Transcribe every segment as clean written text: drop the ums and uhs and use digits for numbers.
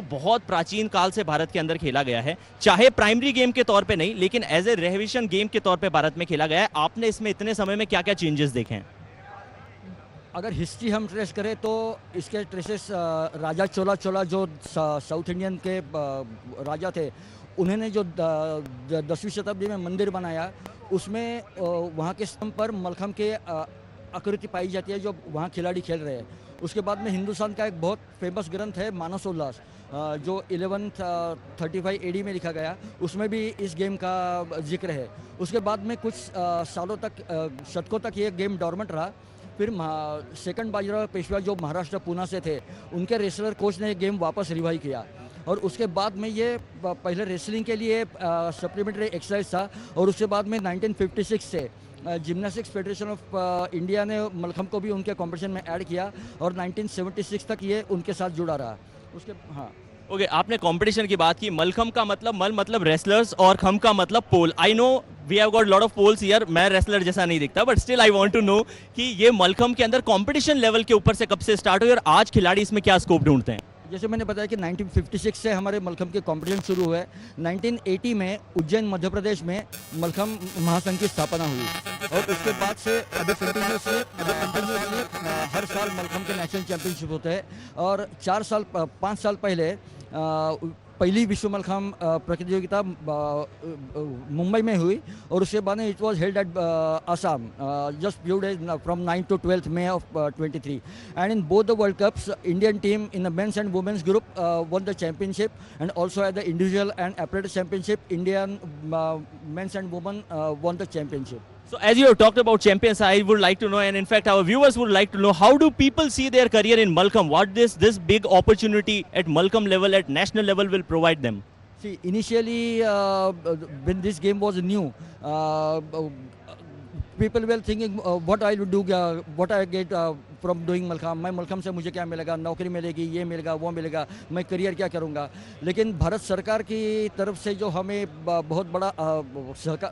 बहुत प्राचीन काल से भारत के अंदर खेला गया है, चाहे प्राइमरी गेम के तौर पे नहीं लेकिन एज ए रिविजन गेम के तौर पे भारत में खेला गया है। आपने इसमें इतने समय में क्या क्या चेंजेस देखे हैं? अगर हिस्ट्री हम ट्रेस करें तो इसके ट्रेसेस राजा चोला चोला जो साउथ इंडियन के राजा थे, उन्होंने जो 10वीं शताब्दी में मंदिर बनाया, उसमें वहाँ के स्तंभ पर मलखम्ब के आकृति पाई जाती है जो वहाँ खिलाड़ी खेल रहे हैं। उसके बाद में हिंदुस्तान का एक बहुत फेमस ग्रंथ है मानसोल्लास, जो 1135 AD में लिखा गया, उसमें भी इस गेम का जिक्र है। उसके बाद में कुछ सालों तक, शतकों तक ये गेम डॉर्मेंट रहा। फिर सेकंड बाजीराव पेशवा जो महाराष्ट्र पूना से थे, उनके रेसलर कोच ने ये गेम वापस रिवाइव किया और उसके बाद में ये पहले रेसलिंग के लिए सप्लीमेंट्री एक्सरसाइज था और उसके बाद में 1956 से जिम्नास्टिक्स फेडरेशन ऑफ इंडिया ने मलखम्ब को भी उनके कंपटीशन में ऐड किया और 1976 तक ये उनके साथ जुड़ा रहा। उसके ओके, आपने कंपटीशन की बात की। मलखम्ब का मतलब मल मतलब रेसलर्स और खम्ब का मतलब pole. I know we have got lot of poles here. मैं रेसलर जैसा नहीं दिखता, but still I want to know कि ये मलखम्ब के अंदर कंपटीशन लेवल के ऊपर से कब से स्टार्ट हुई और आज खिलाड़ी इसमें क्या स्कोप ढूंढते हैं? जैसे मैंने बताया कि 1956 से हमारे मलखम्ब के कंपटीशन शुरू हुए। 1980 में उज्जैन मध्य प्रदेश में मलखम्ब महासंघ की स्थापना हुई और उसके बाद से अभी कंटिन्यूसली हर साल मलखम्ब के नेशनल चैंपियनशिप होते हैं। और 5 साल पहले पहली विश्व मलखम्ब प्रतियोगिता मुंबई में हुई और उसके बाद में it was held at Assam just few days from 9 to 12th May of 23, and in both the World Cups Indian team in the men's and women's group won the championship, and also at the individual and apparatus championship Indian men's and women won the championship. So as you have talked about champions, I would like to know, and in fact our viewers would like to know, how do people see their career in Mallakhamb? What this big opportunity at Mallakhamb level, at national level will provide them? See, initially when this game was new, people were thinking what I would do, what I get from doing Mallakhamb. मैं मलखम्ब से मुझे क्या मिलेगा, नौकरी मिलेगी, ये मिलेगा, वो मिलेगा, मैं करियर क्या करूँगा। लेकिन भारत सरकार की तरफ से जो हमें बहुत बड़ा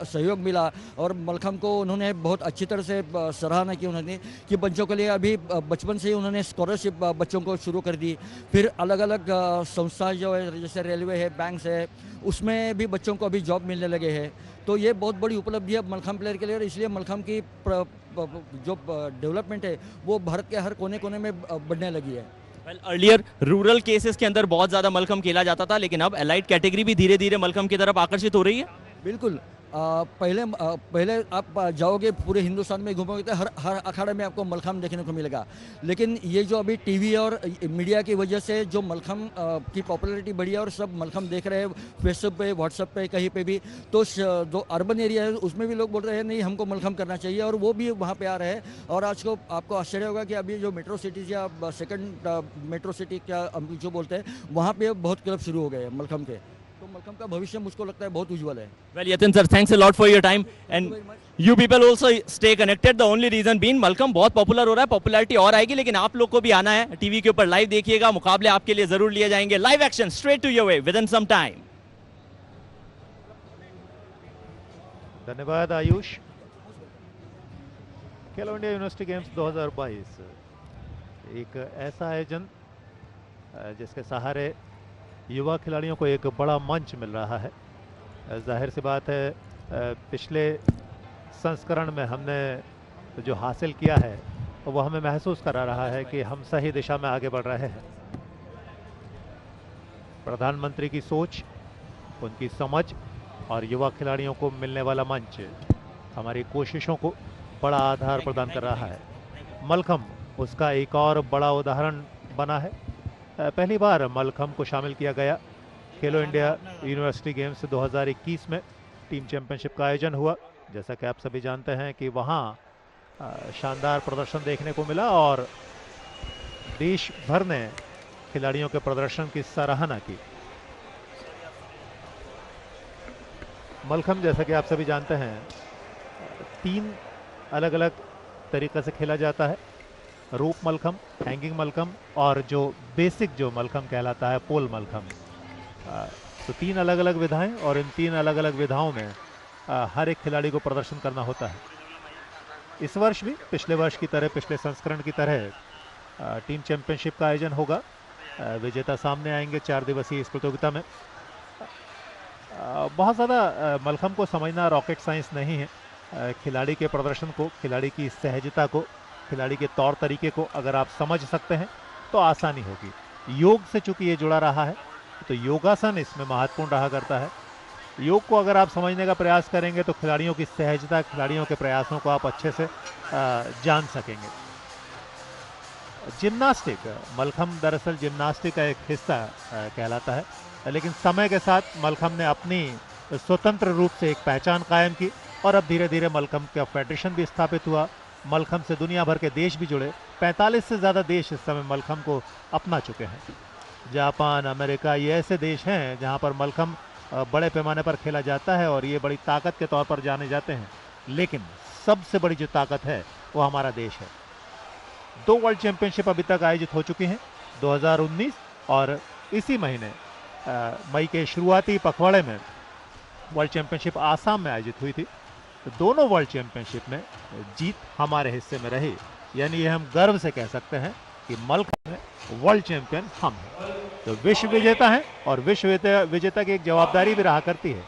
सहयोग मिला और मलखम्ब को उन्होंने बहुत अच्छी तरह से सराहना की उन्होंने, कि बच्चों के लिए अभी बचपन से ही उन्होंने स्कॉलरशिप बच्चों को शुरू कर दी। फिर अलग अलग संस्थाएं जो है, जैसे रेलवे है, बैंक्स है, उसमें भी बच्चों को अभी जॉब मिलने लगे हैं। तो ये बहुत बड़ी उपलब्धि है मलखम्ब प्लेयर के लिए और इसलिए मलखम्ब की जो डेवलपमेंट है वो भारत के हर कोने कोने में बढ़ने लगी है। अर्लियर रूरल केसेस के अंदर बहुत ज़्यादा मलखम्ब खेला जाता था, लेकिन अब एलाइट कैटेगरी भी धीरे धीरे मलखम्ब की तरफ आकर्षित हो रही है। बिल्कुल। पहले आप जाओगे पूरे हिंदुस्तान में घूमोगे तो हर अखाड़े में आपको मलखम्ब देखने को मिलेगा। लेकिन ये जो अभी टीवी और मीडिया की वजह से जो मलखम्ब की पॉपुलैरिटी बढ़ी है और सब मलखम्ब देख रहे हैं फेसबुक पे, व्हाट्सएप पे, कहीं पे भी, तो जो अर्बन एरिया है उसमें भी लोग बोल रहे हैं नहीं हमको मलखम्ब करना चाहिए और वो भी वहाँ पे आ रहे हैं। और आज को आपको आश्चर्य होगा कि अभी जो मेट्रो सिटीज़ या सेकंड मेट्रो सिटी क्या हम जो बोलते हैं, वहाँ पे बहुत क्लब शुरू हो गए हैं मलखम्ब के। तो मलखम्ब का भविष्य मुझको लगता है बहुत उज्जवल है। Well, Yatin sir, thanks a lot for your time and you people also stay connected. The only reason being mallakhamb बहुत पॉपुलर हो रहा है, पॉपुलैरिटी और आएगी, लेकिन आप लोग को भी आना है। टीवी के ऊपर लाइव देखिएगा, मुकाबले आपके लिए जरूर लिए जाएंगे। Live action straight to your way within some time. धन्यवाद आयुष। खेलो इंडिया यूनिवर्सिटी गेम्स 2022 एक ऐसा आयोजन जिसके सहारे युवा खिलाड़ियों को एक बड़ा मंच मिल रहा है। जाहिर सी बात है, पिछले संस्करण में हमने जो हासिल किया है वो हमें महसूस करा रहा है कि हम सही दिशा में आगे बढ़ रहे हैं। प्रधानमंत्री की सोच, उनकी समझ और युवा खिलाड़ियों को मिलने वाला मंच हमारी कोशिशों को बड़ा आधार प्रदान कर रहा है। मलखम्ब उसका एक और बड़ा उदाहरण बना है। पहली बार मलखम्ब को शामिल किया गया खेलो इंडिया यूनिवर्सिटी गेम्स 2021 में टीम चैंपियनशिप का आयोजन हुआ। जैसा कि आप सभी जानते हैं कि वहाँ शानदार प्रदर्शन देखने को मिला और देश भर ने खिलाड़ियों के प्रदर्शन की सराहना की। मलखम्ब जैसा कि आप सभी जानते हैं 3 अलग अलग तरीक़े से खेला जाता है। रोप मलखम्ब, हैंगिंग मलखम्ब और जो बेसिक जो मलखम्ब कहलाता है पोल मलखम्ब। तो 3 अलग अलग विधाएं और इन 3 अलग अलग विधाओं में हर एक खिलाड़ी को प्रदर्शन करना होता है। इस वर्ष भी पिछले वर्ष की तरह, पिछले संस्करण की तरह टीम चैंपियनशिप का आयोजन होगा विजेता सामने आएंगे 4 दिवसीय इस प्रतियोगिता में। बहुत ज़्यादा मलखम्ब को समझना रॉकेट साइंस नहीं है। खिलाड़ी के प्रदर्शन को, खिलाड़ी की सहजता को, खिलाड़ी के तौर तरीके को अगर आप समझ सकते हैं तो आसानी होगी। योग से चूंकि ये जुड़ा रहा है तो योगासन इसमें महत्वपूर्ण रहा करता है। योग को अगर आप समझने का प्रयास करेंगे तो खिलाड़ियों की सहजता, खिलाड़ियों के प्रयासों को आप अच्छे से जान सकेंगे। जिम्नास्टिक, मलखम्ब दरअसल जिम्नास्टिक का एक हिस्सा कहलाता है, लेकिन समय के साथ मलखम्ब ने अपनी स्वतंत्र रूप से एक पहचान कायम की और अब धीरे धीरे मलखम्ब का फेडरेशन भी स्थापित हुआ। मलखम्ब से दुनिया भर के देश भी जुड़े। 45 से ज़्यादा देश इस समय मलखम्ब को अपना चुके हैं। जापान, अमेरिका, ये ऐसे देश हैं जहां पर मलखम्ब बड़े पैमाने पर खेला जाता है और ये बड़ी ताकत के तौर पर जाने जाते हैं। लेकिन सबसे बड़ी जो ताकत है वो हमारा देश है। 2 वर्ल्ड चैंपियनशिप अभी तक आयोजित हो चुकी हैं, 2019 और इसी महीने मई के शुरुआती पखवाड़े में वर्ल्ड चैंपियनशिप आसाम में आयोजित हुई थी। तो दोनों वर्ल्ड चैंपियनशिप में जीत हमारे हिस्से में रही, यानी ये हम गर्व से कह सकते हैं कि मलखम्ब में वर्ल्ड चैंपियन हम हैं। तो विश्व विजेता हैं और विश्व विजेता की एक जवाबदारी भी रहा करती है,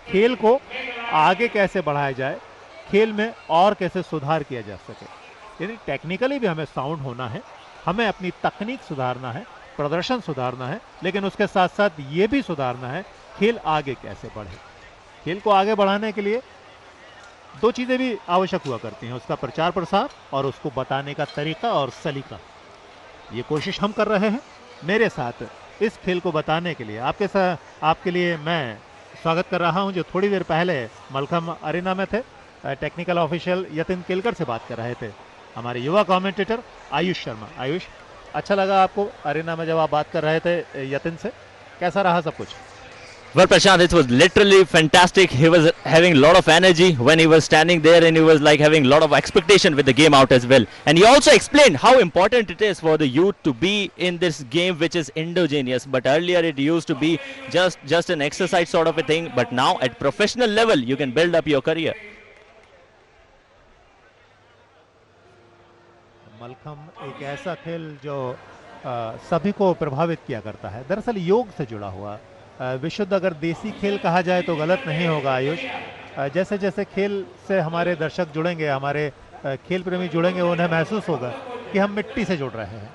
खेल को आगे कैसे बढ़ाया जाए, खेल में और कैसे सुधार किया जा सके। यानी टेक्निकली भी हमें साउंड होना है, हमें अपनी तकनीक सुधारना है, प्रदर्शन सुधारना है, लेकिन उसके साथ साथ ये भी सुधारना है खेल आगे कैसे बढ़े। खेल को आगे बढ़ाने के लिए 2 चीज़ें भी आवश्यक हुआ करती हैं, उसका प्रचार प्रसार और उसको बताने का तरीका और सलीका। ये कोशिश हम कर रहे हैं। मेरे साथ इस खेल को बताने के लिए आपके लिए मैं स्वागत कर रहा हूं, जो थोड़ी देर पहले मलखम्ब अरीना में थे। टेक्निकल ऑफिशियल यतिन केलकर से बात कर रहे थे, हमारे युवा कमेंटेटर आयुष शर्मा। आयुष, अच्छा लगा आपको अरीना में जब आप बात कर रहे थे यतिन से, कैसा रहा सब कुछ? Well, Prashant, it was literally fantastic. He was having a lot of energy when he was standing there, and he was like having a lot of expectation with the game out as well. And he also explained how important it is for the youth to be in this game, which is endogenous. But earlier it used to be just an exercise sort of a thing. But now at professional level, you can build up your career. Mallakhamb एक ऐसा खेल जो सभी को प्रभावित किया करता है, दरअसल योग से जुड़ा हुआ विशुद्ध अगर देसी खेल कहा जाए तो गलत नहीं होगा आयुष। जैसे जैसे खेल से हमारे दर्शक जुड़ेंगे, हमारे खेल प्रेमी जुड़ेंगे, उन्हें महसूस होगा कि हम मिट्टी से जुड़ रहे हैं,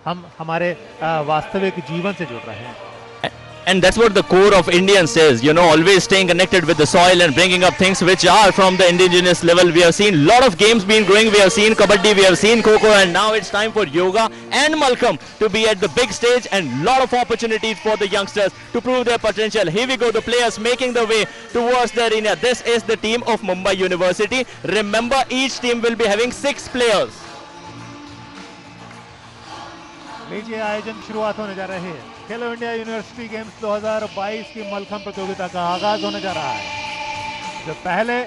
हम हमारे वास्तविक जीवन से जुड़ रहे हैं। And that's what the core of Indians is, you know, always staying connected with the soil and bringing up things which are from the indigenous level. We have seen a lot of games being growing. We have seen kabaddi, we have seen kho-kho, and now it's time for yoga and Mallakhamb to be at the big stage, and lot of opportunities for the youngsters to prove their potential. Here we go, the players making the way towards the arena. This is the team of Mumbai University. Remember, each team will be having 6 players. लीजिए, आयोजन शुरुआत होने जा रही है। खेलो India university games 2022 की मलखम्ब प्रतियोगिता का आगाज होने जा रहा है। जो पहले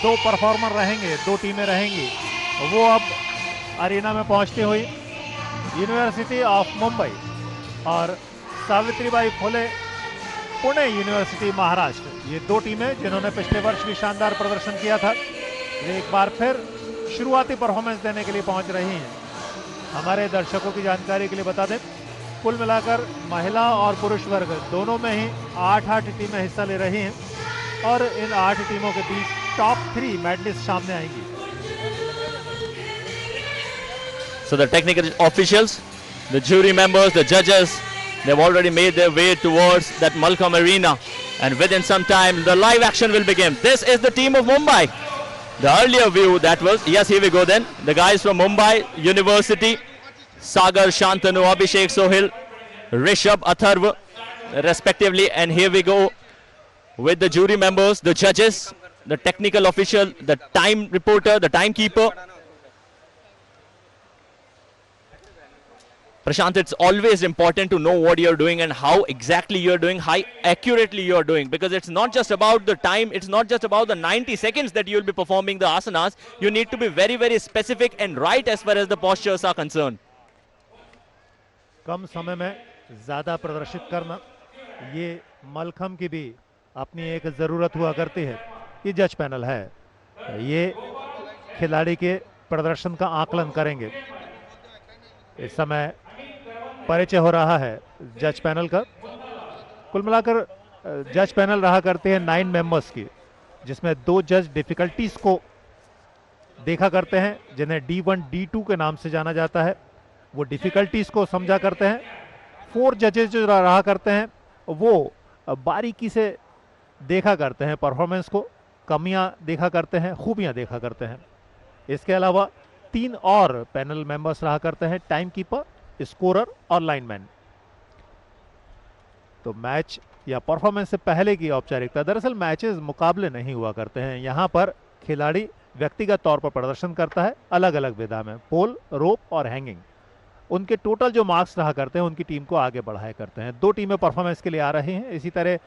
2 परफॉर्मर रहेंगे, 2 टीमें रहेंगी, वो अब अरीना में पहुंचती हुई यूनिवर्सिटी ऑफ मुंबई और सावित्रीबाई फुले पुणे यूनिवर्सिटी महाराष्ट्र, ये 2 टीमें जिन्होंने पिछले वर्ष भी शानदार प्रदर्शन किया था, वे एक बार फिर शुरुआती परफॉर्मेंस देने के लिए पहुंच रही हैं। हमारे दर्शकों की जानकारी के लिए बता दें, कुल मिलाकर महिला और पुरुष वर्ग दोनों में ही 8 टीमें हिस्सा ले रही हैं और इन 8 टीमों के बीच टॉप 3 मेडलिस्ट सामने आएंगी। So the technical officials, the jury members, the judges, they've already made their way towards that Mallakhamb arena, and within some time the live action will begin. This is the team of Mumbai. The earlier view that was, yes, here we go then. The guys from Mumbai University, Sagar, Shantanu, Abhishek, Sohil, Rishabh, Atharv, respectively. And here we go with the jury members, the judges, the technical official, the time reporter, the timekeeper. Prashant, it's always important to know what you're doing and how exactly you're doing, how accurately you're doing, because it's not just about the time, it's not just about the 90 seconds that you'll be performing the asanas. You need to be very, very specific and right as far as the postures are concerned. कम समय में ज़्यादा प्रदर्शित करना, ये मलखम्ब की भी अपनी एक ज़रूरत हुआ करती है। ये जज पैनल है, ये खिलाड़ी के प्रदर्शन का आकलन करेंगे। इस समय परिचय हो रहा है जज पैनल का। कुल मिलाकर जज पैनल रहा करते हैं 9 मेंबर्स की, जिसमें 2 जज डिफिकल्टीज को देखा करते हैं, जिन्हें D1 D2 के नाम से जाना जाता है। वो डिफिकल्टीज को समझा करते हैं। 4 जजेस जो रहा करते हैं वो बारीकी से देखा करते हैं परफॉर्मेंस को, कमियां देखा करते हैं, खूबियां देखा करते हैं। इसके अलावा 3 और पैनल मेंबर्स रहा करते हैं, टाइम कीपर, स्कोरर और लाइनमैन। तो मैच या परफॉर्मेंस से पहले की औपचारिकता, दरअसल मैचेस मुकाबले नहीं हुआ करते हैं। यहाँ पर खिलाड़ी व्यक्तिगत तौर पर प्रदर्शन करता है अलग अलग विधा में, पोल, रोप और हैंगिंग। उनके टोटल जो मार्क्स रहा करते हैं उनकी टीम को आगे बढ़ाया करते हैं। 2 टीमें परफॉर्मेंस के लिए आ रही हैं। इसी तरह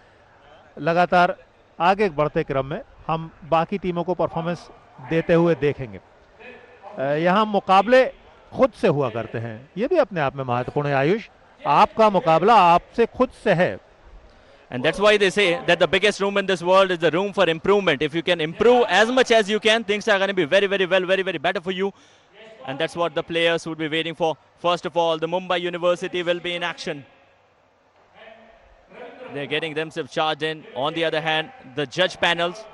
लगातार आगे बढ़ते क्रम में हम बाकी टीमों को परफॉर्मेंस देते हुए देखेंगे। यहाँ मुकाबले खुद से हुआ करते हैं, ये भी अपने आप में महत्वपूर्ण है आयुष। आपका मुकाबला आपसे खुद से है। And that's why they say that the biggest room in this world is the room for improvement. If you can improve as much as you can, things are going to be very, very well, very, very better for you. And that's what the players would be waiting for. First of all, the Mumbai University will be in action. They're getting themselves charged in. On the other hand, the judge panels,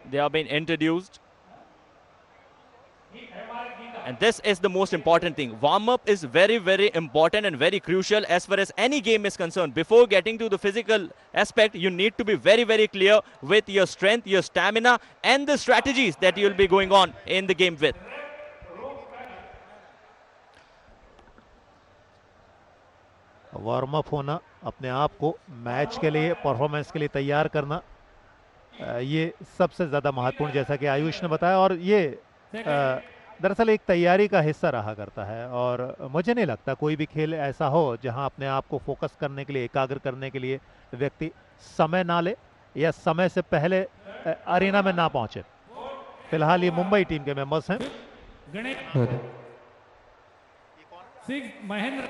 they are being introduced. And this is the most important thing. Warm-up is very, very important and very crucial as far as any game is concerned. Before getting to the physical aspect, you need to be very, very clear with your strength, your stamina, and the strategies that you'll be going on in the game with. Warm up होना, अपने आप को match के लिए, performance के लिए तैयार करना, ये सबसे ज़्यादा महत्वपूर्ण, जैसा कि आयुष ने बताया। और ये दरअसल एक तैयारी का हिस्सा रहा करता है। और मुझे नहीं लगता कोई भी खेल ऐसा हो जहां अपने आप को फोकस करने के लिए, एकाग्र करने के लिए व्यक्ति समय ना ले या समय से पहले अरेना में ना पहुंचे। फिलहाल ये मुंबई टीम के मेंबर्स हैं। Mahendra,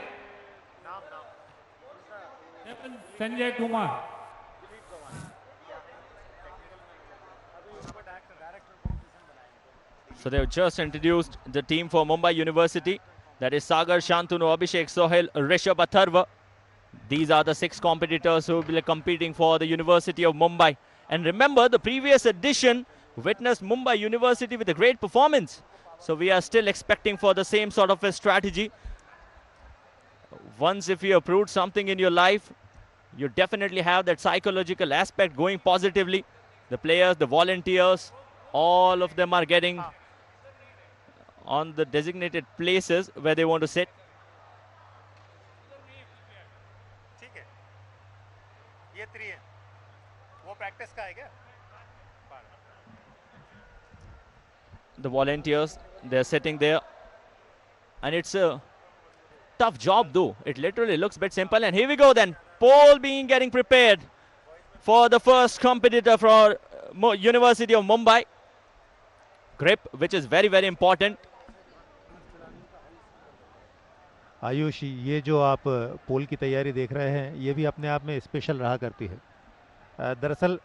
Sanjay Kumar, So they've just introduced the team for Mumbai University. That is Sagar, Shantanu, Abhishek, Sohail, Rishabh, Atharva. These are the 6 competitors who will be competing for the University of Mumbai. And remember, the previous edition witnessed Mumbai University with a great performance. So we are still expecting for the same sort of a strategy. Once if you have proved something in your life, you definitely have that psychological aspect going positively. The players, the volunteers, all of them are getting on the designated places where they want to sit. ठीक है, ये 3 है, वो practice का है क्या? The volunteers, they're sitting there, and it's a tough job though. It literally looks a bit simple. And here we go then, pole being getting prepared for the first competitor for University of Mumbai. Grip, which is very, very important. Ayush, ये जो आप पोल की तैयारी देख रहे हैं, ये भी अपने आप में स्पेशल रहा करती है। दरअसल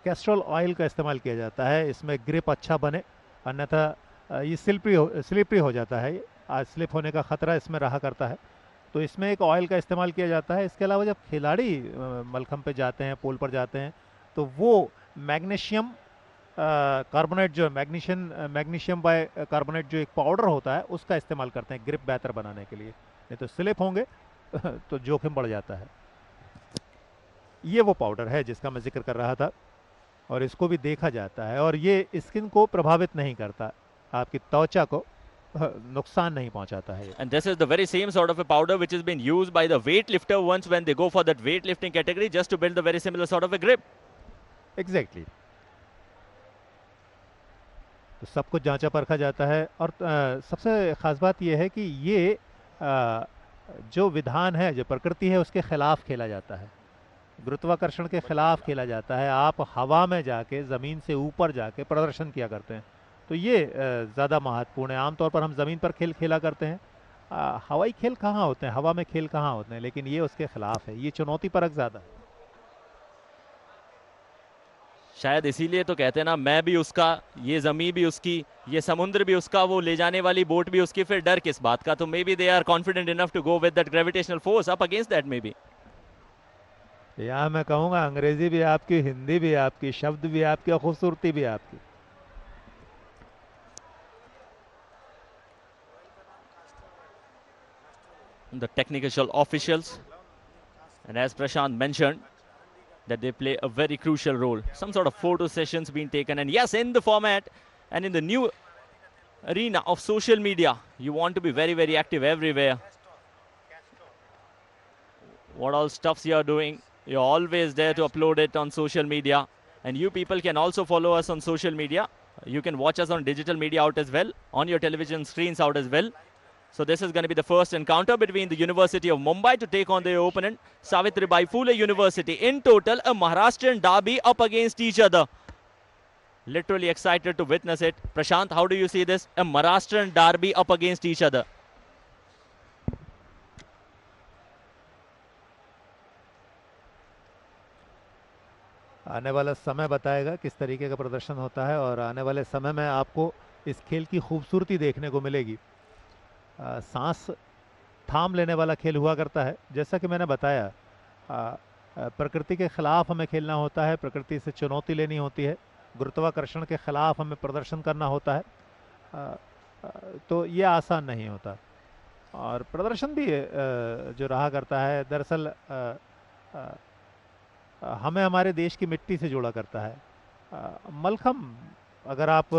कैस्ट्रोल ऑयल का इस्तेमाल किया जाता है, इसमें ग्रिप अच्छा बने, अन्यथा ये स्लिपरी हो जाता है। आज स्लिप होने का ख़तरा इसमें रहा करता है, तो इसमें एक ऑयल का इस्तेमाल किया जाता है। इसके अलावा जब खिलाड़ी मलखम्ब पे जाते हैं, पोल पर जाते हैं, तो वो मैग्नीशियम कार्बोनेट जो मैग्नीशियम बाय कार्बोनेट जो एक पाउडर होता है, उसका इस्तेमाल करते हैं ग्रिप बेहतर बनाने के लिए। नहीं तो स्लिप होंगे तो जोखिम बढ़ जाता है। ये वो पाउडर है जिसका मैं जिक्र कर रहा था, और इसको भी देखा जाता है, और ये स्किन को प्रभावित नहीं करता, आपकी त्वचा को नुकसान नहीं पहुंचाता है। And this is the very same sort of a powder which has been used by the weightlifter once when they go for that weightlifting category, just to build the very similar sort of a grip. Exactly. तो सब कुछ जांचा परखा जाता है। और सबसे खास बात यह है कि ये जो विधान है, जो प्रकृति है, उसके खिलाफ खेला जाता है, गुरुत्वाकर्षण के खिलाफ खेला जाता है। आप हवा में जाके, ज़मीन से ऊपर जाके प्रदर्शन किया करते हैं, तो ये ज़्यादा महत्वपूर्ण है। आमतौर पर हम ज़मीन पर खेल खेला करते हैं, हवाई खेल कहाँ होते हैं, हवा में खेल कहाँ होते हैं, लेकिन ये उसके खिलाफ है, ये चुनौती परक ज़्यादा है। शायद इसीलिए तो कहते हैं ना, मैं भी उसका, ये जमी भी उसकी, ये समुद्र भी उसका, वो ले जाने वाली बोट भी उसकी, फिर डर किस बात का। तो maybe they are confident enough to go with that gravitational force up against that maybe. यहाँ मैं कहूँगा अंग्रेजी भी आपकी, हिंदी भी आपकी, शब्द भी आपकी और खूबसूरती भी आपकी। The technical officials, and as Prashant mentioned, that they play a very crucial role. Some sort of photo sessions being taken, and yes, in the format and in the new arena of social media, you want to be very, very active everywhere. What all stuffs you are doing, you're always there to upload it on social media, and you people can also follow us on social media. You can watch us on digital media out as well, on your television screens out as well. So this is going to be the first encounter between the University of Mumbai to take on their opponent, Savitribai Phule University. In total, a Maharashtrian derby up against each other. Literally excited to witness it. Prashant, how do you see this? A Maharashtrian derby up against each other. आने वाला समय बताएगा किस तरीके का प्रदर्शन होता है, और आने वाले समय में आपको इस खेल की खूबसूरती देखने को मिलेगी। सांस थाम लेने वाला खेल हुआ करता है। जैसा कि मैंने बताया, प्रकृति के खिलाफ हमें खेलना होता है, प्रकृति से चुनौती लेनी होती है, गुरुत्वाकर्षण के खिलाफ हमें प्रदर्शन करना होता है। तो ये आसान नहीं होता, और प्रदर्शन भी जो रहा करता है, दरअसल हमें हमारे देश की मिट्टी से जोड़ा करता है। मलखम अगर आप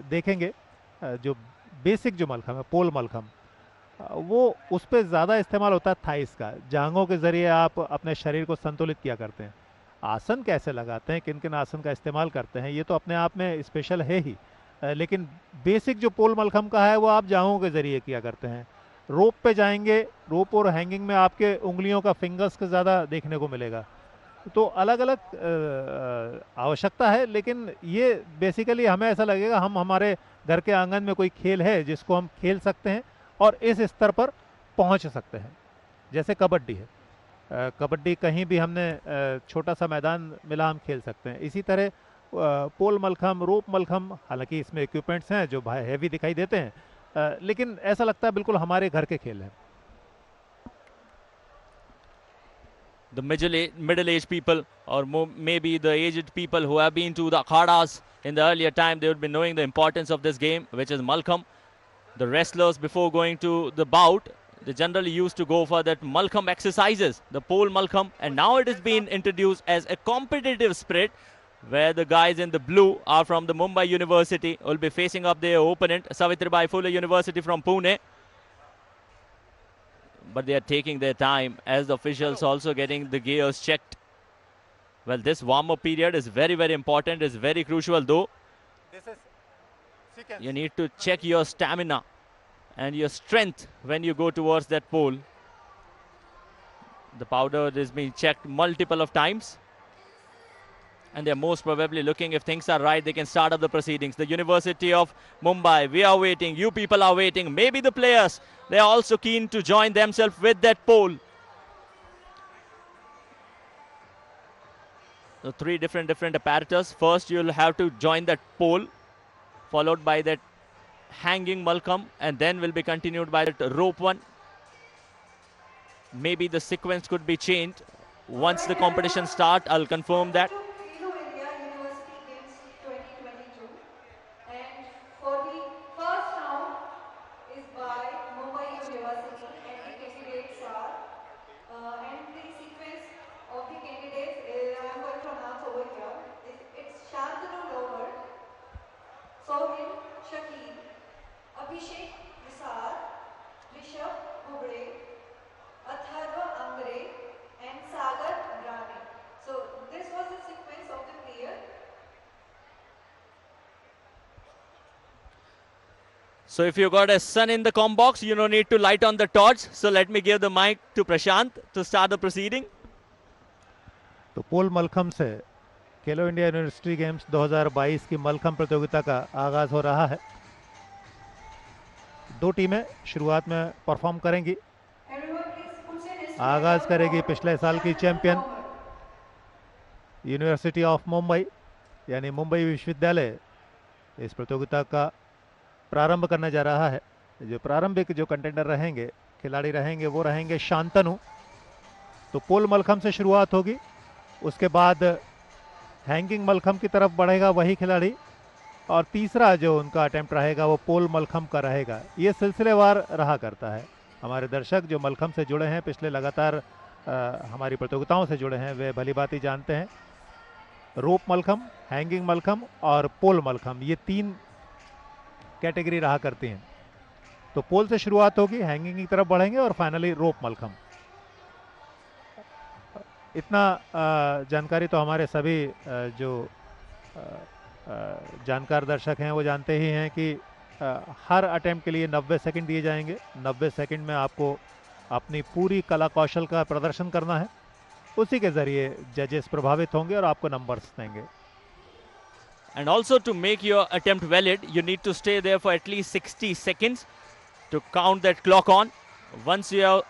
देखेंगे, जो बेसिक जो मलखम है, पोल मलखम, वो उस पर ज़्यादा इस्तेमाल होता है थाइस का। जांघों के ज़रिए आप अपने शरीर को संतुलित किया करते हैं। आसन कैसे लगाते हैं, किन किन आसन का इस्तेमाल करते हैं, ये तो अपने आप में स्पेशल है ही, लेकिन बेसिक जो पोल मलखम का है वो आप जांघों के ज़रिए किया करते हैं। रोप पे जाएंगे, रोप और हैंगिंग में आपके उंगलियों का, फिंगर्स का ज़्यादा देखने को मिलेगा। तो अलग अलग आवश्यकता है, लेकिन ये बेसिकली हमें ऐसा लगेगा हम हमारे घर के आंगन में कोई खेल है जिसको हम खेल सकते हैं और इस स्तर पर पहुंच सकते हैं। जैसे कबड्डी है, कबड्डी कहीं भी हमने छोटा सा मैदान मिला हम खेल सकते हैं। इसी तरह पोल मलखम, रोप मलखम, हालांकि इसमें इक्विपमेंट्स हैं जो भाई हैवी दिखाई देते हैं, लेकिन ऐसा लगता है बिल्कुल हमारे घर के खेल हैं। The middle-aged people, or maybe the aged people who have been to the akhadas in the earlier time, they would be knowing the importance of this game, which is Malkham. The wrestlers, before going to the bout, they generally used to go for that Malkham exercises, the pole Malkham, and now it has been introduced as a competitive spirit, where the guys in the blue are from the Mumbai University, will be facing up their opponent, Savitribai Phule University from Pune. But they are taking their time as the officials also getting the gears checked. Well, this warm-up period is very, very important, is very crucial though. You need to check your stamina and your strength when you go towards that pole. The powder is being checked multiple of times. And they're most probably looking, if things are right, they can start up the proceedings. The University of Mumbai, we are waiting. You people are waiting. Maybe the players, they are also keen to join themselves with that pole. So 3 different apparatus. First, you'll have to join that pole, followed by that hanging Malkham, and then will be continued by that rope one. Maybe the sequence could be changed. Once the competition start, I'll confirm that. Khelo India University Games 2022, and for the first round is by Mumbai University, and the candidates are, and the sequence of the candidates, I am going to announce over here. It's Shantanu Lower, Sohil Shakil, Abhishek Prasad, Rishabh Bubde, Atharva Angre, and Sagar Rane. So this was the sequence of the player. So if you got a sun in the com box, you don't need to light on the torch. So let me give the mic to Prashant to start the proceeding. तो पोल मलखम से खेलो India university games 2022 की मलखम प्रतियोगिता का आगाज हो रहा है। 2 टीमें शुरुआत में परफॉर्म करेंगी। Everyone please put in his आगाज करेगी पिछले साल की चैंपियन यूनिवर्सिटी ऑफ मुंबई यानी मुंबई विश्वविद्यालय इस प्रतियोगिता का प्रारंभ करने जा रहा है। जो प्रारंभिक जो कंटेंडर रहेंगे, खिलाड़ी रहेंगे, वो रहेंगे शांतनु। तो पोल मलखम से शुरुआत होगी, उसके बाद हैंगिंग मलखम की तरफ बढ़ेगा वही खिलाड़ी, और तीसरा जो उनका अटेम्प्ट रहेगा वो पोल मलखम का रहेगा। ये सिलसिलेवार रहा करता है। हमारे दर्शक जो मलखम से जुड़े हैं, पिछले लगातार हमारी प्रतियोगिताओं से जुड़े हैं, वे भली भांति जानते हैं रोप मलखम, हैंगिंग मलखम और पोल मलखम, ये 3 कैटेगरी रहा करती हैं। तो पोल से शुरुआत होगी, हैंगिंग की तरफ बढ़ेंगे और फाइनली रोप मलखम। इतना जानकारी तो हमारे सभी जो जानकार दर्शक हैं वो जानते ही हैं कि हर अटेम्प्ट के लिए 90 सेकंड दिए जाएंगे। 90 सेकंड में आपको अपनी पूरी कला कौशल का प्रदर्शन करना है, उसी के जरिए जजेस प्रभावित होंगे और आपको नंबर्स देंगे। And also to make your attempt valid, you need to stay there for at least 60 seconds to count that clock on. Once you have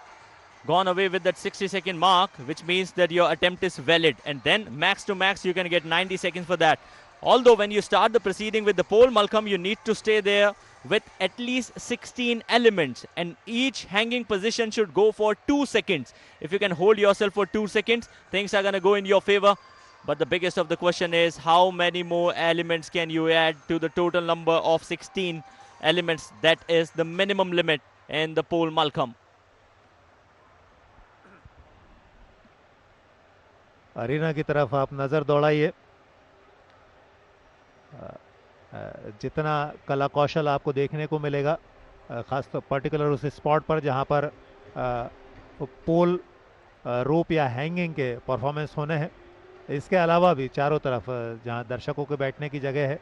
gone away with that 60-second mark, which means that your attempt is valid, and then max to max you can get 90 seconds for that. Although when you start the proceeding with the pole Malcolm, you need to stay there with at least 16 elements, and each hanging position should go for 2 seconds. If you can hold yourself for 2 seconds, things are going to go in your favor. But the biggest of the question is how many more elements can you add to the total number of 16 elements? That is the minimum limit in the pole Malcolm. Arena की तरफ आप नज़र दौड़ाइए। जितना कला कौशल आपको देखने को मिलेगा, खास तो पर्टिकुलर उस स्पॉट पर जहां पर पोल, रोप या हैंगिंग के परफॉर्मेंस होने हैं, इसके अलावा भी चारों तरफ जहां दर्शकों के बैठने की जगह है,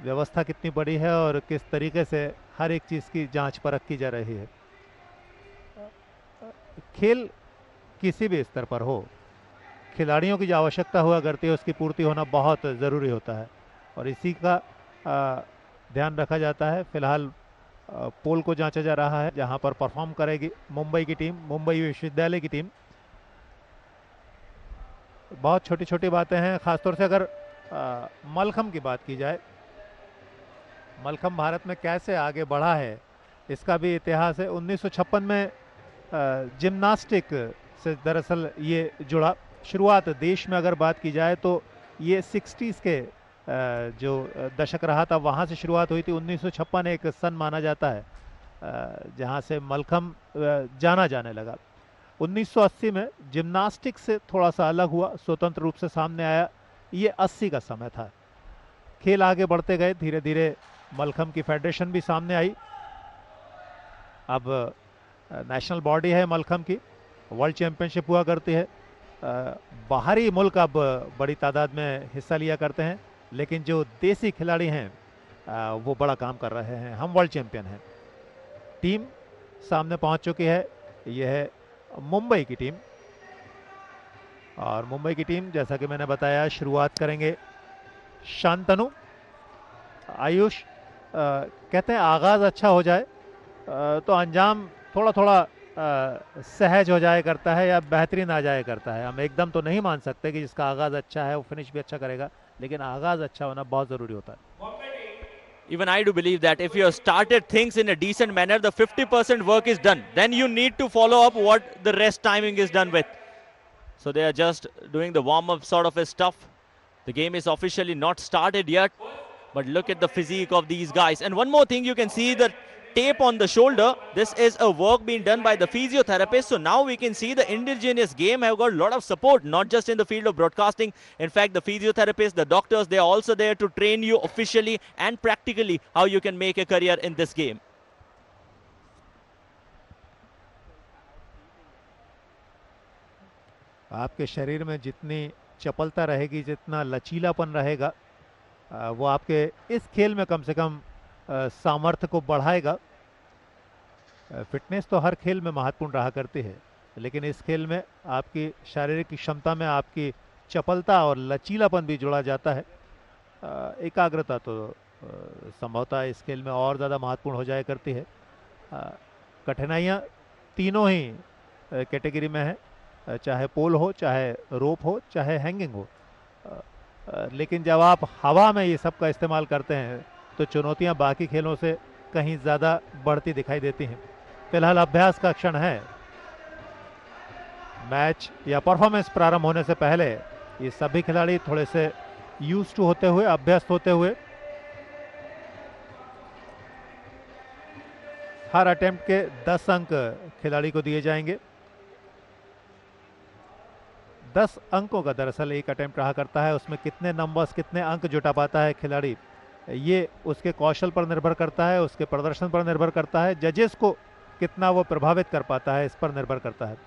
व्यवस्था कितनी बड़ी है और किस तरीके से हर एक चीज़ की जांच परख की जा रही है। खेल किसी भी स्तर पर हो, खिलाड़ियों की जो आवश्यकता हुआ करती है उसकी पूर्ति होना बहुत ज़रूरी होता है, और इसी का ध्यान रखा जाता है। फिलहाल पोल को जांचा जा रहा है, जहां पर परफॉर्म करेगी मुंबई की टीम, मुंबई विश्वविद्यालय की टीम। बहुत छोटी छोटी बातें हैं, खासतौर से अगर मलखम की बात की जाए, मलखम भारत में कैसे आगे बढ़ा है इसका भी इतिहास है। 1956 में जिम्नास्टिक से दरअसल ये जुड़ा। शुरुआत देश में अगर बात की जाए तो ये 60s के जो दशक रहा था, वहाँ से शुरुआत हुई थी। 1956 एक सन माना जाता है जहाँ से मलखम जाना जाने लगा। 1980 में जिम्नास्टिक से थोड़ा सा अलग हुआ, स्वतंत्र रूप से सामने आया। ये 80 का समय था। खेल आगे बढ़ते गए, धीरे धीरे मलखम की फेडरेशन भी सामने आई। अब नेशनल बॉडी है मलखम की, वर्ल्ड चैंपियनशिप हुआ करती है। बाहरी मुल्क अब बड़ी तादाद में हिस्सा लिया करते हैं, लेकिन जो देसी खिलाड़ी हैं वो बड़ा काम कर रहे हैं। हम वर्ल्ड चैंपियन हैं। टीम सामने पहुंच चुकी है, यह है मुंबई की टीम। और मुंबई की टीम, जैसा कि मैंने बताया, शुरुआत करेंगे शांतनु। आयुष कहते हैं आगाज़ अच्छा हो जाए तो अंजाम थोड़ा थोड़ा सहज हो जाया करता है या बेहतरीन आ जाया करता है। हम एकदम तो नहीं मान सकते कि जिसका आगाज़ अच्छा है वो फिनिश भी अच्छा करेगा, लेकिन आगाज़ अच्छा होना बहुत ज़रूरी होता है। Even I do believe that if you have started things in a decent manner, the 50% work is done. Then you need to follow up what the rest timing is done with. So they are just doing the warm-up sort of stuff. The game is officially not started yet, but look at the physique of these guys. And one more thing, you can see the tape on the shoulder. This is a work being done by the physiotherapist. So now we can see the indigenous game have got a lot of support, not just in the field of broadcasting. In fact, the physiotherapists, the doctors, they are also there to train you officially and practically how you can make a career in this game. आपके शरीर में जितनी चपलता रहेगी, जितना लचीलापन रहेगा, वो आपके इस खेल में कम से कम सामर्थ्य को बढ़ाएगा। फिटनेस तो हर खेल में महत्वपूर्ण रहा करती है, लेकिन इस खेल में आपकी शारीरिक क्षमता में आपकी चपलता और लचीलापन भी जुड़ा जाता है। एकाग्रता तो संभवतः इस खेल में और ज़्यादा महत्वपूर्ण हो जाया करती है। कठिनाइयाँ तीनों ही कैटेगरी में है। चाहे पोल हो, चाहे रोप हो, चाहे हैंगिंग हो। लेकिन जब आप हवा में ये सब का इस्तेमाल करते हैं तो चुनौतियां बाकी खेलों से कहीं ज़्यादा बढ़ती दिखाई देती हैं। फिलहाल अभ्यास का क्षण है। मैच या परफॉर्मेंस प्रारंभ होने से पहले ये सभी खिलाड़ी थोड़े से यूज्ड टू होते हुए, अभ्यस्त होते हुए, हर अटेम्प्ट के 10 अंक खिलाड़ी को दिए जाएंगे। 10 अंकों का दरअसल एक अटेम्प्ट रहा करता है। उसमें कितने नंबर्स, कितने अंक जुटा पाता है खिलाड़ी, ये उसके कौशल पर निर्भर करता है, उसके प्रदर्शन पर निर्भर करता है, जजेस को कितना वो प्रभावित कर पाता है इस पर निर्भर करता है।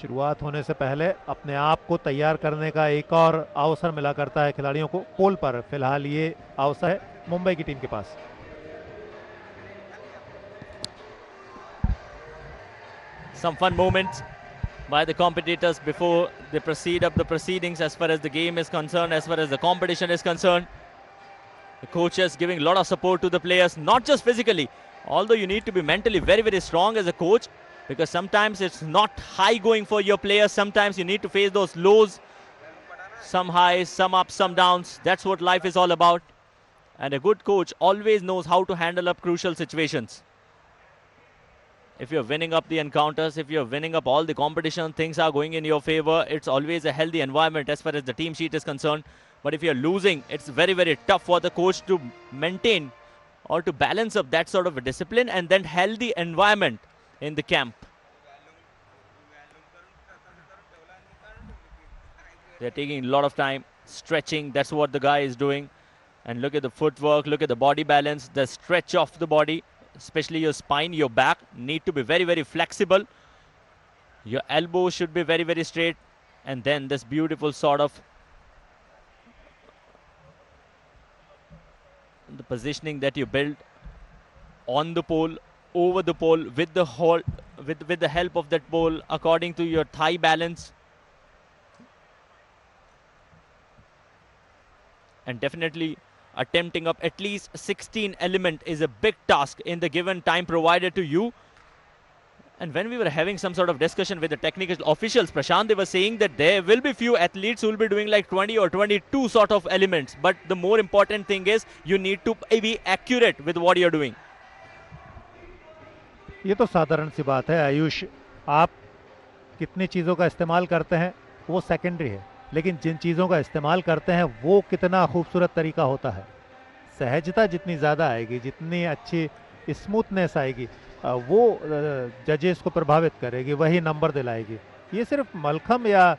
शुरुआत होने से पहले अपने आप को तैयार करने का एक और अवसर मिला करता है खिलाड़ियों को। पोल पर फिलहाल ये अवसर है मुंबई की टीम के पास। Some fun moments by the competitors before they proceed up the proceedings as far as the game is concerned, as far as the competition is concerned. The coaches giving a lot of support to the players, not just physically, although you need to be mentally very, very strong as a coach, because sometimes it's not high going for your players. Sometimes you need to face those lows, some highs, some ups, some downs. That's what life is all about. And a good coach always knows how to handle up crucial situations. If you're winning up the encounters, if you're winning up all the competition, things are going in your favor, it's always a healthy environment as far as the team sheet is concerned. But if you're losing, it's very, very tough for the coach to maintain or to balance up that sort of a discipline and then healthy environment in the camp. They're taking a lot of time, stretching, that's what the guy is doing. And look at the footwork, look at the body balance, the stretch of the body, especially your spine, your back need to be very, very flexible. Your elbows should be very, very straight. And then this beautiful sort of the positioning that you build on the pole, over the pole, with the hold, with the help of that pole, according to your thigh balance. And definitely attempting up at least 16 element is a big task in the given time provided to you. And when we were having some sort of discussion with the technical officials, Prashant, they were saying that there will be few athletes who will be doing like 20 or 22 sort of elements. But the more important thing is you need to be accurate with what you're doing. ये तो साधारण सी बात है आयुष, आप कितनी चीज़ों का इस्तेमाल करते हैं वो सेकेंडरी है, लेकिन जिन चीज़ों का इस्तेमाल करते हैं वो कितना खूबसूरत तरीका होता है। सहजता जितनी ज़्यादा आएगी, जितनी अच्छी स्मूथनेस आएगी, वो जजेस को प्रभावित करेगी, वही नंबर दिलाएगी। ये सिर्फ मलखम या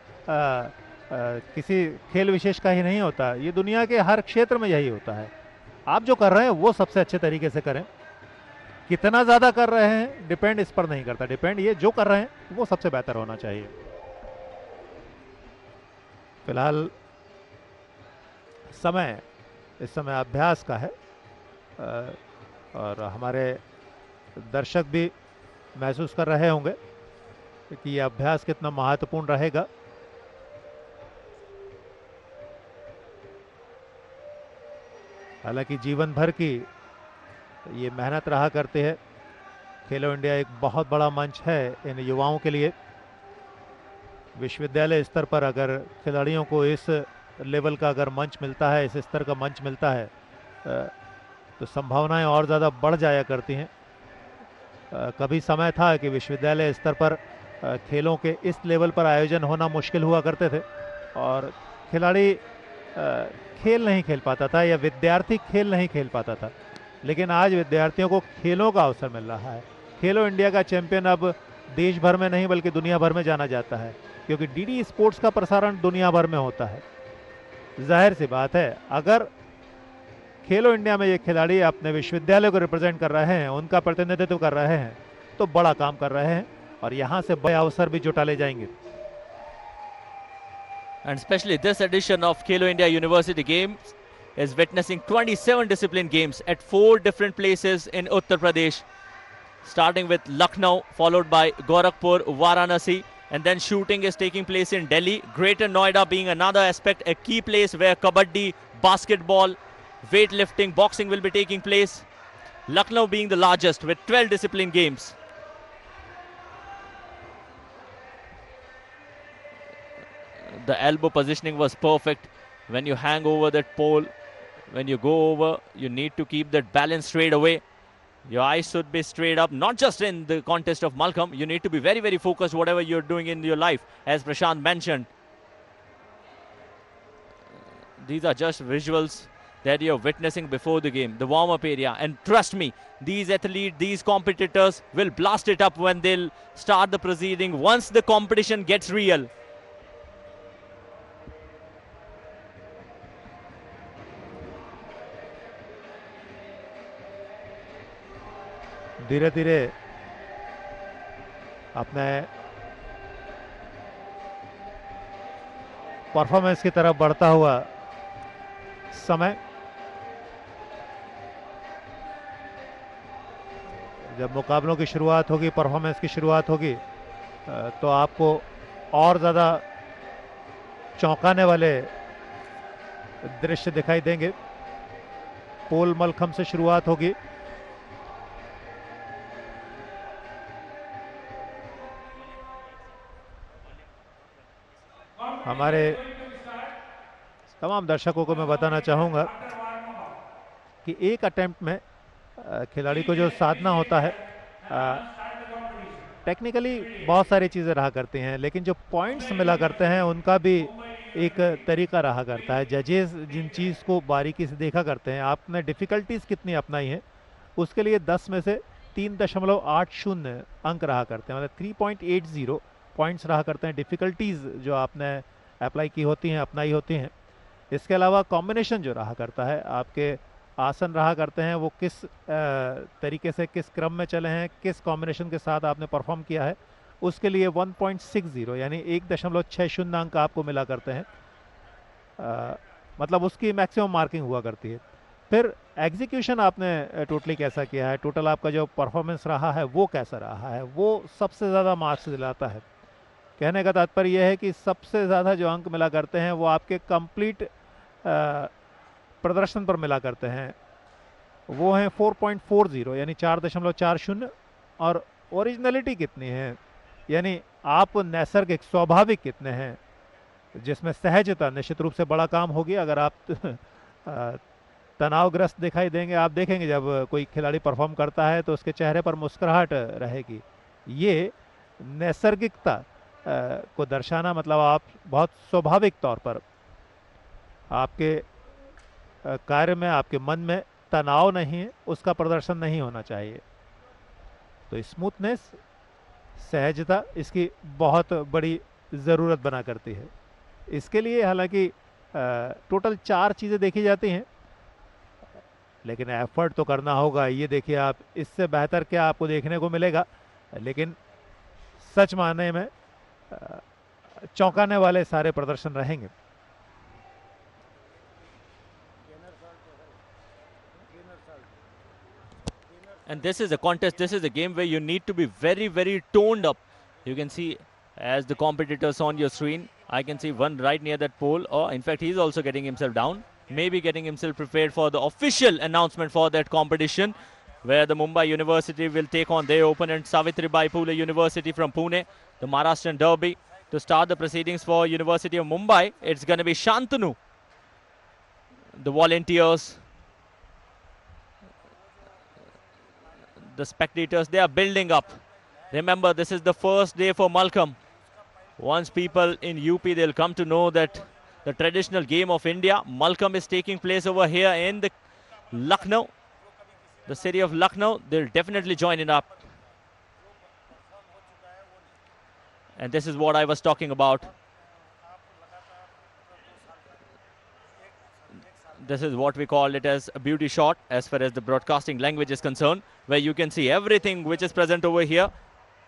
किसी खेल विशेष का ही नहीं होता, ये दुनिया के हर क्षेत्र में यही होता है। आप जो कर रहे हैं वो सबसे अच्छे तरीके से करें। कितना ज़्यादा कर रहे हैं डिपेंड इस पर नहीं करता, डिपेंड ये जो कर रहे हैं वो सबसे बेहतर होना चाहिए। फिलहाल समय इस समय अभ्यास का है और हमारे दर्शक भी महसूस कर रहे होंगे कि ये अभ्यास कितना महत्वपूर्ण रहेगा। हालांकि जीवन भर की ये मेहनत रहा करती है। खेलो इंडिया एक बहुत बड़ा मंच है इन युवाओं के लिए। विश्वविद्यालय स्तर पर अगर खिलाड़ियों को इस लेवल का अगर मंच मिलता है, इस स्तर का मंच मिलता है, तो संभावनाएं और ज़्यादा बढ़ जाया करती हैं। कभी समय था कि विश्वविद्यालय स्तर पर खेलों के इस लेवल पर आयोजन होना मुश्किल हुआ करते थे और खिलाड़ी खेल नहीं खेल पाता था या विद्यार्थी खेल नहीं खेल पाता था। लेकिन आज विद्यार्थियों को खेलों का अवसर मिल रहा है। खेलो इंडिया का चैंपियन अब देश भर में नहीं बल्कि दुनिया भर में जाना जाता है, क्योंकि डीडी स्पोर्ट्स का प्रसारण दुनिया भर में होता है। जाहिर सी बात है, अगर खेलो इंडिया में ये खिलाड़ी अपने विश्वविद्यालय को रिप्रेजेंट कर रहे हैं, उनका प्रतिनिधित्व कर रहे हैं, तो बड़ा काम कर रहे हैं और यहाँ से बड़े अवसर भी जुटा ले जाएंगे। And especially this edition of Khelo India University Games is witnessing 27 discipline games at 4 different places in Uttar Pradesh, starting with Lucknow, followed by Gorakhpur, Varanasi, and then shooting is taking place in Delhi. Greater Noida being another aspect, a key place where kabaddi, basketball, weightlifting, boxing will be taking place. Lucknow being the largest with 12 discipline games. The elbow positioning was perfect. When you hang over that pole, when you go over, you need to keep that balance straight away. Your eyes should be straight up, not just in the contest of Malcolm. You need to be very, very focused whatever you're doing in your life, as Prashant mentioned. These are just visuals that you're witnessing before the game, the warm-up area. And trust me, these athletes, these competitors will blast it up when they'll start the proceeding once the competition gets real. धीरे धीरे अपने performance की तरफ बढ़ता हुआ समय, जब मुकाबलों की शुरुआत होगी, परफॉर्मेंस की शुरुआत होगी, तो आपको और ज़्यादा चौंकाने वाले दृश्य दिखाई देंगे। पोल मलखम से शुरुआत होगी। हमारे तमाम दर्शकों को मैं बताना चाहूँगा कि एक अटेम्प्ट में खिलाड़ी को जो साधना होता है, टेक्निकली बहुत सारी चीज़ें रहा करती हैं, लेकिन जो पॉइंट्स मिला करते हैं उनका भी एक तरीका रहा करता है। जजेस जिन चीज़ को बारीकी से देखा करते हैं, आपने डिफ़िकल्टीज़ कितनी अपनाई हैं, उसके लिए 10 में से 3.80 अंक रहा करते हैं, मतलब 3.80 पॉइंट्स रहा करते हैं डिफ़िकल्टीज़ जो आपने अप्लाई की होती हैं, अपनाई होती हैं। इसके अलावा कॉम्बिनेशन जो रहा करता है, आपके आसन रहा करते हैं, वो किस तरीके से, किस क्रम में चले हैं, किस कॉम्बिनेशन के साथ आपने परफॉर्म किया है, उसके लिए 1.60 यानी 1.60 अंक आपको मिला करते हैं। मतलब उसकी मैक्सिमम मार्किंग हुआ करती है। फिर एग्जीक्यूशन आपने टोटली कैसा किया है, टोटल आपका जो परफॉर्मेंस रहा है वो कैसा रहा है, वो सबसे ज़्यादा मार्क्स दिलाता है। कहने का तात्पर्य यह है कि सबसे ज़्यादा जो अंक मिला करते हैं वो आपके कंप्लीट प्रदर्शन पर मिला करते हैं, वो हैं 4.40 यानी 4.40। और ओरिजिनलिटी कितनी है, यानी आप नैसर्गिक स्वाभाविक कितने हैं, जिसमें सहजता निश्चित रूप से बड़ा काम होगी। अगर आप तनावग्रस्त दिखाई देंगे, आप देखेंगे जब कोई खिलाड़ी परफॉर्म करता है तो उसके चेहरे पर मुस्कुराहट रहेगी। ये नैसर्गिकता को दर्शाना, मतलब आप बहुत स्वाभाविक तौर पर आपके कार्य में, आपके मन में तनाव नहीं है, उसका प्रदर्शन नहीं होना चाहिए। तो स्मूथनेस, सहजता इसकी बहुत बड़ी ज़रूरत बना करती है। इसके लिए हालांकि टोटल 4 चीज़ें देखी जाती हैं, लेकिन एफर्ट तो करना होगा। ये देखिए आप, इससे बेहतर क्या आपको देखने को मिलेगा, लेकिन सच मायने में चौंकाने वाले सारे प्रदर्शन रहेंगे। And this is a contest, this is a game where you need to be very, very toned up. You can see as the competitors on your screen, I can see one right near that pole, or in fact he's also getting himself down, maybe getting himself prepared for the official announcement for that competition, where the Mumbai University will take on their opponent Savitribai Phule University from Pune, the Maharashtrian Derby. To start the proceedings for University of Mumbai, it's going to be Shantanu. The volunteers, the spectators, they are building up. Remember, this is the first day for Malcolm. Once people in UP, they'll come to know that the traditional game of India, Malcolm, is taking place over here in the Lucknow, the city of Lucknow. They'll definitely join it up. And this is what I was talking about. This is what we call it as a beauty shot as far as the broadcasting language is concerned, where you can see everything which is present over here.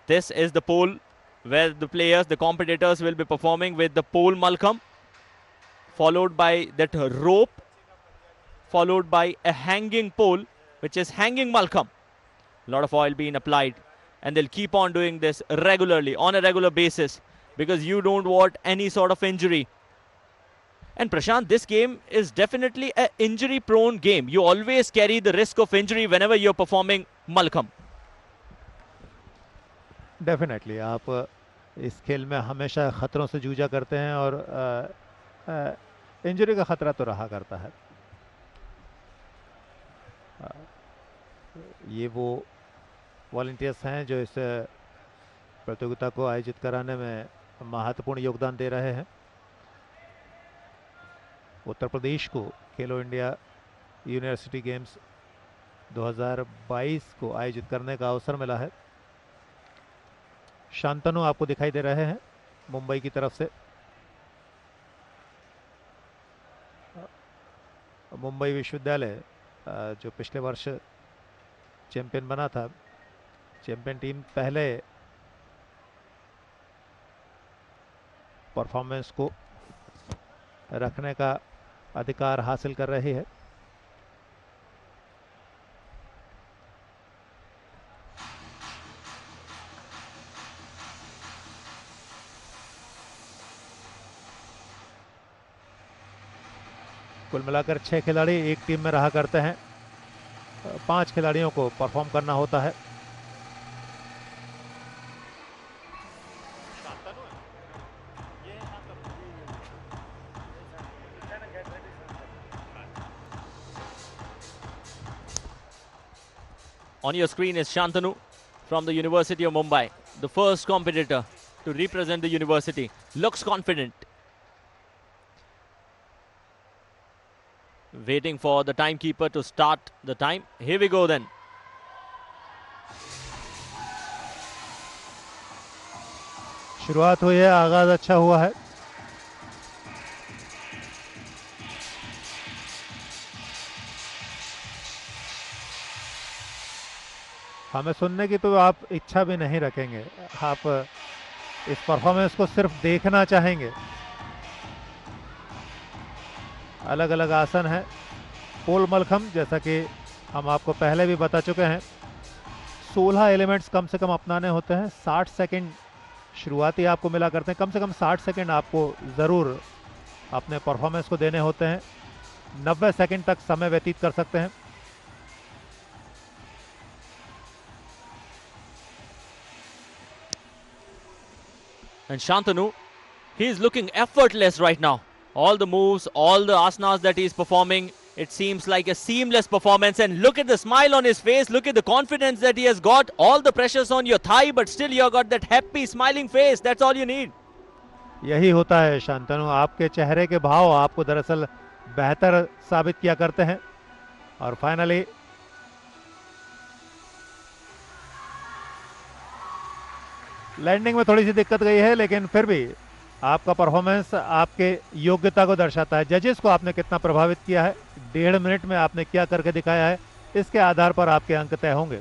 This is the pole where the players, the competitors will be performing with the pole Malcolm, followed by that rope, followed by a hanging pole, which is hanging Malcolm. A lot of oil being applied, and they'll keep on doing this regularly, on a regular basis, because you don't want any sort of injury. And Prashant, this game is definitely an injury-prone game. You always carry the risk of injury whenever you're performing Malkham. Definitely आप इस खेल में हमेशा खतरों से जूझा करते हैं और इंजरी का खतरा तो रहा करता है। ये वो वॉलंटियर्स हैं जो इस प्रतियोगिता को आयोजित कराने में महत्वपूर्ण योगदान दे रहे हैं। उत्तर प्रदेश को खेलो इंडिया यूनिवर्सिटी गेम्स 2022 को आयोजित करने का अवसर मिला है। शांतनु आपको दिखाई दे रहे हैं मुंबई की तरफ से। मुंबई विश्वविद्यालय जो पिछले वर्ष चैंपियन बना था, चैंपियन टीम पहले परफॉर्मेंस को रखने का अधिकार हासिल कर रही है। कुल मिलाकर 6 खिलाड़ी एक टीम में रहा करते हैं। 5 खिलाड़ियों को परफॉर्म करना होता है। On your screen is Shantanu from the University of Mumbai, the first competitor to represent the university. Looks confident. Waiting for the timekeeper to start the time. Here we go then. शुरुआत हुई है, आगाज अच्छा हुआ है। हमें सुनने की तो आप इच्छा भी नहीं रखेंगे, आप इस परफॉर्मेंस को सिर्फ देखना चाहेंगे। अलग अलग आसन है। पोल मलखम, जैसा कि हम आपको पहले भी बता चुके हैं, 16 एलिमेंट्स कम से कम अपनाने होते हैं। 60 सेकंड शुरुआती आपको मिला करते हैं। कम से कम 60 सेकंड आपको ज़रूर अपने परफॉर्मेंस को देने होते हैं। 90 सेकंड तक समय व्यतीत कर सकते हैं। And Shantanu, he is looking effortless right now. All the moves, all the asanas that he is performing, it seems like a seamless performance. And look at the smile on his face. Look at the confidence that he has got. All the pressures on your thigh, but still you got that happy, smiling face. That's all you need. यही होता है शांतनु, आपके चेहरे के भाव आपको दरअसल बेहतर साबित किया करते हैं। और फाइनली लैंडिंग में थोड़ी सी दिक्कत गई है, लेकिन फिर भी आपका परफॉर्मेंस आपके योग्यता को दर्शाता है। जजेस को आपने कितना प्रभावित किया है, 1.5 मिनट में आपने क्या करके दिखाया है, इसके आधार पर आपके अंक तय होंगे।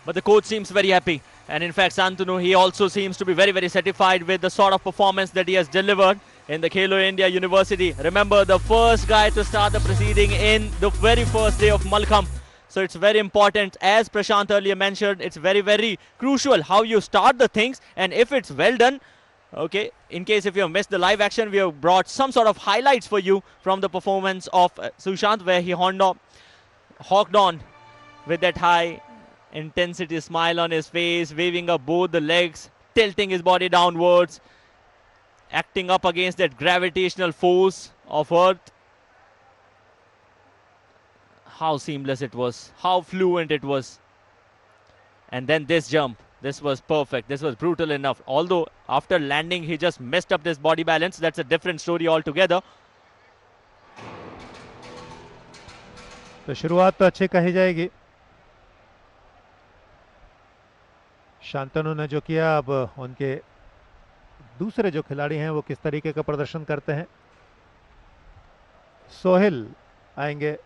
But the coach seems very happy. And in fact, Shantanu, he also seems to be very, very satisfied with the sort of performance that he has delivered in the Khelo India University. Remember, the first guy to start the proceeding in the very first day of Malkham. So it's very important, as Prashant earlier mentioned, it's very, very crucial how you start the things. And if it's well done, okay, in case if you have missed the live action, we have brought some sort of highlights for you from the performance of Sushant, where he hawked on with that high intensity smile on his face, waving up both the legs, tilting his body downwards, acting up against that gravitational force of Earth. How seamless it was, how fluent it was. And then this jump, this was perfect, this was brutal enough. Although after landing he just messed up this body balance, that's a different story altogether. तो शुरुआत तो अच्छी कही जाएगी। शांतनु ने जो किया, अब उनके दूसरे जो खिलाड़ी हैं वो किस तरीके का प्रदर्शन करते हैं। सोहेल आएंगे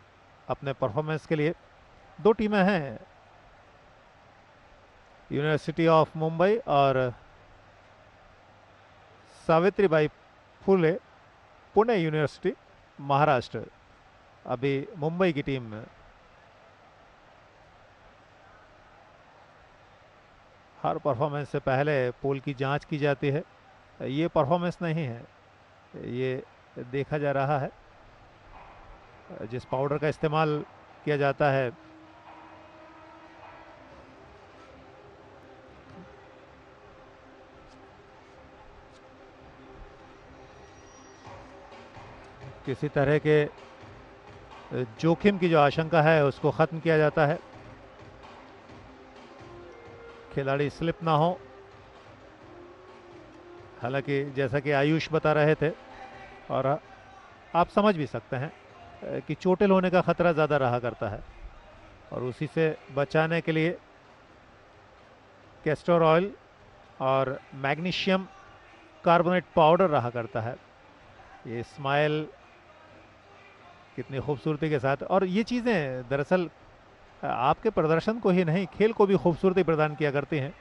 अपने परफॉर्मेंस के लिए। 2 टीमें हैं, यूनिवर्सिटी ऑफ मुंबई और सावित्रीबाई फुले पुणे यूनिवर्सिटी महाराष्ट्र। अभी मुंबई की टीम में हर परफॉर्मेंस से पहले पोल की जांच की जाती है। ये परफॉर्मेंस नहीं है, ये देखा जा रहा है। जिस पाउडर का इस्तेमाल किया जाता है किसी तरह के जोखिम की जो आशंका है उसको ख़त्म किया जाता है, खिलाड़ी स्लिप ना हो। हालांकि जैसा कि आयुष बता रहे थे और आप समझ भी सकते हैं कि चोटिल होने का ख़तरा ज़्यादा रहा करता है और उसी से बचाने के लिए कैस्टर ऑयल और मैग्नीशियम कार्बोनेट पाउडर रहा करता है। ये स्माइल कितनी खूबसूरती के साथ, और ये चीज़ें दरअसल आपके प्रदर्शन को ही नहीं खेल को भी खूबसूरती प्रदान किया करती हैं।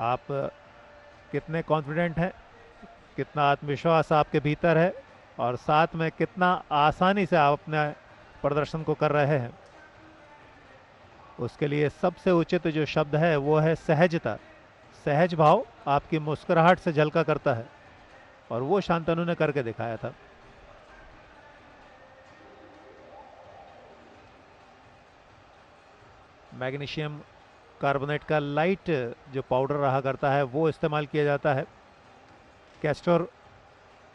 आप कितने कॉन्फिडेंट हैं, कितना आत्मविश्वास आपके भीतर है और साथ में कितना आसानी से आप अपने प्रदर्शन को कर रहे हैं, उसके लिए सबसे उचित जो शब्द है वो है सहजता। सहज भाव आपकी मुस्कुराहट से झलका करता है और वो शांतनु ने करके दिखाया था। मैग्नीशियम कार्बोनेट का लाइट जो पाउडर रहा करता है वो इस्तेमाल किया जाता है। कैस्टर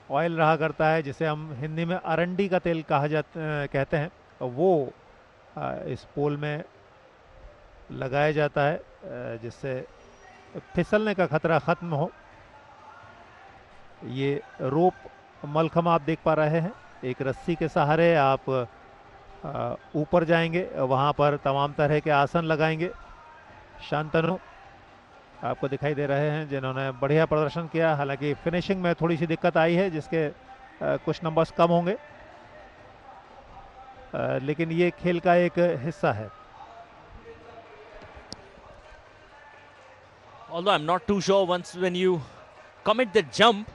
ऑयल रहा करता है जिसे हम हिंदी में अरंडी का तेल कहते हैं, वो इस पोल में लगाया जाता है जिससे फिसलने का खतरा ख़त्म हो। ये रोप मलखम आप देख पा रहे हैं, एक रस्सी के सहारे आप ऊपर जाएंगे, वहाँ पर तमाम तरह के आसन लगाएंगे। शांतनु आपको दिखाई दे रहे हैं जिन्होंने बढ़िया प्रदर्शन किया, हालांकि फिनिशिंग में थोड़ी सी दिक्कत आई है जिसके कुछ नंबर्स कम होंगे, लेकिन ये खेल का एक हिस्सा है। Although I'm not too sure once when you commit the jump,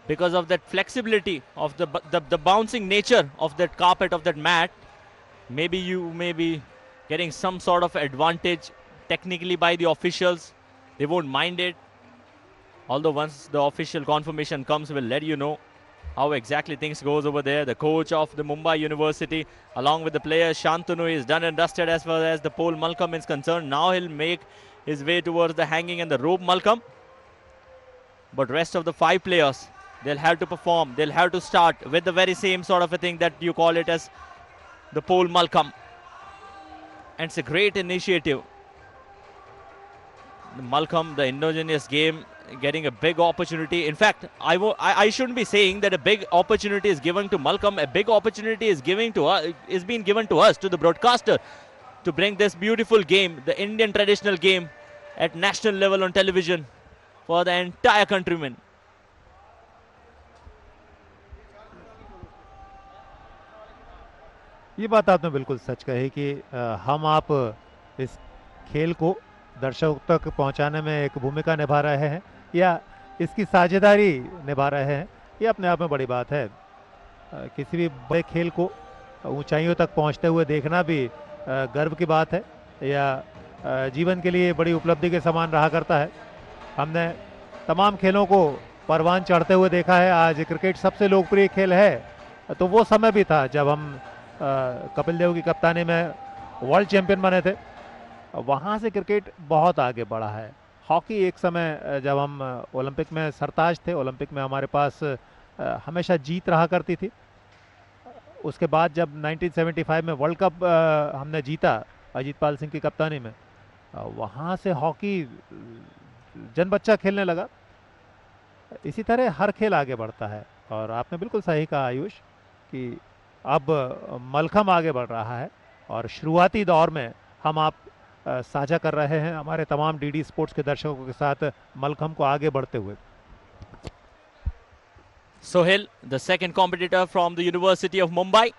because of that flexibility of the bouncing nature of that carpet, of that mat, maybe you may be getting some sort of advantage technically by the officials. They won't mind it. Although once the official confirmation comes, we'll let you know how exactly things goes over there. The coach of the Mumbai University, along with the players, Shantanu, is done and dusted as far as the pole Malcolm is concerned. Now he'll make his way towards the hanging and the rope Malcolm. But rest of the 5 players, they'll have to perform. They'll have to start with the very same sort of a thing that you call it as the pole Malcolm. And it's a great initiative. The Malcolm, the indigenous game, getting a big opportunity. In fact, I shouldn't be saying that a big opportunity is given to Malcolm. A big opportunity is being given to us, to the broadcaster, to bring this beautiful game, the Indian traditional game, at national level on television for the entire countrymen. ये बात आपने बिल्कुल सच कही कि हम आप इस खेल को दर्शकों तक पहुंचाने में एक भूमिका निभा रहे हैं या इसकी साझेदारी निभा रहे हैं, ये अपने आप में बड़ी बात है। किसी भी बड़े खेल को ऊंचाइयों तक पहुंचते हुए देखना भी गर्व की बात है या जीवन के लिए बड़ी उपलब्धि के समान रहा करता है। हमने तमाम खेलों को परवान चढ़ते हुए देखा है। आज क्रिकेट सबसे लोकप्रिय खेल है, तो वो समय भी था जब हम कपिल देव की कप्तानी में वर्ल्ड चैंपियन बने थे। वहाँ से क्रिकेट बहुत आगे बढ़ा है। हॉकी एक समय जब हम ओलंपिक में सरताज थे, ओलंपिक में हमारे पास हमेशा जीत रहा करती थी। उसके बाद जब 1975 में वर्ल्ड कप हमने जीता अजीतपाल सिंह की कप्तानी में, वहाँ से हॉकी जन बच्चा खेलने लगा। इसी तरह हर खेल आगे बढ़ता है और आपने बिल्कुल सही कहा आयुष कि अब मलखम आगे बढ़ रहा है और शुरुआती दौर में हम आप साझा कर रहे हैं हमारे तमाम डीडी स्पोर्ट्स के दर्शकों के साथ मलखम को आगे बढ़ते हुए। Sohail, the second competitor from the University of Mumbai,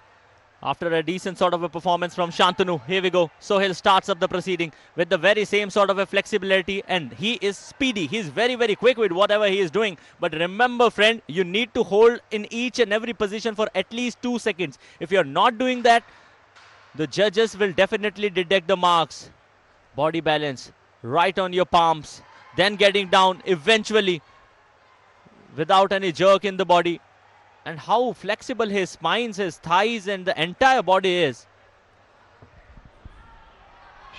after a decent sort of a performance from Shantanu. Here we go. Sohail starts up the proceeding with the very same sort of a flexibility, and he is speedy. He's very, very quick with whatever he is doing. But remember, friend, you need to hold in each and every position for at least 2 seconds. If you're not doing that, the judges will definitely deduct the marks. Body balance, right on your palms, then getting down eventually. without any jerk in the body. And how flexible his spines, his thighs and the entire body is.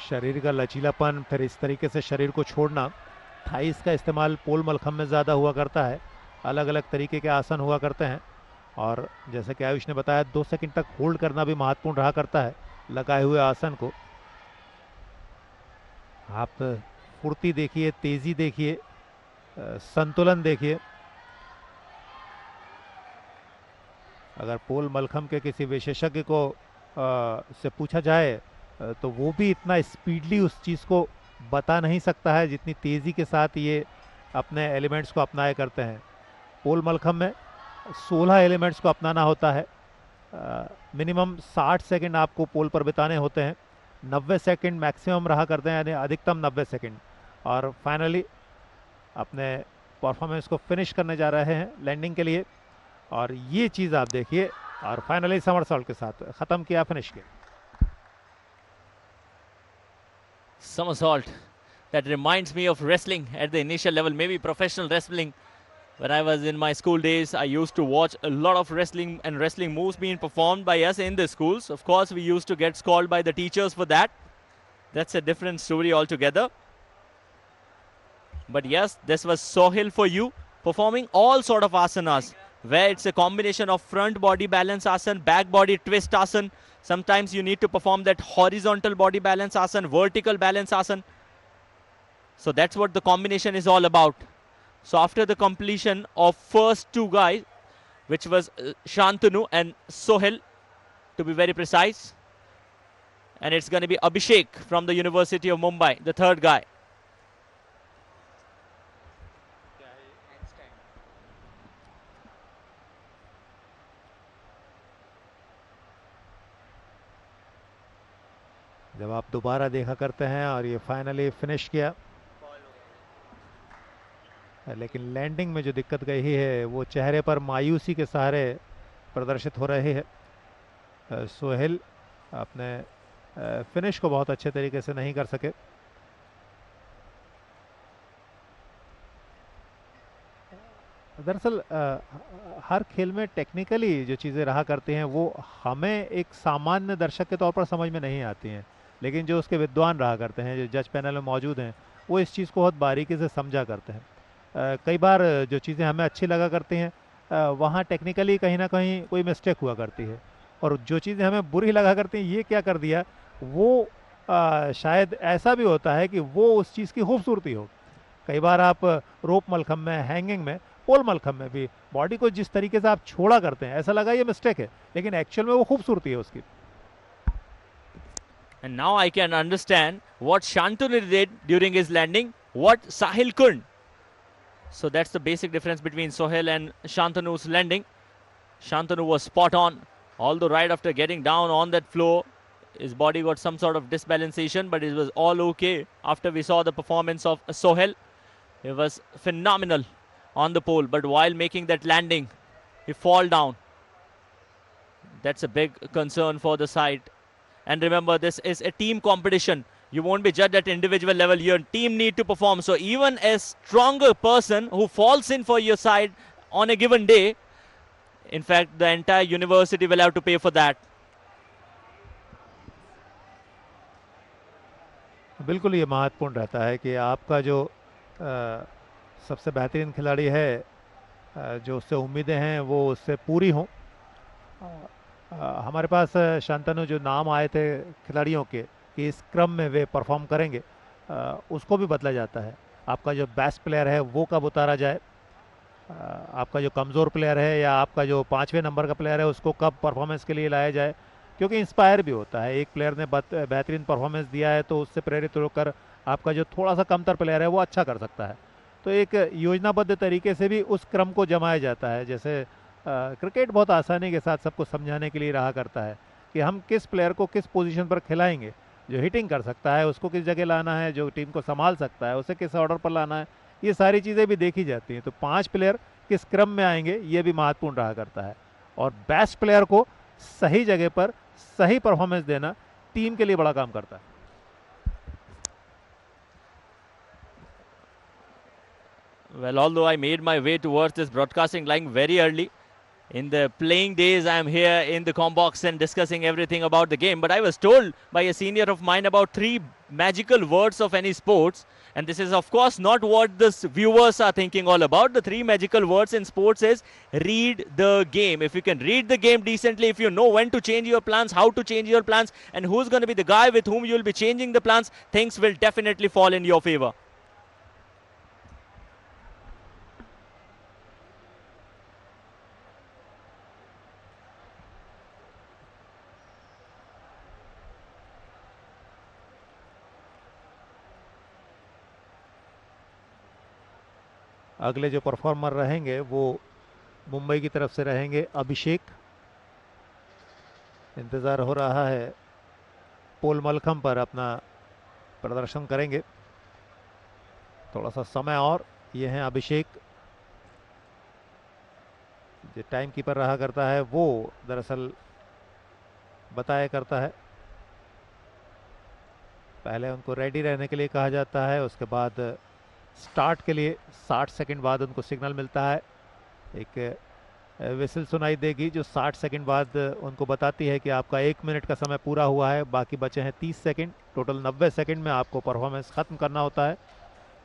शरीर का लचीलापन, फिर इस तरीके से शरीर को छोड़ना। थाइस का इस्तेमाल पोल मलखम में ज़्यादा हुआ करता है, अलग अलग तरीके के आसन हुआ करते हैं, और जैसे कि आयुष ने बताया 2 सेकंड तक होल्ड करना भी महत्वपूर्ण रहा करता है लगाए हुए आसन को। आप फुर्ती देखिए, तेजी देखिए, संतुलन देखिए। अगर पोल मलखम के किसी विशेषज्ञ को से पूछा जाए तो वो भी इतना स्पीडली उस चीज़ को बता नहीं सकता है जितनी तेज़ी के साथ ये अपने एलिमेंट्स को अपनाया करते हैं। पोल मलखम में 16 एलिमेंट्स को अपनाना होता है। मिनिमम 60 सेकंड आपको पोल पर बिताने होते हैं, 90 सेकंड मैक्सिमम रहा करते हैं, यानी अधिकतम 90 सेकंड। और फाइनली अपने परफॉर्मेंस को फिनिश करने जा रहे हैं लैंडिंग के लिए, और ये चीज़ आप देखिए, और फाइनली समरसॉल्ट के साथ ख़त्म किया, फिनिश किया। Somersault. That reminds me of wrestling at the initial level, maybe professional wrestling. When I was in my school days, I used to watch a lot of wrestling and wrestling moves being performed by us in the schools. Of course, we used to get scolded by the teachers for that. That's a different story altogether. But yes, this was Sohail for you, performing all sort of asanas, where it's a combination of front body balance asan, back body twist asan. Sometimes you need to perform that horizontal body balance asan, vertical balance asan. So that's what the combination is all about. So after the completion of first 2 guys, which was Shantanu and Sohail, to be very precise, and it's going to be Abhishek from the University of Mumbai, the 3rd guy. जब आप दोबारा देखा करते हैं और ये finally finish किया, लेकिन लैंडिंग में जो दिक्कत गई है वो चेहरे पर मायूसी के सहारे प्रदर्शित हो रही है। सोहेल अपने फिनिश को बहुत अच्छे तरीके से नहीं कर सके। दरअसल हर खेल में टेक्निकली जो चीज़ें रहा करती हैं वो हमें एक सामान्य दर्शक के तौर पर समझ में नहीं आती हैं, लेकिन जो उसके विद्वान रहा करते हैं, जो जज पैनल में मौजूद हैं, वो इस चीज़ को बहुत बारीकी से समझा करते हैं। कई बार जो चीज़ें हमें अच्छी लगा करती हैं वहाँ टेक्निकली कहीं ना कहीं कोई मिस्टेक हुआ करती है, और जो चीज़ें हमें बुरी लगा करती हैं, ये क्या कर दिया, वो शायद ऐसा भी होता है कि वो उस चीज़ की खूबसूरती हो। कई बार आप रोप मलखम में, हैंगिंग में, पोल मलखम में भी बॉडी को जिस तरीके से आप छोड़ा करते हैं, ऐसा लगा ये मिस्टेक है, लेकिन एक्चुअल में वो खूबसूरती है उसकी। And now I can understand what Shantanu did during his landing, what Sahil couldn't. So that's the basic difference between Sohail and Shantanu's landing. Shantanu was spot on, although right after getting down on that floor, his body got some sort of disbalancing, but it was all okay after we saw the performance of Sohail. It was phenomenal on the pole, but while making that landing, he fall down. That's a big concern for the side. And remember, this is a team competition. You won't be judged at individual level. Your team need to perform. So even a stronger person who falls in for your side on a given day, in fact, the entire university will have to pay for that. बिल्कुल ये महत्वपूर्ण रहता है कि आपका जो सबसे बेहतरीन खिलाड़ी है, जो उससे उम्मीदें हैं वो उससे पूरी हों। हमारे पास शांतनु जो नाम आए थे खिलाड़ियों के कि इस क्रम में वे परफॉर्म करेंगे, उसको भी बदला जाता है। आपका जो बेस्ट प्लेयर है वो कब उतारा जाए, आपका जो कमज़ोर प्लेयर है या आपका जो 5वें नंबर का प्लेयर है उसको कब परफॉर्मेंस के लिए लाया जाए, क्योंकि इंस्पायर भी होता है। एक प्लेयर ने बेहतरीन परफॉर्मेंस दिया है तो उससे प्रेरित होकर आपका जो थोड़ा सा कमतर प्लेयर है वो अच्छा कर सकता है। तो एक योजनाबद्ध तरीके से भी उस क्रम को जमाया जाता है। जैसे क्रिकेट बहुत आसानी के साथ सबको समझाने के लिए रहा करता है कि हम किस प्लेयर को किस पोजीशन पर खिलाएंगे, जो हिटिंग कर सकता है उसको किस जगह लाना है, जो टीम को संभाल सकता है उसे किस ऑर्डर पर लाना है, ये सारी चीज़ें भी देखी जाती हैं। तो 5 प्लेयर किस क्रम में आएंगे ये भी महत्वपूर्ण रहा करता है, और बेस्ट प्लेयर को सही जगह पर सही परफॉर्मेंस देना टीम के लिए बड़ा काम करता है। Well, although I made my way towards this broadcasting line very early, in the playing days, I'm here in the com box and discussing everything about the game. But I was told by a senior of mine about three magical words of any sports. And this is, of course, not what the viewers are thinking all about. The three magical words in sports is read the game. If you can read the game decently, if you know when to change your plans, how to change your plans, and who's going to be the guy with whom you'll be changing the plans, things will definitely fall in your favor. अगले जो performer रहेंगे वो मुंबई की तरफ से रहेंगे अभिषेक। इंतज़ार हो रहा है, पोल मलखम पर अपना प्रदर्शन करेंगे। थोड़ा सा समय और। ये हैं अभिषेक, जो टाइम कीपर रहा करता है वो दरअसल बताया करता है। पहले उनको रेडी रहने के लिए कहा जाता है, उसके बाद स्टार्ट के लिए 60 सेकंड बाद उनको सिग्नल मिलता है। एक विसिल सुनाई देगी जो 60 सेकंड बाद उनको बताती है कि आपका 1 मिनट का समय पूरा हुआ है, बाकी बचे हैं 30 सेकंड। टोटल 90 सेकंड में आपको परफॉर्मेंस ख़त्म करना होता है।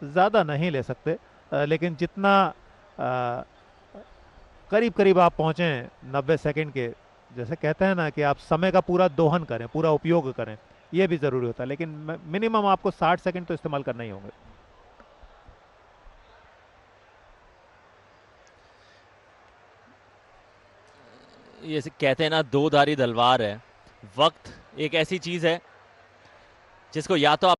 ज़्यादा नहीं ले सकते, लेकिन जितना करीब करीब आप पहुँचें 90 सेकंड के, जैसे कहते हैं ना कि आप समय का पूरा दोहन करें, पूरा उपयोग करें, ये भी ज़रूरी होता है। लेकिन मिनिमम आपको 60 सेकंड तो इस्तेमाल करना ही होंगे। ये कहते हैं ना, दो धारी तलवार है। वक्त एक ऐसी चीज है जिसको या तो आप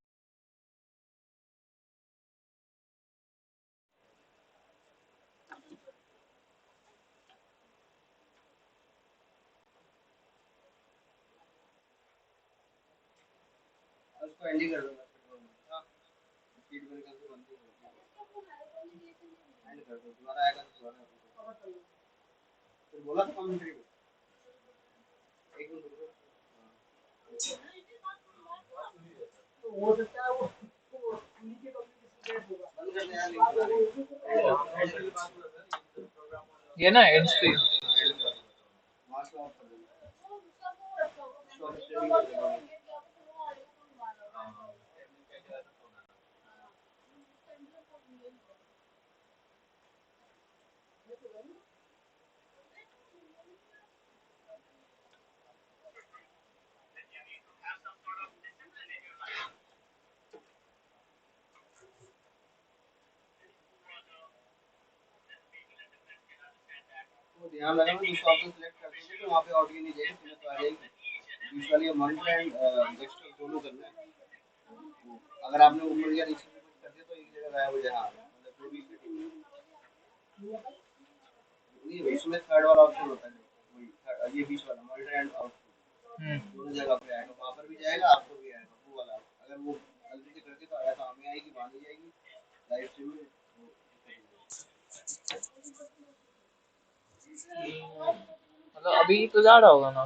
ये ना एंड स्क्रीन ध्यान रखना जिस ऑप्शन सेलेक्ट कर दोगे तो वहाँ पे ऑडियो नहीं जाएगी, तुम्हें तो आ जाएगी। बीच वाली मॉनिटर एंड डेस्कटॉप दोनों करना है। अगर आपने ऊपर या नीचे में कुछ कर दिया तो एक जगह गायब हो जाए। हाँ, मतलब जो भी नहीं, इसमें थर्ड वाला ऑप्शन होता है, वही ये बीच वाला मॉनिटर एंड आउटपुट दोनों जगह पे आएगा। वहाँ पर भी जाएगा, आपको भी आएगा वो वाला। अगर वो गलती से करके तो आया तो हमें आएगी, वहाँ नहीं जाएगी लाइव स्ट्रीम में। मतलब अभी तो जा रहा होगा ना?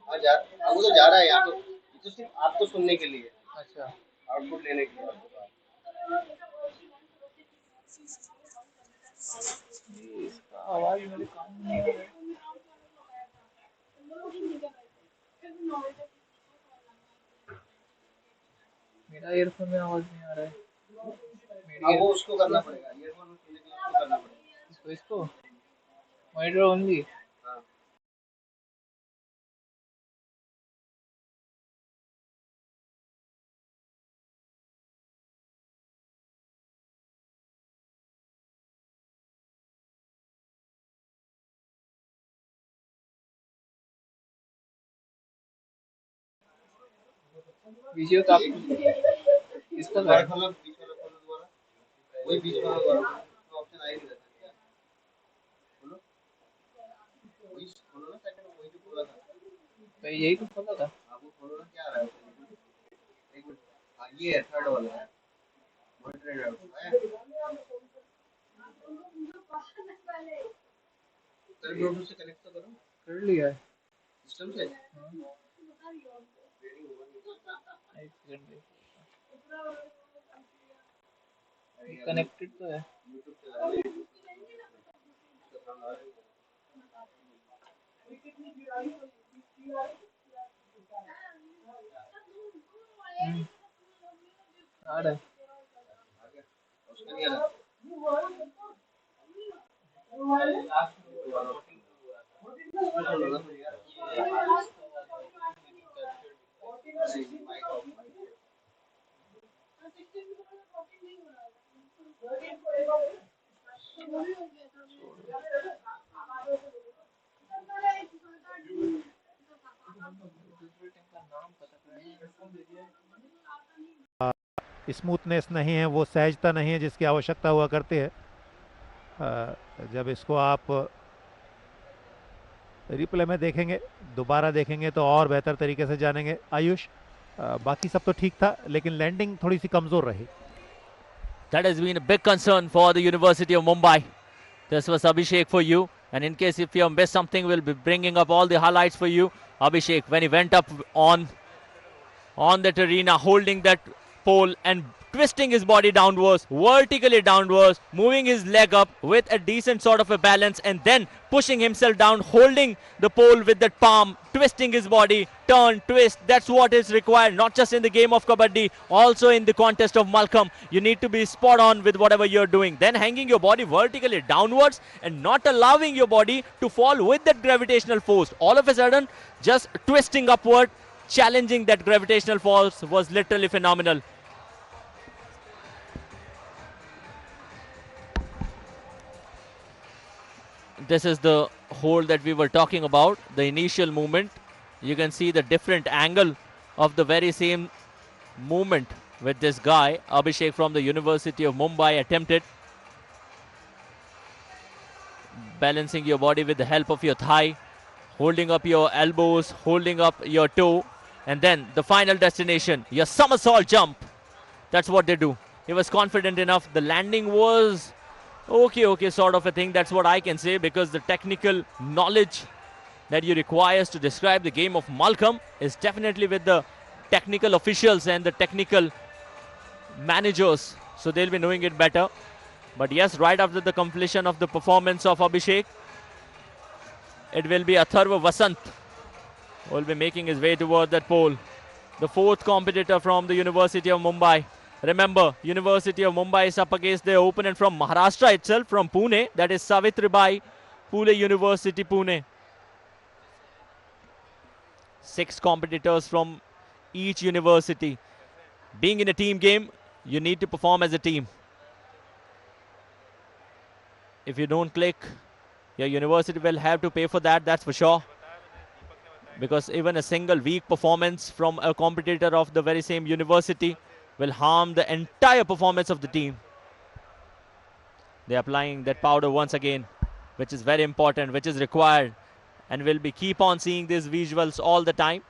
हाँ जा, अब वो तो जा रहा है यहाँ तो, ये तो सिर्फ आपको सुनने के लिए। अच्छा, आउटपुट लेने के लिए। इसका आवाज मेरे कान में नहीं आ रहा है। मेरा ईयरफोन में आवाज नहीं आ रहा है। वो उसको करना पड़ेगा, ईयरफोन में सुनने के लिए उसको करना पड़ेगा। इसको मॉनिटर ओनली। वीडियो तो आप इसका मतलब बीच वाला खोलो दोबारा, वही बीच वाला तो ऑप्शन आ ही नहीं रहता क्या? खोलो, वही खोलो ना, सेकंड वही जो खोला था तो यही तो खोला था। हाँ वो खोलो ना, क्या आ रहा है एक मिनट। हाँ ये है थर्ड वाला है, मॉनिटर आउट सर। ब्लूटूथ से कनेक्ट तो करो। कर लिया है सिस्टम से। एक सेकंड कनेक्टेड तो है। आ रहा है। स्मूथनेस नहीं है, वो सहजता नहीं है जिसकी आवश्यकता हुआ करती है। जब इसको आप रिप्ले में देखेंगे, दोबारा देखेंगे तो और बेहतर तरीके से जानेंगे। आयुष, बाकी सब तो ठीक था लेकिन लैंडिंग थोड़ी सी कमजोर रही। That has been a big concern for the University of Mumbai. This was Abhishek for you. And in case if you have missed something, we'll be bringing up all the highlights for you. Abhishek, when he went up on that arena, holding that pole and twisting his body downwards, vertically downwards, moving his leg up with a decent sort of a balance, and then pushing himself down, holding the pole with that palm, twisting his body, turn, twist. That's what is required, not just in the game of Kabaddi, also in the contest of Malcolm. You need to be spot on with whatever you're doing. Then hanging your body vertically downwards and not allowing your body to fall with that gravitational force. All of a sudden, just twisting upward, challenging that gravitational force was literally phenomenal. This is the hold that we were talking about, the initial movement. You can see the different angle of the very same movement with this guy. Abhishek from the University of Mumbai attempted. Balancing your body with the help of your thigh, holding up your elbows, holding up your toe, and then the final destination, your somersault jump. That's what they do. He was confident enough. The landing was okay sort of a thing. That's what I can say, because the technical knowledge that you requires to describe the game of Malcolm is definitely with the technical officials and the technical managers, so they'll be knowing it better. But yes, right after the completion of the performance of Abhishek, it will be Atharva Vasant who will be making his way toward that pole, the fourth competitor from the University of Mumbai. Remember, University of Mumbai is up against their opponent from Maharashtra itself, from Pune, that is Savitribai Phule University, Pune. 6 competitors from each university. Being in a team game, you need to perform as a team. If you don't click, your university will have to pay for that, that's for sure. Because even a single weak performance from a competitor of the very same university will harm the entire performance of the team. They're applying that powder once again, which is very important, which is required, and we'll be keep on seeing these visuals all the time.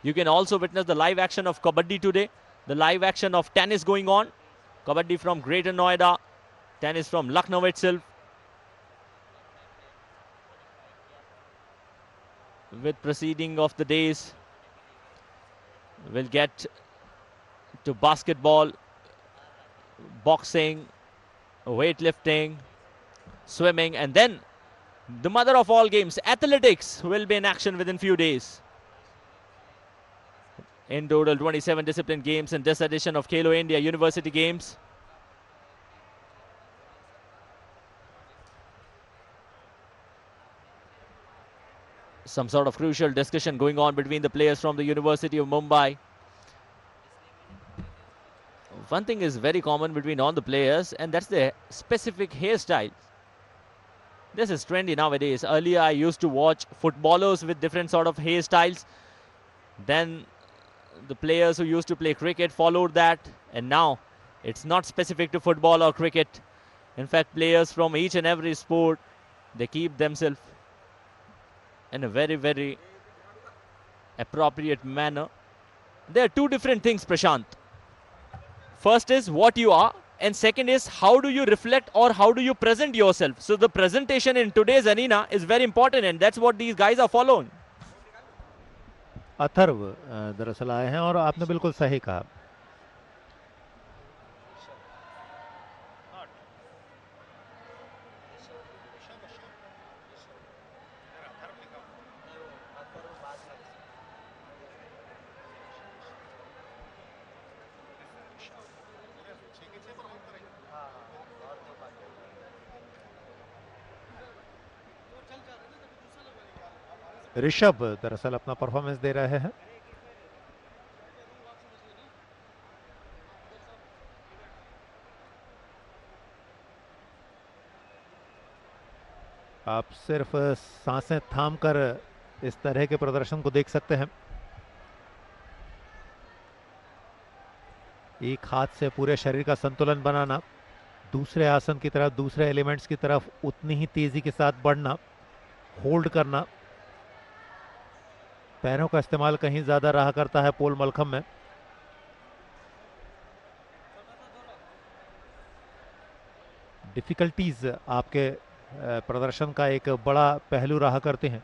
You can also witness the live action of Kabaddi today, the live action of tennis going on. Kabaddi from Greater Noida, tennis from Lucknow itself. With proceeding of the days, we'll get to basketball, boxing, weightlifting, swimming, and then the mother of all games, athletics, will be in action within few days. In total, 27 discipline games in this edition of Khelo India University Games. Some sort of crucial discussion going on between the players from the University of Mumbai. One thing is very common between all the players, and that's the specific hairstyle. This is trendy nowadays. Earlier, I used to watch footballers with different sort of hairstyles. Then the players who used to play cricket followed that, and now it's not specific to football or cricket. In fact, players from each and every sport, they keep themselves in a very, very appropriate manner. There are two different things, Prashant. First is what you are, and second is how do you reflect or how do you present yourself. So the presentation in today's arena is very important, and that's what these guys are following. Atharva दरअसल आए हैं और आपने बिल्कुल सही कहा। ऋषभ दरअसल अपना परफॉर्मेंस दे रहे हैं। आप सिर्फ सांसें थाम कर इस तरह के प्रदर्शन को देख सकते हैं। एक हाथ से पूरे शरीर का संतुलन बनाना, दूसरे आसन की तरफ, दूसरे एलिमेंट्स की तरफ उतनी ही तेजी के साथ बढ़ना, होल्ड करना। पैरों का इस्तेमाल कहीं ज्यादा रहा करता है पोल मलखम में। डिफिकल्टीज आपके प्रदर्शन का एक बड़ा पहलू रहा करते हैं।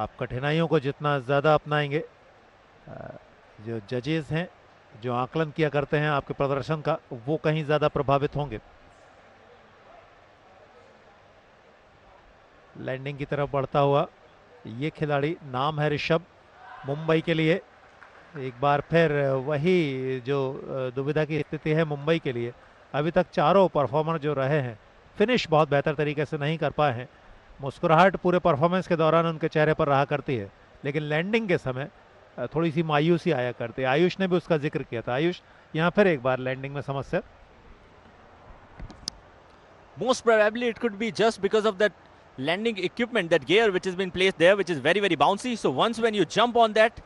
आप कठिनाइयों को जितना ज्यादा अपनाएंगे, जो जजेस हैं जो आकलन किया करते हैं आपके प्रदर्शन का, वो कहीं ज्यादा प्रभावित होंगे। लैंडिंग की तरफ बढ़ता हुआ ये खिलाड़ी, नाम है ऋषभ, मुंबई के लिए। एक बार फिर वही जो दुविधा की स्थिति है मुंबई के लिए। अभी तक चारों परफॉर्मर जो रहे हैं, फिनिश बहुत बेहतर तरीके से नहीं कर पाए हैं। मुस्कुराहट पूरे परफॉर्मेंस के दौरान उनके चेहरे पर रहा करती है, लेकिन लैंडिंग के समय थोड़ी सी मायूसी आया करती है। आयुष ने भी उसका जिक्र किया था। आयुष, यहाँ फिर एक बार लैंडिंग में समस्या। Most probably it could be just because of that landing equipment, that gear which has been placed there, which is very, very bouncy. So once when you jump on that,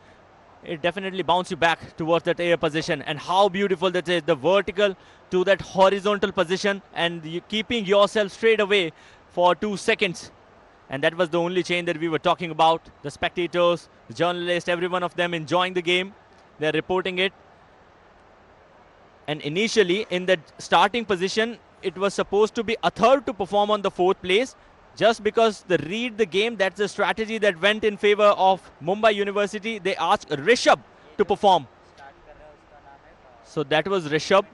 it definitely bounces you back towards that air position. And how beautiful that is, the vertical to that horizontal position, and you keeping yourself straight away for 2 seconds. And that was the only change that we were talking about. The spectators, the journalists, every one of them enjoying the game. They're reporting it. And initially in that starting position, it was supposed to be Uttar to perform on the 4th place. Just because they read the game, that's the strategy that went in favor of Mumbai University. They asked Rishabh to perform. So that was Rishabh.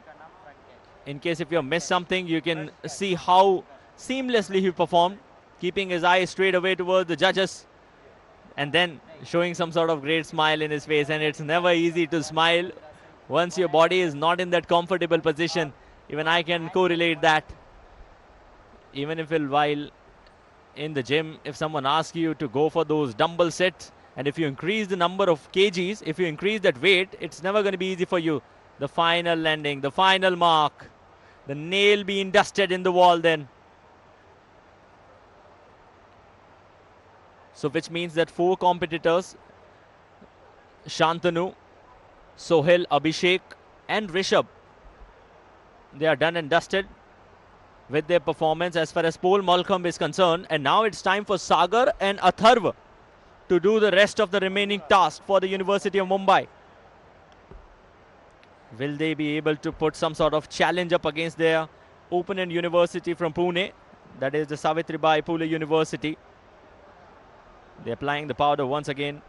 In case if you have missed something, you can see how seamlessly he performed, keeping his eyes straight away towards the judges, and then showing some sort of great smile in his face. And it's never easy to smile once your body is not in that comfortable position. Even I can correlate that. Even if while in the gym, if someone asks you to go for those dumbbell sets, and if you increase the number of kgs, if you increase that weight, it's never going to be easy for you. The final landing, the final mark, the nail being dusted in the wall then. So which means that 4 competitors, Shantanu, Sohail, Abhishek and Rishabh, they are done and dusted with their performance as far as Pole Malcolm is concerned. And now it's time for Sagar and Atharva to do the rest of the remaining task for the University of Mumbai. Will they be able to put some sort of challenge up against their opponent university from Pune? That is the Savitribai Phule University. They're applying the powder once again.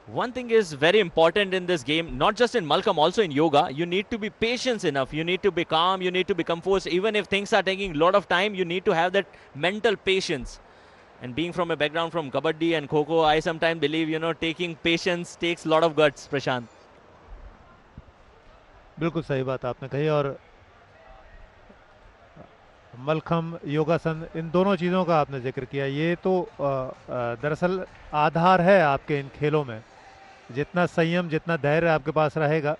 One thing is very important in this game, not just in Malcolm, also in yoga. You need to be patient enough. You need to be calm. You need to be composed. Even if things are taking a lot of time, you need to have that mental patience. And being from a background from Kabaddi and Kho-Kho, I sometimes believe, taking patience takes a lot of guts, Prashant. बिल्कुल सही बात आपने कही। और मलखम, योगासन, इन दोनों चीज़ों का आपने जिक्र किया। ये तो दरअसल आधार है आपके इन खेलों में। जितना संयम, जितना धैर्य आपके पास रहेगा,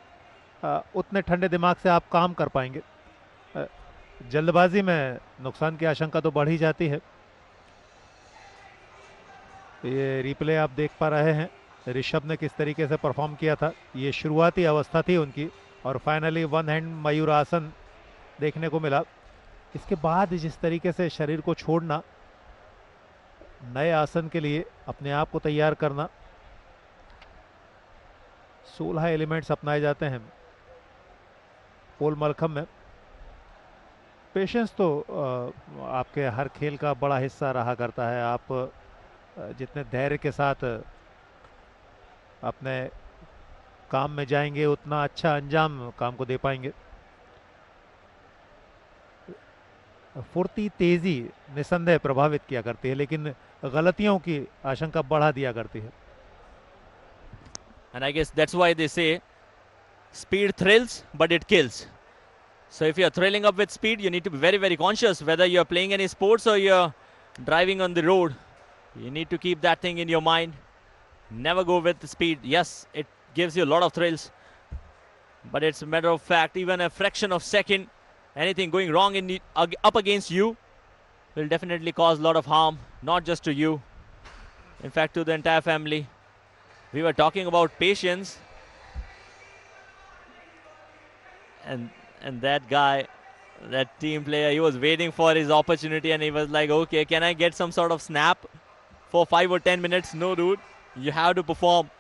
उतने ठंडे दिमाग से आप काम कर पाएंगे। जल्दबाजी में नुकसान की आशंका तो बढ़ ही जाती है। ये रिप्ले आप देख पा रहे हैं, ऋषभ ने किस तरीके से परफॉर्म किया था। ये शुरुआती अवस्था थी उनकी, और फाइनली वन हैंड मयूरासन देखने को मिला। इसके बाद जिस तरीके से शरीर को छोड़ना, नए आसन के लिए अपने आप को तैयार करना, 16 एलिमेंट्स अपनाए जाते हैं पोल मलखम में। पेशेंस तो आपके हर खेल का बड़ा हिस्सा रहा करता है। आप जितने धैर्य के साथ अपने काम में जाएंगे, उतना अच्छा अंजाम काम को दे पाएंगे। फुर्ती, तेजी निसंदेह प्रभावित किया करती है, लेकिन गलतियों की आशंका बढ़ा दिया करती है। And I guess that's why they say speed thrills, but it kills. So if you're thrilling up with speed, you need to be very, very conscious whether you're playing any sports or you're driving on the road. You need to keep that thing in your mind. Never go with the speed. Yes, it gives you a lot of thrills, but it's a matter of fact, even a fraction of second, anything going wrong up against you will definitely cause a lot of harm, not just to you, in fact to the entire family. We were talking about patience, and that guy, that team player, he was waiting for his opportunity, and he was like, okay, can I get some sort of snap for 5 or 10 minutes? No, dude, you have to perform.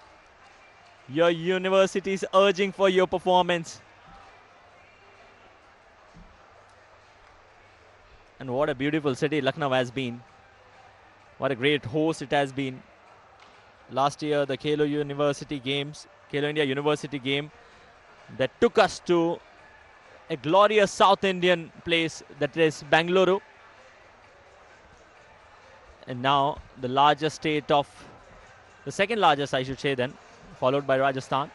Your university is urging for your performance. And what a beautiful city Lucknow has been. What a great host it has been. Last year, the Khelo University Games, Khelo India University game, that took us to a glorious South Indian place, that is Bangalore. And now the largest state of, the second largest I should say then, followed by Rajasthan.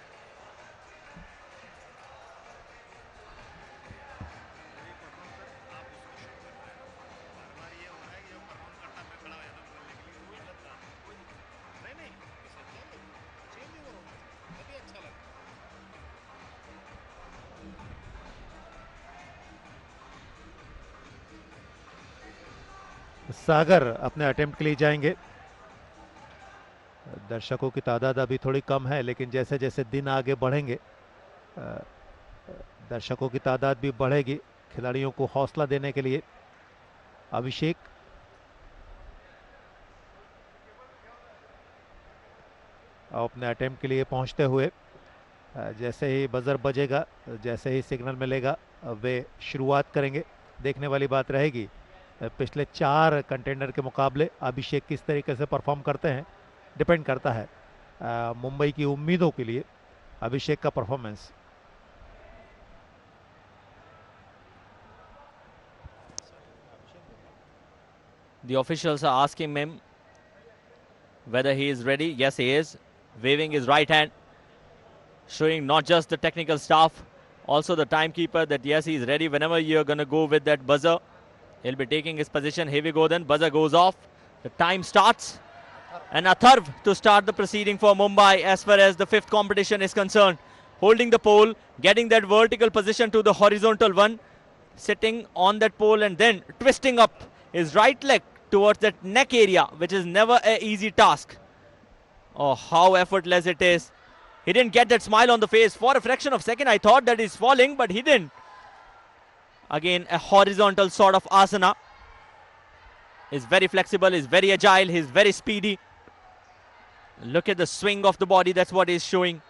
सागर अपने attempt के लिए जाएंगे। दर्शकों की तादाद अभी थोड़ी कम है, लेकिन जैसे जैसे दिन आगे बढ़ेंगे दर्शकों की तादाद भी बढ़ेगी। खिलाड़ियों को हौसला देने के लिए अभिषेक अपने अटेम्प्ट के लिए पहुंचते हुए, जैसे ही बजर बजेगा, जैसे ही सिग्नल मिलेगा, वे शुरुआत करेंगे। देखने वाली बात रहेगी पिछले 4 कंटेंडर के मुकाबले अभिषेक किस तरीके से परफॉर्म करते हैं। डिपेंड करता है मुंबई की उम्मीदों के लिए अभिषेक का performance. The officials are asking him whether he is ready. Yes, he is. Waving his right hand, showing not just the technical staff, also the timekeeper, that yes, he is ready. Whenever you're going to go with that buzzer, he'll be taking his position. Here we go then. Buzzer goes off. The time starts. And Atharv to start the proceeding for Mumbai as far as the 5th competition is concerned. Holding the pole, getting that vertical position to the horizontal one, sitting on that pole and then twisting up his right leg towards that neck area, which is never an easy task. Oh, how effortless it is. He didn't get that smile on the face. For a fraction of a second, I thought that he's falling, but he didn't. Again, a horizontal sort of asana. He's very flexible, he's very agile, he's very speedy. Look at the swing of the body, that's what he's showing.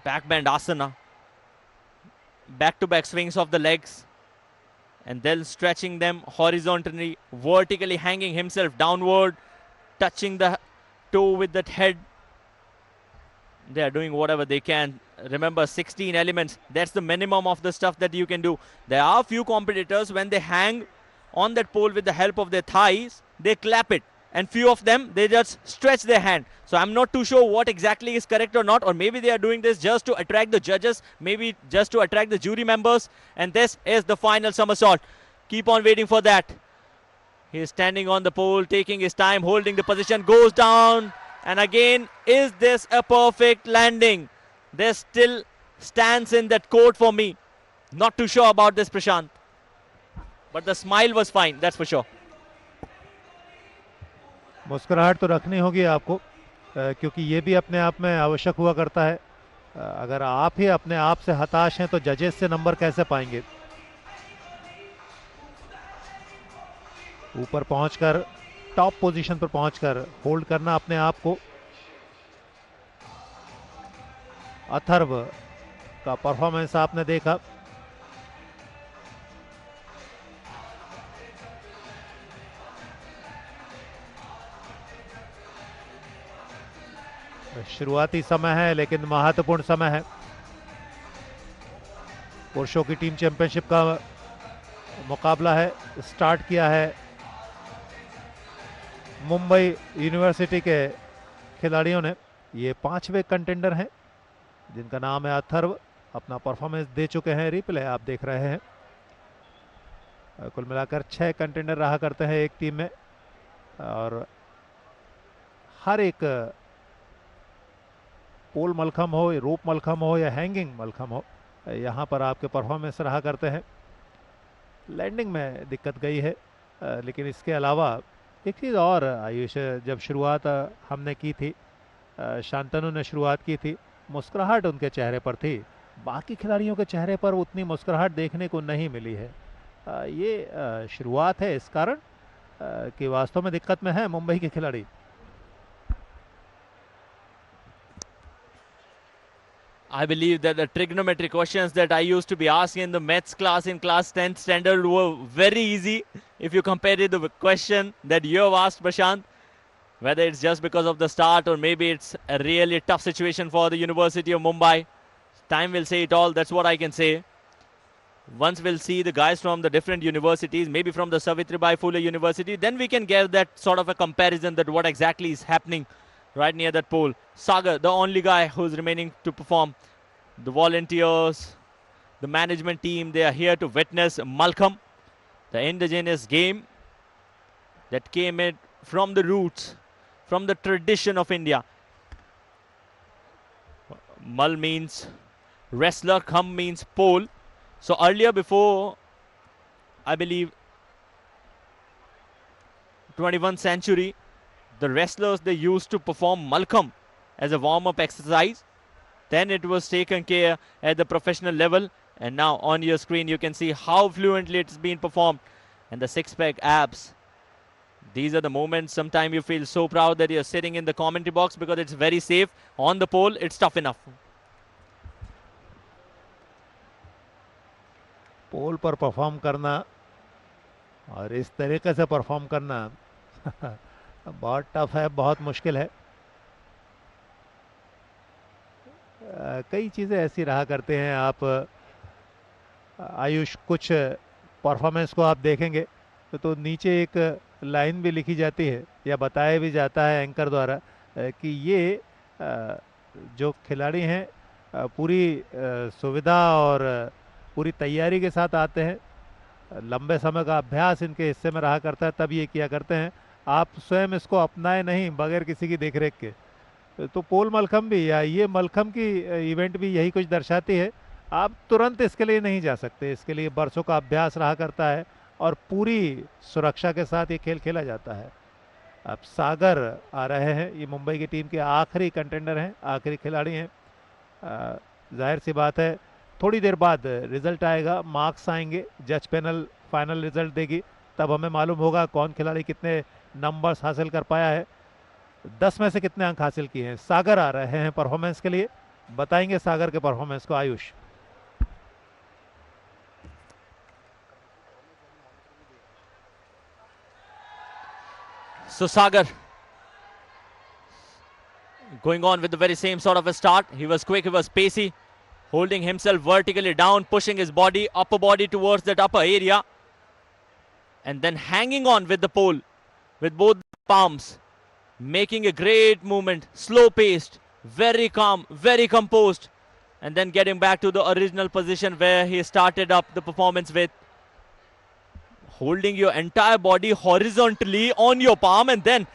Backbend asana. Back-to-back swings of the legs. And then stretching them horizontally, vertically hanging himself downward, touching the toe with that head. They are doing whatever they can. Remember, 16 elements, that's the minimum of the stuff that you can do. There are a few competitors, when they hang on that pole with the help of their thighs, they clap it. And few of them, they just stretch their hand. So I'm not too sure what exactly is correct or not. Or maybe they are doing this just to attract the judges, maybe just to attract the jury members. And this is the final somersault. Keep on waiting for that. He is standing on the pole, taking his time, holding the position, goes down. And again, is this a perfect landing? There still stands in that court for me. Not too sure about this, Prashant. But the smile was fine, that's for sure. मुस्कुराहट तो रखनी होगी आपको, क्योंकि ये भी अपने आप में आवश्यक हुआ करता है। अगर आप ही अपने आप से हताश हैं तो जजेस से नंबर कैसे पाएंगे। ऊपर पहुंचकर, टॉप पोजीशन पर पहुंचकर होल्ड करना अपने आप को। अथर्व का परफॉर्मेंस आपने देखा। शुरुआती समय है, लेकिन महत्वपूर्ण समय है। पुरुषों की टीम चैंपियनशिप का मुकाबला है, स्टार्ट किया है। मुंबई यूनिवर्सिटी के खिलाड़ियों ने, ये 5वें कंटेंडर हैं जिनका नाम है अथर्व। अपना परफॉर्मेंस दे चुके हैं। रिप्ले आप देख रहे हैं। कुल मिलाकर 6 कंटेंडर रहा करते हैं एक टीम में, और हर एक पोल मलखम हो, रोप मलखम हो या हैंगिंग मलखम हो, यहाँ पर आपके परफॉर्मेंस रहा करते हैं। लैंडिंग में दिक्कत गई है, लेकिन इसके अलावा एक चीज़ और आयुष, जब शुरुआत हमने की थी, शांतनु ने शुरुआत की थी, मुस्कुराहट उनके चेहरे पर थी। बाकी खिलाड़ियों के चेहरे पर उतनी मुस्कुराहट देखने को नहीं मिली है। ये शुरुआत है, इस कारण कि वास्तव में दिक्कत में है मुंबई के खिलाड़ी। I believe that the trigonometry questions that I used to be asking in the maths class in class 10th standard were very easy if you compare it to the question that you have asked, Prashant. Whether it's just because of the start or maybe it's a really tough situation for the University of Mumbai. Time will say it all, that's what I can say. Once we'll see the guys from the different universities, maybe from the Savitribai Phule University, then we can get that sort of a comparison that what exactly is happening right near that pole. Sagar, the only guy who's remaining to perform. The volunteers, the management team, they are here to witness Malcolm, the indigenous game that came in from the roots, from the tradition of India. Mal means wrestler, kham means pole. So earlier, before, I believe, 21st century, the wrestlers, they used to perform Malcolm as a warm-up exercise. Then it was taken care at the professional level. And now on your screen, you can see how fluently it's been performed. And the six-pack abs. These are the moments sometimes you feel so proud that you're sitting in the commentary box because it's very safe. On the pole, it's tough enough. पोल पर perform करना और इस तरीके से perform करना बहुत tough है, बहुत मुश्किल है। कई चीज़ें ऐसी रहा करते हैं। आप आयुष, कुछ परफॉर्मेंस को आप देखेंगे तो नीचे एक लाइन भी लिखी जाती है या बताया भी जाता है एंकर द्वारा कि ये जो खिलाड़ी हैं पूरी सुविधा और पूरी तैयारी के साथ आते हैं, लंबे समय का अभ्यास इनके हिस्से में रहा करता है, तब ये किया करते हैं। आप स्वयं इसको अपनाए नहीं बगैर किसी की देखरेख के। तो पोल मलखम भी या ये मलखम की इवेंट भी यही कुछ दर्शाती है। आप तुरंत इसके लिए नहीं जा सकते, इसके लिए बरसों का अभ्यास रहा करता है और पूरी सुरक्षा के साथ ये खेल खेला जाता है। अब सागर आ रहे हैं, ये मुंबई की टीम के आखिरी कंटेंडर हैं, आखिरी खिलाड़ी हैं। जाहिर सी बात है थोड़ी देर बाद रिजल्ट आएगा, मार्क्स आएंगे, जज पैनल फाइनल रिजल्ट देगी, तब हमें मालूम होगा कौन खिलाड़ी कितने नंबर्स हासिल कर पाया है, 10 में से कितने अंक हासिल किए हैं। सागर आ रहे हैं परफॉर्मेंस के लिए, बताएंगे सागर के परफॉर्मेंस को Ayush. So Sagar going on with the very same sort of a start. He was quick, he was pacey, holding himself vertically down, pushing his body, upper body towards that upper area, and then hanging on with the pole with both palms, making a great movement, slow paced, very calm, very composed, and then getting back to the original position where he started up the performance with. Holding your entire body horizontally on your palm and then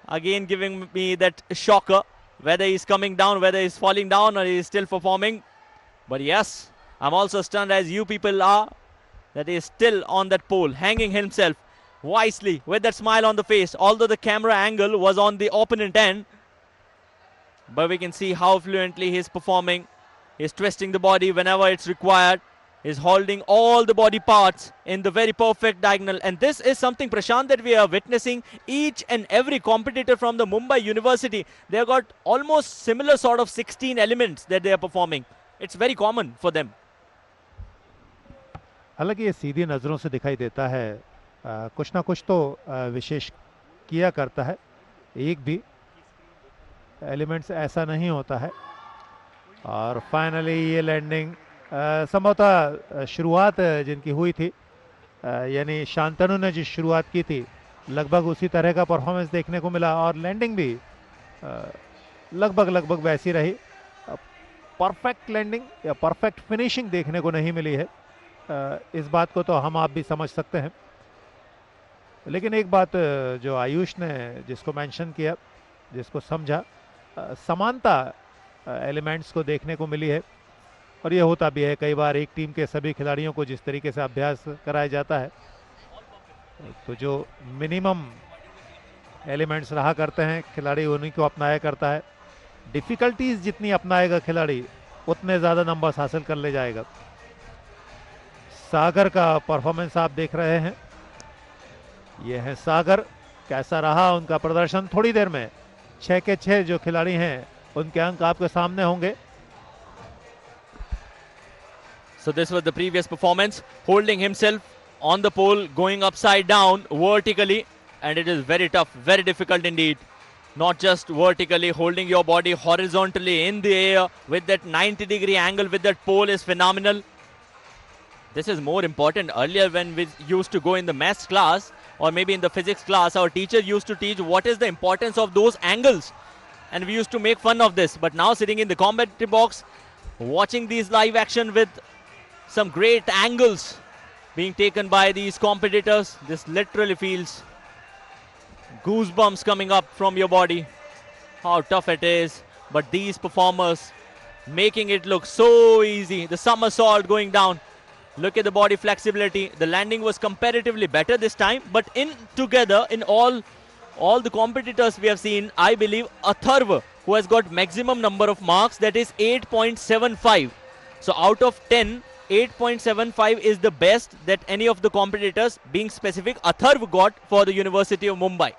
again giving me that shocker, whether he's coming down, whether he's falling down or he's still performing. But yes, I'm also stunned as you people are that he's still on that pole, hanging himself wisely with that smile on the face, although the camera angle was on the opponent end. But we can see how fluently he's performing. He's twisting the body whenever it's required. Is holding all the body parts in the very perfect diagonal. And this is something, Prashant, that we are witnessing each and every competitor from the Mumbai University. They have got almost similar sort of 16 elements that they are performing. It's very common for them. हालांकि ये सीधी नज़रों से दिखाई देता है, कुछ ना कुछ तो विशेष किया करता है, एक भी एलिमेंट्स ऐसा नहीं होता है। और फाइनली ये लैंडिंग संभवतः शुरुआत जिनकी हुई थी, यानी शांतनु ने जिस शुरुआत की थी लगभग उसी तरह का परफॉर्मेंस देखने को मिला और लैंडिंग भी लगभग वैसी रही। परफेक्ट लैंडिंग या परफेक्ट फिनिशिंग देखने को नहीं मिली है। इस बात को तो हम आप भी समझ सकते हैं। लेकिन एक बात जो आयुष ने जिसको मेंशन किया, जिसको समझा, समानता एलिमेंट्स को देखने को मिली है। और ये होता भी है कई बार, एक टीम के सभी खिलाड़ियों को जिस तरीके से अभ्यास कराया जाता है, तो जो मिनिमम एलिमेंट्स रहा करते हैं खिलाड़ी उन्हीं को अपनाया करता है। डिफिकल्टीज जितनी अपनाएगा खिलाड़ी उतने ज़्यादा नंबर्स हासिल कर ले जाएगा। सागर का परफॉर्मेंस आप देख रहे हैं, ये है सागर। कैसा रहा उनका प्रदर्शन? थोड़ी देर में 6 के 6 जो खिलाड़ी हैं उनके अंक आपके सामने होंगे। So this was the previous performance, holding himself on the pole, going upside down vertically, and it is very tough, very difficult indeed. Not just vertically, holding your body horizontally in the air with that 90-degree angle with that pole is phenomenal. This is more important. Earlier when we used to go in the maths class or maybe in the physics class, our teacher used to teach what is the importance of those angles, and we used to make fun of this. But now sitting in the commentary box, watching these live action with some great angles being taken by these competitors, this literally feels goosebumps coming up from your body. How tough it is, but these performers making it look so easy. The somersault going down. Look at the body flexibility. The landing was comparatively better this time, but in together, in all the competitors we have seen, I believe Atharva, who has got maximum number of marks, that is 8.75. So out of 10, 8.75 is the best that any of the competitors, being specific, Atharva got for the University of Mumbai.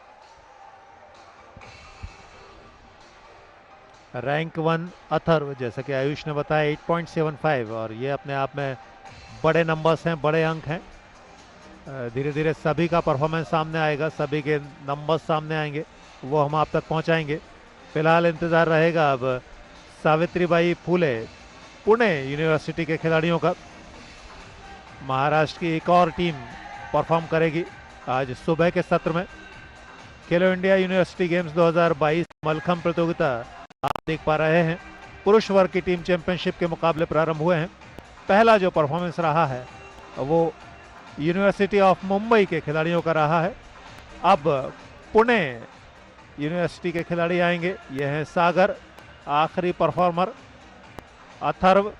Rank 1 Atharva, जैसा कि आयुष ने बताया 8.75, और ये अपने आप में बड़े नंबर्स हैं, बड़े अंक हैं। धीरे धीरे सभी का परफॉर्मेंस सामने आएगा, सभी के नंबर्स सामने आएंगे, वो हम आप तक पहुंचाएंगे। फिलहाल इंतज़ार रहेगा अब सावित्रीबाई फुले पुणे यूनिवर्सिटी के खिलाड़ियों का। महाराष्ट्र की एक और टीम परफॉर्म करेगी आज सुबह के सत्र में। खेलो इंडिया यूनिवर्सिटी गेम्स 2022 मलखंब प्रतियोगिता आप देख पा रहे हैं। पुरुष वर्ग की टीम चैंपियनशिप के मुकाबले प्रारंभ हुए हैं। पहला जो परफॉर्मेंस रहा है वो यूनिवर्सिटी ऑफ मुंबई के खिलाड़ियों का रहा है। अब पुणे यूनिवर्सिटी के खिलाड़ी आएंगे। यह है सागर, आखिरी परफॉर्मर अथर्व।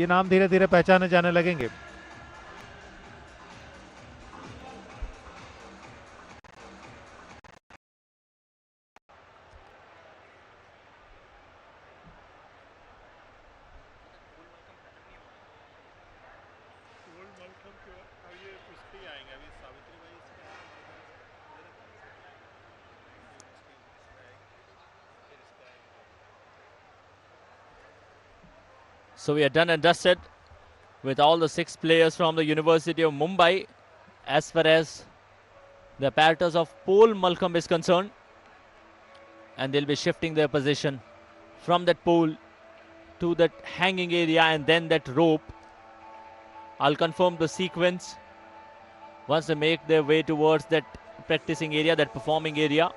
ये नाम धीरे धीरे पहचाने जाने लगेंगे। So we are done and dusted with all the 6 players from the University of Mumbai as far as the apparatus of pole Malcolm is concerned, and they'll be shifting their position from that pole to that hanging area and then that rope. I'll confirm the sequence once they make their way towards that practicing area, that performing area.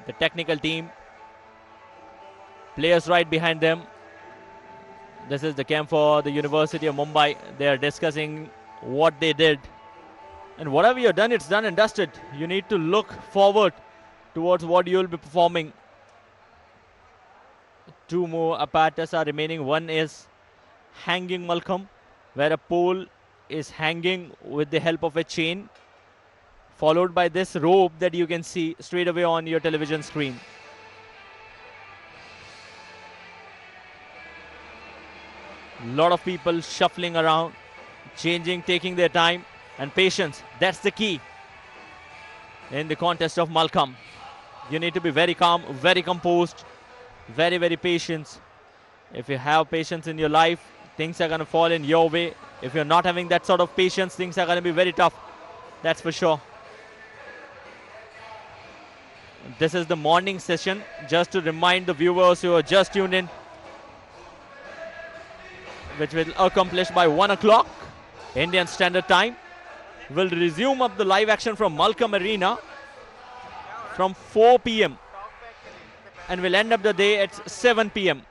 The technical team, players right behind them. This is the camp for the University of Mumbai. They are discussing what they did. And whatever you've done, it's done and dusted. You need to look forward towards what you'll be performing. 2 more apparatus are remaining. One is hanging Malcolm, where a pole is hanging with the help of a chain, followed by this rope that you can see straight away on your television screen. Lot of people shuffling around, changing, taking their time, and patience. That's the key in the contest of Malcolm. You need to be very calm, very composed, very, very patient. If you have patience in your life, things are going to fall in your way. If you're not having that sort of patience, things are going to be very tough. That's for sure. This is the morning session, just to remind the viewers who are just tuned in, which will accomplish by 1 o'clock Indian Standard Time. We'll resume up the live action from Malcolm Arena from 4 p.m. and we'll end up the day at 7 p.m.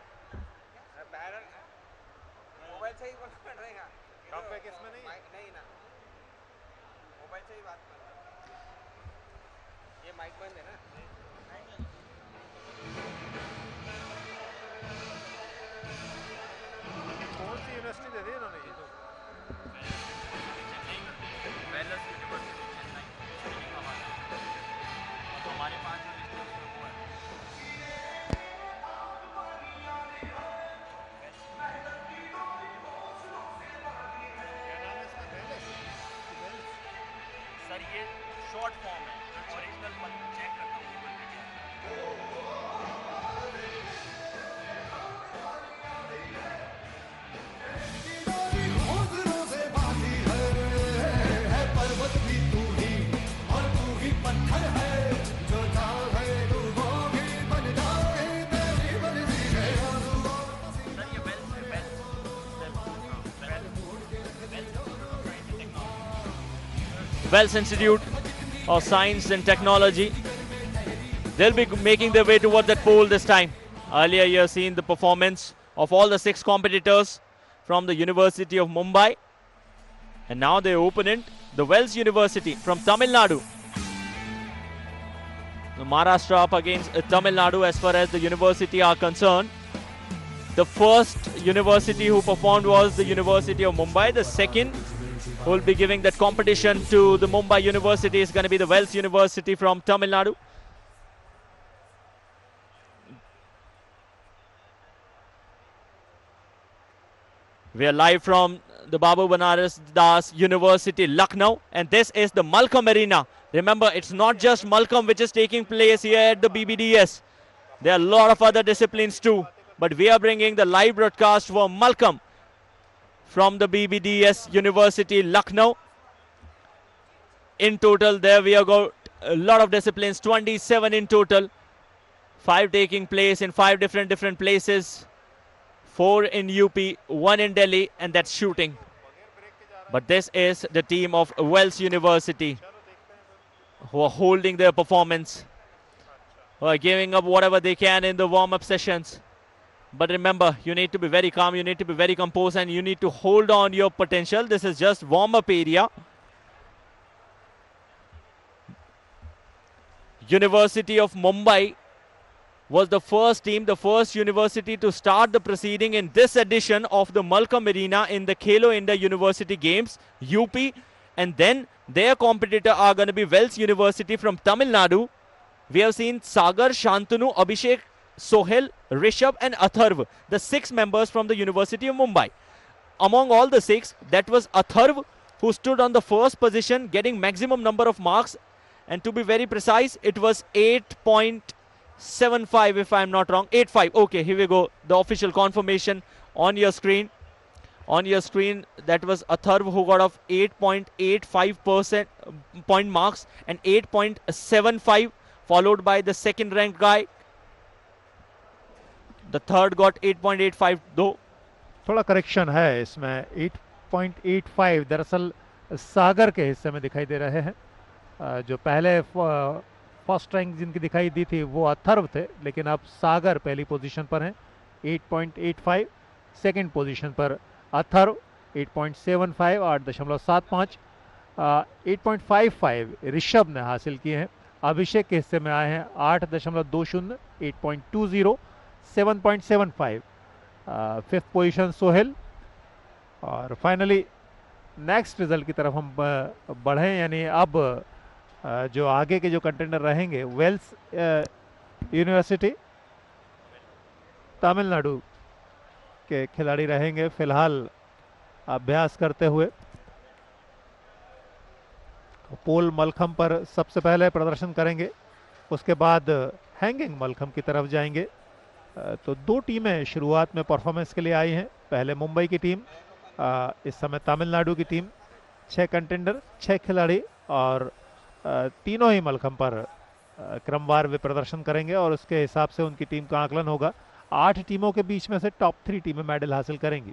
कौन सी university दे दी इन्होंने ये? हमारे पास जो list है उसमें वो है। Sir ये शॉर्ट फॉर्म है, ओरिजिनल वन चेक करता हूँ गूगल पे क्या है। सर ये Wells Institute of Science and Technology. They'll be making their way towards that pole this time. Earlier you have seen the performance of all the 6 competitors from the University of Mumbai. And now their opponent, the Wells University from Tamil Nadu. The Maharashtra up against Tamil Nadu as far as the university are concerned. The first university who performed was the University of Mumbai. The second who will be giving that competition to the Mumbai University is going to be the Wells University from Tamil Nadu. We are live from the Babu Banaras Das University, Lucknow, and this is the Malcolm Arena. Remember, it's not just Malcolm which is taking place here at the BBDS. There are a lot of other disciplines too, but we are bringing the live broadcast for Malcolm from the BBDS University, Lucknow. In total, there we have got a lot of disciplines, 27 in total, 5 taking place in 5 different places. 4 in UP, 1 in Delhi, and that's shooting. But this is the team of Wells University who are holding their performance, who are giving up whatever they can in the warm-up sessions. But remember, you need to be very calm, you need to be very composed, and you need to hold on your potential. This is just warm-up area. University of Mumbai was the first team, the first university to start the proceeding in this edition of the Malcolm Arena in the Khelo India University Games, UP. And then their competitor are going to be Wells University from Tamil Nadu. We have seen Sagar, Shantanu, Abhishek, Sohel, Rishabh and Atharv, the 6 members from the University of Mumbai. Among all the 6, that was Atharv who stood on the first position, getting maximum number of marks. And to be very precise, it was 8.75 if I'm not wrong. 8.5. Okay, here we go. The official confirmation on your screen. On your screen, that was Atharv who got off 8.85% point marks and 8.75, followed by the second ranked guy. The third got 8.85 though. थोड़ा correction है इसमें, 8.85 दरअसल सागर के हिस्से में दिखाई दे रहे हैं। जो पहले फर्स्ट रैंक जिनकी दिखाई दी थी वो अथर्व थे, लेकिन अब सागर पहली पोजीशन पर हैं 8.85, सेकंड पोजीशन पर अथर्व 8.75 8.75, 8.55 ऋषभ ने हासिल किए हैं। अभिषेक के हिस्से में आए हैं 8.20, 8.20, 7.75, फिफ्थ पोजीशन सोहेल। और फाइनली नेक्स्ट रिजल्ट की तरफ हम बढ़ें, यानी अब जो आगे के जो कंटेंडर रहेंगे, वेल्स यूनिवर्सिटी तमिलनाडु के खिलाड़ी रहेंगे फिलहाल अभ्यास करते हुए। पोल मलखम पर सबसे पहले प्रदर्शन करेंगे, उसके बाद हैंगिंग मलखम की तरफ जाएंगे। तो 2 टीमें शुरुआत में परफॉर्मेंस के लिए आई हैं। पहले मुंबई की टीम, इस समय तमिलनाडु की टीम। 6 कंटेंडर, 6 खिलाड़ी, और तीनों ही मलखम पर क्रमवार वे प्रदर्शन करेंगे और उसके हिसाब से उनकी टीम का आकलन होगा। 8 टीमों के बीच में से टॉप 3 टीमें मेडल हासिल करेंगी।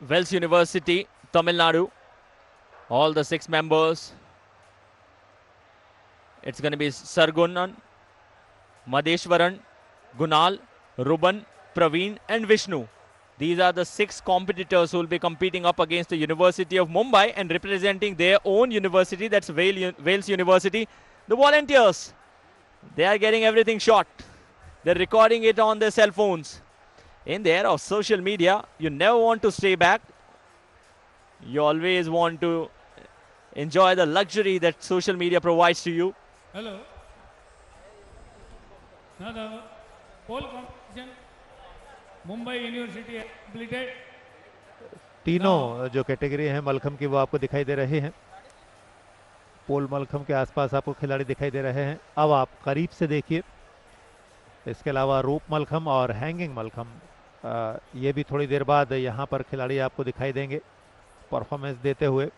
Wells University, Tamil Nadu, all the 6 members. It's going to be Sargunan, Madeshwaran, Gunal, Ruban, Praveen and Vishnu. These are the 6 competitors who will be competing up against the University of Mumbai and representing their own university, that's Wales University. The volunteers, they are getting everything shot. They're recording it on their cell phones. In the era of social media, you never want to stay back. You always want to enjoy the luxury that social media provides to you. Hello. Now the pole competition, Mumbai University has completed. तीनों जो category हैं मलखम की वो आपको दिखाई दे रहे हैं। पोल मलखम के आसपास आपको खिलाड़ी दिखाई दे रहे हैं। अब आप करीब से देखिए। इसके अलावा रोप मलखम और हैंगिंग मलखम, ये भी थोड़ी देर बाद यहाँ पर खिलाड़ी आपको दिखाई देंगे परफॉर्मेंस देते हुए।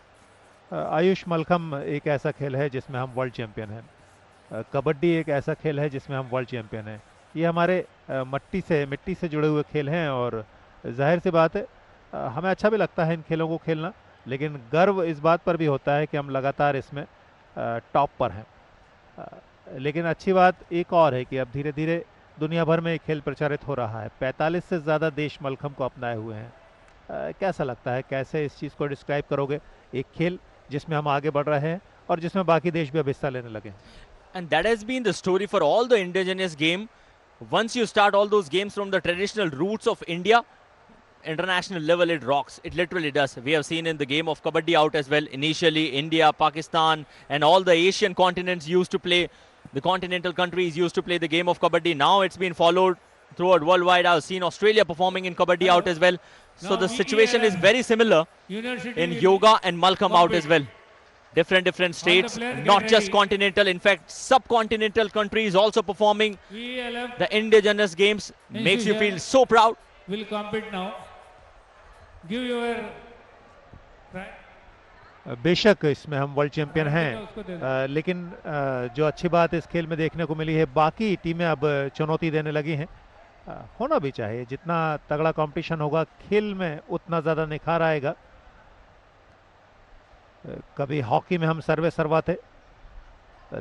आयुष मलखम एक ऐसा खेल है जिसमें हम वर्ल्ड चैंपियन हैं। कबड्डी एक ऐसा खेल है जिसमें हम वर्ल्ड चैंपियन हैं। ये हमारे मिट्टी से जुड़े हुए खेल हैं और जाहिर सी बात है हमें अच्छा भी लगता है इन खेलों को खेलना, लेकिन गर्व इस बात पर भी होता है कि हम लगातार इसमें टॉप पर हैं। लेकिन अच्छी बात एक और है कि अब धीरे धीरे दुनिया भर में ये खेल प्रचारित हो रहा है। 45 से ज़्यादा देश मलखम को अपनाए हुए हैं। कैसा लगता है, कैसे इस चीज़ को डिस्क्राइब करोगे? एक खेल जिसमें हम आगे बढ़ रहे हैं और जिसमें बाकी देश भी अब हिस्सा लेने लगे हैं। And that has been the story for all the indigenous game. Once you start all those games from the traditional roots of India, international level it rocks. It literally does. We have seen in the game of Kabaddi out as well. Initially, India, Pakistan, and all the Asian continents used to play, the continental countries used to play the game of Kabaddi. Now it's been followed throughout worldwide. I've seen Australia performing in Kabaddi out as well. So the situation is very similar in yoga and Malcolm out as well. Different states, not just continental, in fact, subcontinental countries also performing the indigenous games. Makes you feel so proud. Will compete now. Give your right. बेशक इसमें हम world champion हैं, लेकिन जो अच्छी बात इस खेल में देखने को मिली है, बाकी टीमें अब चुनौती देने लगी हैं। होना भी चाहिए, जितना तगड़ा कंपटीशन होगा खेल में उतना ज़्यादा निखार आएगा। कभी हॉकी में हम सर्वे सर्वा थे,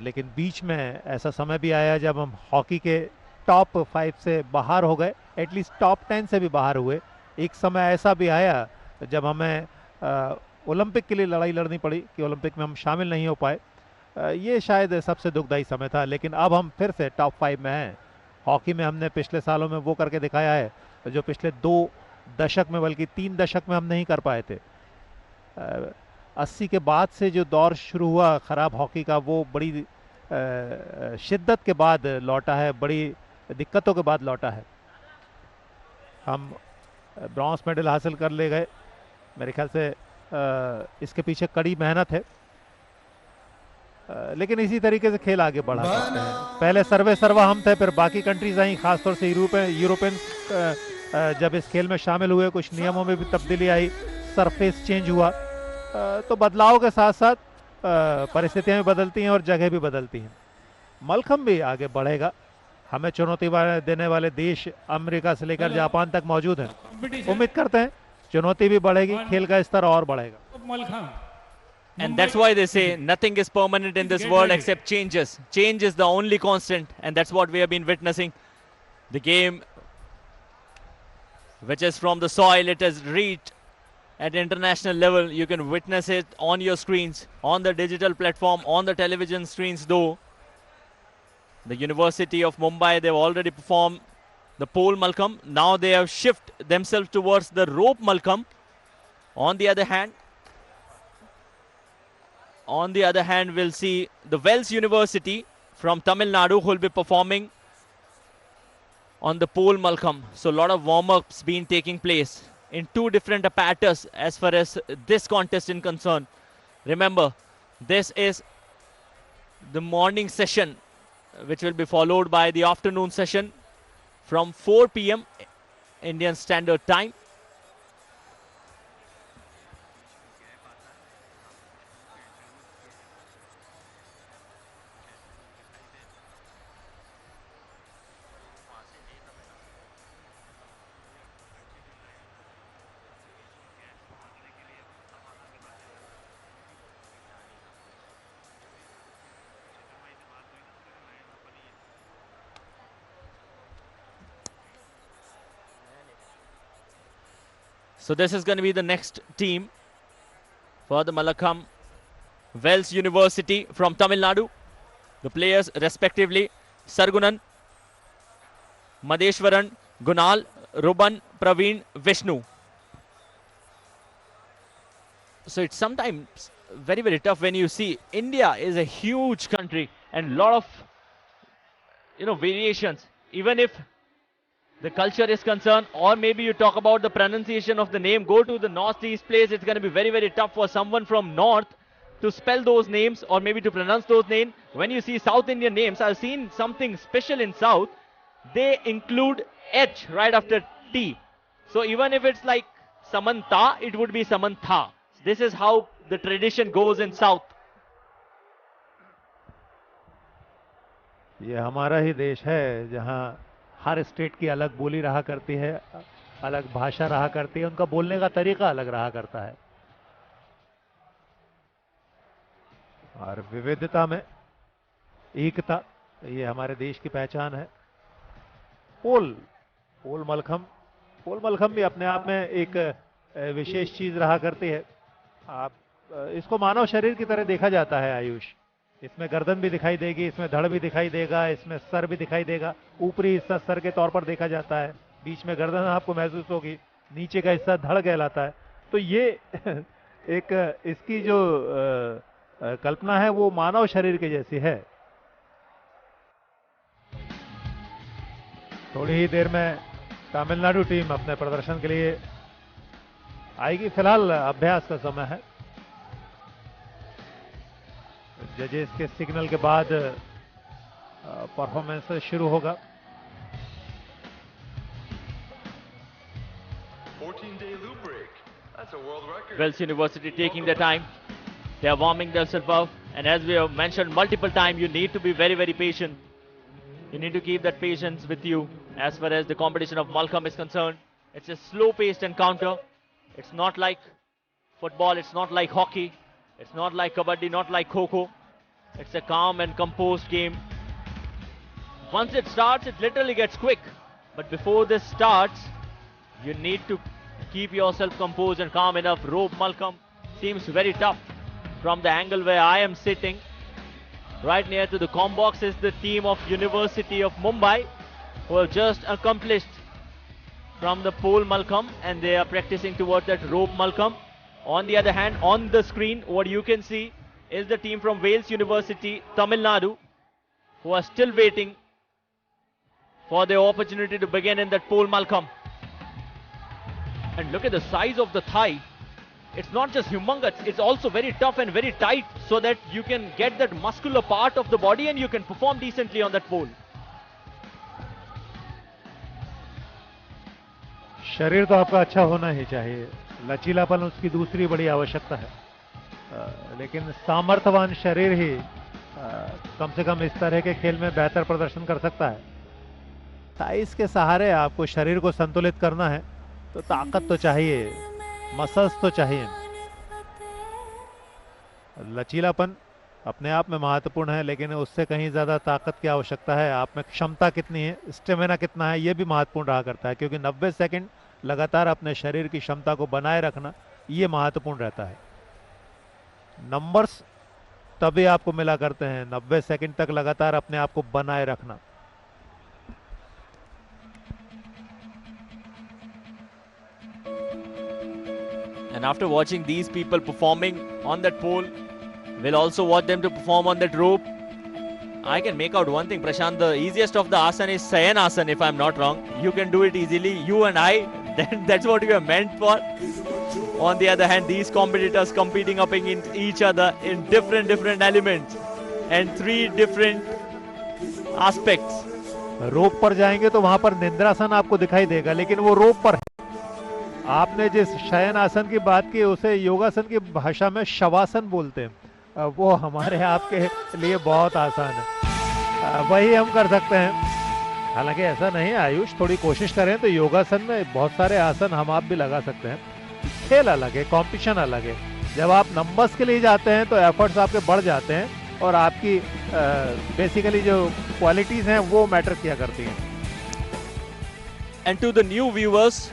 लेकिन बीच में ऐसा समय भी आया जब हम हॉकी के टॉप 5 से बाहर हो गए, एटलीस्ट टॉप 10 से भी बाहर हुए। एक समय ऐसा भी आया जब हमें ओलंपिक के लिए लड़ाई लड़नी पड़ी कि ओलंपिक में हम शामिल नहीं हो पाए। ये शायद सबसे दुखदाई समय था, लेकिन अब हम फिर से टॉप 5 में हैं। हॉकी में हमने पिछले सालों में वो करके दिखाया है जो पिछले 2 दशक में, बल्कि 3 दशक में हम नहीं कर पाए थे। 80 के बाद से जो दौर शुरू हुआ ख़राब हॉकी का, वो बड़ी शिद्दत के बाद लौटा है, बड़ी दिक्कतों के बाद लौटा है। हम ब्रॉन्ज मेडल हासिल कर ले गए। मेरे ख्याल से इसके पीछे कड़ी मेहनत है, लेकिन इसी तरीके से खेल आगे बढ़ा सकते हैं। पहले सर्वे सर्वा हम थे, फिर बाकी कंट्रीज आई, खासतौर से यूरोपियन जब इस खेल में शामिल हुए, कुछ नियमों में भी तब्दीली आई, सरफेस चेंज हुआ। तो बदलाव के साथ साथ परिस्थितियां भी बदलती हैं और जगह भी बदलती हैं। मलखम भी आगे बढ़ेगा। हमें चुनौती देने वाले देश अमेरिका से लेकर जापान तक मौजूद हैं। उम्मीद करते हैं चुनौती भी बढ़ेगी, खेल का स्तर और बढ़ेगा। And that's why they say nothing is permanent in this world except changes. Change is the only constant, and that's what we have been witnessing. The game, which is from the soil, it has reached at international level. You can witness it on your screens, on the digital platform, on the television screens though. The University of Mumbai, they've already performed the pole Malcolm. Now they have shifted themselves towards the rope Malcolm. On the other hand, we'll see the Wales University from Tamil Nadu who will be performing on the pole Malcolm. So a lot of warm-ups been taking place in 2 different apparatus as far as this contest is concerned. Remember, this is the morning session, which will be followed by the afternoon session from 4 p.m. Indian Standard Time. So this is going to be the next team for the Mallakhambh Wells University from Tamil Nadu. The players respectively Sargunan, Madeshwaran, Gunal, Ruban, Praveen, Vishnu. So it's sometimes very, very tough when you see India is a huge country and lot of variations. Even if the culture is concerned, or maybe you talk about the pronunciation of the name, go to the northeast place, it's going to be very, very tough for someone from north to spell those names or maybe to pronounce those names. When you see South Indian names, I've seen something special in South. They include H right after T. So even if it's like Samantha, it would be Samantha. This is how the tradition goes in South. ये हमारा ही देश है जहां हर state की अलग बोली रहा करती है, अलग भाषा रहा करती है, उनका बोलने का तरीका अलग रहा करता है और विविधता में एकता, ये हमारे देश की पहचान है। पोल मलखम्ब भी अपने आप में एक विशेष चीज रहा करती है। आप इसको मानव शरीर की तरह देखा जाता है आयुष। इसमें गर्दन भी दिखाई देगी, इसमें धड़ भी दिखाई देगा, इसमें सर भी दिखाई देगा। ऊपरी हिस्सा सर के तौर पर देखा जाता है, बीच में गर्दन आपको महसूस होगी, नीचे का हिस्सा धड़ कहलाता है। तो ये एक इसकी जो कल्पना है वो मानव शरीर के जैसी है। थोड़ी ही देर में तमिलनाडु टीम अपने प्रदर्शन के लिए आएगी। फिलहाल अभ्यास का समय है। जजेस के सिग्नल के बाद परफॉर्मेंस शुरू होगा। 14-day loop break. That's a world record. Wells University taking their time. They are warming themselves up. And as we have mentioned multiple times, you need to be very, very patient. You need to keep that patience with you as far as the competition of Mallakhambh is concerned. It's a slow-paced encounter. It's not like football. It's not like hockey. It's not like kabaddi, not like kho-kho. It's a calm and composed game. Once it starts, it literally gets quick. But before this starts, you need to keep yourself composed and calm enough. Rope Mallakhambh seems very tough. From the angle where I am sitting, right near to the com box is the team of University of Mumbai, who have just accomplished from the pole Mallakhambh, and they are practicing towards that rope Mallakhambh. On the other hand, on the screen, what you can see is the team from Wales University, Tamil Nadu, who are still waiting for the opportunity to begin in that pole Mallakhambh. And look at the size of the thigh. It's not just humongous, it's also very tough and very tight, so that you can get that muscular part of the body and you can perform decently on that pole. शरीर तो आपका अच्छा होना ही चाहिए, लचीलापन उसकी दूसरी बड़ी आवश्यकता है, लेकिन सामर्थ्यवान शरीर ही कम से कम इस तरह के खेल में बेहतर प्रदर्शन कर सकता है। थाइस के सहारे आपको शरीर को संतुलित करना है तो ताकत तो चाहिए, मसल्स तो चाहिए। लचीलापन अपने आप में महत्वपूर्ण है, लेकिन उससे कहीं ज्यादा ताकत की आवश्यकता है। आप में क्षमता कितनी है, स्टेमिना कितना है, यह भी महत्वपूर्ण रहा करता है, क्योंकि 90 सेकंड लगातार अपने शरीर की क्षमता को बनाए रखना यह महत्वपूर्ण रहता है। नंबर्स तभी आपको मिला करते हैं 90 सेकंड तक लगातार अपने आप को बनाए रखना। And after watching these people performing on that pole, we'll also watch them to perform on that rope. I can make out one thing, Prashant, the easiest of the asana is Sayan Asana, if I'm not wrong. You can do it easily, you and I, that's what we are meant for. On the other hand, these competitors competing up against each other in different elements and 3 different aspects. रोप पर जाएंगे तो वहां पर निद्रासन आपको दिखाई देगा, लेकिन वो रोप पर है। आपने जिस शयन आसन की बात की उसे योगासन की भाषा में शवासन बोलते हैं। वो हमारे आपके लिए बहुत आसान है, वही हम कर सकते हैं। हालांकि ऐसा नहीं है आयुष, थोड़ी कोशिश करें तो योगासन में बहुत सारे आसन हम आप भी लगा सकते हैं। खेल अलग है, कंपटीशन अलग है। जब आप नंबर्स के लिए जाते हैं तो एफर्ट्स आपके बढ़ जाते हैं और आपकी बेसिकली जो क्वालिटीज हैं वो मैटर किया करती हैं। And to the new viewers,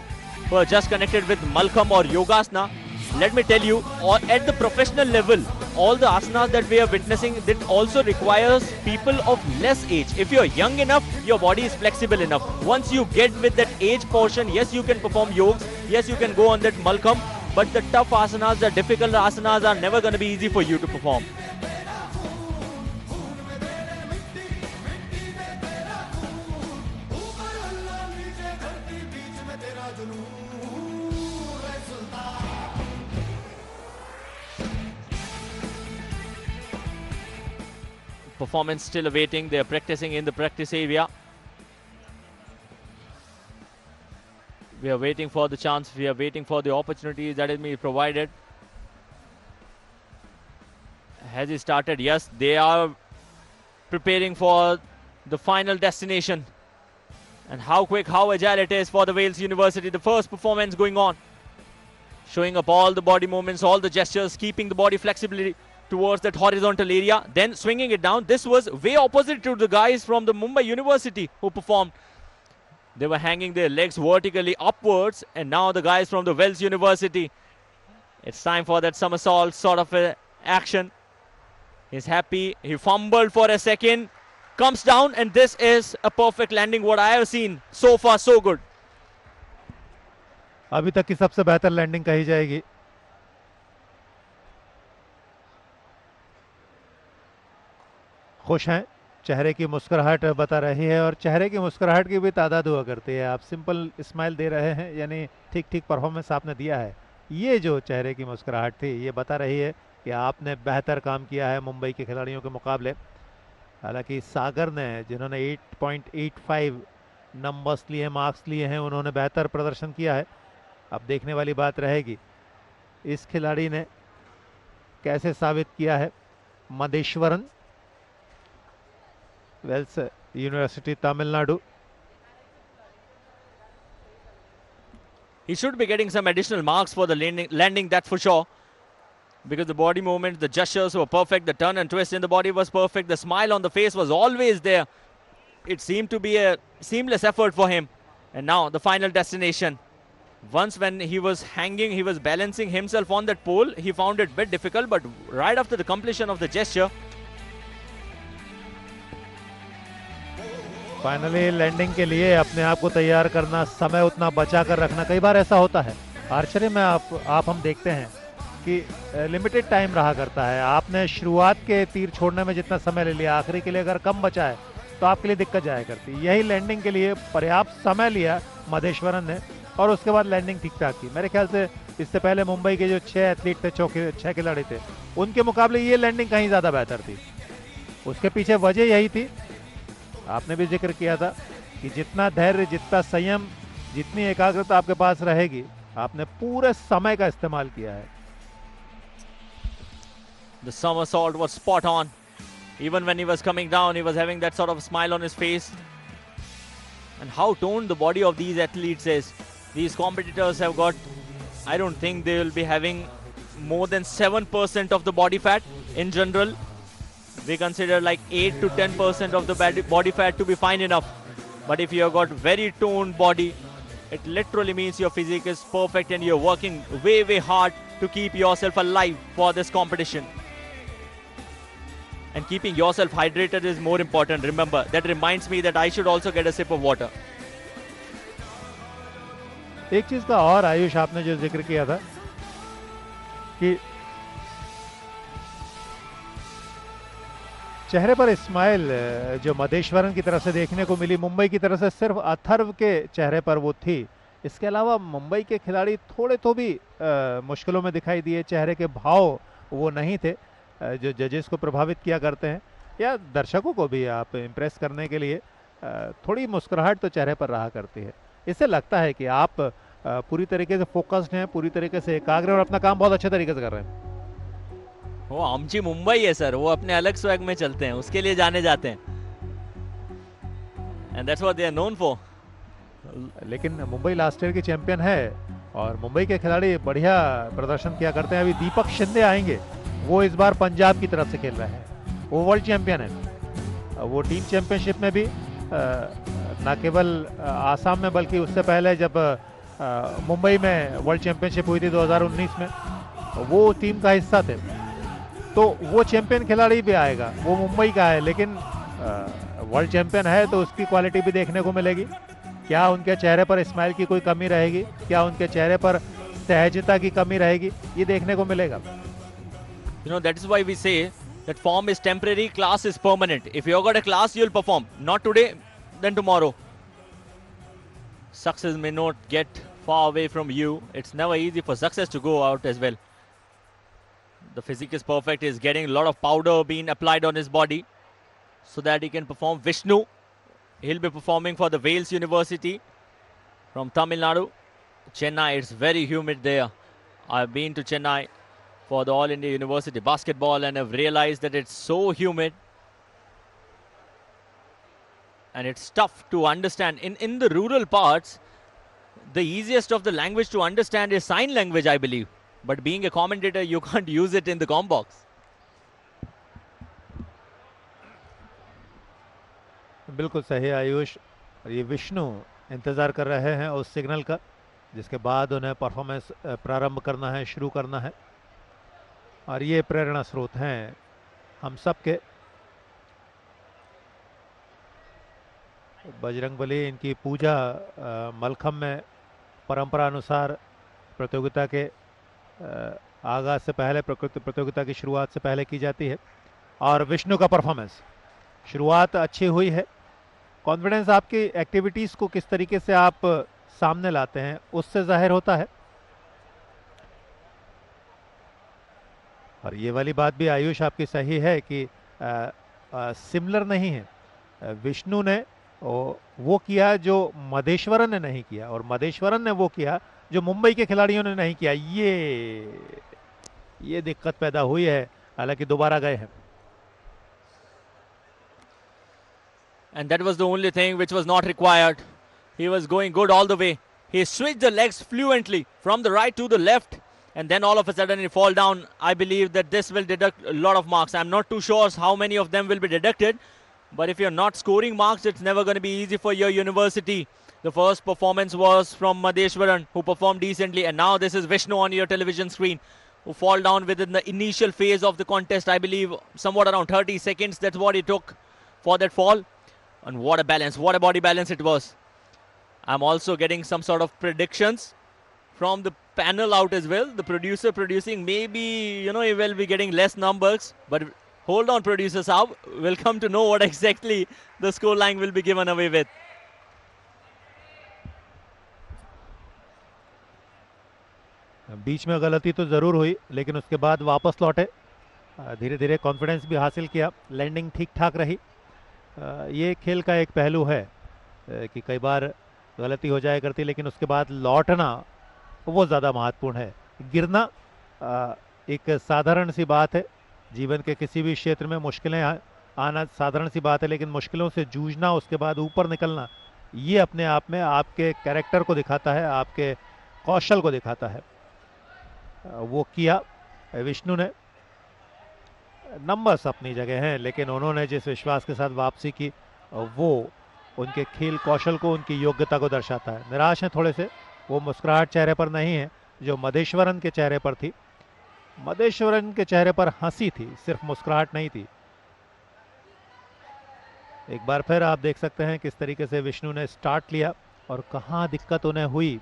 who are just connected with Malkham or Yogasana. Let me tell you, at the professional level, all the asanas that we are witnessing, that also requires people of less age. If you're young enough, your body is flexible enough. Once you get with that age portion, yes, you can perform yogas, yes, you can go on that Malkham, but the tough asanas, the difficult asanas are never going to be easy for you to perform. Performance still awaiting. They are practicing in the practice area. We are waiting for the chance. We are waiting for the opportunities that is being provided. Has he started? Yes, they are preparing for the final destination. And how quick, how agile it is for the Wales University. The first performance going on. Showing up all the body movements, all the gestures, keeping the body flexibility towards that horizontal area, then swinging it down. This was way opposite to the guys from the Mumbai University who performed. They were hanging their legs vertically upwards, and now the guys from the Wales University, it's time for that somersault sort of action. He's happy. He fumbled for a second, comes down, and this is a perfect landing. What I have seen so far, so good. अभी तक की सबसे बेहतर landing कही जाएगी. खुश हैं, चेहरे की मुस्कुराहट बता रही है, और चेहरे की मुस्कुराहट की भी तादाद हुआ करती है. आप सिंपल स्माइल दे रहे हैं, यानी ठीक ठीक परफॉर्मेंस आपने दिया है. ये जो चेहरे की मुस्कुराहट थी, ये बता रही है कि आपने बेहतर काम किया है मुंबई के खिलाड़ियों के मुकाबले. हालांकि सागर ने, जिन्होंने 8.85 नंबर्स लिए, मार्क्स लिए हैं, उन्होंने बेहतर प्रदर्शन किया है. अब देखने वाली बात रहेगी इस खिलाड़ी ने कैसे साबित किया है. Madeshwaran, Vels university, Tamil Nadu. He should be getting some additional marks for the landing, that for sure. Because the body movements, the gestures were perfect, the turn and twist in the body was perfect, the smile on the face was always there. It seemed to be a seamless effort for him. And now the final destination. Once when he was hanging, he was balancing himself on that pole, he found it a bit difficult, but right after the completion of the gesture, finally landing के लिए अपने आप को तैयार करना, समय उतना बचा कर रखना. कई बार ऐसा होता है आर्चरी में, आप हम देखते हैं कि लिमिटेड टाइम रहा करता है. आपने शुरुआत के तीर छोड़ने में जितना समय ले लिया, आखिरी के लिए अगर कम बचा है तो आपके लिए दिक्कत जाया करती. यही लैंडिंग के लिए पर्याप्त समय लिया मधेश्वरन ने, और उसके बाद लैंडिंग ठीक ठाक की. मेरे ख्याल से इससे पहले मुंबई के जो 6 एथलीट थे, 6 खिलाड़ी थे, उनके मुकाबले ये लैंडिंग कहीं ज़्यादा बेहतर थी. उसके पीछे वजह यही थी, आपने भी जिक्र किया था, कि जितना धैर्य, जितना संयम, जितनी एकाग्रता आपके पास रहेगी, आपने पूरे समय का इस्तेमाल किया है. the somersault was spot on. Even when he was coming down, he was having that sort of smile on his face. And how toned the body of these athletes is. These competitors have got, I don't think they will be having more than 7% of the body fat in general. We consider like 8 to 10% of the body fat to be fine enough. But if you have got very toned body, it literally means your physique is perfect and you're working way, way hard to keep yourself alive for this competition. And keeping yourself hydrated is more important. Remember, that reminds me that I should also get a sip of water. एक चीज का और आयुष, आपने जो जिक्र किया था कि चेहरे पर स्माइल जो मधेश्वरन की तरफ से देखने को मिली, मुंबई की तरफ से सिर्फ अथर्व के चेहरे पर वो थी. इसके अलावा मुंबई के खिलाड़ी थोड़े तो भी मुश्किलों में दिखाई दिए. चेहरे के भाव वो नहीं थे जो जजेस को प्रभावित किया करते हैं, या दर्शकों को भी आप इम्प्रेस करने के लिए थोड़ी मुस्कुराहट तो चेहरे पर रहा करती है. इससे लगता है कि आप पूरी तरीके से फोकस्ड हैं, पूरी तरीके से एकाग्र, और अपना काम बहुत अच्छे तरीके से कर रहे हैं. वो आमची मुंबई है सर, वो अपने अलग स्वैग में चलते हैं, उसके लिए जाने जाते हैं. And that's what they are known for. लेकिन मुंबई लास्ट ईयर की चैंपियन है, और मुंबई के खिलाड़ी बढ़िया प्रदर्शन किया करते हैं. अभी दीपक शिंदे आएंगे, वो इस बार पंजाब की तरफ से खेल रहे हैं. वो वर्ल्ड चैंपियन है. वो टीम चैंपियनशिप में भी न केवल आसाम में, बल्कि उससे पहले जब मुंबई में वर्ल्ड चैंपियनशिप हुई थी 2019 में, वो टीम का हिस्सा थे। तो वो चैंपियन खिलाड़ी भी आएगा, वो मुंबई का है लेकिन वर्ल्ड चैंपियन है, तो उसकी क्वालिटी भी देखने को मिलेगी। क्या उनके चेहरे पर स्माइल की कोई कमी रहेगी, क्या उनके चेहरे पर सहजता की कमी रहेगी, ये देखने को मिलेगा। You know, that is why we say that form is temporary, class is permanent. If you got a class, you'll perform. Not today, then tomorrow. Success may not get far away from you. It's never easy for success to go out as well. The physique is perfect. He's getting a lot of powder being applied on his body so that he can perform. Vishnu, he'll be performing for the Wales University from Tamil Nadu. Chennai, it's very humid there. I've been to Chennai for the All India University basketball and have realized that it's so humid and it's tough to understand. In the rural parts, the easiest of the language to understand is sign language, I believe. But being a commentator, you can't use it in the com box. बिल्कुल सही आयुष। ये विष्णु इंतज़ार कर रहे हैं उस signal का जिसके बाद उन्हें परफॉर्मेंस प्रारंभ करना है, शुरू करना है। और ये प्रेरणा स्रोत हैं हम सब के। बजरंगबली, इनकी पूजा मलखम्ब में परंपरा अनुसार प्रतियोगिता के आगाज से पहले, प्रतियोगिता की शुरुआत से पहले की जाती है। और विष्णु का परफॉर्मेंस, शुरुआत अच्छी हुई है। कॉन्फिडेंस आपकी एक्टिविटीज़ को किस तरीके से आप सामने लाते हैं उससे जाहिर होता है। और ये वाली बात भी आयुष आपकी सही है कि सिमिलर नहीं है। विष्णु ने वो किया जो मधेश्वरन ने नहीं किया, और मधेश्वरन ने वो किया जो मुंबई के खिलाड़ियों ने नहीं किया। ये दिक्कत पैदा हुई है, हालांकि दोबारा गए हैं। And that was the only thing which was not required. He was going good all the way. He switched the legs fluently from the right to the left, and then all of a sudden he fall down. I believe that this will deduct a lot of marks. I'm not too sure how many of them will be deducted, but if you're not scoring marks, it's never going to be easy for your university. The first performance was from Madheshwaran, who performed decently, and now this is Vishnu on your television screen, who fall down within the initial phase of the contest. I believe somewhat around 30 seconds. That's what it took for that fall. And what a balance, what a body balance it was. I'm also getting some sort of predictions from the panel out as well. The producer producing, maybe, you know, he will be getting less numbers. But hold on, producer Saab. We'll come to know what exactly the score line will be given away with. बीच में गलती तो ज़रूर हुई, लेकिन उसके बाद वापस लौटे, धीरे धीरे कॉन्फिडेंस भी हासिल किया, लैंडिंग ठीक ठाक रही। ये खेल का एक पहलू है कि कई बार गलती हो जाया करती, लेकिन उसके बाद लौटना वो ज़्यादा महत्वपूर्ण है। गिरना एक साधारण सी बात है, जीवन के किसी भी क्षेत्र में मुश्किलें आना साधारण सी बात है, लेकिन मुश्किलों से जूझना, उसके बाद ऊपर निकलना, ये अपने आप में आपके कैरेक्टर को दिखाता है, आपके कौशल को दिखाता है। वो किया विष्णु ने। नंबर्स अपनी जगह हैं, लेकिन उन्होंने जिस विश्वास के साथ वापसी की वो उनके खेल कौशल को, उनकी योग्यता को दर्शाता है। निराश हैं थोड़े से, वो मुस्कुराहट चेहरे पर नहीं है जो मधेश्वरन के चेहरे पर थी। मधेश्वरन के चेहरे पर हंसी थी, सिर्फ मुस्कुराहट नहीं थी। एक बार फिर आप देख सकते हैं किस तरीके से विष्णु ने स्टार्ट लिया और कहाँ दिक्कत उन्हें हुई।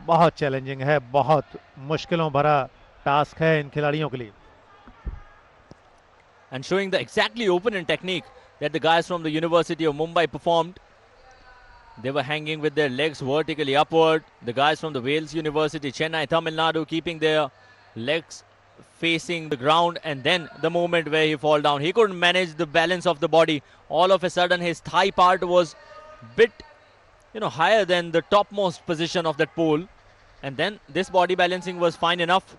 बहुत चैलेंजिंग है, बहुत मुश्किलों भरा टास्क है इन खिलाड़ियों के लिए। And showing the exactly opponent technique that the guys from the University of Mumbai performed. They were hanging with their legs vertically upward. The guys from the Wales University, Chennai, Tamil Nadu, keeping their legs facing the ground, and then the moment where he fall down, he couldn't manage the balance of the body. All of a sudden his thigh part was bit, you know, higher than the topmost position of that pole, and then this body balancing was fine enough.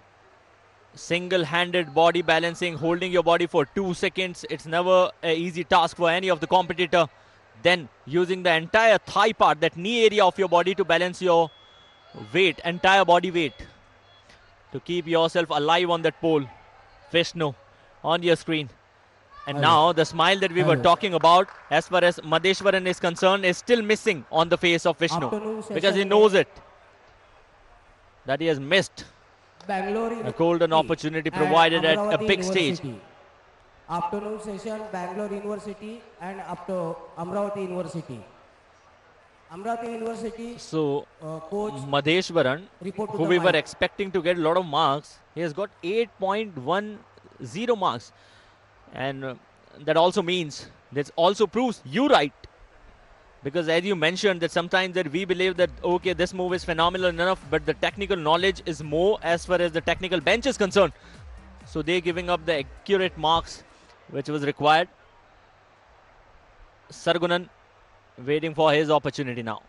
Single-handed body balancing, holding your body for 2 seconds, it's never an easy task for any of the competitor. Then using the entire thigh part, that knee area of your body, to balance your weight, entire body weight, to keep yourself alive on that pole. Vishnu on your screen. And now the smile that we were talking about as far as Madeshwaran is concerned is still missing on the face of Vishnu, because he knows it, that he has missed a golden opportunity provided at a big stage. Afternoon session, Bangalore University and up to Amravati University. Amravati University. So coach Madeshwaran, who we were expecting to get a lot of marks, he has got 8.10 marks. And that also means, that also proves you right. Because as you mentioned, that sometimes that we believe that, okay, this move is phenomenal enough, but the technical knowledge is more as far as the technical bench is concerned. So they're giving up the accurate marks which was required. Sargunan waiting for his opportunity now.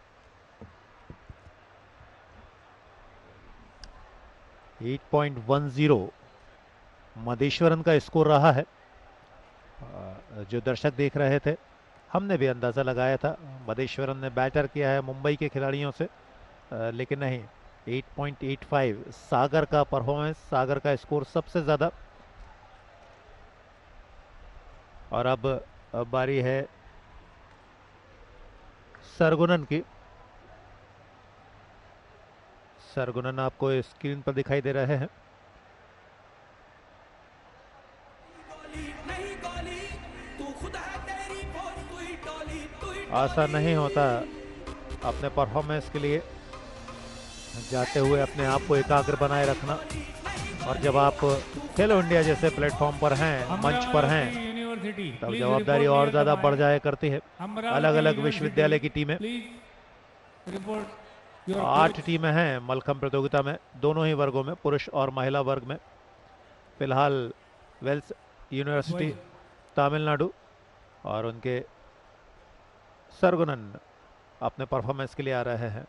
8.10 मदेश्वरन का score रहा है। जो दर्शक देख रहे थे, हमने भी अंदाज़ा लगाया था मदेश्वरन ने बैटर किया है मुंबई के खिलाड़ियों से, लेकिन नहीं, 8.85 सागर का परफॉर्मेंस, सागर का स्कोर सबसे ज़्यादा। और अब बारी है सरगुनन की। सरगुनन आपको स्क्रीन पर दिखाई दे रहे हैं। आसान नहीं होता अपने परफॉर्मेंस के लिए जाते हुए अपने आप को एकाग्र बनाए रखना, और जब आप खेलो इंडिया जैसे प्लेटफॉर्म पर हैं, मंच पर हैं, तब जवाबदारी और ज़्यादा बढ़ जाया करती है। अलग अलग विश्वविद्यालय की टीमें, 8 टीमें हैं मलखम्ब प्रतियोगिता में, दोनों ही वर्गों में, पुरुष और महिला वर्ग में। फिलहाल वेल्स यूनिवर्सिटी तमिलनाडु और उनके सरगुनन अपने परफॉर्मेंस के लिए आ रहे हैं।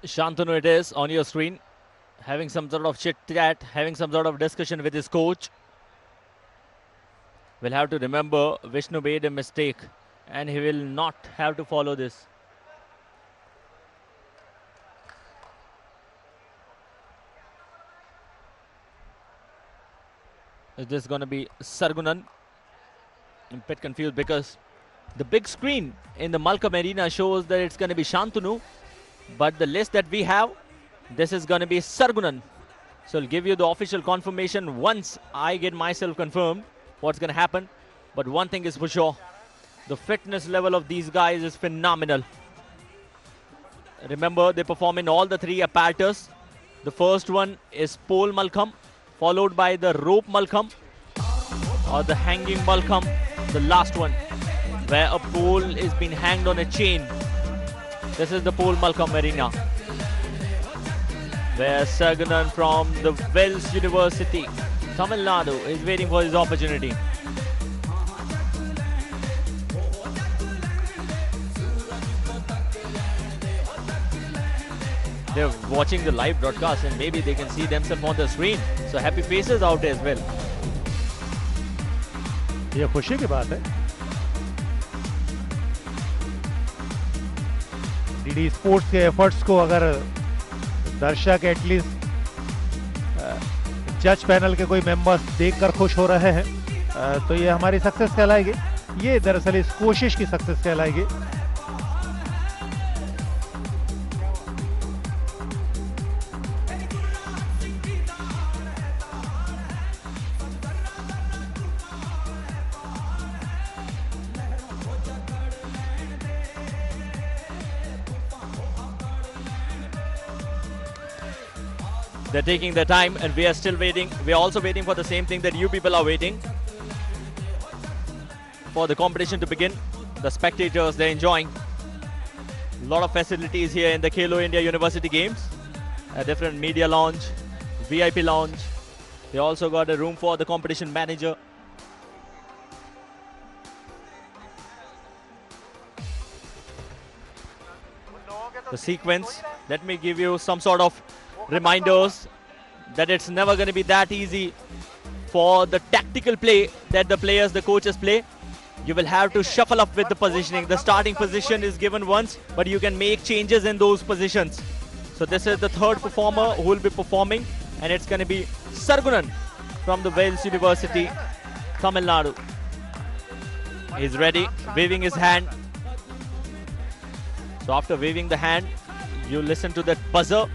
Shantanu it is on your screen, having some sort of chit chat, having some sort of discussion with his coach. We'll have to remember Vishnu made a mistake and he will not have to follow this. Is this going to be Sargunan? I'm a bit confused because the big screen in the Malcolm Arena shows that it's going to be Shantanu, but the list that we have, this is going to be Sargunan. So I'll give you the official confirmation once I get myself confirmed what's going to happen. But one thing is for sure, the fitness level of these guys is phenomenal. Remember, they perform in all the 3 apparatus. The first one is pole Malcolm, followed by the rope Malcolm or the hanging Malcolm. The last one, where a pole is being hanged on a chain. This is the pole Malcolm Arena, where Sargunan from the Wells University, Tamil Nadu, is waiting for his opportunity. They're watching the live broadcast and maybe they can see themselves on the screen. So happy faces out there as well. ये खुशी की बात है। DD sports के efforts को अगर दर्शक at least जज पैनल के कोई मेंबर्स देखकर खुश हो रहे हैं, तो ये हमारी सक्सेस कहलाएगी। ये दरअसल इस कोशिश की सक्सेस कहलाएगी। They're taking their time and we are still waiting. We are also waiting for the same thing that you people are waiting. For the competition to begin. The spectators, they're enjoying. A lot of facilities here in the Khelo India University Games. A different media lounge, VIP lounge. They also got a room for the competition manager. The sequence, let me give you some sort of reminders that it's never going to be that easy for the tactical play that the players, the coaches play. You will have to shuffle up with the positioning. The starting position is given once, but you can make changes in those positions. So this is the third performer who will be performing, and it's going to be Sargunan from the Wales University, Tamil Nadu. He's ready, waving his hand. So after waving the hand, you listen to that buzzer,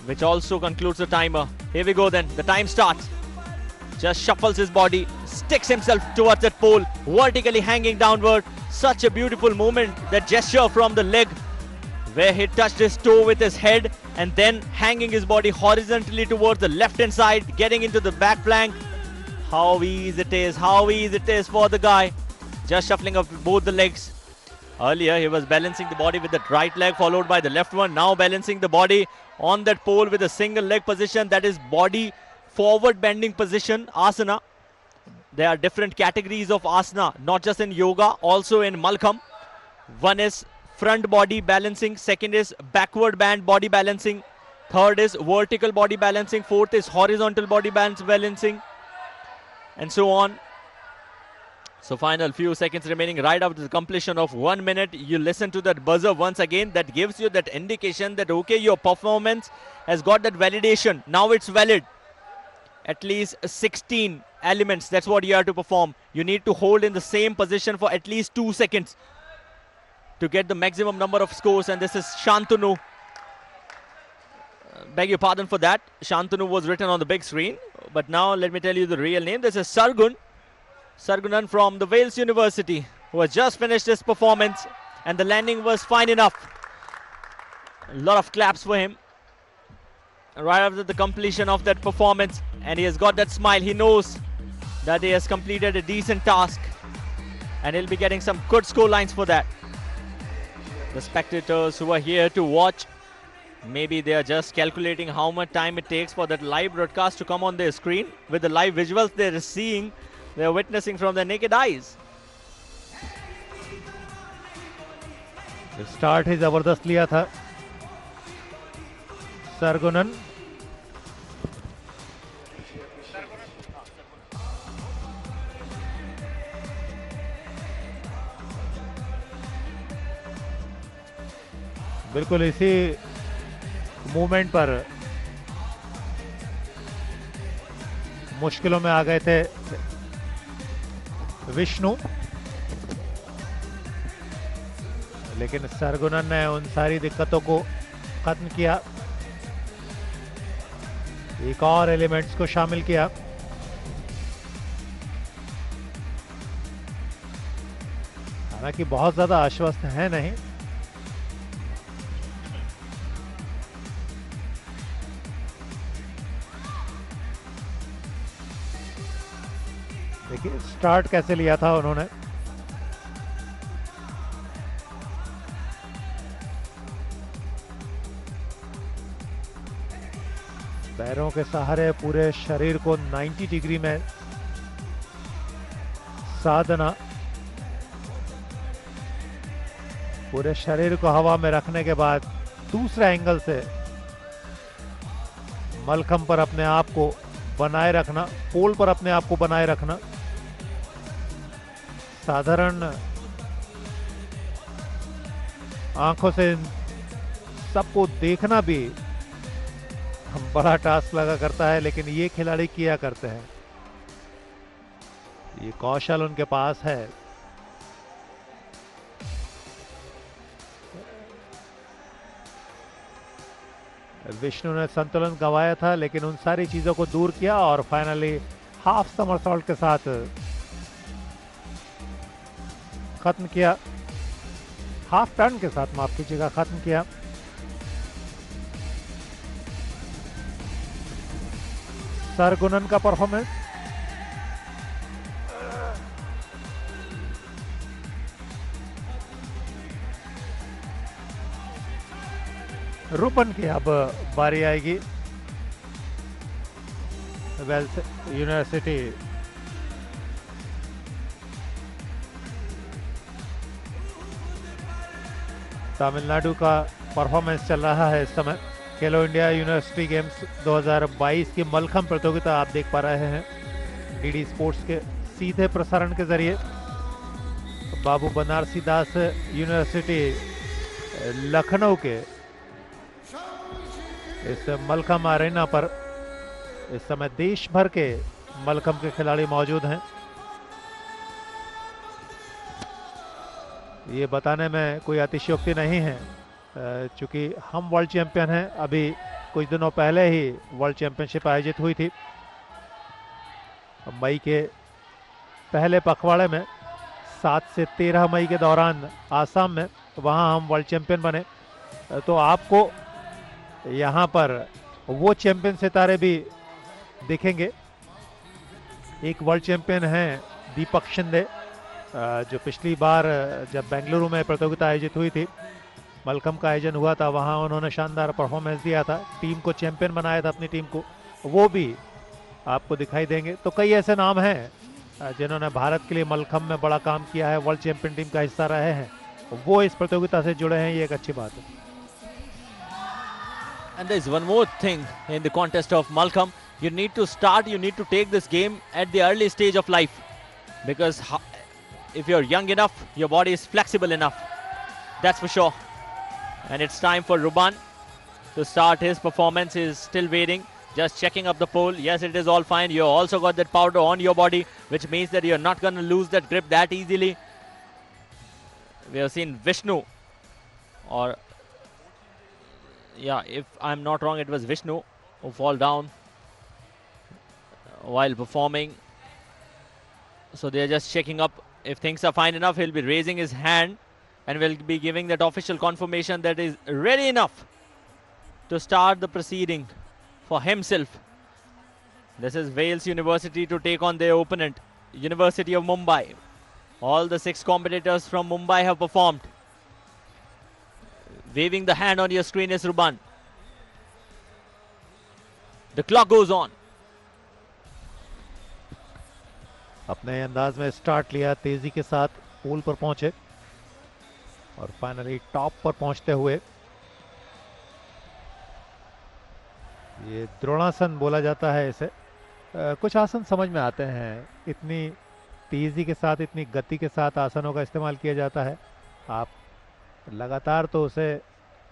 which also concludes the timer. Here we go then, the time starts. Just shuffles his body, sticks himself towards that pole, vertically hanging downward. Such a beautiful movement, that gesture from the leg, where he touched his toe with his head and then hanging his body horizontally towards the left hand side, getting into the back plank. How easy it is for the guy. Just shuffling up both the legs. Earlier he was balancing the body with the right leg followed by the left one. Now balancing the body on that pole with a single leg position, that is body forward bending position, asana. There are different categories of asana, not just in yoga, also in Malkham. One is front body balancing, second is backward band body balancing, third is vertical body balancing, fourth is horizontal body balancing, and so on. So final few seconds remaining right after the completion of 1 minute. You listen to that buzzer once again, that gives you that indication that okay, your performance has got that validation. Now it's valid. At least 16 elements, that's what you have to perform. You need to hold in the same position for at least 2 seconds to get the maximum number of scores. And this is Shantanu. Beg your pardon for that. Shantanu was written on the big screen. But now let me tell you the real name. This is Sargunan from the Wales University, who has just finished his performance. And the landing was fine enough. A lot of claps for him right after the completion of that performance. And he has got that smile. He knows that he has completed a decent task. And he'll be getting some good score lines for that. The spectators who are here to watch, maybe they are just calculating how much time it takes for that live broadcast to come on their screen. With the live visuals they're seeing, they're witnessing from their naked eyes. Start ही जबरदस्त लिया था सरगुनन. बिल्कुल इसी movement पर मुश्किलों में आ गए थे विष्णु, लेकिन सरगुनन ने उन सारी दिक्कतों को खत्म किया, एक और एलिमेंट्स को शामिल किया. हालांकि बहुत ज्यादा आश्वस्त है नहीं. देखिए स्टार्ट कैसे लिया था उन्होंने. पैरों के सहारे पूरे शरीर को 90 डिग्री में साधना, पूरे शरीर को हवा में रखने के बाद दूसरे एंगल से मलखम पर अपने आप को बनाए रखना, पोल पर अपने आप को बनाए रखना. साधारण आंखों से सबको देखना भी बड़ा टास्क लगा करता है, लेकिन ये खिलाड़ी किया करते हैं. ये कौशल उनके पास है. विष्णु ने संतुलन गंवाया था, लेकिन उन सारी चीजों को दूर किया और फाइनली हाफ समरसॉल्ट के साथ खत्म किया. हाफ टर्न के साथ, माफ कीजिएगा, खत्म किया. सरगुनन का परफॉर्मेंस रूपन की अब बारी आएगी. वेल्स यूनिवर्सिटी तमिलनाडु का परफॉर्मेंस चल रहा है इस समय. खेलो इंडिया यूनिवर्सिटी गेम्स 2022 की मलखम प्रतियोगिता आप देख पा रहे हैं डीडी स्पोर्ट्स के सीधे प्रसारण के जरिए. बाबू बनारसी दास यूनिवर्सिटी लखनऊ के इस मलखम अरेना पर इस समय देश भर के मलखंब के खिलाड़ी मौजूद हैं। ये बताने में कोई अतिशयोक्ति नहीं है, चूंकि हम वर्ल्ड चैंपियन हैं। अभी कुछ दिनों पहले ही वर्ल्ड चैंपियनशिप आयोजित हुई थी मई के पहले पखवाड़े में, 7 से 13 मई के दौरान आसाम में, वहां हम वर्ल्ड चैंपियन बने। तो आपको यहाँ पर वो चैंपियन सितारे भी दिखेंगे। एक वर्ल्ड चैंपियन हैं दीपक शिंदे, जो पिछली बार जब बेंगलुरु में प्रतियोगिता आयोजित हुई थी, मलखंब का आयोजन हुआ था, वहां उन्होंने शानदार परफॉर्मेंस दिया था, टीम को चैंपियन बनाया था अपनी टीम को, वो भी आपको दिखाई देंगे। तो कई ऐसे नाम हैं जिन्होंने भारत के लिए मलखंब में बड़ा काम किया है, वर्ल्ड चैंपियन टीम का हिस्सा रहे हैं, वो इस प्रतियोगिता से जुड़े हैं, ये एक अच्छी बात है। And there's one more thing in the contest of Malcolm. You need to take this game at the early stage of life, because if you're young enough, your body is flexible enough. That's for sure. And it's time for Ruban to start his performance. He's still waiting, just checking up the pole. Yes, it is all fine. You also got that powder on your body, which means that you're not going to lose that grip that easily. We have seen Vishnu, or yeah, if I'm not wrong, it was Vishnu who fall down while performing. So they're just checking up. If things are fine enough, he'll be raising his hand and will be giving that official confirmation that is ready enough to start the proceeding for himself. This is Wales University to take on their opponent, University of Mumbai. All the 6 competitors from Mumbai have performed. Waving the hand on your screen is Ruban. The clock goes on. अपने अंदाज में start लिया, तेजी के साथ पोल पर पहुंचे और फाइनली टॉप पर पहुंचते हुए, ये द्रोणासन बोला जाता है इसे, कुछ आसन समझ में आते हैं, इतनी तेजी के साथ, इतनी गति के साथ आसनों का इस्तेमाल किया जाता है। आप लगातार तो उसे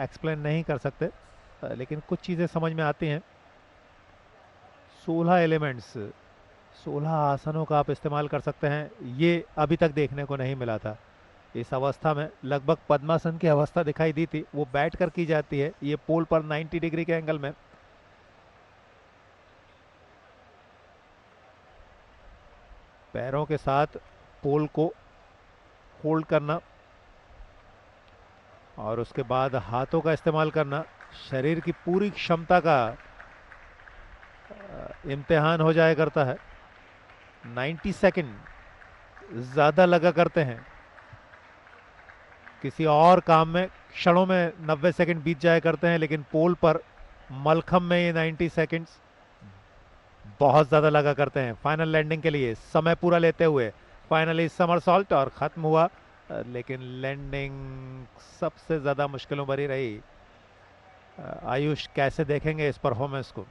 एक्सप्लेन नहीं कर सकते, लेकिन कुछ चीज़ें समझ में आती हैं। 16 एलिमेंट्स, 16 आसनों का आप इस्तेमाल कर सकते हैं, ये अभी तक देखने को नहीं मिला था। इस अवस्था में लगभग पद्मासन की अवस्था दिखाई दी थी, वो बैठ कर की जाती है, ये पोल पर 90 डिग्री के एंगल में। पैरों के साथ पोल को होल्ड करना और उसके बाद हाथों का इस्तेमाल करना शरीर की पूरी क्षमता का इम्तिहान हो जाया करता है। 90 सेकंड ज़्यादा लगा करते हैं, किसी और काम में क्षणों में 90 सेकंड बीत जाया करते हैं, लेकिन पोल पर मलखंब में ये 90 सेकंड्स बहुत ज़्यादा लगा करते हैं। फाइनल लैंडिंग के लिए समय पूरा लेते हुए फाइनली समरसॉल्ट और ख़त्म हुआ, लेकिन लैंडिंग सबसे ज़्यादा मुश्किलों भरी रही। आयुष, कैसे देखेंगे इस परफॉर्मेंस को?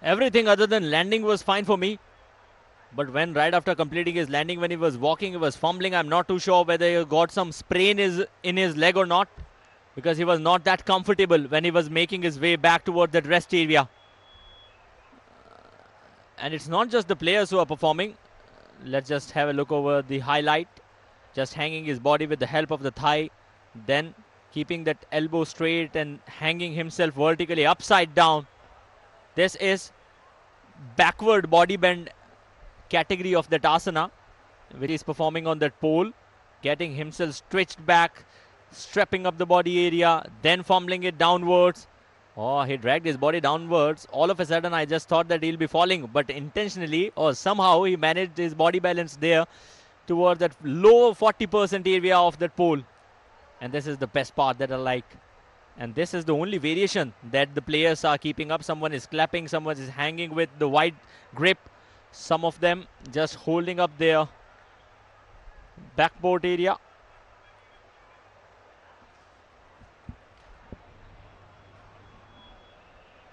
Everything other than landing was fine for me. But when right after completing his landing, when he was walking, he was fumbling. I'm not too sure whether he got some sprain in his leg or not, because he was not that comfortable when he was making his way back towards that rest area. And it's not just the players who are performing. Let's just have a look over the highlight. Just hanging his body with the help of the thigh, then keeping that elbow straight and hanging himself vertically upside down. This is backward body bend category of that asana, which is performing on that pole, getting himself stretched back, strapping up the body area, then fumbling it downwards. Oh, he dragged his body downwards. All of a sudden, I just thought that he'll be falling, but intentionally or somehow he managed his body balance there towards that low 40% area of that pole. And this is the best part that I like. And this is the only variation that the players are keeping up. Someone is clapping, someone is hanging with the wide grip. Some of them just holding up their backboard area.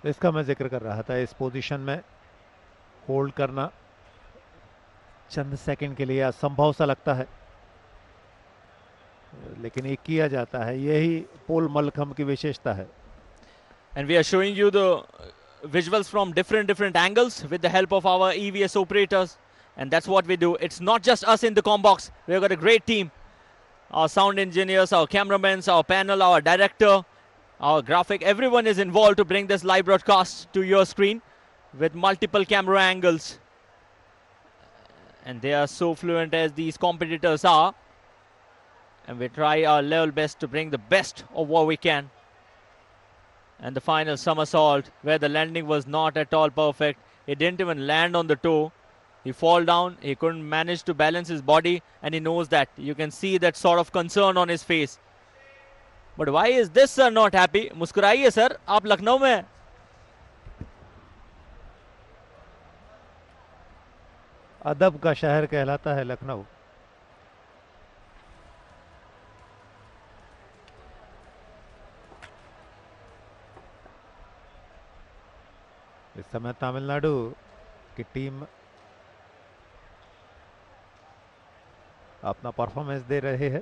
इसका मैं जिक्र कर रहा था, इस position में hold करना चंद second के लिए असंभव सा लगता है, लेकिन ये किया जाता है। यही पोल मलखंब की विशेषता है। And we are showing you the visuals from different angles with the help of our EVS operators. And that's what we do. It's not just us in the com box. We've got a great team. Our sound engineers, our cameramen, our panel, our director, our graphic, everyone is involved to bring this live broadcast to your screen with multiple camera angles. And they are so fluent as these competitors are. And we try our level best to bring the best of what we can. And the final somersault, where the landing was not at all perfect. He didn't even land on the toe. He fall down, he couldn't manage to balance his body, and he knows that. You can see that sort of concern on his face. But why is this sir not happy? मुस्कुराइए sir, आप लखनऊ में हैं. अदब का शहर कहलाता है लखनऊ. इस समय तमिलनाडु की टीम अपना परफॉर्मेंस दे रहे हैं.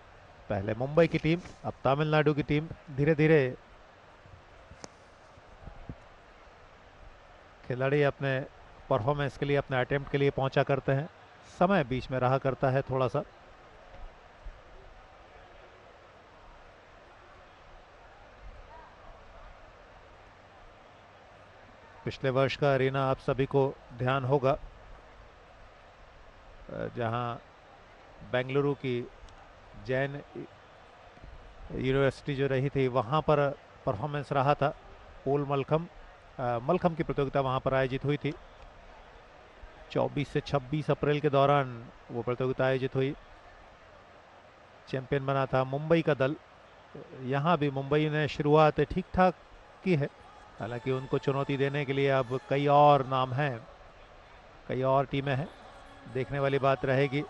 पहले मुंबई की टीम, अब तमिलनाडु की टीम धीरे धीरे खिलाड़ी अपने परफॉर्मेंस के लिए, अपने अटेम्प्ट के लिए पहुंचा करते हैं. समय बीच में रहा करता है थोड़ा सा. पिछले वर्ष का अरीना आप सभी को ध्यान होगा, जहां बेंगलुरु की जैन यूनिवर्सिटी जो रही थी, वहां पर परफॉर्मेंस रहा था. पोल मलखम की प्रतियोगिता वहां पर आयोजित हुई थी. 24 से 26 अप्रैल के दौरान वो प्रतियोगिता आयोजित हुई. चैंपियन बना था मुंबई का दल. यहाँ भी मुंबई ने शुरुआत ठीक ठाक की है, हालांकि उनको चुनौती देने के लिए अब कई और नाम हैं, कई और टीमें हैं. देखने वाली बात रहेगी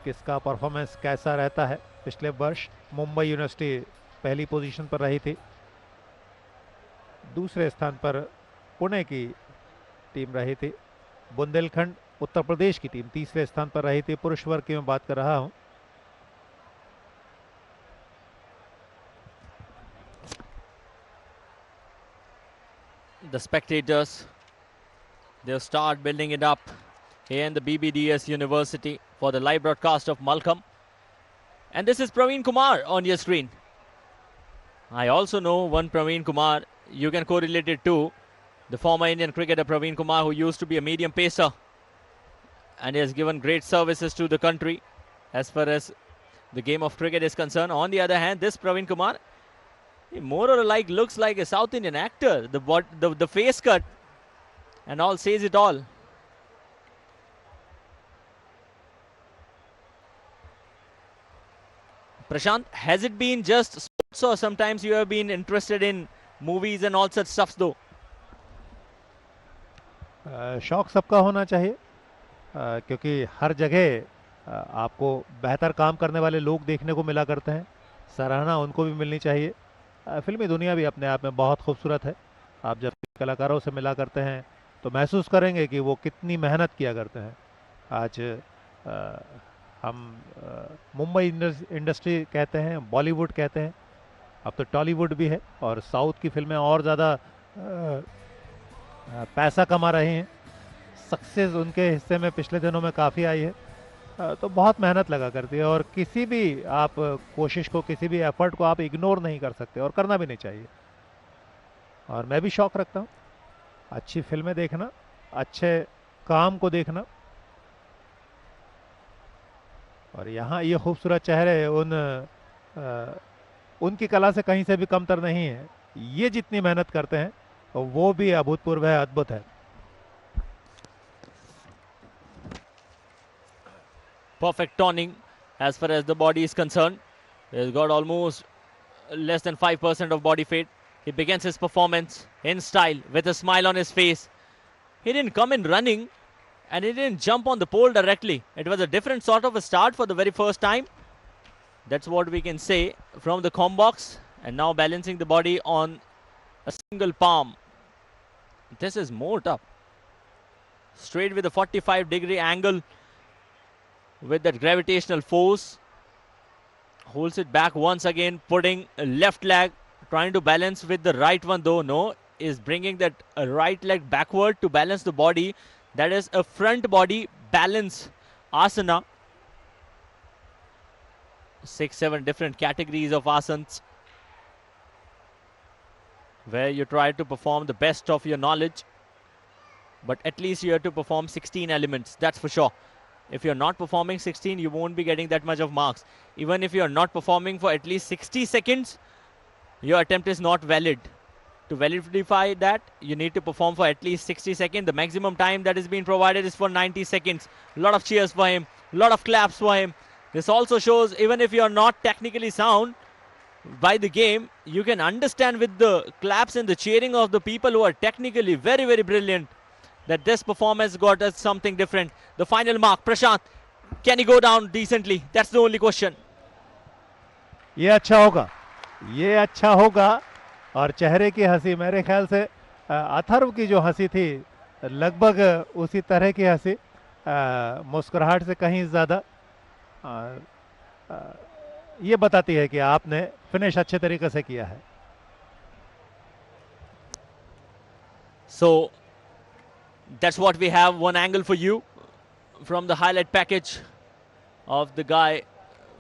किसका परफॉर्मेंस कैसा रहता है. पिछले वर्ष मुंबई यूनिवर्सिटी पहली पोजीशन पर रही थी. दूसरे स्थान पर पुणे की टीम रही थी. बुंदेलखंड उत्तर प्रदेश की टीम तीसरे स्थान पर रही थी. पुरुष वर्ग की मैं बात कर रहा हूं. The spectators, they'll start building it up here in the BBDS University for the live broadcast of Malcolm. And this is Praveen Kumar on your screen. I also know one Praveen Kumar. You can correlate it to the former Indian cricketer Praveen Kumar, who used to be a medium pacer. And he has given great services to the country as far as the game of cricket is concerned. On the other hand, this Praveen Kumar, he more or like looks like a South Indian actor. The face cut and all says it all. Prashant, has it been just sports or sometimes you have been interested in movies and all such stuff though? शौक सबका होना चाहिए, क्योंकि हर जगह आपको बेहतर काम करने वाले लोग देखने को मिला करते हैं. सराहना उनको भी मिलनी चाहिए. फिल्मी दुनिया भी अपने आप में बहुत खूबसूरत है. आप जब कलाकारों से मिला करते हैं तो महसूस करेंगे कि वो कितनी मेहनत किया करते हैं. आज हम मुंबई इंडस्ट्री कहते हैं, बॉलीवुड कहते हैं, अब तो टॉलीवुड भी है, और साउथ की फिल्में और ज़्यादा पैसा कमा रहे हैं. सक्सेस उनके हिस्से में पिछले दिनों में काफ़ी आई है. तो बहुत मेहनत लगा करती है, और किसी भी आप कोशिश को, किसी भी एफर्ट को आप इग्नोर नहीं कर सकते, और करना भी नहीं चाहिए. और मैं भी शौक रखता हूँ अच्छी फिल्में देखना, अच्छे काम को देखना. और यहाँ ये खूबसूरत चेहरे उनकी कला से कहीं से भी कमतर नहीं है. ये जितनी मेहनत करते हैं वो भी अभूतपूर्व है, अद्भुत है. Perfect toning as far as the body is concerned. He's got almost less than 5% of body fat. He begins his performance in style with a smile on his face. He didn't come in running and he didn't jump on the pole directly. It was a different sort of a start for the very first time. That's what we can say from the com box. And now balancing the body on a single palm. This is more tough. Straight with a 45-degree angle with that gravitational force. Holds it back once again, putting a left leg, trying to balance with the right one though. No, is bringing that right leg backward to balance the body. That is a front body balance asana. 6-7 different categories of asanas where you try to perform the best of your knowledge, but at least you have to perform 16 elements, that's for sure. If you're not performing 16, you won't be getting that much of marks. Even if you're not performing for at least 60 seconds, your attempt is not valid. To validify that, you need to perform for at least 60 seconds. The maximum time that is being provided is for 90 seconds. A lot of cheers for him, a lot of claps for him. This also shows even if you're not technically sound by the game, you can understand with the claps and the cheering of the people who are technically very, very brilliant that this performance got us something different. The final mark, Prashant, can he go down decently? That's the only question. ये अच्छा होगा, ये अच्छा होगा. और चेहरे की हंसी, मेरे ख्याल से अथर्व की जो हंसी थी लगभग उसी तरह की हंसी, मुस्कुराहट से कहीं ज़्यादा. ये बताती है कि आपने फिनिश अच्छे तरीके से किया है. So that's what we have, one angle for you from the highlight package of the guy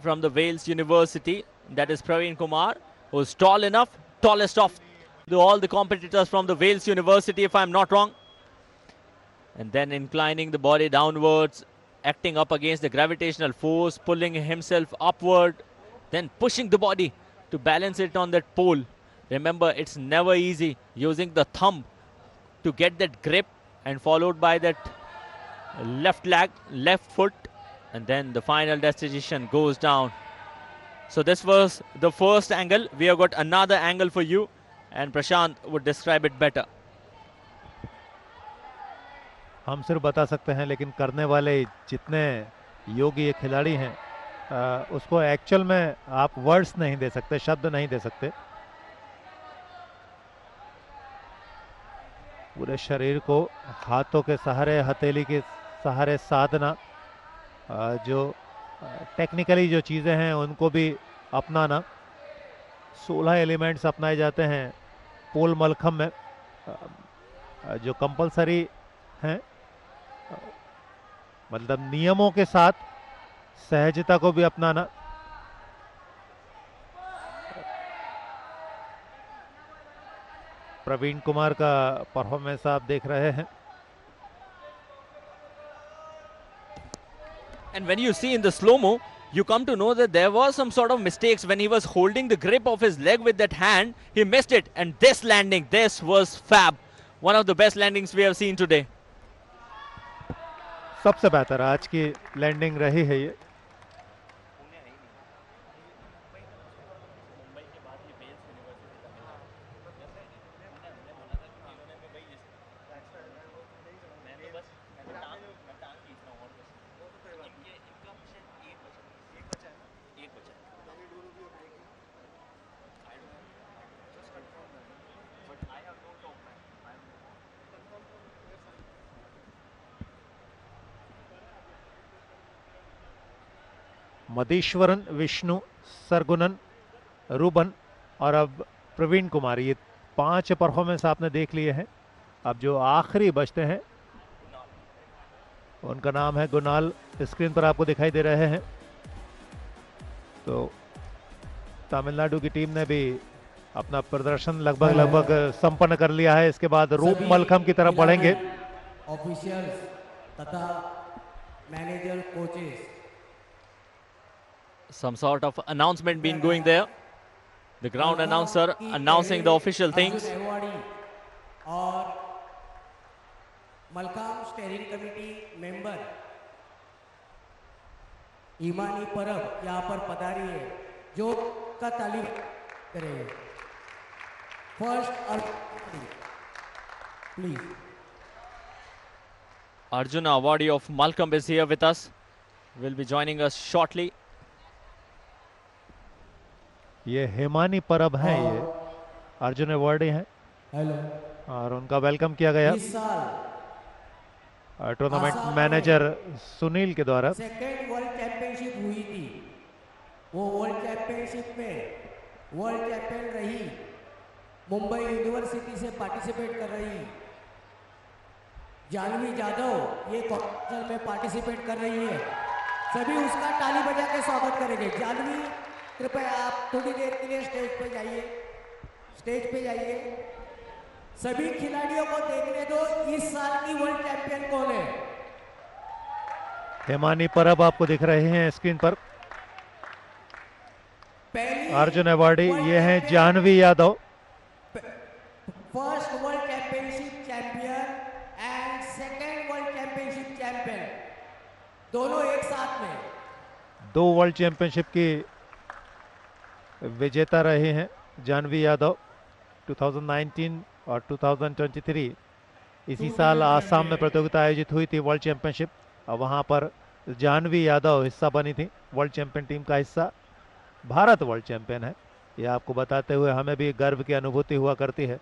from the Wales University. That is Praveen Kumar, who's tall enough, tallest of all the competitors from the Wales University, if I'm not wrong. And then inclining the body downwards, acting up against the gravitational force, pulling himself upward, then pushing the body to balance it on that pole. Remember, it's never easy using the thumb to get that grip, and followed by that left leg, left foot, and then the final destination goes down. So this was the first angle. We have got another angle for you, and Prashant would describe it better. हम सिर्फ बता सकते हैं, लेकिन करने वाले जितने योगी ये खिलाड़ी हैं उसको एक्चुअल में आप वर्ड्स नहीं दे सकते, शब्द नहीं दे सकते. पूरे शरीर को हाथों के सहारे, हथेली के सहारे साधना, जो टेक्निकली जो चीज़ें हैं उनको भी अपनाना. 16 एलिमेंट्स अपनाए जाते हैं पोल मलखम में, जो कंपलसरी हैं, मतलब नियमों के साथ सहजता को भी अपनाना. प्रवीण कुमार का परफॉर्मेंस आप देख रहे हैं. And when you see in the slow-mo, you come to know that there was some sort of mistakes when he was holding the grip of his leg with that hand. He missed it, and this landing, this was fab. One of the best landings we have seen today. सबसे बेहतर आज की landing रही है ये. मधीश्वरन, Vishnu, सरगुनन, Ruben और अब प्रवीण कुमार, ये 5 परफॉर्मेंस आपने देख लिए हैं. अब जो आखिरी बचते हैं उनका नाम है गुनाल, स्क्रीन पर आपको दिखाई दे रहे हैं. तो तमिलनाडु की टीम ने भी अपना प्रदर्शन लगभग संपन्न कर लिया है. इसके बाद रूप मलखम की तरफ बढ़ेंगे. ऑफिशियल्स तथा manager, coaches. Some sort of announcement been going there. The ground announcer announcing the official things. और मलखाम स्टेयरिंग कमेटी मेंबर ईमानी परब यहाँ पर पधारी है, जो का तालीम करेंगे. First please. Arjuna awardee of Malcolm is here with us. Will be joining us shortly. ये हेमानी परब हैं, ये अर्जुन अवार्डी हैं. हेलो. और उनका वेलकम किया गया टूर्नामेंट मैनेजर सुनील के द्वारा. सेकेंड वर्ल्ड चैंपियनशिप हुई थी, वो वर्ल्ड चैंपियनशिप में वर्ल्ड चैंपियन रही मुंबई यूनिवर्सिटी से पार्टिसिपेट कर रही जानवी जाधव ये कॉम्पिटिशन में पार्टिसिपेट कर रही है। सभी उसका ताली बजा के स्वागत करेंगे। जानवी कृपया आप थोड़ी देर के लिए स्टेज पे जाइए, स्टेज पे जाइए। सभी खिलाड़ियों को देखने दो इस साल की वर्ल्ड चैंपियन कौन है। हिमानी परब आपको दिख रहे हैं स्क्रीन पर। अर्जुन अवार्डी ये हैं Jahnavi Yadav. First world championship champion and second world championship champion, दोनों एक साथ में। 2 वर्ल्ड चैंपियनशिप की विजेता रहे हैं जानवी यादव, 2019 और 2023। इसी साल आसाम में प्रतियोगिता आयोजित हुई थी वर्ल्ड चैंपियनशिप, और वहां पर जानवी यादव हिस्सा बनी थी, वर्ल्ड चैंपियन टीम का हिस्सा। भारत वर्ल्ड चैंपियन है, यह आपको बताते हुए हमें भी गर्व की अनुभूति हुआ करती है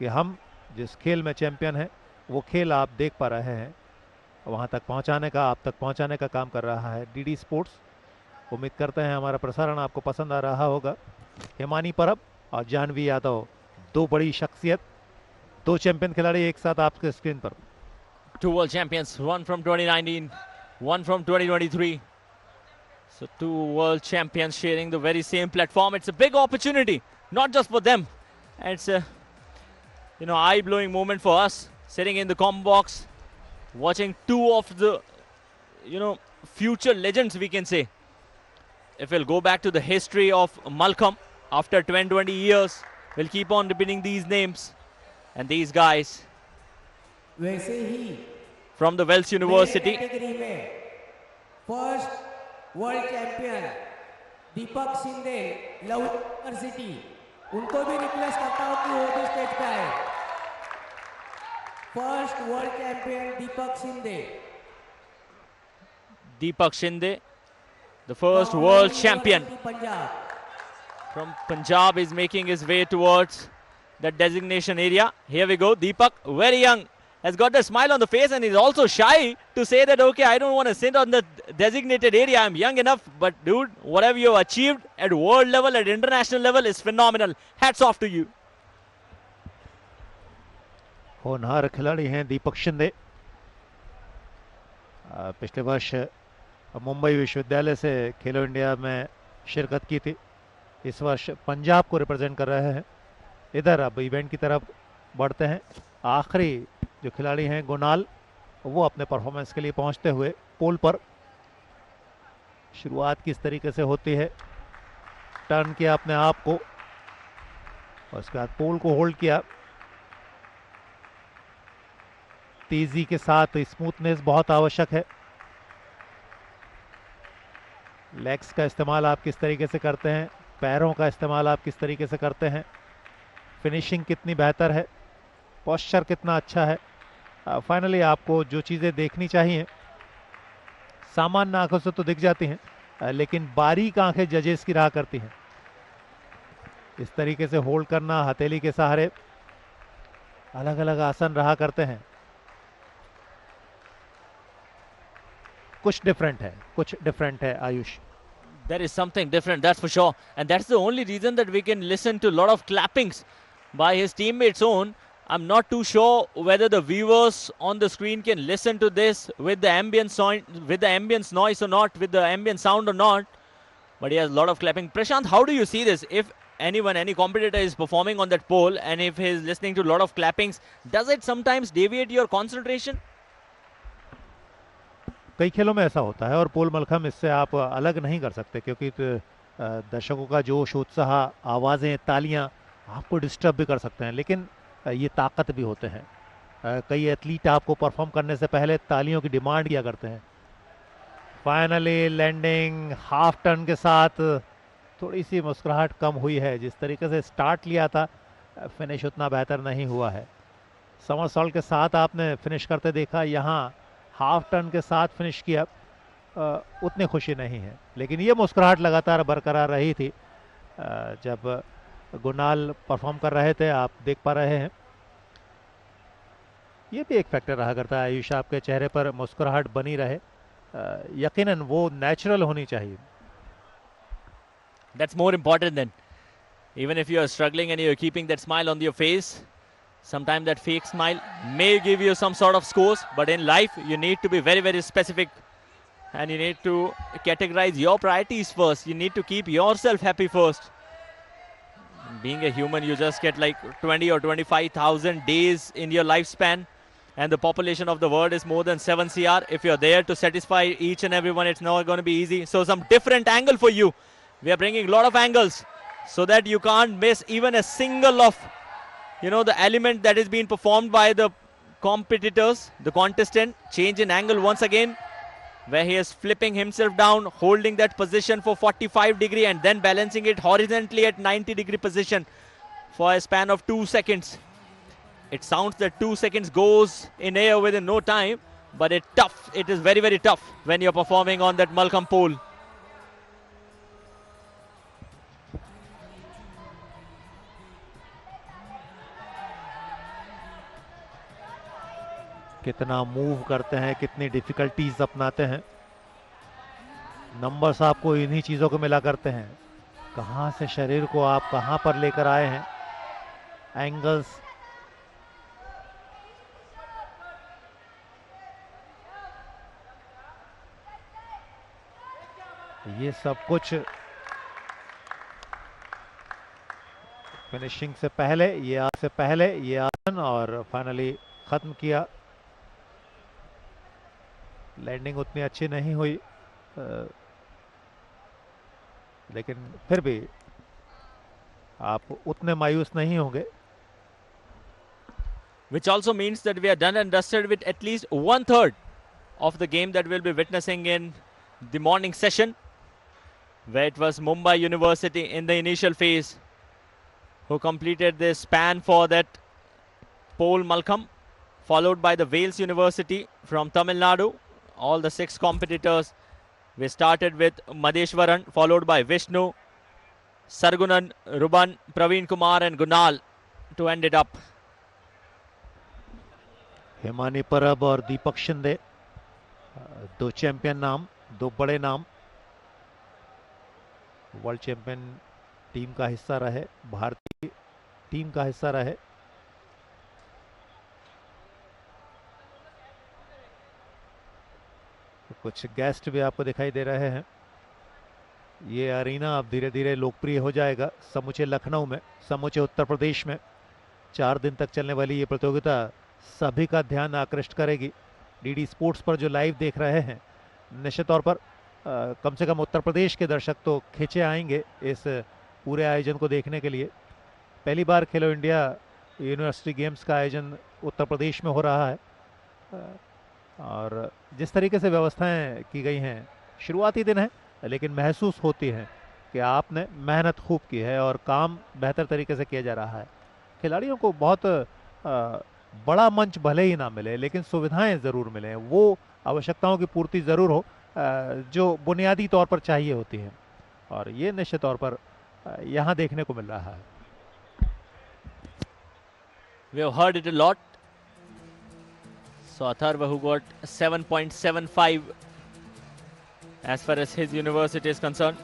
कि हम जिस खेल में चैंपियन हैं वो खेल आप देख पा रहे हैं। वहां तक पहुंचाने का, आप तक पहुंचाने का काम कर रहा है डीडी स्पोर्ट्स। उम्मीद करते हैं हमारा प्रसारण आपको पसंद आ रहा होगा। हिमानी परब और जानवी यादव, 2 बड़ी शख्सियत, 2 चैंपियन खिलाड़ी एक साथ आपके स्क्रीन पर। 2 world champions, one from 2019, one from 2023. So 2 world champions sharing the very same platform. It's a big opportunity, not just for them. It's a eye-blowing moment for us, sitting in the com box, watching 2 of the future legends, we can say. If we'll go back to the history of Malcolm, after 20 years, we'll keep on repeating these names. And these guys वैसे ही from the Wells University. Category में first world champion दीपक Shinde, love university, उनको भी request करता हूं कि वो भी stage पे आए। First world champion Deepak Shinde. Deepak Shinde, the first world champion Punjab. from Punjab, is making his way towards that designation area. Here we go. Deepak, very young, has got a smile on the face, and he's also shy to say that, okay, I don't want to sit on the designated area. I'm young enough. But dude, whatever you've achieved at world level, at international level is phenomenal. Hats off to you. होनहार खिलाड़ी हैं दीपक शिंदे। पिछले वर्ष मुंबई विश्वविद्यालय से खेलो India में शिरकत की थी। इस वर्ष पंजाब को रिप्रेजेंट कर रहे हैं। इधर अब इवेंट की तरफ बढ़ते हैं। आखिरी जो खिलाड़ी हैं गुनाल, वो अपने परफॉर्मेंस के लिए पहुंचते हुए पोल पर। शुरुआत किस तरीके से होती है, टर्न किया अपने आप को और उसके बाद पोल को होल्ड किया। तेजी के साथ स्मूथनेस बहुत आवश्यक है। लेग्स का इस्तेमाल आप किस तरीके से करते हैं, पैरों का इस्तेमाल आप किस तरीके से करते हैं, फिनिशिंग कितनी बेहतर है, पोस्चर कितना अच्छा है। फाइनली आपको जो चीज़ें देखनी चाहिए सामान्य आंखों से तो दिख जाती हैं, लेकिन बारीक आंखें जजेस की रहा करती हैं। इस तरीके से होल्ड करना, हथेली के सहारे, अलग अलग आसन रहा करते हैं। कुछ डिफरेंट है Ayush. There is something different, that's for sure. And that's the only reason that we can listen to a lot of clappings by his teammates own. I'm not too sure whether the viewers on the screen can listen to this with the ambience noise or not, with the ambient sound or not. But he has a lot of clapping. Prashant, how do you see this? If any competitor is performing on that pole and if he is listening to a lot of clappings, does it sometimes deviate your concentration? कई खेलों में ऐसा होता है और पोल मलखम इससे आप अलग नहीं कर सकते, क्योंकि दर्शकों का जोश, उत्साह, आवाज़ें, तालियां आपको डिस्टर्ब भी कर सकते हैं, लेकिन ये ताकत भी होते हैं। कई एथलीट आपको परफॉर्म करने से पहले तालियों की डिमांड किया करते हैं। फाइनली लैंडिंग हाफ टर्न के साथ थोड़ी सी मुस्कुराहट कम हुई है। जिस तरीके से स्टार्ट लिया था, फिनिश उतना बेहतर नहीं हुआ है। समरसॉल्ट के साथ आपने फिनिश करते देखा, यहाँ हाफ टर्न के साथ फिनिश किया, उतनी खुशी नहीं है, लेकिन ये मुस्कुराहट लगातार बरकरार रही थी जब गुनाल परफॉर्म कर रहे थे। आप देख पा रहे हैं, ये भी एक फैक्टर रहा करता है आयुष, आपके चेहरे पर मुस्कुराहट बनी रहे, यकीनन वो नेचुरल होनी चाहिए। That's more important then. Even if you are struggling and you're keeping that smile on your face, sometimes that fake smile may give you some sort of scores, but in life you need to be very, very specific and you need to categorize your priorities first. You need to keep yourself happy first. Being a human, you just get like 20 or 25,000 days in your lifespan, and the population of the world is more than 7 CR. If you're there to satisfy each and everyone, it's not going to be easy. So some different angle for you. We are bringing a lot of angles so that you can't miss even a single of, you know, the element that is being performed by the competitors, the contestant. Change in angle once again, where he is flipping himself down, holding that position for 45 degree and then balancing it horizontally at 90 degree position for a span of 2 seconds. It sounds that 2 seconds goes in air within no time, but it is very, very tough when you're performing on that Malcolm pole. कितना move करते हैं, कितनी difficulties अपनाते हैं। Numbers आपको इन्हीं चीज़ों को मिला करते हैं। कहाँ से शरीर को आप कहाँ पर लेकर आए हैं, एंगल्स, ये सब कुछ फिनिशिंग से पहले, ये आसन और फाइनली खत्म किया। लैंडिंग उतनी अच्छी नहीं हुई, लेकिन फिर भी आप उतने मायूस नहीं होंगे। Which also means that we are done and dusted with at least 1/3 of the game that we'll be witnessing in the morning session, where it was Mumbai University in the initial phase who completed this span for that pole Malcolm, followed by the Wales University from Tamil Nadu. All the 6 competitors. We started with Madeshwaran, followed by Vishnu, Sargunan, Ruban, Praveen Kumar and Gunal to end it up. Himani परब और दीपक Shinde, 2 champion नाम, 2 बड़े नाम, world champion team का हिस्सा रहे, भारतीय team का हिस्सा रहे। कुछ गेस्ट भी आपको दिखाई दे रहे हैं। ये अरीना अब धीरे धीरे लोकप्रिय हो जाएगा समूचे लखनऊ में, समूचे उत्तर प्रदेश में। 4 दिन तक चलने वाली ये प्रतियोगिता सभी का ध्यान आकृष्ट करेगी। डीडी स्पोर्ट्स पर जो लाइव देख रहे हैं, निश्चित तौर पर कम से कम उत्तर प्रदेश के दर्शक तो खींचे आएंगे इस पूरे आयोजन को देखने के लिए। पहली बार खेलो इंडिया यूनिवर्सिटी गेम्स का आयोजन उत्तर प्रदेश में हो रहा है, और जिस तरीके से व्यवस्थाएं की गई हैं, शुरुआती दिन है लेकिन महसूस होती है कि आपने मेहनत खूब की है और काम बेहतर तरीके से किया जा रहा है। खिलाड़ियों को बहुत बड़ा मंच भले ही ना मिले, लेकिन सुविधाएं ज़रूर मिलें, वो आवश्यकताओं की पूर्ति ज़रूर हो जो बुनियादी तौर पर चाहिए होती हैं, और ये निश्चित तौर पर यहाँ देखने को मिल रहा है। We have heard it a lot. So Atharva, who got 7.75 as far as his university is concerned,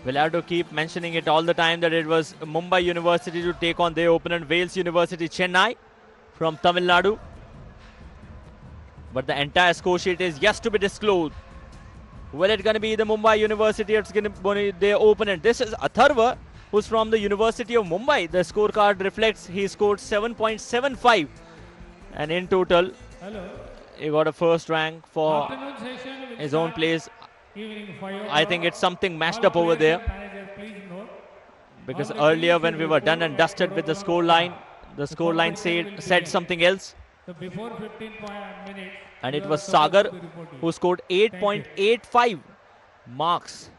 we'll have to keep mentioning it all the time that it was Mumbai University to take on their opponent Wales University Chennai from Tamil Nadu. But the entire score sheet is yet to be disclosed. Well, it's going to be the Mumbai University, it's going to be their opponent. This is Atharva, who's from the University of Mumbai. The scorecard reflects he scored 7.75. And in total, he got a first rank for his own place. I think it's something mashed up over there. Because earlier when we were done and dusted with the scoreline said something else. And it was Sagar who scored 8.85 marks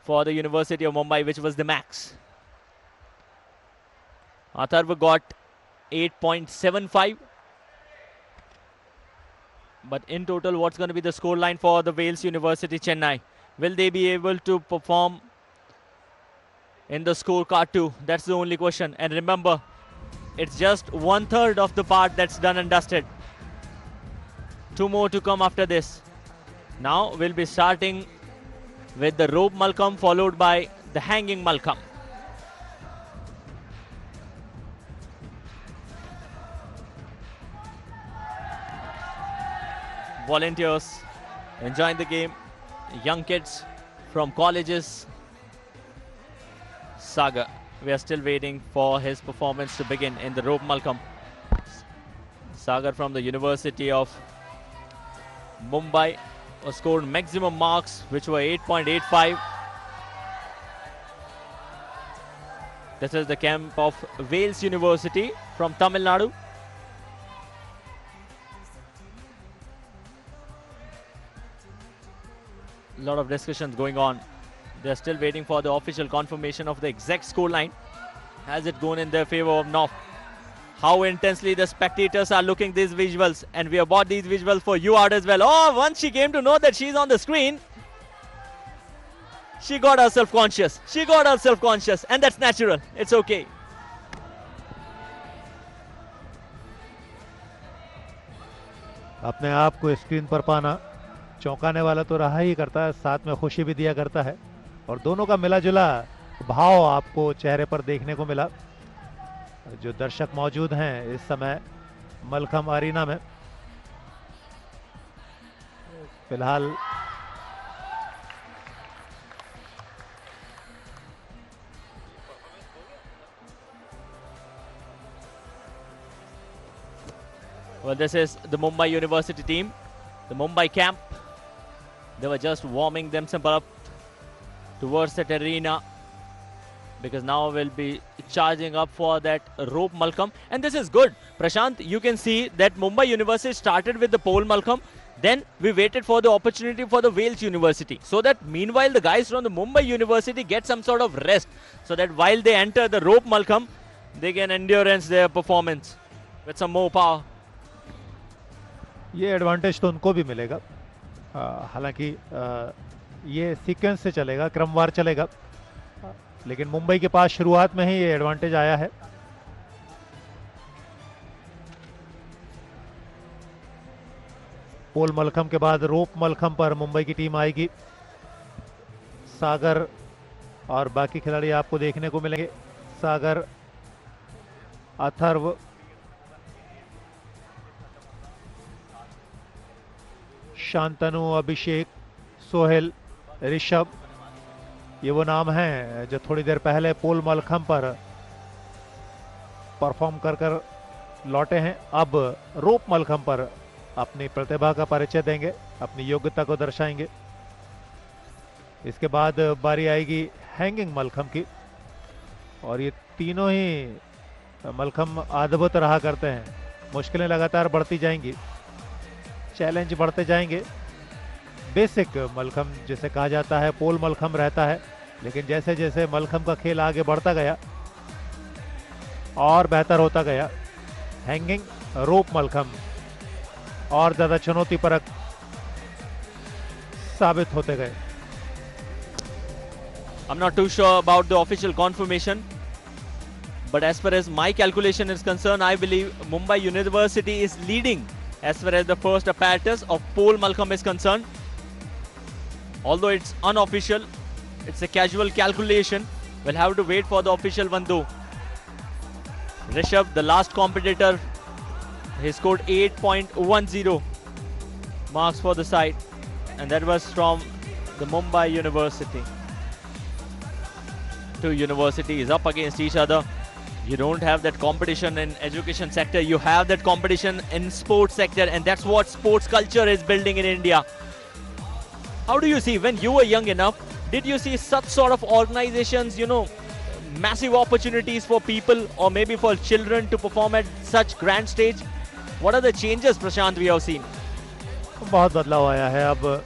for the University of Mumbai, which was the max. Atharva got 8.75. But in total, what's going to be the scoreline for the Wales University Chennai? Will they be able to perform in the scorecard too? That's the only question. And remember, it's just 1/3 of the part that's done and dusted. 2 more to come after this. Now we'll be starting with the rope Malcolm, followed by the hanging Malcolm. volunteers enjoying the game, young kids from colleges. Sagar, we are still waiting for his performance to begin in the rope Malcolm. Sagar from the University of Mumbai scored maximum marks, which were 8.85. This is the camp of Wales University from Tamil Nadu. A lot of discussions going on. They're still waiting for the official confirmation of the exact score line. Has it gone in their favor or not? How intensely the spectators are looking these visuals, and we have bought these visuals for you out as well. Oh, once she came to know that she's on the screen, she got herself conscious. She got herself conscious, and that's natural. It's okay. अपने आप को screen पर पाना चौंकाने वाला तो रहा ही करता है, साथ में खुशी भी दिया करता है, और दोनों का मिला जुला भाव आपको चेहरे पर देखने को मिला। जो दर्शक मौजूद हैं इस समय मलखम अरीना में, फिलहाल Well, this is the Mumbai University team, the Mumbai camp. They were just warming themselves up towards that arena, because now we'll be charging up for that rope Malcolm. And this is good. Prashant, you can see that Mumbai University started with the pole Malcolm. Then we waited for the opportunity for the Wales University, so that meanwhile the guys from the Mumbai University get some sort of rest, so that while they enter the rope Malcolm, they can endurance their performance with some more power. ये advantage तो उनको भी मिलेगा, हालांकि ये sequence से चलेगा, क्रमवार चलेगा, लेकिन मुंबई के पास शुरुआत में ही ये एडवांटेज आया है। पोल मलखम के बाद रोप मलखम पर मुंबई की टीम आएगी। सागर और बाकी खिलाड़ी आपको देखने को मिलेंगे। सागर, अथर्व, शांतनु, अभिषेक, सोहेल, ऋषभ, ये वो नाम हैं जो थोड़ी देर पहले पोल मलखम पर परफॉर्म कर लौटे हैं। अब रोप मलखम पर अपनी प्रतिभा का परिचय देंगे, अपनी योग्यता को दर्शाएंगे। इसके बाद बारी आएगी हैंगिंग मलखम की, और ये तीनों ही मलखम अद्भुत रहा करते हैं। मुश्किलें लगातार बढ़ती जाएंगी, चैलेंज बढ़ते जाएंगे। बेसिक मलखम जिसे कहा जाता है पोल मलखम रहता है, लेकिन जैसे जैसे मलखम का खेल आगे बढ़ता गया और बेहतर होता गया, हैंगिंग, रोप मलखम और ज्यादा चुनौतीपूर्ण साबित होते गए। I'm not too sure about the official confirmation, but as far as my calculation is concerned, I believe Mumbai University is leading as far as the first apparatus of pole Malcolm is concerned. Although it's unofficial, it's a casual calculation. We'll have to wait for the official one though. Rishabh, the last competitor, he scored 8.10 marks for the side, and that was from the Mumbai University. Two universities up against each other. You don't have that competition in education sector, you have that competition in sports sector, and that's what sports culture is building in India. How do you see, when you were young enough, did you see such sort of organizations, massive opportunities for people or maybe for children to perform at such grand stage? What are the changes, Prashant, we have seen? बहुत बदलाव आया है अब।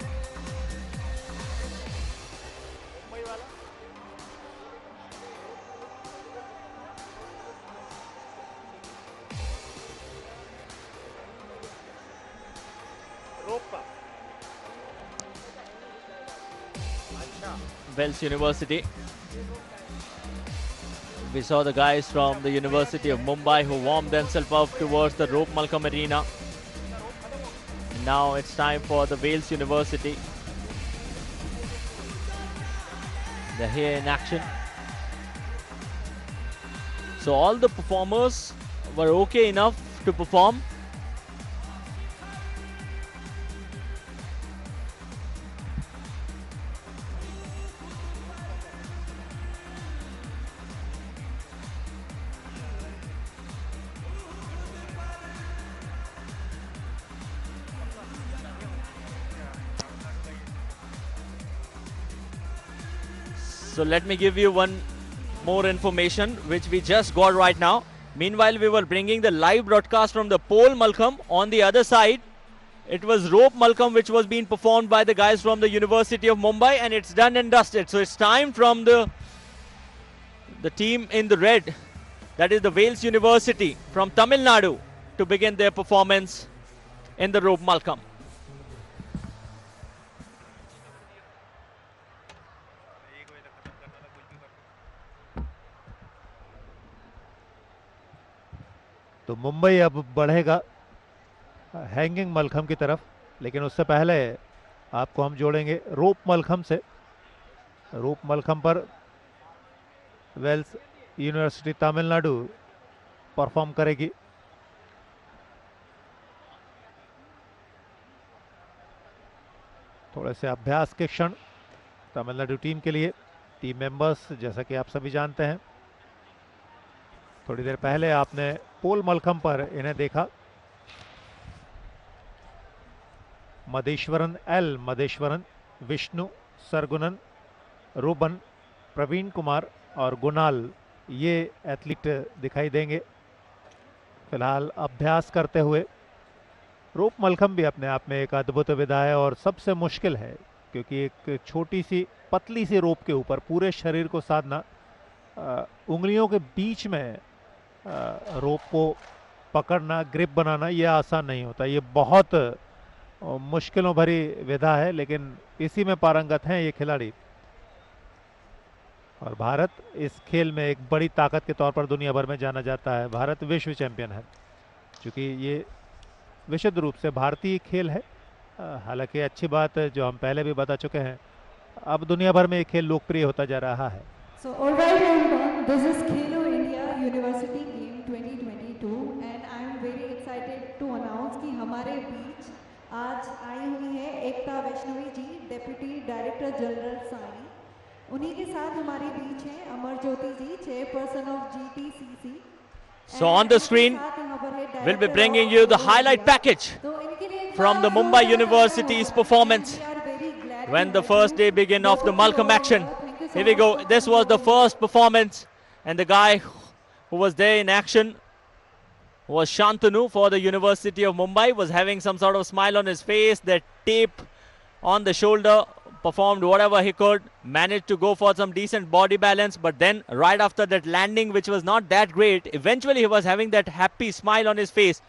Wales University. We saw the guys from the University of Mumbai who warmed themselves up towards the rope Malcolm arena. Now it's time for the Wales University. They're here in action. So all the performers were okay enough to perform. So let me give you one more information which we just got right now. Meanwhile, we were bringing the live broadcast from the pole Malcolm. On the other side, it was rope Malcolm which was being performed by the guys from the University of Mumbai, and it's done and dusted. So it's time from the team in the red, that is the Wales University from Tamil Nadu, to begin their performance in the rope Malcolm. तो मुंबई अब बढ़ेगा hanging mallakhamb की तरफ, लेकिन उससे पहले आपको हम जोड़ेंगे रोप मलखम से। रोप मलखम पर वेल्स यूनिवर्सिटी तमिलनाडु परफॉर्म करेगी। थोड़े से अभ्यास के क्षण तमिलनाडु टीम के लिए। टीम मेंबर्स जैसा कि आप सभी जानते हैं, थोड़ी देर पहले आपने पोल मलखम पर इन्हें देखा। मदेश्वरन एल, मदेश्वरन, विष्णु, सरगुनन, रूबन, प्रवीण कुमार और गुनाल, ये एथलीट दिखाई देंगे फिलहाल अभ्यास करते हुए। रोप मलखम भी अपने आप में एक अद्भुत विधा है और सबसे मुश्किल है, क्योंकि एक छोटी सी पतली सी रोप के ऊपर पूरे शरीर को साधना, उंगलियों के बीच में रोप को पकड़ना, ग्रिप बनाना, ये आसान नहीं होता। ये बहुत मुश्किलों भरी विधा है, लेकिन इसी में पारंगत हैं ये खिलाड़ी। और भारत इस खेल में एक बड़ी ताकत के तौर पर दुनिया भर में जाना जाता है। भारत विश्व चैंपियन है, क्योंकि ये विशुद्ध रूप से भारतीय खेल है। हालांकि अच्छी बात जो हम पहले भी बता चुके हैं, अब दुनिया भर में ये खेल लोकप्रिय होता जा रहा है। So all right everyone, this is Khelo India University Game 2022 and I am very excited to announce कि हमारे बीच आज आई हुई है Ekta Vaishnavi ji, deputy director general SAI. उन्हीं के साथ हमारे बीच हैं Amar Jyoti ji, chairperson of GTCC। So on the screen, we'll be bringing you the highlight package from the Mumbai University's performance when the first day began of the Malcolm action. Here we go. This was the first performance, and the guy who was there in action was Shantanu for the University of Mumbai, was having some sort of smile on his face, that tape on the shoulder, performed whatever he could, managed to go for some decent body balance, but then right after that landing, which was not that great, eventually he was having that happy smile on his face,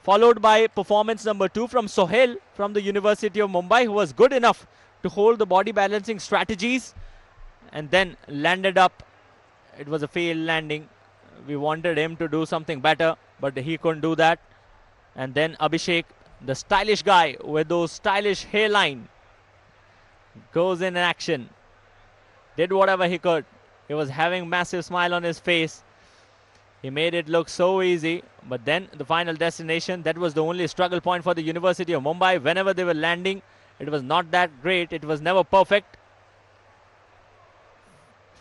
followed by performance number 2 from Sohail from the University of Mumbai, who was good enough to hold the body balancing strategies and then landed up. It was a failed landing. We wanted him to do something better, but he couldn't do that. And then Abhishek, the stylish guy with those stylish hairline, goes in action, did whatever he could. He was having massive smile on his face. He made it look so easy, but then the final destination, that was the only struggle point for the University of Mumbai. Whenever they were landing, it was not that great. It was never perfect.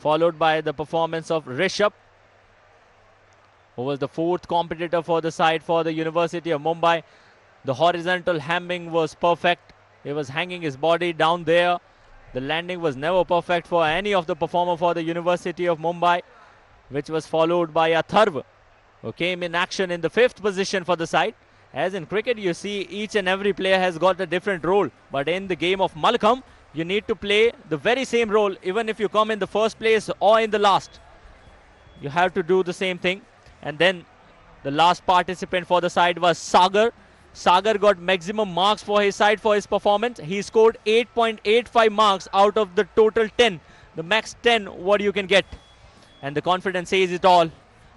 Followed by the performance of Rishabh, who was the 4th competitor for the side for the University of Mumbai. The horizontal hemming was perfect. He was hanging his body down there. The landing was never perfect for any of the performer for the University of Mumbai, which was followed by Atharv, who came in action in the 5th position for the side. As in cricket, you see each and every player has got a different role. But in the game of Malcolm, you need to play the very same role, even if you come in the first place or in the last. You have to do the same thing. And then the last participant for the side was Sagar. Sagar got maximum marks for his side for his performance. He scored 8.85 marks out of the total 10. The max 10 what you can get. And the confidence says it all.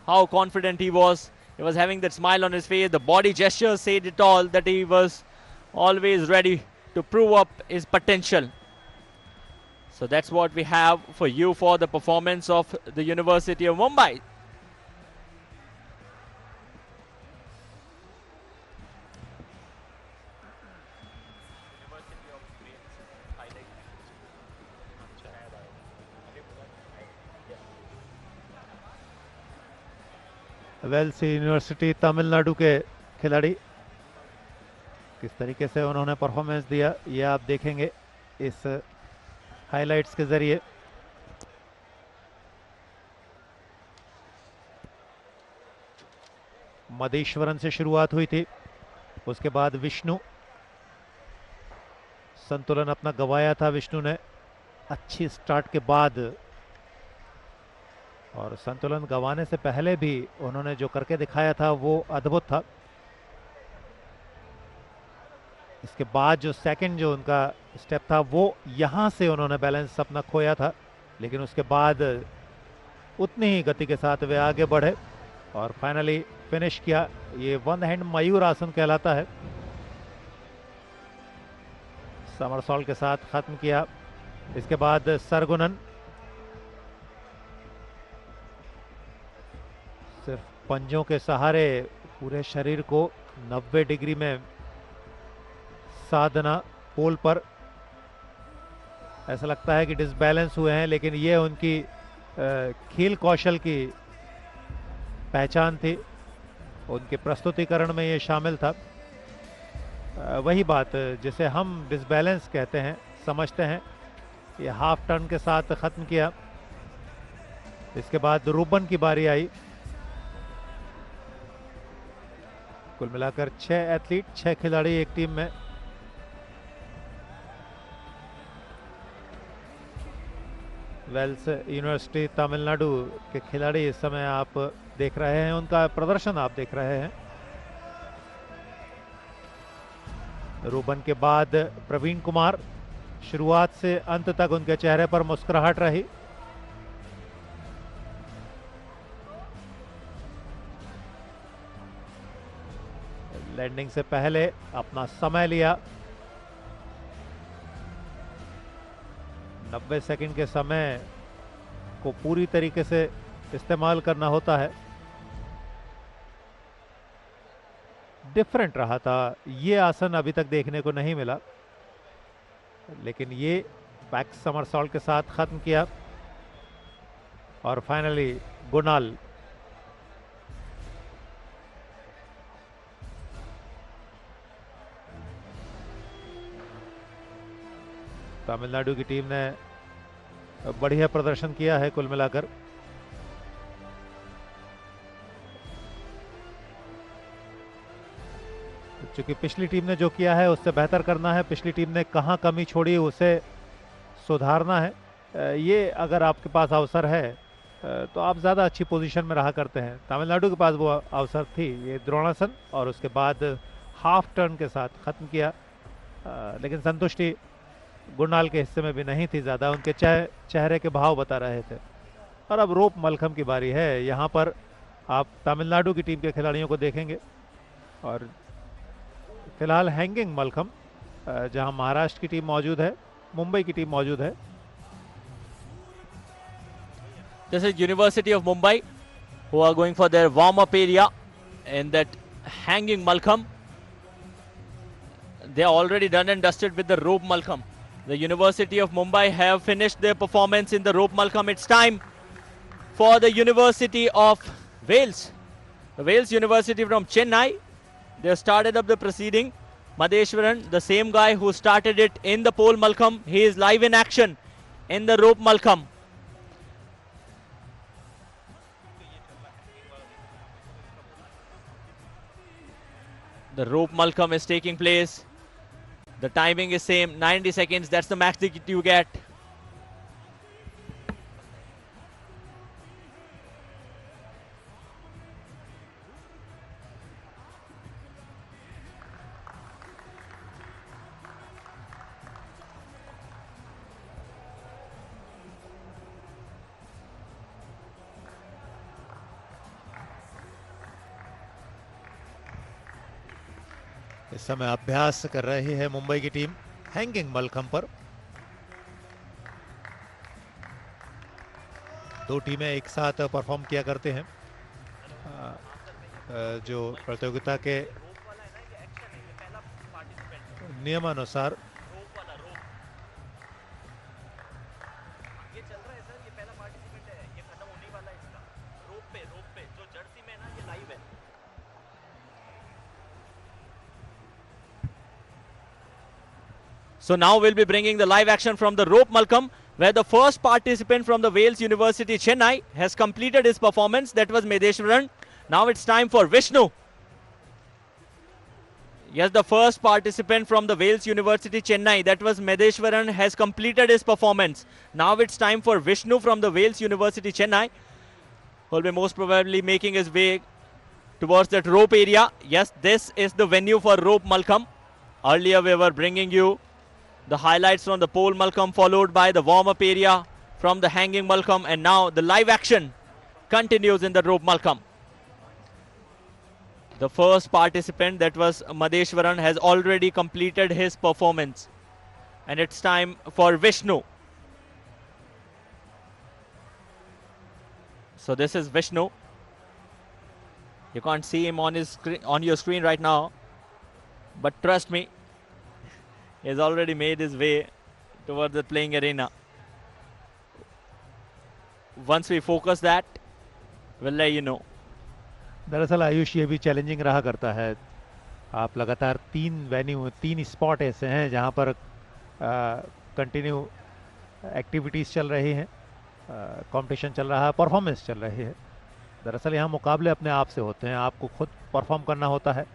How confident he was. He was having that smile on his face. The body gestures said it all, that he was always ready to prove up his potential. So that's what we have for you for the performance of the University of Mumbai. Vels university Tamil Nadu के खिलाड़ी किस तरीके से उन्होंने performance दिया, ये आप देखेंगे इस हाइलाइट्स के ज़रिए। मदेश्वरन से शुरुआत हुई थी, उसके बाद विष्णु। संतुलन अपना गंवाया था विष्णु ने अच्छी स्टार्ट के बाद, और संतुलन गंवाने से पहले भी उन्होंने जो करके दिखाया था वो अद्भुत था। इसके बाद जो सेकंड जो उनका स्टेप था वो यहां से उन्होंने बैलेंस अपना खोया था, लेकिन उसके बाद उतनी ही गति के साथ वे आगे बढ़े और फाइनली फिनिश किया। ये वन हैंड मयूर आसन कहलाता है। समरसॉल्ट के साथ खत्म किया। इसके बाद सरगुनन, सिर्फ पंजों के सहारे पूरे शरीर को 90 डिग्री में साधना पोल पर। ऐसा लगता है कि डिसबैलेंस हुए हैं, लेकिन ये उनकी खेल कौशल की पहचान थी, उनके प्रस्तुतिकरण में ये शामिल था। वही बात जिसे हम डिसबैलेंस कहते हैं, समझते हैं। ये हाफ टर्न के साथ खत्म किया। इसके बाद रूबन की बारी आई। कुल मिलाकर 6 एथलीट, 6 खिलाड़ी एक टीम में। वेल्स यूनिवर्सिटी तमिलनाडु के खिलाड़ी इस समय आप देख रहे हैं, उनका प्रदर्शन आप देख रहे हैं। रूबन के बाद प्रवीण कुमार, शुरुआत से अंत तक उनके चेहरे पर मुस्कुराहट रही। लैंडिंग से पहले अपना समय लिया। 90 सेकंड के समय को पूरी तरीके से इस्तेमाल करना होता है। डिफरेंट रहा था, ये आसन अभी तक देखने को नहीं मिला, लेकिन ये बैक समरसॉल्ट के साथ खत्म किया। और फाइनली गुणाल, तमिलनाडु की टीम ने बढ़िया प्रदर्शन किया है कुल मिलाकर। क्योंकि पिछली टीम ने जो किया है उससे बेहतर करना है, पिछली टीम ने कहां कमी छोड़ी उसे सुधारना है। ये अगर आपके पास अवसर है तो आप ज़्यादा अच्छी पोजीशन में रहा करते हैं। तमिलनाडु के पास वो अवसर थी। ये द्रोणासन और उसके बाद हाफ टर्न के साथ खत्म किया, लेकिन संतुष्टि गुणाल के हिस्से में भी नहीं थी ज़्यादा। उनके चेहरे के भाव बता रहे थे। और अब रोप मलखम की बारी है। यहाँ पर आप तमिलनाडु की टीम के खिलाड़ियों को देखेंगे, और फिलहाल हैंगिंग मलखम जहाँ महाराष्ट्र की टीम मौजूद है, मुंबई की टीम मौजूद है। This is University of Mumbai who are going for their warm-up area in that hanging Malkham. They are already done and dusted with the rope Malkham. The University of Mumbai have finished their performance in the rope Malkham. It's time for the University of Wales. The Wales University from Chennai. They have started up the proceeding. Madeshwaran, the same guy who started it in the pole Malkham, he is live in action in the rope Malkham. The rope Malkham is taking place. The timing is same, 90 seconds. That's the max that you get. इस समय अभ्यास कर रही है मुंबई की team hanging mallakhamb पर। दो टीमें एक साथ परफॉर्म किया करते हैं। जो प्रतियोगिता के नियमानुसार So now we'll be bringing the live action from the rope Malkham, where the first participant from the Wales University Chennai has completed his performance. That was Madeshwaran. Now it's time for Vishnu. Yes, the first participant from the Wales University Chennai, that was Madheshwaran, has completed his performance. Now it's time for Vishnu from the Wales University Chennai, who will be most probably making his way towards that rope area. Yes, this is the venue for rope Malkham. Earlier we were bringing you the highlights from the pole Malkham, followed by the warm-up area from the hanging Malkham, and now the live action continues in the rope Malkham. The first participant, that was Madheshwaran, has already completed his performance. And it's time for Vishnu. So this is Vishnu. You can't see him on your screen right now. But trust me, he's already made his way towards the playing arena. Once we focus that, we'll let you know. दरअसल आयुष ये भी challenging रहा करता है. आप लगातार 3 spot ऐसे हैं जहां पर कंटिन्यू एक्टिविटीज़ चल रही हैं, कंपटीशन चल रहा है, परफॉर्मेंस चल रही है. दरअसल यहाँ मुकाबले अपने आप से होते हैं, आपको खुद परफॉर्म करना होता है.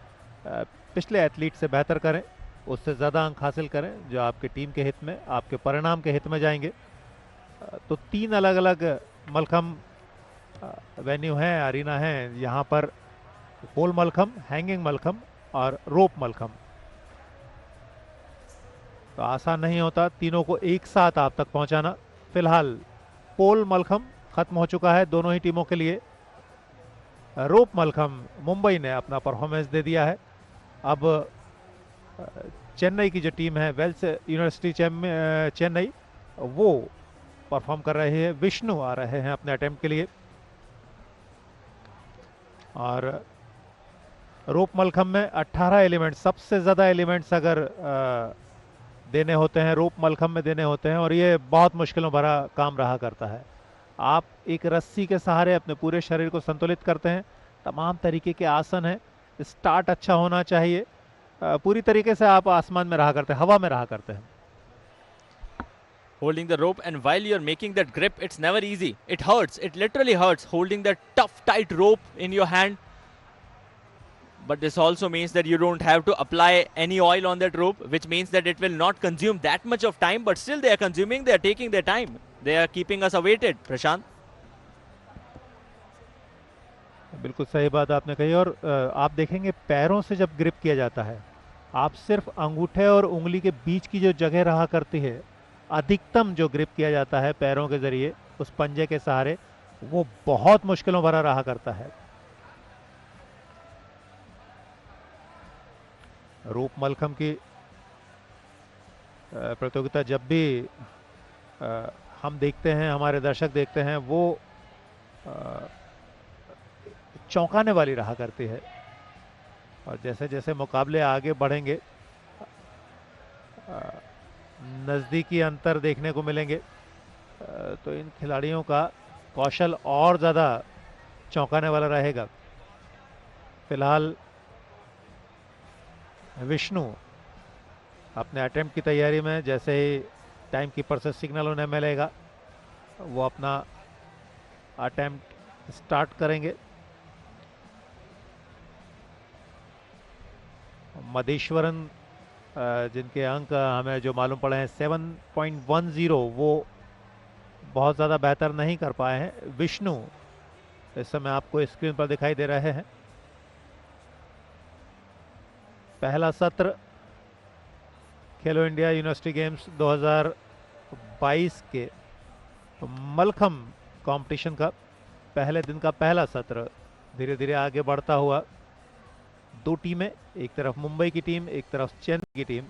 पिछले एथलीट से बेहतर करें, उससे ज़्यादा अंक हासिल करें जो आपके टीम के हित में, आपके परिणाम के हित में जाएंगे. तो 3 अलग अलग मलखम वेन्यू हैं, अरीना हैं. यहाँ पर पोल मलखम, हैंगिंग मलखम और रोप मलखम. तो आसान नहीं होता तीनों को एक साथ आप तक पहुंचाना. फिलहाल पोल मलखम खत्म हो चुका है दोनों ही टीमों के लिए. रोप मलखम मुंबई ने अपना परफॉर्मेंस दे दिया है. अब चेन्नई की जो टीम है, वेल्स यूनिवर्सिटी चेन्नई, वो परफॉर्म कर रहे हैं. विष्णु आ रहे हैं अपने अटेम्प्ट के लिए. और रोप मलखम में 18 एलिमेंट्स, सबसे ज़्यादा एलिमेंट्स अगर देने होते हैं रोप मलखम में देने होते हैं, और ये बहुत मुश्किलों भरा काम रहा करता है. आप एक रस्सी के सहारे अपने पूरे शरीर को संतुलित करते हैं. तमाम तरीके के आसन हैं. स्टार्ट अच्छा होना चाहिए. पूरी तरीके से आप आसमान में रहा करते हैं, हवा में रहा करते हैं. Holding the rope, and while you're making that grip, it's never easy. It hurts. It literally hurts holding that tough, tight rope in your hand. But this also means that you don't have to apply any oil on that rope, which means that it will not consume that much of time, but still they are consuming, they are taking their time. They are keeping us awaited, Prashant. बिल्कुल सही बात आपने कही. और आप देखेंगे पैरों से जब ग्रिप किया जाता है, आप सिर्फ अंगूठे और उंगली के बीच की जो जगह रहा करती है, अधिकतम जो ग्रिप किया जाता है पैरों के जरिए उस पंजे के सहारे, वो बहुत मुश्किलों भरा रहा करता है. रोप मलखम की प्रतियोगिता जब भी हम देखते हैं, हमारे दर्शक देखते हैं, वो चौंकाने वाली रहा करती है. और जैसे जैसे मुकाबले आगे बढ़ेंगे, नज़दीकी अंतर देखने को मिलेंगे, तो इन खिलाड़ियों का कौशल और ज़्यादा चौंकाने वाला रहेगा. फिलहाल विष्णु अपने अटेम्प्ट की तैयारी में. जैसे ही टाइम कीपर से सिग्नल उन्हें मिलेगा, वो अपना अटेम्प्ट स्टार्ट करेंगे. मधेश्वरन जिनके अंक हमें जो मालूम पड़े हैं 7.10, वो बहुत ज़्यादा बेहतर नहीं कर पाए हैं. विष्णु इस समय आपको स्क्रीन पर दिखाई दे रहे हैं. पहला सत्र खेलो इंडिया यूनिवर्सिटी गेम्स 2022 के मलखम कंपटीशन का पहले दिन का पहला सत्र धीरे धीरे आगे बढ़ता हुआ. 2 टीमें, एक तरफ मुंबई की टीम, एक तरफ चेन्नई की टीम.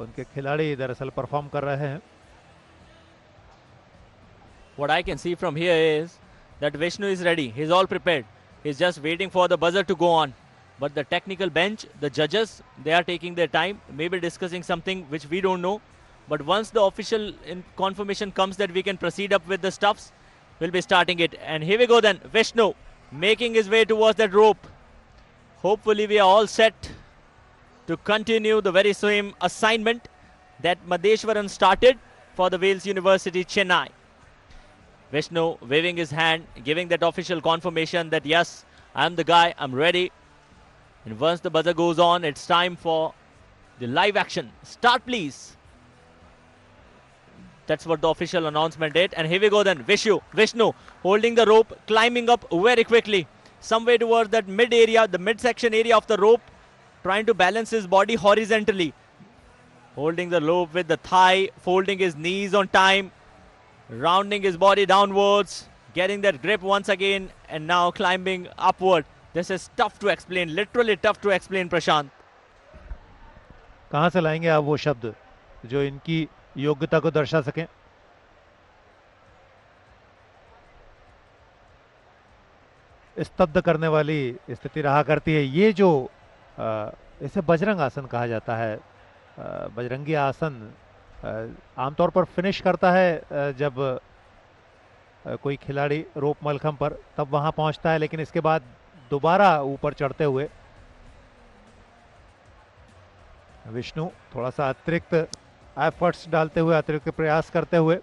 उनके खिलाड़ी दरअसल परफॉर्म कर रहे हैं. What I can see from here is that Vishnu is ready. He's all prepared. He's just waiting for the buzzer to go on. But the technical bench, the judges, they are taking their time, maybe discussing something which we don't know. But once the official confirmation comes that we can proceed up with the stuffs, we'll be starting it. And here we go then. Vishnu making his way towards that rope. Hopefully we are all set to continue the very same assignment that Madheshwaran started for the Wales University Chennai. Vishnu waving his hand, giving that official confirmation that yes, I'm the guy, I'm ready. And once the buzzer goes on, it's time for the live action. Start, please. That's what the official announcement did. And here we go then. Vishnu holding the rope, climbing up very quickly. Somewhere towards that mid area, the midsection area of the rope, trying to balance his body horizontally. Holding the rope with the thigh, folding his knees on time, rounding his body downwards, getting that grip once again, and now climbing upward. This is tough to explain, literally tough to explain, Prashant. कहाँ से लाएंगे आप वो शब्द जो इनकी योग्यता को दर्शा सकें? स्तब्ध करने वाली स्थिति रहा करती है। ये जो इसे बजरंग आसन कहा जाता है। बजरंगी आसन आमतौर पर फिनिश करता है जब कोई खिलाड़ी रोप मलखम पर, तब वहां पहुंचता है, लेकिन इसके बाद दोबारा ऊपर चढ़ते हुए विष्णु थोड़ा सा अतिरिक्त एफर्ट्स डालते हुए, अतिरिक्त प्रयास करते हुए।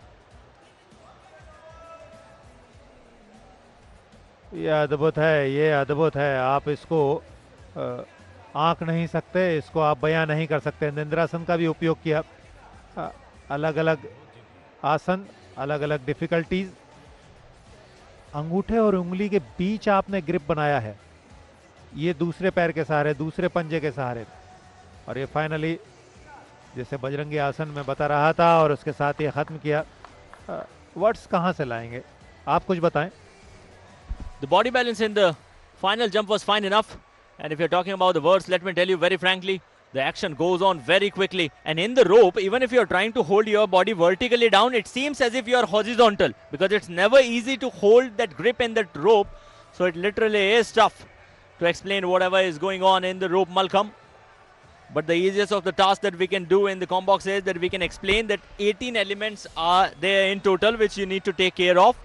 ये अद्भुत है, ये अद्भुत है। आप इसको आंक नहीं सकते, इसको आप बयां नहीं कर सकते। निंद्रासन का भी उपयोग किया। अलग अलग आसन, अलग अलग डिफिकल्टीज। अंगूठे और उंगली के बीच आपने ग्रिप बनाया है, ये दूसरे पैर के सहारे, दूसरे पंजे के सहारे। और ये फाइनली जैसे बजरंगी आसन में बता रहा था और उसके साथ ये खत्म किया। वर्ड्स कहाँ से लाएंगे, आप कुछ बताएं। The body balance in the final jump was fine enough. And if you're talking about the words, let me tell you very frankly, the action goes on very quickly. And in the rope, even if you're trying to hold your body vertically down, it seems as if you're horizontal, because it's never easy to hold that grip in that rope. So it literally is tough to explain whatever is going on in the rope Malkham. But the easiest of the tasks that we can do in the combox is that we can explain that 18 elements are there in total, which you need to take care of.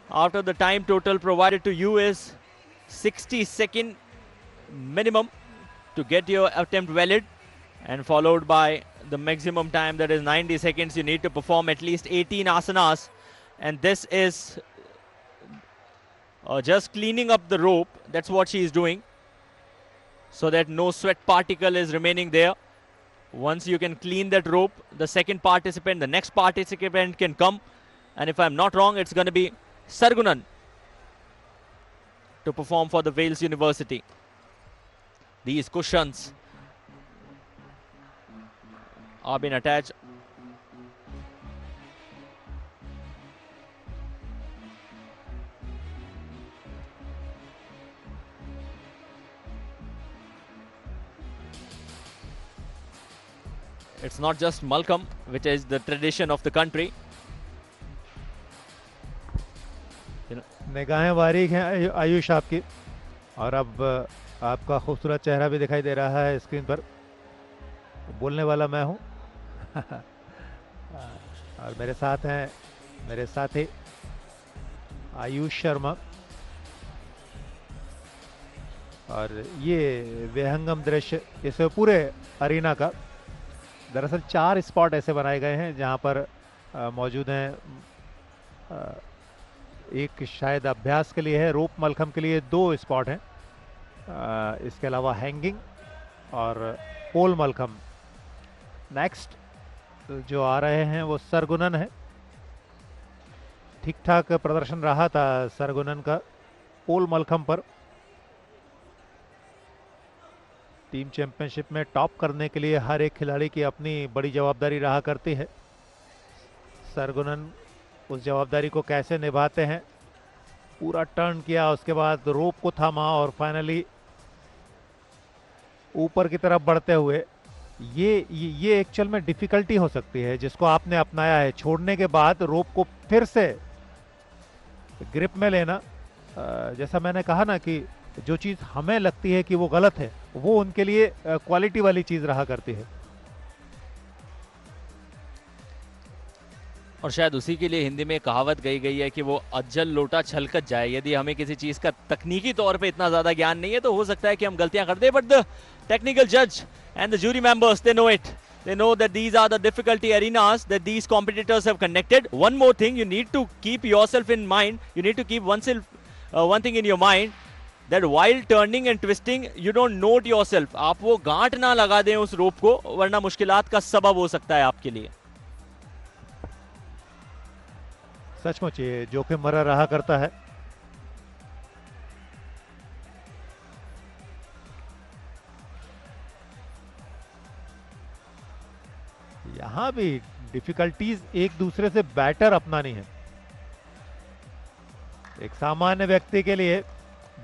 After the time total provided to you is 60-second minimum to get your attempt valid, and followed by the maximum time, that is 90 seconds. You need to perform at least 18 asanas, and this is just cleaning up the rope. That's what she is doing, so that no sweat particle is remaining there. Once you can clean that rope, the second participant, the next participant can come, and if I'm not wrong, it's going to be Sargunan to perform for the Wales University. These cushions are being attached. It's not just Malkham, which is the tradition of the country. निगाहें बारीक हैं आयुष आपकी, और अब आपका खूबसूरत चेहरा भी दिखाई दे रहा है स्क्रीन पर। बोलने वाला मैं हूं और मेरे साथ हैं मेरे साथी आयुष शर्मा। और ये विहंगम दृश्य इस पूरे अरीना का, दरअसल 4 स्पॉट ऐसे बनाए गए हैं जहां पर मौजूद हैं। एक शायद अभ्यास के लिए है, रोप मलखम के लिए 2 स्पॉट हैं। इसके अलावा हैंगिंग और पोल मलखम। नेक्स्ट जो आ रहे हैं वो सरगुनन है। ठीक ठाक प्रदर्शन रहा था सरगुनन का पोल मलखम पर। टीम चैंपियनशिप में टॉप करने के लिए हर एक खिलाड़ी की अपनी बड़ी जवाबदारी रहा करती है। सरगुनन उस जवाबदारी को कैसे निभाते हैं। पूरा टर्न किया, उसके बाद रोप को थामा और फाइनली ऊपर की तरफ बढ़ते हुए। ये एक्चुअल में डिफिकल्टी हो सकती है जिसको आपने अपनाया है। छोड़ने के बाद रोप को फिर से ग्रिप में लेना, जैसा मैंने कहा ना कि जो चीज़ हमें लगती है कि वो गलत है, वो उनके लिए क्वालिटी वाली चीज़ रहा करती है। और शायद उसी के लिए हिंदी में कहावत गई गई है कि वो अज्जल लोटा छलकत जाए। यदि हमें किसी चीज़ का तकनीकी तौर पे इतना ज़्यादा ज्ञान नहीं है तो हो सकता है कि हम गलतियां कर दें, बट द टेक्निकल जज and the jury members, they know it. They know that these are the difficulty arenas that these competitors have connected. One more thing, you need to keep yourself in mind. You need to keep one thing in your mind, that while turning and twisting you don't note yourself. आप वो गांठ ना लगा दें उस रोप को, वरना मुश्किलात का सबब हो सकता है आपके लिए. सचमुच ये जोखिम भरा रहा करता है. यहां भी डिफिकल्टीज एक दूसरे से बेटर अपनानी है. एक सामान्य व्यक्ति के लिए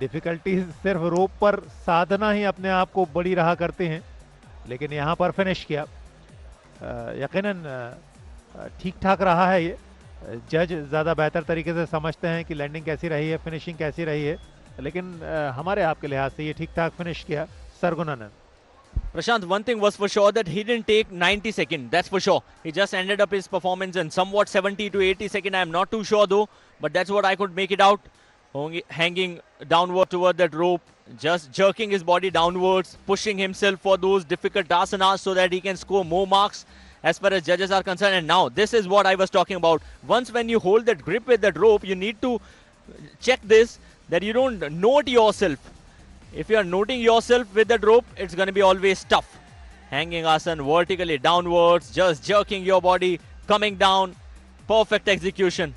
डिफिकल्टीज सिर्फ रोप पर साधना ही अपने आप को बड़ी रहा करते हैं, लेकिन यहां पर फिनिश किया. यकीनन ठीक ठाक रहा है ये. जज ज़्यादा बेहतर तरीके से समझते हैं कि लैंडिंग कैसी रही है, फिनिशिंग कैसी रही है, लेकिन हमारे आपके लिहाज से ये ठीक ठाक फिनिश किया सरगुना ने. Prashant, one thing was for sure that he didn't take 90 seconds. That's for sure. He just ended up his performance in somewhat 70 to 80 seconds. I'm not too sure though, but that's what I could make it out. Hanging downward toward that rope, just jerking his body downwards, pushing himself for those difficult asanas so that he can score more marks as far as judges are concerned. And now, this is what I was talking about. Once when you hold that grip with that rope, you need to check this, that you don't note yourself. If you are noting yourself with that rope, it's going to be always tough. Hanging asan vertically downwards, just jerking your body, coming down. Perfect execution.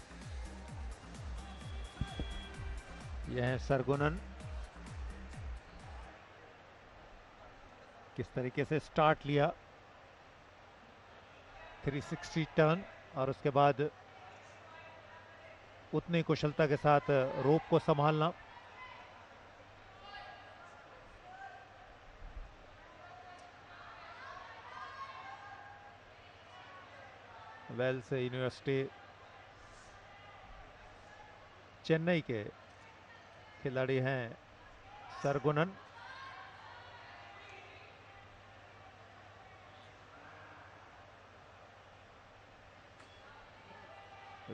यह है सरगुनन. किस तरीके से start लिया, 360 turn, और उसके बाद उतनी कुशलता के साथ रोप को संभालना. वेल्स यूनिवर्सिटी चेन्नई के खिलाड़ी हैं सरगुनन.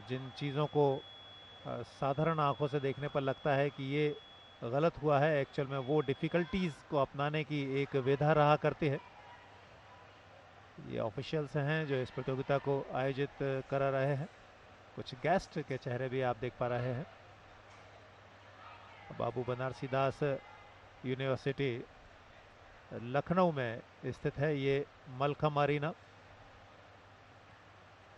जिन चीज़ों को साधारण आंखों से देखने पर लगता है कि ये गलत हुआ है, एक्चुअल में वो डिफ़िकल्टीज़ को अपनाने की एक विधा रहा करती है. ये ऑफिशियल्स हैं जो इस प्रतियोगिता को आयोजित करा रहे हैं. कुछ गेस्ट के चेहरे भी आप देख पा रहे हैं. बाबू बनारसी दास यूनिवर्सिटी लखनऊ में स्थित है ये मलखम अरीना.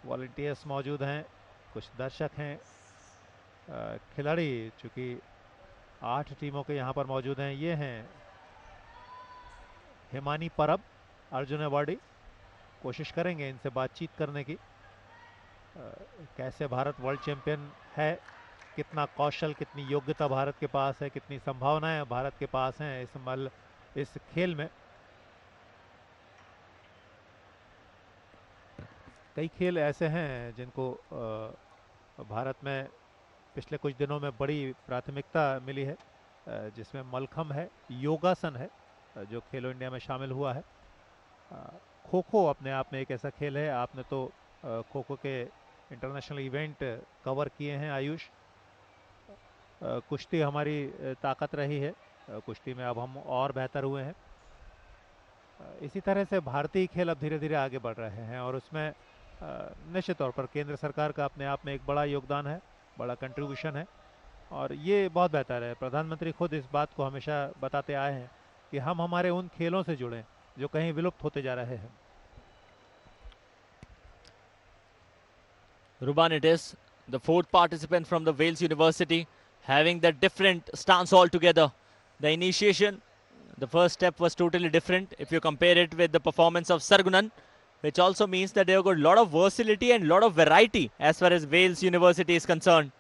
वॉलंटियर्स मौजूद हैं, कुछ दर्शक हैं. खिलाड़ी चूँकि 8 टीमों के यहाँ पर मौजूद हैं. ये हैं हिमानी परब, अर्जुन अवार्डी. कोशिश करेंगे इनसे बातचीत करने की. कैसे भारत वर्ल्ड चैंपियन है, कितना कौशल, कितनी योग्यता भारत के पास है, कितनी संभावनाएं भारत के पास हैं इस खेल में. कई खेल ऐसे हैं जिनको भारत में पिछले कुछ दिनों में बड़ी प्राथमिकता मिली है, जिसमें मलखम है, योगासन है जो खेलो इंडिया में शामिल हुआ है. खो खो अपने आप में एक ऐसा खेल है. आपने तो खो खो के इंटरनेशनल इवेंट कवर किए हैं आयुष. कुश्ती हमारी ताकत रही है, कुश्ती में अब हम और बेहतर हुए हैं. इसी तरह से भारतीय खेल अब धीरे धीरे आगे बढ़ रहे हैं, और उसमें निश्चित तौर पर केंद्र सरकार का अपने आप में एक बड़ा योगदान है, बड़ा कंट्रीब्यूशन है, और ये बहुत बेहतर है. प्रधानमंत्री खुद इस बात को हमेशा बताते आए हैं कि हम हमारे उन खेलों से जुड़ें जो कहीं विलुप्त होते जा रहे हैं. Ruban it is, the 4th participant from the Wales University, having that different stance altogether. The initiation, the first step was totally different if you compare it with the performance of Sargunan, which also means that they have got a lot of versatility and a lot of variety as far as Wales University is concerned.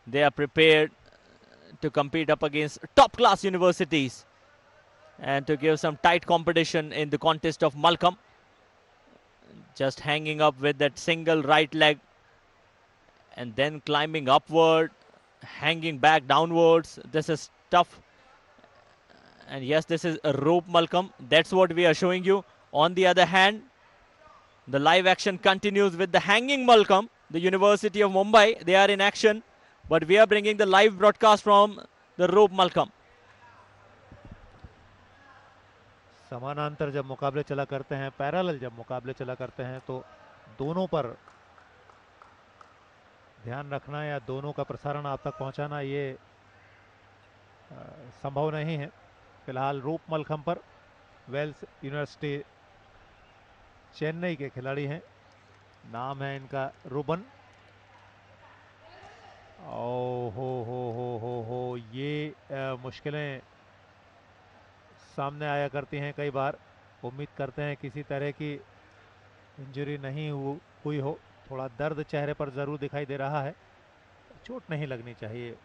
They are prepared to compete up against top class universities and to give some tight competition in the contest of Malcolm. Just hanging up with that single right leg and then climbing upward, hanging back downwards. This is tough. And yes, this is a rope Malcolm. That's what we are showing you. On the other hand, the live action continues with the hanging Malcolm. The University of Mumbai, they are in action. But we are bringing the live broadcast from the rope Malcolm. समानांतर जब मुकाबले चला करते हैं, parallel जब मुकाबले चला करते हैं, तो दोनों पर ध्यान रखना या दोनों का प्रसारण आप तक पहुंचाना, ये संभव नहीं है। फिलहाल रोप मलखंब पर वेल्स यूनिवर्सिटी चेन्नई के खिलाड़ी हैं, नाम है इनका रूबन। ओ हो ये मुश्किलें सामने आया करती हैं कई बार। उम्मीद करते हैं किसी तरह की इंजरी नहीं हुई हो। थोड़ा दर्द चेहरे पर ज़रूर दिखाई दे रहा है, चोट नहीं लगनी चाहिए।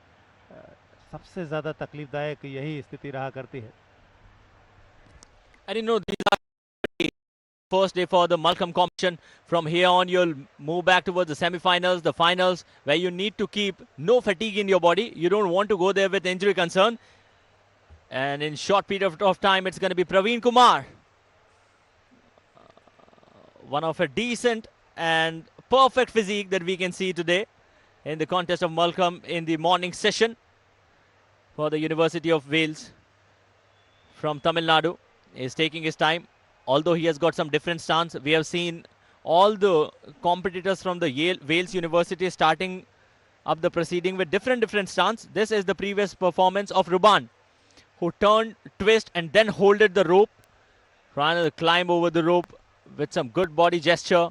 सबसे ज़्यादा तकलीफदायक यही स्थिति रहा करती है। And you know, these are first day for the Malcolm competition. From here on, you'll move back towards the semi-finals, the finals, where you need to keep no fatigue in your body. You don't want to go there with injury concern. And in short period of time, it's going to be Praveen Kumar. One of a decent and perfect physique that we can see today in the contest of Malcolm in the morning session for the University of Wales from Tamil Nadu. Is taking his time, although he has got some different stance. We have seen all the competitors from the Wales University starting up the proceeding with different stance. This is the previous performance of Ruban, who turned, twist, and then holded the rope, trying to climb over the rope with some good body gesture,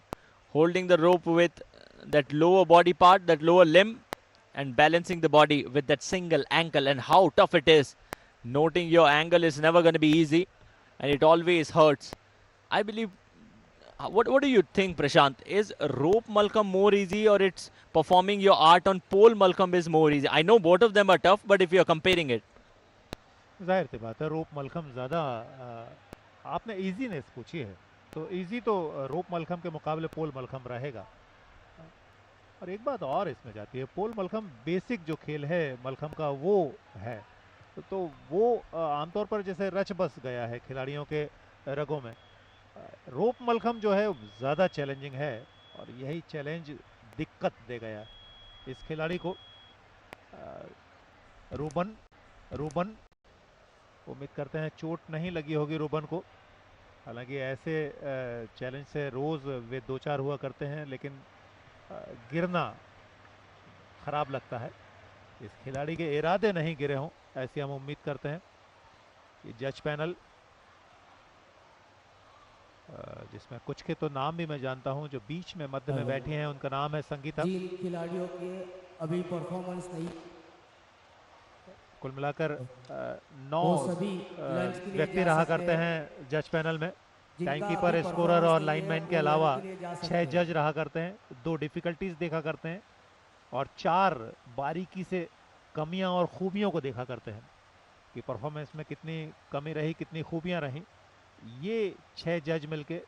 holding the rope with that lower body part, that lower limb, and balancing the body with that single ankle. And how tough it is. Noting your angle is never going to be easy, and it always hurts. I believe, what do you think, Prashant? Is rope Malcolm more easy, or it's performing your art on pole Malcolm is more easy? I know both of them are tough, but if you're comparing it. जाहिर सी बात है, रोप मलखम ज़्यादा, आपने easiness पूछी है तो easy तो रोप मलखम के मुकाबले पोल मलखम रहेगा। और एक बात और इसमें जाती है, पोल मलखम बेसिक जो खेल है मलखम का वो है, तो वो आमतौर पर जैसे रच बस गया है खिलाड़ियों के रगों में। रोप मलखम जो है ज़्यादा चैलेंजिंग है, और यही चैलेंज दिक्कत दे गया इस खिलाड़ी को। रूबन उम्मीद करते हैं चोट नहीं लगी होगी रूबन को। हालांकि ऐसे चैलेंज से रोज़ वे दो चार हुआ करते हैं, लेकिन गिरना खराब लगता है। इस खिलाड़ी के इरादे नहीं गिरे हों, ऐसी हम उम्मीद करते हैं। कि जज पैनल, जिसमें कुछ के तो नाम भी मैं जानता हूं, जो बीच में मध्य में बैठी हैं, उनका नाम है संगीता। जिन खिलाड़ियों के अभी परफॉर्मेंस नहीं, कुल मिलाकर 9 व्यक्ति रहा करते हैं जज पैनल में। टाइमकीपर, स्कोरर और लाइनमैन के अलावा 6 जज रहा करते हैं। 2 डिफिकल्टीज देखा करते हैं और 4 बारीकी से कमियां और खूबियों को देखा करते हैं कि परफॉर्मेंस में कितनी कमी रही, कितनी खूबियां रही। ये 6 जज मिलके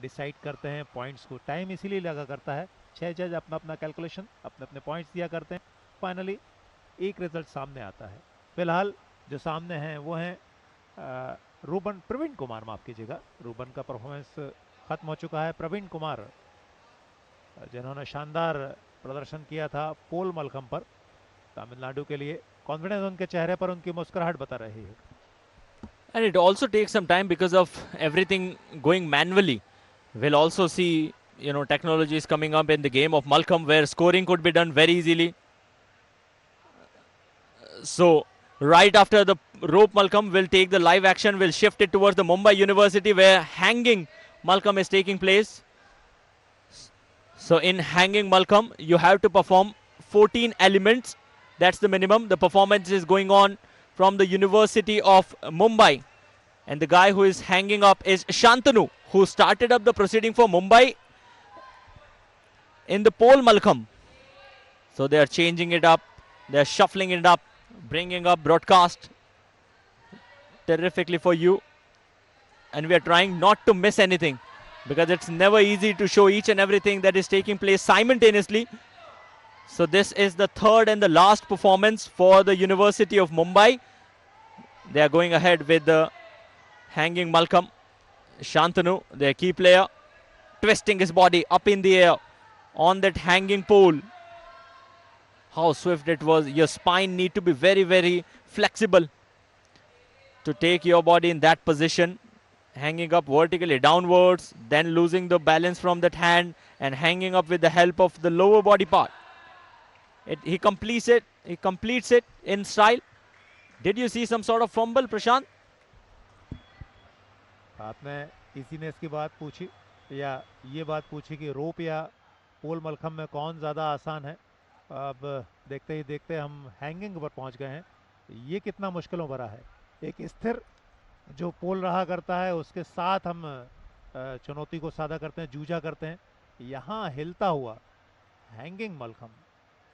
डिसाइड करते हैं पॉइंट्स को। टाइम इसीलिए लगा करता है, 6 जज अपना अपना कैलकुलेशन, अपने अपने पॉइंट्स दिया करते हैं। फाइनली एक रिजल्ट सामने आता है। फिलहाल जो सामने हैं वो हैं प्रवीण कुमार, माफ़ कीजिएगा, रूबन का परफॉर्मेंस ख़त्म हो चुका है। प्रवीण कुमार, जिन्होंने शानदार प्रदर्शन किया था पोल मलखम पर तमिलनाडु के लिए। कॉन्फिडेंस उनके चेहरे पर, उनकी मुस्कुराहट बता रही है। And it also takes some time because of everything going manually. We'll also see, technologies coming up in the game of Malcolm where scoring could be done very easily. So, right after the rope Malcolm, we'll take the live action. We'll shift it towards the Mumbai University where hanging Malcolm is taking place. So, in hanging Malcolm, you have to perform 14 elements. That's the minimum. The performance is going on from the University of Mumbai. And the guy who is hanging up is Shantanu, who started up the proceeding for Mumbai in the pole Malcolm. So they are changing it up. They are shuffling it up, bringing up broadcast terrifically for you. And we are trying not to miss anything because it's never easy to show each and everything that is taking place simultaneously. So this is the third and the last performance for the University of Mumbai. They are going ahead with the hanging Malcolm. Shantanu, their key player, twisting his body up in the air on that hanging pole. How swift it was. Your spine need to be very, very flexible to take your body in that position. Hanging up vertically downwards, then losing the balance from that hand and hanging up with the help of the lower body part. He completes it in style. Did you see some sort of fumble, Prashant? आपने easiness की बात पूछी या ये बात पूछी कि रोप या पोल मलखम में कौन ज़्यादा आसान है। अब देखते ही देखते हम हैंगिंग पर पहुंच गए हैं। ये कितना मुश्किलों भरा है। एक स्थिर जो पोल रहा करता है उसके साथ हम चुनौती को साधा करते हैं, जूझा करते हैं। यहाँ हिलता हुआ हैंगिंग मलखम,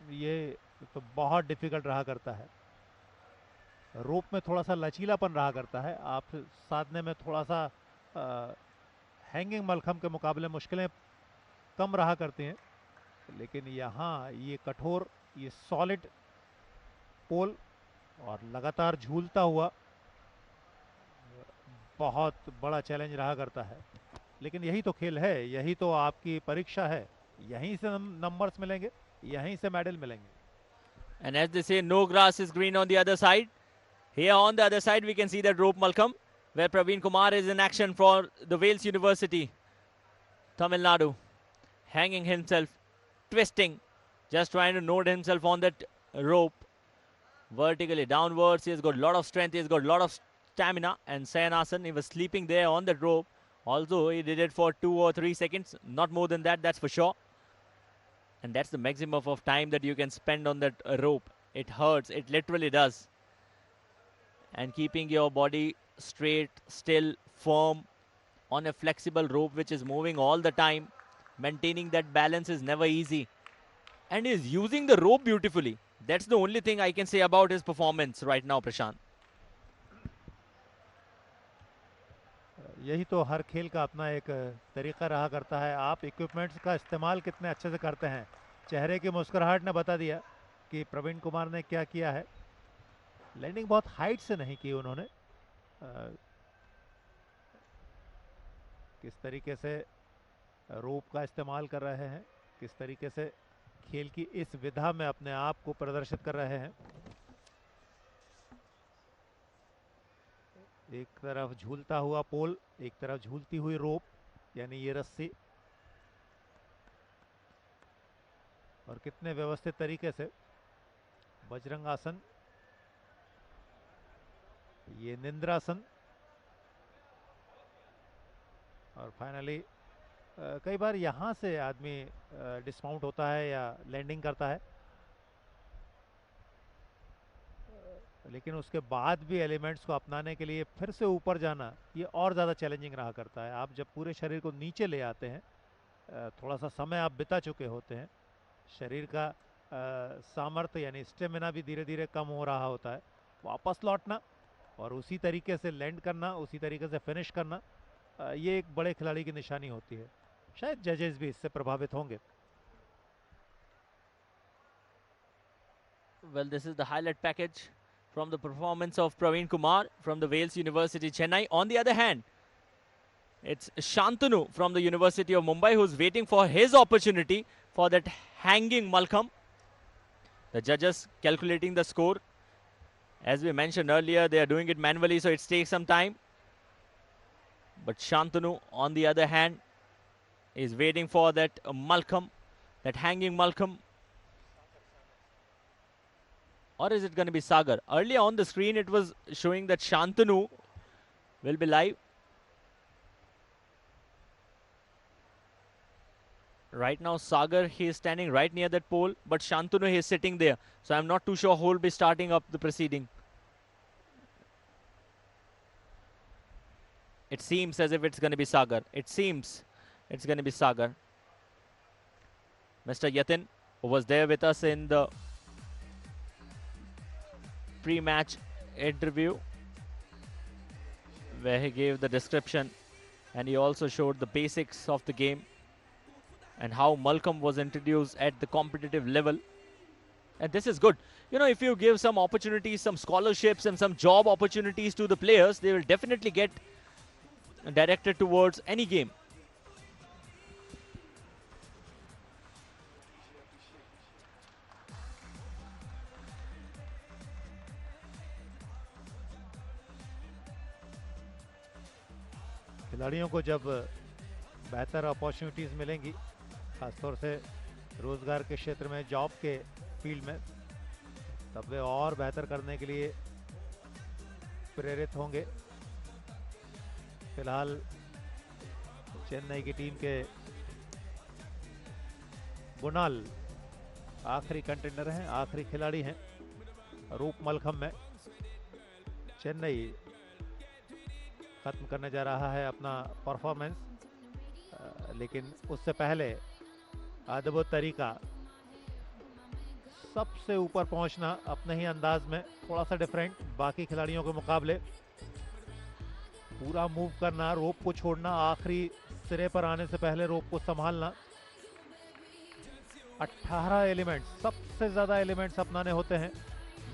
ये तो बहुत डिफिकल्ट रहा करता है। रोप में थोड़ा सा लचीलापन रहा करता है, आप साधने में थोड़ा सा हैंगिंग मलखम के मुकाबले मुश्किलें कम रहा करती हैं। लेकिन यहाँ ये कठोर, ये सॉलिड पोल और लगातार झूलता हुआ बहुत बड़ा चैलेंज रहा करता है। लेकिन यही तो खेल है, यही तो आपकी परीक्षा है। यहीं से नंबर्स मिलेंगे, यहीं से मेडल मिलेंगे। And as they say, no grass is green on the other side. Here on the other side, we can see that rope Malcolm, where Praveen Kumar is in action for the Wales University, Tamil Nadu, hanging himself, twisting, just trying to node himself on that rope, vertically downwards. He has got a lot of strength, he has got a lot of stamina, and Sayanasan, he was sleeping there on that rope. Also, he did it for 2 or 3 seconds, not more than that, that's for sure. And that's the maximum of time that you can spend on that rope. It hurts, it literally does. And keeping your body straight, still, firm on a flexible rope which is moving all the time, maintaining that balance is never easy. And he's using the rope beautifully. That's the only thing I can say about his performance right now, Prashant. यही तो हर खेल का अपना एक तरीका रहा करता है। आप इक्विपमेंट्स का इस्तेमाल कितने अच्छे से करते हैं। चेहरे की मुस्कुराहट ने बता दिया कि प्रवीण कुमार ने क्या किया है। लैंडिंग बहुत हाइट से नहीं की उन्होंने। किस तरीके से रोप का इस्तेमाल कर रहे हैं, किस तरीके से खेल की इस विधा में अपने आप को प्रदर्शित कर रहे हैं। एक तरफ झूलता हुआ पोल, एक तरफ झूलती हुई रोप, यानी ये रस्सी, और कितने व्यवस्थित तरीके से बजरंग आसन, ये निंद्रासन, और फाइनली कई बार यहाँ से आदमी डिस्माउंट होता है या लैंडिंग करता है, लेकिन उसके बाद भी एलिमेंट्स को अपनाने के लिए फिर से ऊपर जाना ये और ज़्यादा चैलेंजिंग रहा करता है। आप जब पूरे शरीर को नीचे ले आते हैं, थोड़ा सा समय आप बिता चुके होते हैं, शरीर का सामर्थ्य यानी स्टेमिना भी धीरे धीरे कम हो रहा होता है, वापस लौटना और उसी तरीके से लैंड करना, उसी तरीके से फिनिश करना, ये एक बड़े खिलाड़ी की निशानी होती है। शायद जजेस भी इससे प्रभावित होंगे। Well, this is the highlight package from the performance of Praveen Kumar from the Wales University, Chennai. On the other hand, it's Shantanu from the University of Mumbai who's waiting for his opportunity for that hanging Malcolm. The judges calculating the score. As we mentioned earlier, they are doing it manually, so it takes some time. But Shantanu, on the other hand, is waiting for that Malcolm, that hanging Malcolm. Or is it going to be Sagar? Earlier on the screen, it was showing that Shantanu will be live. Right now, Sagar, he is standing right near that pole, but Shantanu, he is sitting there. So I'm not too sure who will be starting up the proceeding. It seems as if it's going to be Sagar. It seems it's going to be Sagar. Mr. Yatin, who was there with us in the pre-match interview, where he gave the description and he also showed the basics of the game and how Malcolm was introduced at the competitive level. And this is good. You know, if you give some opportunities, some scholarships and some job opportunities to the players, they will definitely get directed towards any game. खिलाड़ियों को जब बेहतर opportunities मिलेंगी, ख़ासतौर से रोज़गार के क्षेत्र में, जॉब के फील्ड में, तब वे और बेहतर करने के लिए प्रेरित होंगे। फिलहाल चेन्नई की टीम के गुणाल आखिरी कंटेंडर हैं, आखिरी खिलाड़ी हैं रूप मलखम में। चेन्नई खत्म करने जा रहा है अपना परफॉर्मेंस, लेकिन उससे पहले अद्भुत तरीका, सबसे ऊपर पहुंचना अपने ही अंदाज में, थोड़ा सा डिफरेंट बाकी खिलाड़ियों के मुकाबले, पूरा मूव करना, रोप को छोड़ना, आखिरी सिरे पर आने से पहले रोप को संभालना। 18 एलिमेंट्स, सबसे ज्यादा एलिमेंट्स अपनाने होते हैं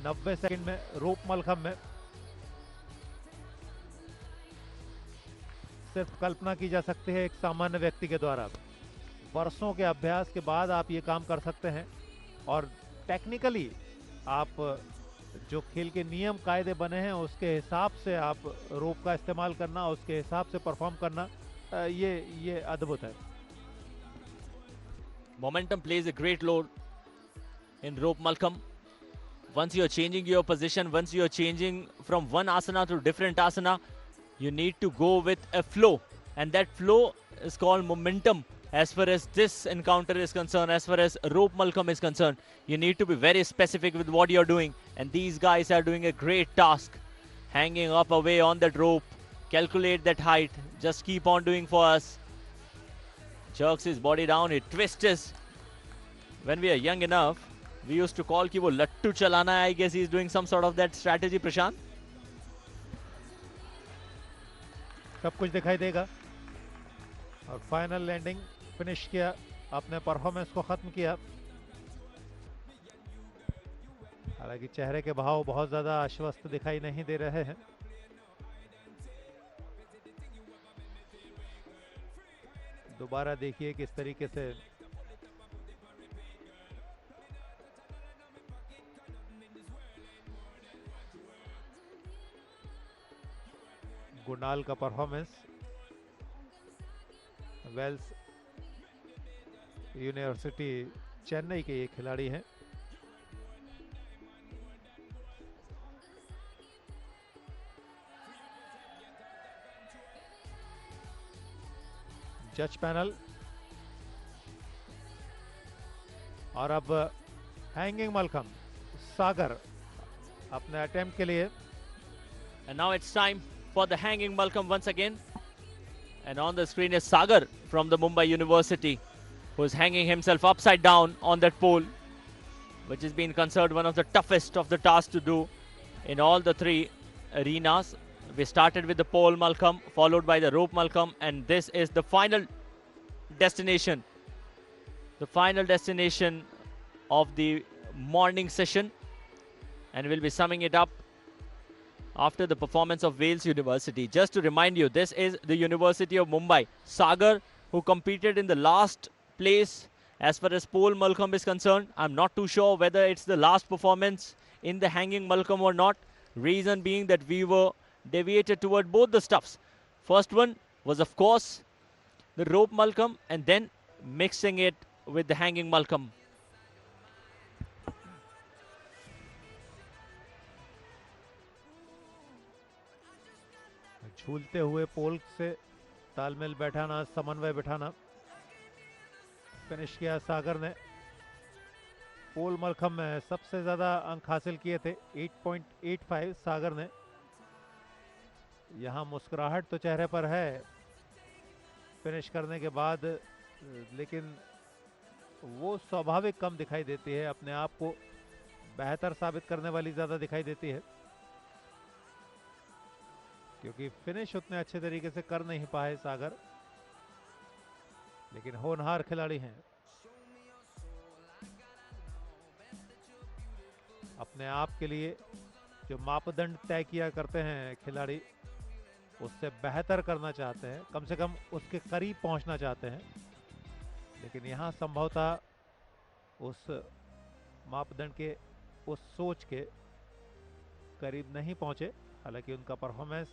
90 सेकंड में रोप मलखम में। सिर्फ कल्पना की जा सकती है एक सामान्य व्यक्ति के द्वारा, वर्षों के अभ्यास के बाद आप ये काम कर सकते हैं। और टेक्निकली आप जो खेल के नियम कायदे बने हैं उसके हिसाब से आप रोप का इस्तेमाल करना, उसके हिसाब से परफॉर्म करना, ये अद्भुत है। Momentum plays a great role in rope Malcolm. Once you're changing your position, once you're changing from one asana to different asana, you need to go with a flow, and that flow is called momentum. As far as this encounter is concerned, as far as rope Malcolm is concerned, you need to be very specific with what you're doing, and these guys are doing a great task, hanging up away on that rope. Calculate that height, just keep on doing for us. Jerks his body down, he twists. When we are young enough, we used to call कि वो लट्टू चलाना है. I guess he's doing some sort of that strategy, Prashant. सब कुछ दिखाई देगा। और फाइनल लैंडिंग फिनिश किया, अपने परफॉर्मेंस को खत्म किया। हालांकि चेहरे के भाव बहुत ज्यादा आश्वस्त दिखाई नहीं दे रहे हैं। दोबारा देखिए किस तरीके से गुणाल का परफॉर्मेंस। वेल्स यूनिवर्सिटी चेन्नई के ये खिलाड़ी हैं। जज पैनल, और अब हैंगिंग मलखम सागर अपने अटेम्प्ट के लिए। And now it's time for the hanging Malcolm once again. And on the screen is Sagar from the Mumbai University, who is hanging himself upside down on that pole, which has been considered one of the toughest of the tasks to do in all the three arenas. We started with the pole Malcolm, followed by the rope Malcolm, and this is the final destination. The final destination of the morning session. And we'll be summing it up after the performance of Wales University. Just to remind you, this is the University of Mumbai. Sagar, who competed in the last place as far as pole Malcolm is concerned. I'm not too sure whether it's the last performance in the hanging Malcolm or not. Reason being that we were deviated toward both the stuffs. First one was, of course, the rope Malcolm, and then mixing it with the hanging Malcolm. झूलते हुए पोल से तालमेल बैठाना, समन्वय बैठाना finish किया सागर ने। पोल मलखम में सबसे ज्यादा अंक हासिल किए थे 8.85 सागर ने। यहाँ मुस्कुराहट तो चेहरे पर है फिनिश करने के बाद, लेकिन वो स्वाभाविक कम दिखाई देती है, अपने आप को बेहतर साबित करने वाली ज्यादा दिखाई देती है, क्योंकि फिनिश उतने अच्छे तरीके से कर नहीं पाए सागर, लेकिन होनहार खिलाड़ी हैं। अपने आप के लिए जो मापदंड तय किया करते हैं खिलाड़ी, उससे बेहतर करना चाहते हैं, कम से कम उसके करीब पहुंचना चाहते हैं, लेकिन यहाँ संभवतः उस मापदंड के, उस सोच के करीब नहीं पहुंचे। हालांकि उनका परफॉर्मेंस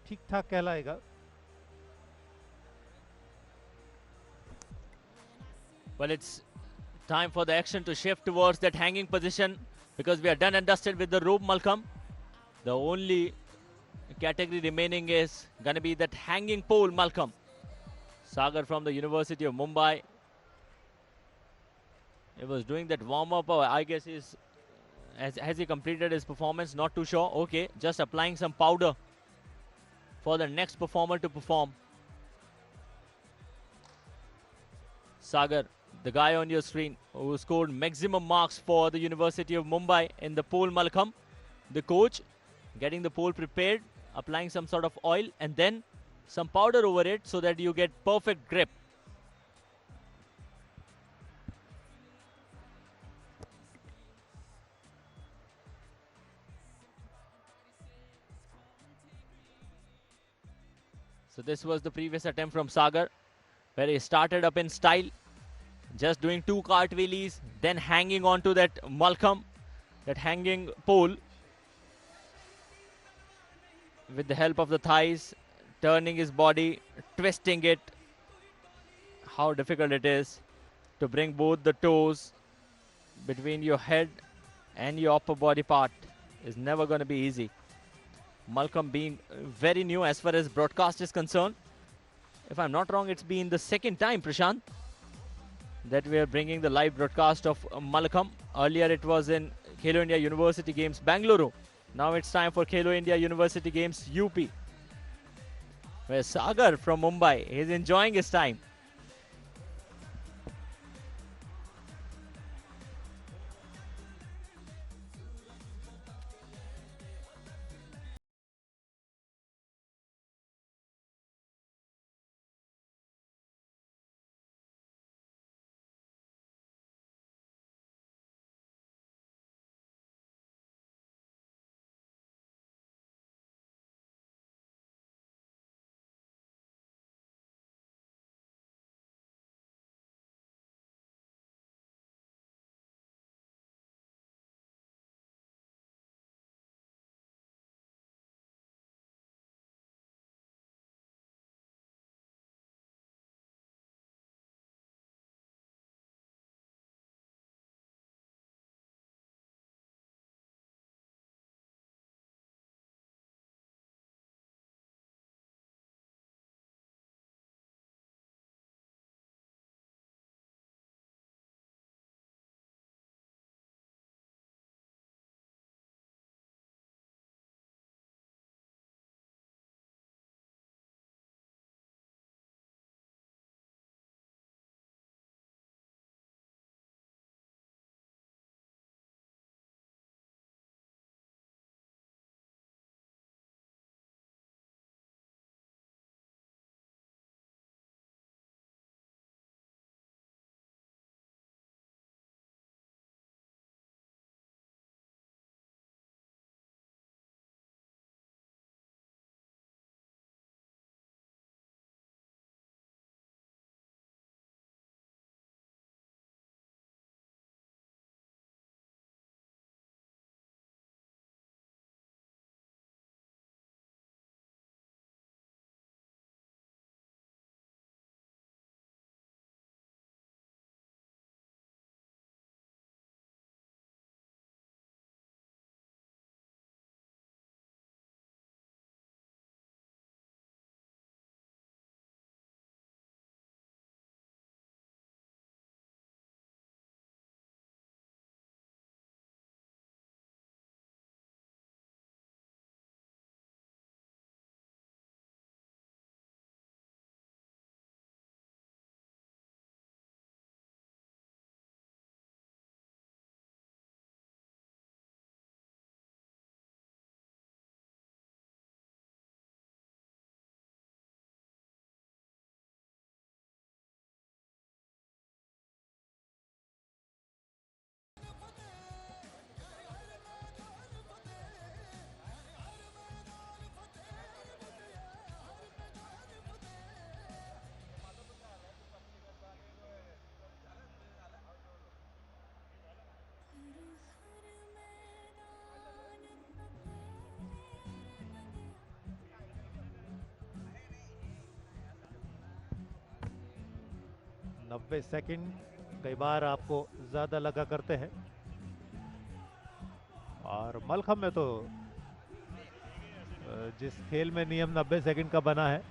ठीक ठाक कहलाएगा। Well, it's Time for the action to shift towards that hanging position because we are done and dusted with the rope, Malcolm. The only category remaining is going to be that hanging pole, Malcolm. Sagar from the University of Mumbai. He was doing that warm-up. I guess has he completed his performance? Not too sure. Okay, just applying some powder for the next performer to perform. Sagar, the guy on your screen who scored maximum marks for the University of Mumbai in the pole, Malcolm. The coach getting the pole prepared, applying some sort of oil and then some powder over it so that you get perfect grip. So this was the previous attempt from Sagar, where he started up in style, just doing 2 cartwheelies, then hanging onto that Malcolm, that hanging pole, with the help of the thighs, turning his body, twisting it. How difficult it is to bring both the toes between your head and your upper body part is never going to be easy. Malcolm being very new as far as broadcast is concerned. If I'm not wrong, it's been the second time, Prashant, that we are bringing the live broadcast of Malcolm. Earlier it was in Khelo India University Games, Bangalore. Now it's time for Khelo India University Games, UP, where Sagar from Mumbai is enjoying his time. नब्बे second कई बार आपको ज़्यादा लगा करते हैं। और मलखम्ब में तो जिस खेल में नियम 90 सेकंड का बना है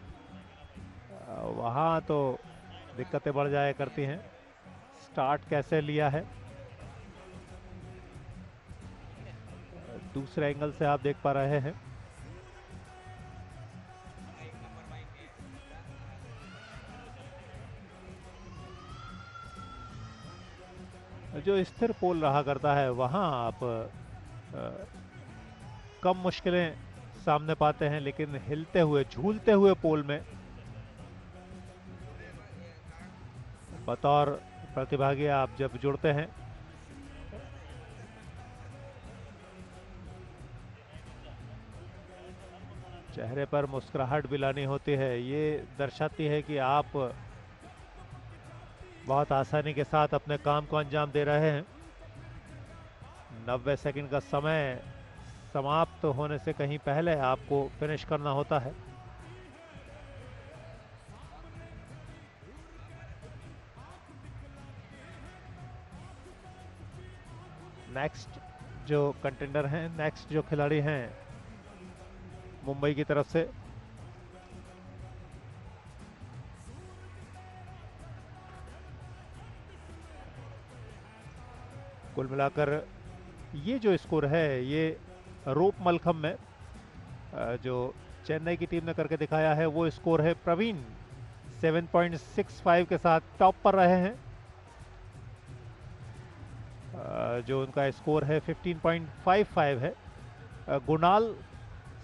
वहाँ तो दिक्कतें बढ़ जाया करती हैं। स्टार्ट कैसे लिया है, दूसरे एंगल से आप देख पा रहे हैं। जो स्थिर पोल रहा करता है वहाँ आप कम मुश्किलें सामने पाते हैं, लेकिन हिलते हुए झूलते हुए पोल में बतौर प्रतिभागी आप जब जुड़ते हैं चेहरे पर मुस्कुराहट भी लानी होती है। ये दर्शाती है कि आप बहुत आसानी के साथ अपने काम को अंजाम दे रहे हैं। 90 सेकंड का समय समाप्त होने से कहीं पहले आपको फिनिश करना होता है। नेक्स्ट जो कंटेंडर हैं, नेक्स्ट जो खिलाड़ी हैं मुंबई की तरफ से, कुल मिलाकर ये जो स्कोर है ये रोप मलखम्ब में जो चेन्नई की टीम ने करके दिखाया है वो स्कोर है। प्रवीण 7.65 के साथ टॉप पर रहे हैं। जो उनका स्कोर है 15.55 है। गुणाल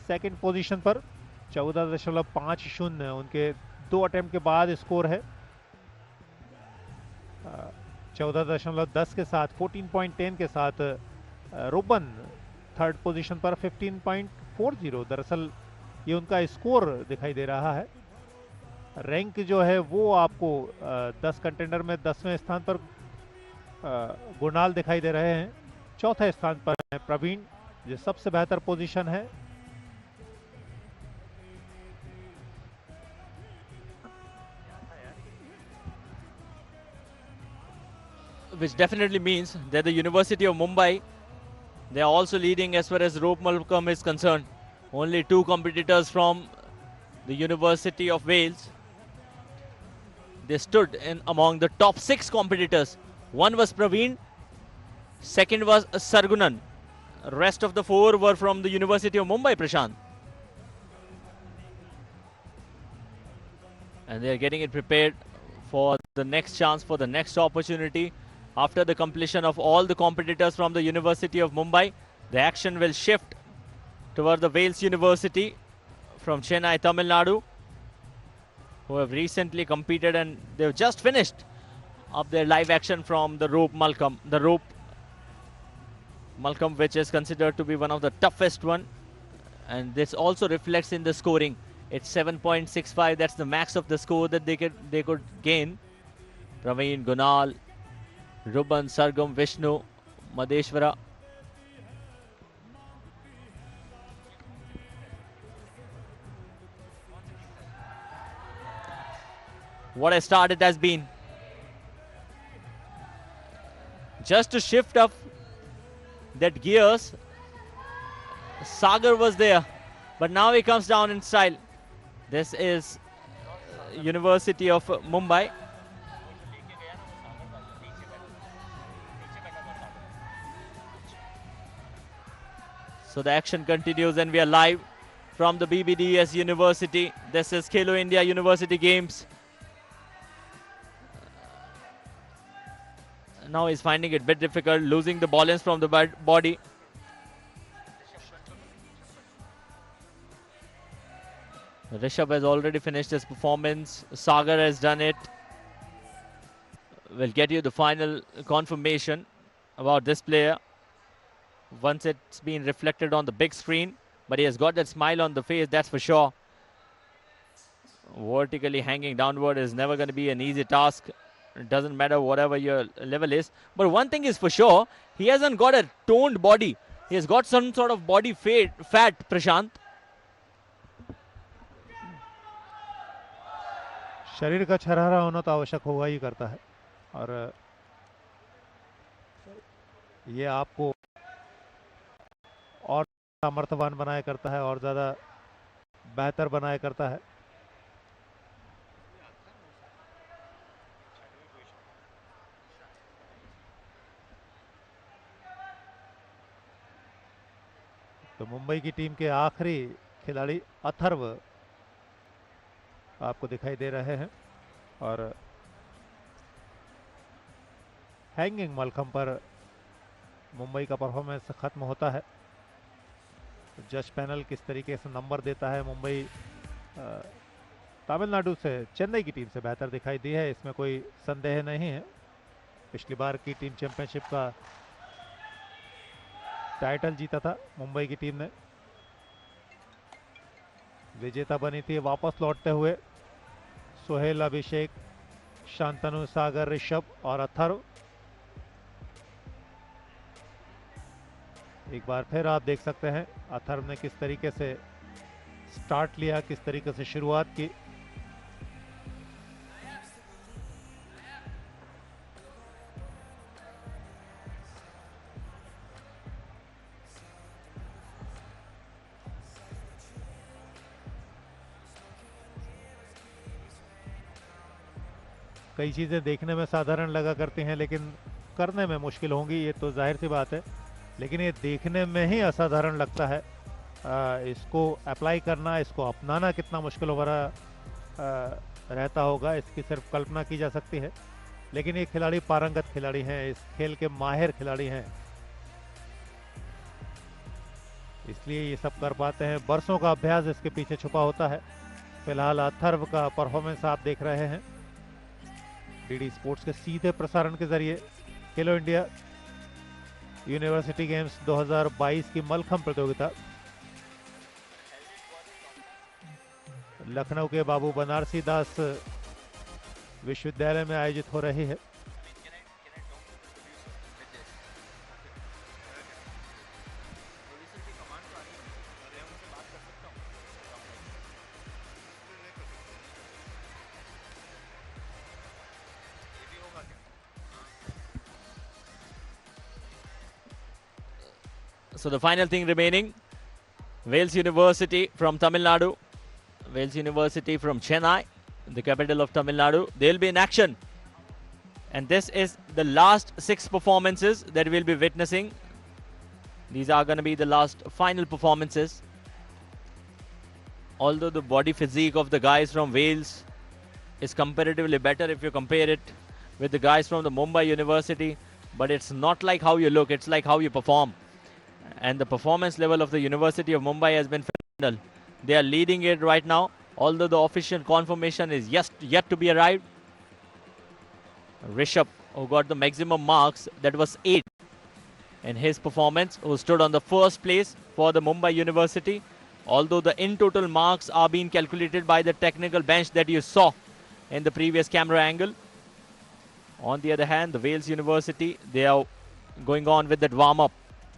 सेकंड पोजीशन पर 14.50 उनके 2 अटेम्प्ट के बाद स्कोर है। 14.10 के साथ 14.10 के साथ रोबन थर्ड पोजीशन पर 15.40। दरअसल ये उनका स्कोर दिखाई दे रहा है। रैंक जो है वो आपको 10 कंटेंडर में 10वें स्थान पर गुणाल दिखाई दे रहे हैं। चौथे स्थान पर है प्रवीण जो सबसे बेहतर पोजीशन है। Which definitely means that the University of Mumbai, they are also leading as far as rope Malcolm is concerned. Only 2 competitors from the University of Wales. They stood in among the top 6 competitors. One was Praveen, second was Sargunan. Rest of the 4 were from the University of Mumbai, Prashant. And they are getting it prepared for the next chance, for the next opportunity. After the completion of all the competitors from the University of Mumbai, the action will shift toward the Wales University from Chennai, Tamil Nadu, who have recently competed and they've just finished up their live action from the rope Malcolm. The rope Malcolm, which is considered to be one of the toughest one, and this also reflects in the scoring. It's 7.65. That's the max of the score that they could gain. Praveen, Gunal, Ruban, Sargam, Vishnu, Madeshwara. What a start it has been. Just to shift up that gears, Sagar was there, but now he comes down in style. This is University of Mumbai. So the action continues and we are live from the BBDS University. This is Khelo India University Games. Now he's finding it a bit difficult, losing the balance from the body. Rishabh has already finished his performance. Sagar has done it. We'll get you the final confirmation about this player once it's been reflected on the big screen. But he has got that smile on the face, that's for sure. Vertically hanging downward is never going to be an easy task. It doesn't matter whatever your level is. But one thing is for sure, he hasn't got a toned body. He has got some sort of body fat, Prashant. शरीर का छरहरा होना तो आवश्यक होगा ही करता है, और ये आपको और सामर्थ्यवान बनाया करता है और ज़्यादा बेहतर बनाया करता है। तो मुंबई की टीम के आखिरी खिलाड़ी अथर्व आपको दिखाई दे रहे हैं और हैंगिंग मलखम पर मुंबई का परफॉर्मेंस खत्म होता है। तो जज पैनल किस तरीके से नंबर देता है, मुंबई तमिलनाडु से चेन्नई की टीम से बेहतर दिखाई दी है, इसमें कोई संदेह नहीं है। पिछली बार की टीम चैंपियनशिप का टाइटल जीता था मुंबई की टीम ने, विजेता बनी थी। वापस लौटते हुए सोहेल, अभिषेक, शांतनु, सागर, ऋषभ और अथर्व। एक बार फिर आप देख सकते हैं अथर्व ने किस तरीके से स्टार्ट लिया, किस तरीके से शुरुआत की। कई चीज़ें देखने में साधारण लगा करती हैं लेकिन करने में मुश्किल होंगी, ये तो जाहिर सी बात है। लेकिन ये देखने में ही असाधारण लगता है, इसको अप्लाई करना, इसको अपनाना कितना मुश्किल भरा रहता होगा, इसकी सिर्फ कल्पना की जा सकती है। लेकिन ये खिलाड़ी पारंगत खिलाड़ी हैं, इस खेल के माहिर खिलाड़ी हैं, इसलिए ये सब कर पाते हैं। बरसों का अभ्यास इसके पीछे छुपा होता है। फिलहाल अथर्व का परफॉर्मेंस आप देख रहे हैं डीडी स्पोर्ट्स के सीधे प्रसारण के जरिए। खेलो इंडिया यूनिवर्सिटी गेम्स 2022 की मलखम प्रतियोगिता लखनऊ के बाबू बनारसी दास विश्वविद्यालय में आयोजित हो रही है। So the final thing remaining, Wales University from Tamil Nadu, Wales University from Chennai, the capital of Tamil Nadu. They'll be in action. And this is the last 6 performances that we'll be witnessing. These are going to be the last final performances. Although the body physique of the guys from Wales is comparatively better if you compare it with the guys from the Mumbai University, but it's not like how you look, it's like how you perform. And the performance level of the University of Mumbai has been phenomenal. They are leading it right now, although the official confirmation is yet to be arrived. Rishabh, who got the maximum marks, that was 8 in his performance, who stood on the first place for the Mumbai University. Although the in total marks are being calculated by the technical bench that you saw in the previous camera angle. On the other hand, the Wales University, they are going on with that warm-up.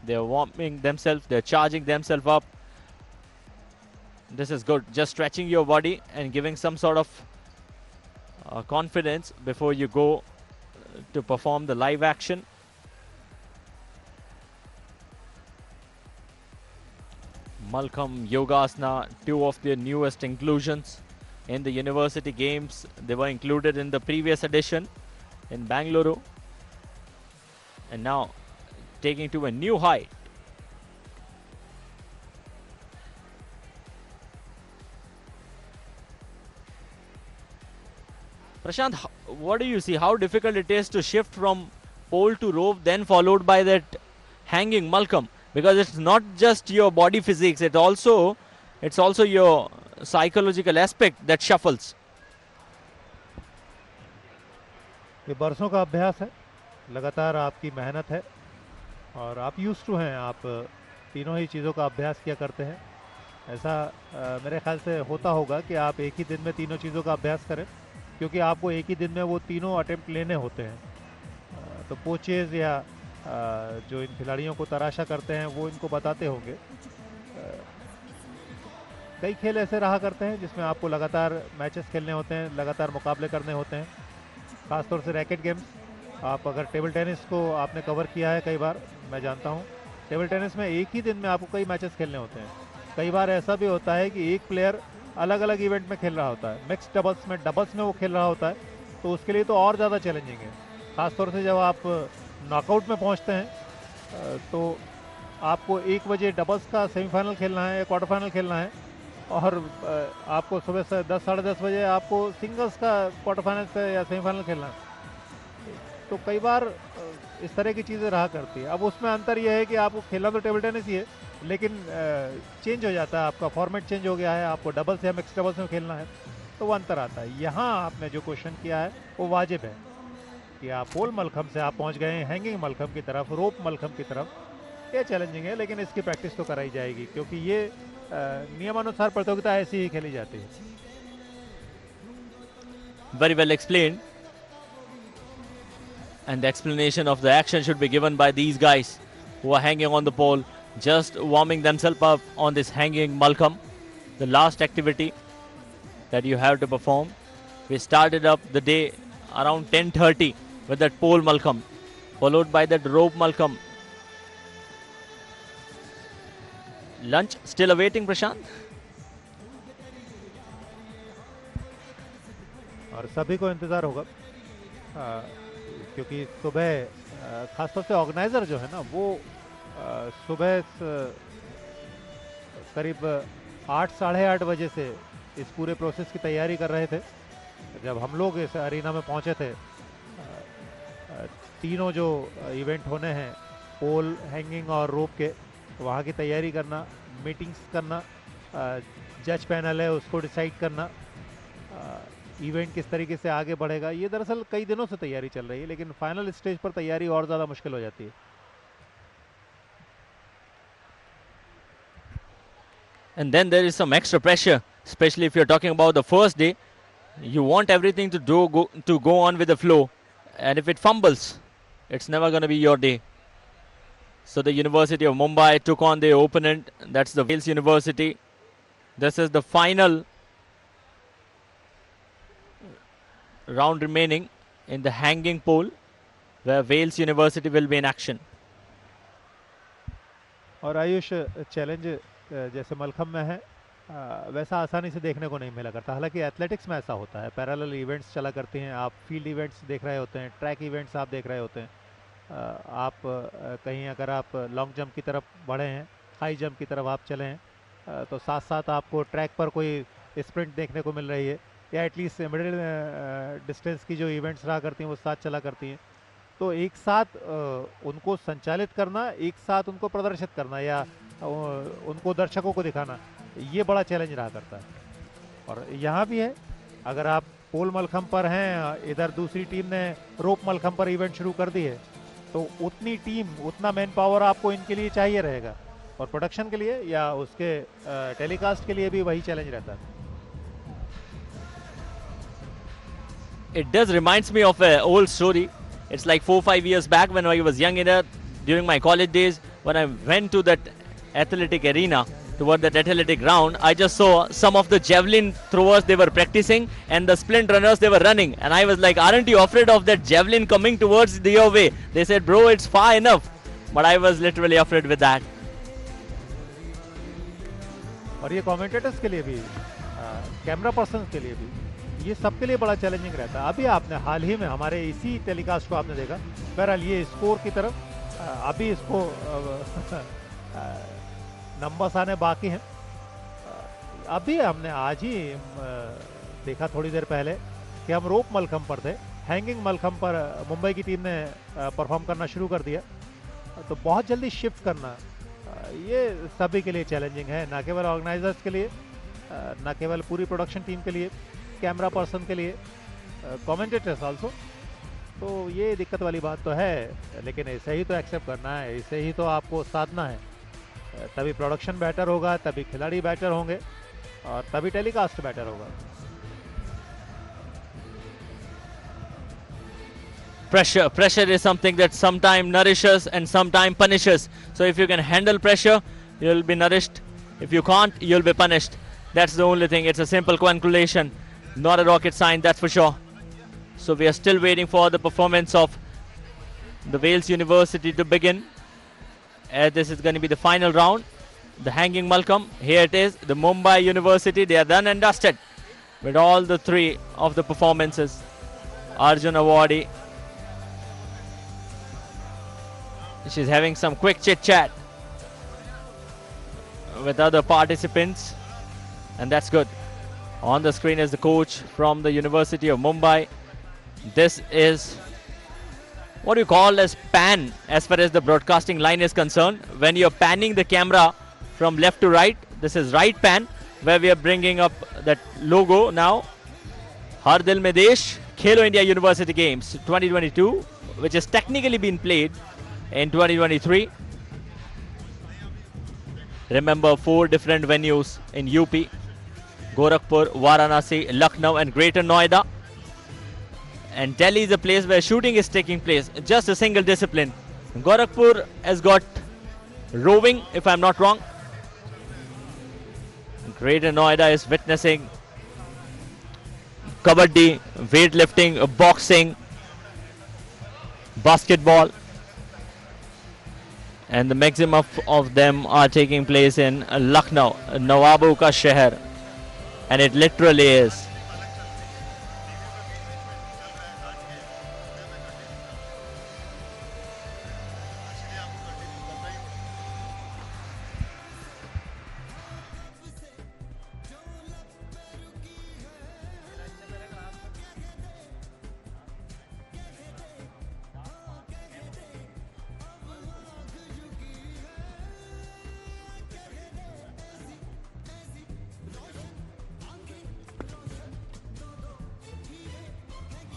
They are warming themselves, they are charging themselves up. This is good, just stretching your body and giving some sort of confidence before you go to perform the live action. Malkham, Yogasana, 2 of their newest inclusions in the University Games. They were included in the previous edition in Bangalore. And now taking to a new height. Prashant, what do you see? How difficult it is to shift from pole to rope, then followed by that hanging Malkham? Because it's not just your body physiques, it's also your psychological aspect that shuffles. ये बरसों का अभ्यास है, लगातार आपकी मेहनत है और आप यूज्ड टू हैं, आप तीनों ही चीज़ों का अभ्यास किया करते हैं। ऐसा मेरे ख्याल से होता होगा कि आप एक ही दिन में तीनों चीज़ों का अभ्यास करें, क्योंकि आपको एक ही दिन में वो तीनों अटेम्प्ट लेने होते हैं। तो कोचेज़ या जो इन खिलाड़ियों को तराशा करते हैं वो इनको बताते होंगे। कई खेल ऐसे रहा करते हैं जिसमें आपको लगातार मैचेस खेलने होते हैं, लगातार मुकाबले करने होते हैं, ख़ासतौर से रैकेट गेम्स। आप अगर टेबल टेनिस को आपने कवर किया है कई बार, मैं जानता हूँ टेबल टेनिस में एक ही दिन में आपको कई मैचेस खेलने होते हैं। कई बार ऐसा भी होता है कि एक प्लेयर अलग अलग इवेंट में खेल रहा होता है, मिक्स डबल्स में वो खेल रहा होता है, तो उसके लिए तो और ज़्यादा चैलेंजिंग है। ख़ासतौर से जब आप नॉकआउट में पहुँचते हैं तो आपको 1 बजे डबल्स का सेमीफाइनल खेलना है या क्वार्टर फाइनल खेलना है, और आपको सुबह से 10 साढ़े 10 बजे आपको सिंगल्स का क्वार्टर फाइनल से या सेमीफाइनल खेलना है। तो कई बार इस तरह की चीज़ें रहा करती है। अब उसमें अंतर यह है कि आपको खेलना तो टेबल टेनिस ही है, लेकिन चेंज हो जाता है, आपका फॉर्मेट चेंज हो गया है, आपको डबल्स या मिक्स डबल्स में खेलना है, तो वो अंतर आता है। यहाँ आपने जो क्वेश्चन किया है वो वाजिब है कि आप पोल मलखम से आप पहुँच गए हैं हैंगिंग मलखम की तरफ, रोप मलखम की तरफ। ये चैलेंजिंग है, लेकिन इसकी प्रैक्टिस तो कराई जाएगी, क्योंकि ये नियमानुसार प्रतियोगिता ऐसी ही खेली जाती है। Very well explained. And the explanation of the action should be given by these guys who are hanging on the pole, just warming themselves up on this hanging Malcolm, the last activity that you have to perform. We started up the day around 10:30 with that pole Malcolm, followed by that rope Malcolm. Lunch still awaiting, Prashant? और सभी को इंतज़ार होगा, क्योंकि सुबह खासतौर से organiser जो है ना, वो सुबह करीब 8 साढ़े 8 बजे से इस पूरे प्रोसेस की तैयारी कर रहे थे। जब हम लोग इस अरीना में पहुंचे थे, तीनों जो इवेंट होने हैं, पोल, हैंगिंग और रोप के, वहाँ की तैयारी करना, मीटिंग्स करना, जज पैनल है उसको डिसाइड करना, इवेंट किस तरीके से आगे बढ़ेगा, ये दरअसल कई दिनों से तैयारी चल रही है, लेकिन फाइनल स्टेज पर तैयारी और ज़्यादा मुश्किल हो जाती है। And then there is some extra pressure, especially if you're talking about the first day. You want everything to go on with the flow, and if it fumbles, it's never going to be your day. So the University of Mumbai took on their opponent, that's the Wales University. This is the final round remaining in the hanging pole, where Wales University will be in action. और Ayush, challenge जैसे मलखम में है वैसा आसानी से देखने को नहीं मिला करता। हालांकि एथलेटिक्स में ऐसा होता है, पैरेलल इवेंट्स चला करती हैं, आप फील्ड इवेंट्स देख रहे होते हैं, ट्रैक इवेंट्स आप देख रहे होते हैं, आप कहीं अगर आप लॉन्ग जंप की तरफ बढ़े हैं, हाई जंप की तरफ आप चले हैं, तो साथ साथ आपको ट्रैक पर कोई स्प्रिंट देखने को मिल रही है, या एटलीस्ट मिडिल डिस्टेंस की जो इवेंट्स रहा करती हैं वो साथ चला करती हैं। तो एक साथ उनको संचालित करना, एक साथ उनको प्रदर्शित करना, या उनको दर्शकों को दिखाना, ये बड़ा चैलेंज रहा करता है। और यहाँ भी है, अगर आप पोल मलखम पर हैं, इधर दूसरी टीम ने रोप मलखम पर इवेंट शुरू कर दी है, तो उतनी टीम, उतना मैन पावर आपको इनके लिए चाहिए रहेगा, और प्रोडक्शन के लिए या उसके टेलीकास्ट के लिए भी वही चैलेंज रहता है। It does reminds me of an old story. It's like 4-5 years back when I was young enough, during my college days, when I went to that athletic arena, toward that athletic ground, I just saw some of the javelin throwers, they were practicing, and the splint runners, they were running. And I was like, aren't you afraid of that javelin coming towards your way? They said, bro, it's far enough. But I was literally afraid with that. और ये commentators के लिए भी, camera person के लिए भी, ये सबके लिए बड़ा चैलेंजिंग रहता है। अभी आपने हाल ही में हमारे इसी टेलीकास्ट को आपने देखा। बहरहाल ये स्कोर की तरफ अभी इसको नंबर्स आने बाकी हैं। अभी हमने आज ही देखा थोड़ी देर पहले कि हम रोप मलखम पर थे, हैंगिंग मलखम पर मुंबई की टीम ने परफॉर्म करना शुरू कर दिया। तो बहुत जल्दी शिफ्ट करना ये सभी के लिए चैलेंजिंग है, ना केवल ऑर्गेनाइजर्स के लिए, ना केवल पूरी प्रोडक्शन टीम के लिए, कैमरा पर्सन के लिए, कमेंटेटर्स आल्सो। तो ये दिक्कत वाली बात तो है, लेकिन इसे ही तो एक्सेप्ट करना है, इसे ही तो आपको साधना है। तभी प्रोडक्शन बेटर होगा, तभी खिलाड़ी बेटर होंगे, और तभी टेलीकास्ट बेटर होगा। Pressure is something that sometimes nourishes and sometimes punishes. So if you can handle pressure, you'll be nourished. If you can't, you'll be punished. That's the only thing. It's a simple calculation, not a rocket science, that's for sure. So we are still waiting for the performance of the Wales University to begin. this is going to be the final round. The hanging Malcolm. Here it is. The Mumbai University. They are done and dusted with all the three of the performances. Arjun awardee. She's having some quick chit chat with other participants, and that's good. On the screen is the coach from the University of Mumbai. This is what you call as pan as far as the broadcasting line is concerned. When you're panning the camera from left to right, this is right pan, where we are bringing up that logo now. Har Dil Mein Desh, Khelo India University Games 2022, which has technically been played in 2023. Remember, 4 different venues in UP: Gorakhpur, Varanasi, Lucknow and Greater Noida. And Delhi is a place where shooting is taking place, just a single discipline. Gorakhpur has got rowing, if I'm not wrong. Greater Noida is witnessing kabaddi, weightlifting, boxing, basketball. And the maximum of them are taking place in Lucknow, Nawaboo ka Sheher. And it literally is.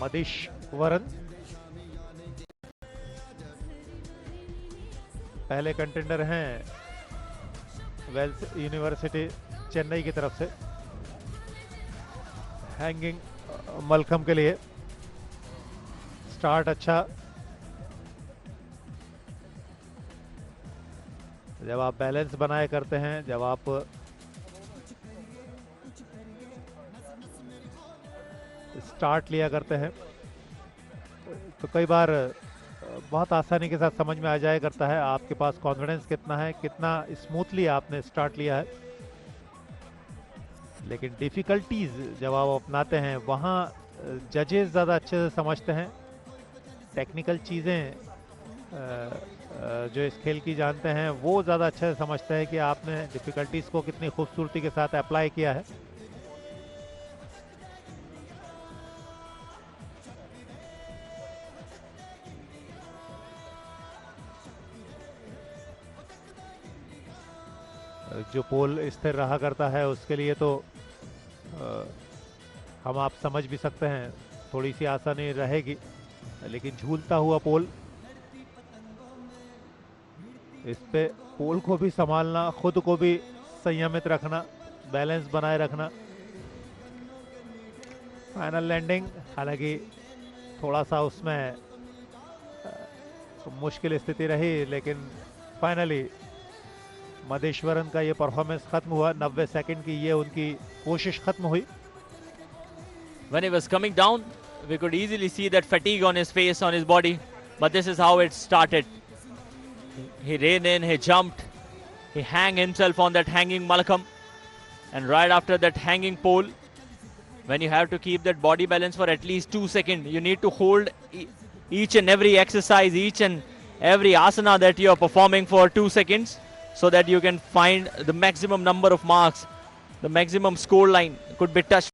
मधेश्वरन पहले contender हैं Wales university Chennai की तरफ से hanging mallakhamb के लिए। Start अच्छा, जब आप बैलेंस बनाए करते हैं, जब आप स्टार्ट लिया करते हैं, तो कई बार बहुत आसानी के साथ समझ में आ जाया करता है आपके पास कॉन्फिडेंस कितना है, कितना स्मूथली आपने स्टार्ट लिया है। लेकिन डिफ़िकल्टीज जब आप अपनाते हैं, वहाँ जजेस ज़्यादा अच्छे से समझते हैं। टेक्निकल चीज़ें जो इस खेल की जानते हैं, वो ज़्यादा अच्छे से समझते हैं कि आपने डिफ़िकल्टीज़ को कितनी खूबसूरती के साथ अप्लाई किया है। जो पोल स्थिर रहा करता है उसके लिए तो हम आप समझ भी सकते हैं थोड़ी सी आसानी रहेगी, लेकिन झूलता हुआ पोल, इस पे पोल को भी संभालना, खुद को भी संयमित रखना, बैलेंस बनाए रखना। फाइनल लैंडिंग हालांकि थोड़ा सा उसमें मुश्किल स्थिति रही, लेकिन फाइनली मधेश्वरन का ये परफॉर्मेंस खत्म हुआ। 90 सेकंड की ये उनकी कोशिश खत्म हुई। When he was coming down, we could easily see that fatigue on his face, on his body. But this is how it started. He ran in, he jumped, he hung himself on that hanging Malcolm. And right after that hanging pole, when you have to keep that body balance for at least 2 seconds, you need to hold each and every exercise, each and every asana that you are performing for 2 seconds, so that you can find the maximum number of marks, the maximum score line could be touched.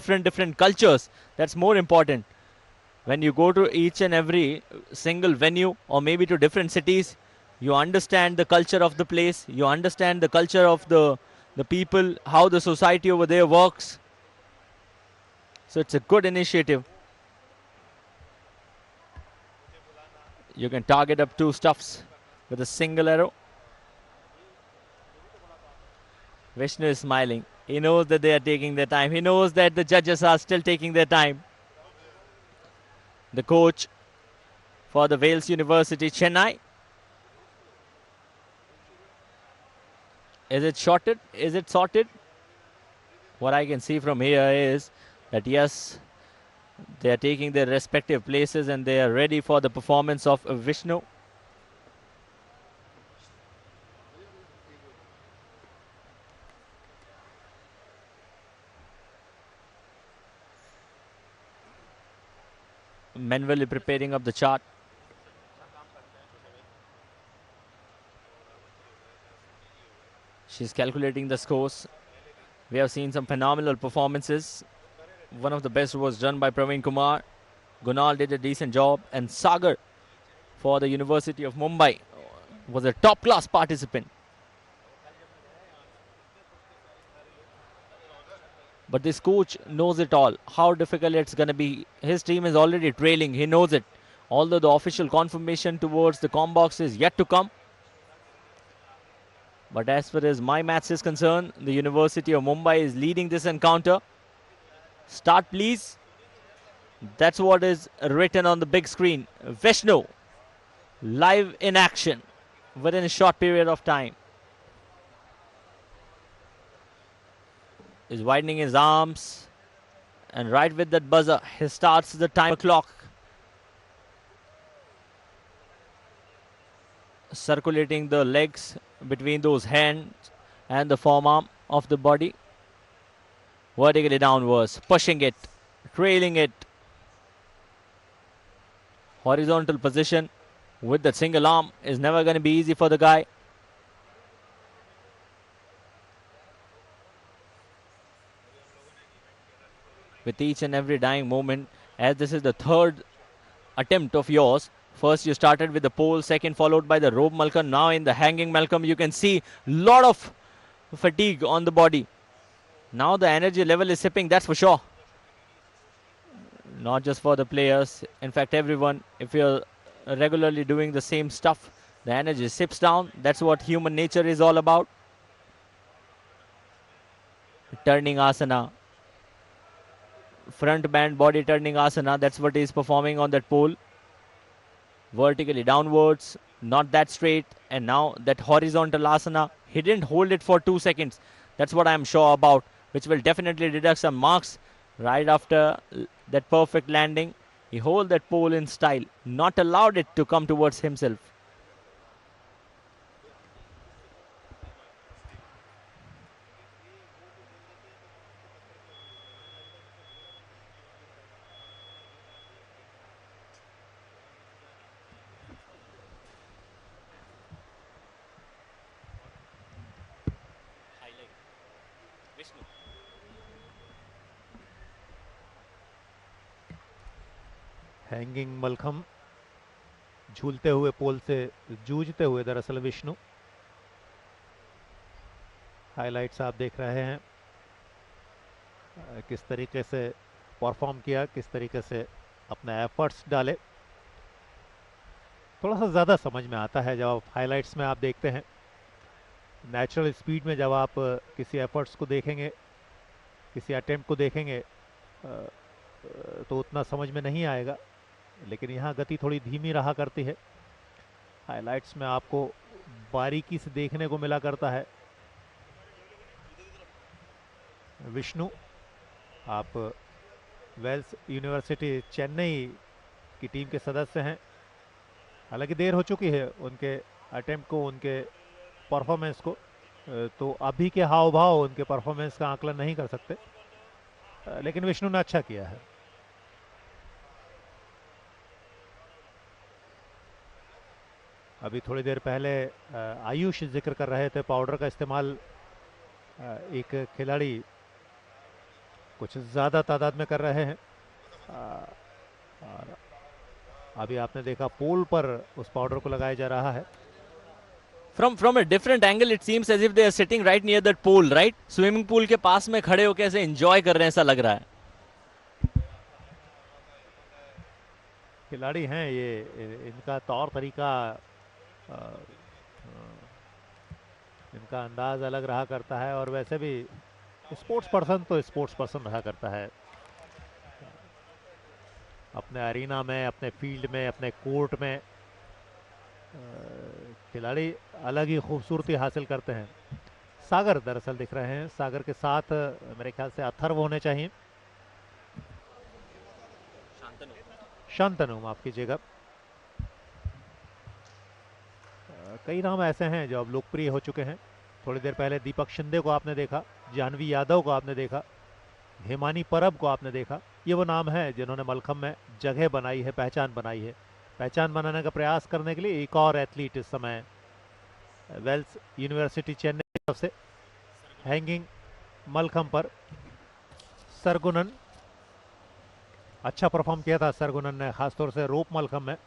different cultures. That's more important. When you go to each and every single venue or maybe to different cities, you understand the culture of the place, you understand the culture of the people, how the society over there works. So it's a good initiative. You can target up 2 stuffs with a single arrow. Vishnu is smiling. He knows that they are taking their time. He knows that the judges are still taking their time. The coach for the Wales University, Chennai. Is it shorted? Is it sorted? What I can see from here is that yes, they are taking their respective places and they are ready for the performance of Vishnu. Manually preparing up the chart. She's calculating the scores. We have seen some phenomenal performances. One of the best was done by Praveen Kumar. Gunal did a decent job, and Sagar for the University of Mumbai was a top class participant. But this coach knows it all, how difficult it's going to be. His team is already trailing, he knows it. Although the official confirmation towards the com box is yet to come. But as far as my match is concerned, the University of Mumbai is leading this encounter. Start please. That's what is written on the big screen. Vishnu, live in action within a short period of time. Is widening his arms. And right with that buzzer, he starts the timer clock. Circulating the legs between those hands and the forearm of the body. Vertically downwards, pushing it, trailing it. Horizontal position with that single arm is never going to be easy for the guy. With each and every dying moment, as this is the third attempt of yours. First you started with the pole, second followed by the rope Malcolm. Now in the hanging Malcolm you can see lot of fatigue on the body. Now the energy level is sipping, that's for sure. Not just for the players, in fact everyone. If you're regularly doing the same stuff, the energy sips down. That's what human nature is all about. Turning asana, front band body turning asana, that's what he is performing on that pole. Vertically downwards, not that straight, and now that horizontal asana, he didn't hold it for 2 seconds. That's what I'm sure about, which will definitely deduct some marks. Right after that perfect landing, he held that pole in style, not allowed it to come towards himself. Hanging mallakhamb, झूलते हुए पोल से जूझते हुए दरअसल Vishnu. Highlights आप देख रहे हैं, किस तरीके से परफॉर्म किया, किस तरीके से अपने एफर्ट्स डाले। थोड़ा सा ज़्यादा समझ में आता है जब आप हाइलाइट्स में आप देखते हैं। नेचुरल स्पीड में जब आप किसी एफर्ट्स को देखेंगे, किसी अटेम्प्ट को देखेंगे, तो उतना समझ में नहीं आएगा। लेकिन यहाँ गति थोड़ी धीमी रहा करती है। हाइलाइट्स में आपको बारीकी से देखने को मिला करता है। विष्णु, आप वेल्स यूनिवर्सिटी चेन्नई की टीम के सदस्य हैं। हालांकि देर हो चुकी है उनके अटेम्प्ट को, उनके परफॉर्मेंस को, तो अभी के हाव भाव उनके परफॉर्मेंस का आकलन नहीं कर सकते, लेकिन विष्णु ने अच्छा किया है। अभी थोड़ी देर पहले आयुष जिक्र कर रहे थे पाउडर का इस्तेमाल एक खिलाड़ी कुछ ज़्यादा तादाद में कर रहे हैं। और अभी आपने देखा पोल पर उस पाउडर को लगाया जा रहा है। From a different angle, it seems as if they are sitting right near that pool, right? Swimming pool के पास में खड़े होकर ऐसे enjoy कर रहे हैं, ऐसा लग रहा है। खिलाड़ी हैं ये, इनका तौर तरीका, इनका अंदाज अलग रहा करता है। और वैसे भी स्पोर्ट्स पर्सन तो स्पोर्ट्स पर्सन रहा करता है। अपने अरीना में, अपने फील्ड में, अपने कोर्ट में खिलाड़ी अलग ही खूबसूरती हासिल करते हैं। सागर दरअसल दिख रहे हैं, सागर के साथ मेरे ख्याल से अथर्व होने चाहिए, शांतनु माफ कीजिएगा। कई नाम ऐसे हैं जो अब लोकप्रिय हो चुके हैं। थोड़ी देर पहले दीपक शिंदे को आपने देखा, जानवी यादव को आपने देखा, हेमानी परब को आपने देखा। ये वो नाम है जिन्होंने मलखम्ब में जगह बनाई है, पहचान बनाई है। पहचान बनाने का प्रयास करने के लिए एक और एथलीट इस समय वेल्स यूनिवर्सिटी चेन्नई की तरफ से हैंगिंग मलखम्ब पर सरगुनन, अच्छा परफॉर्म किया था सरगुनन ने, खासतौर से रोप मलखम्ब में।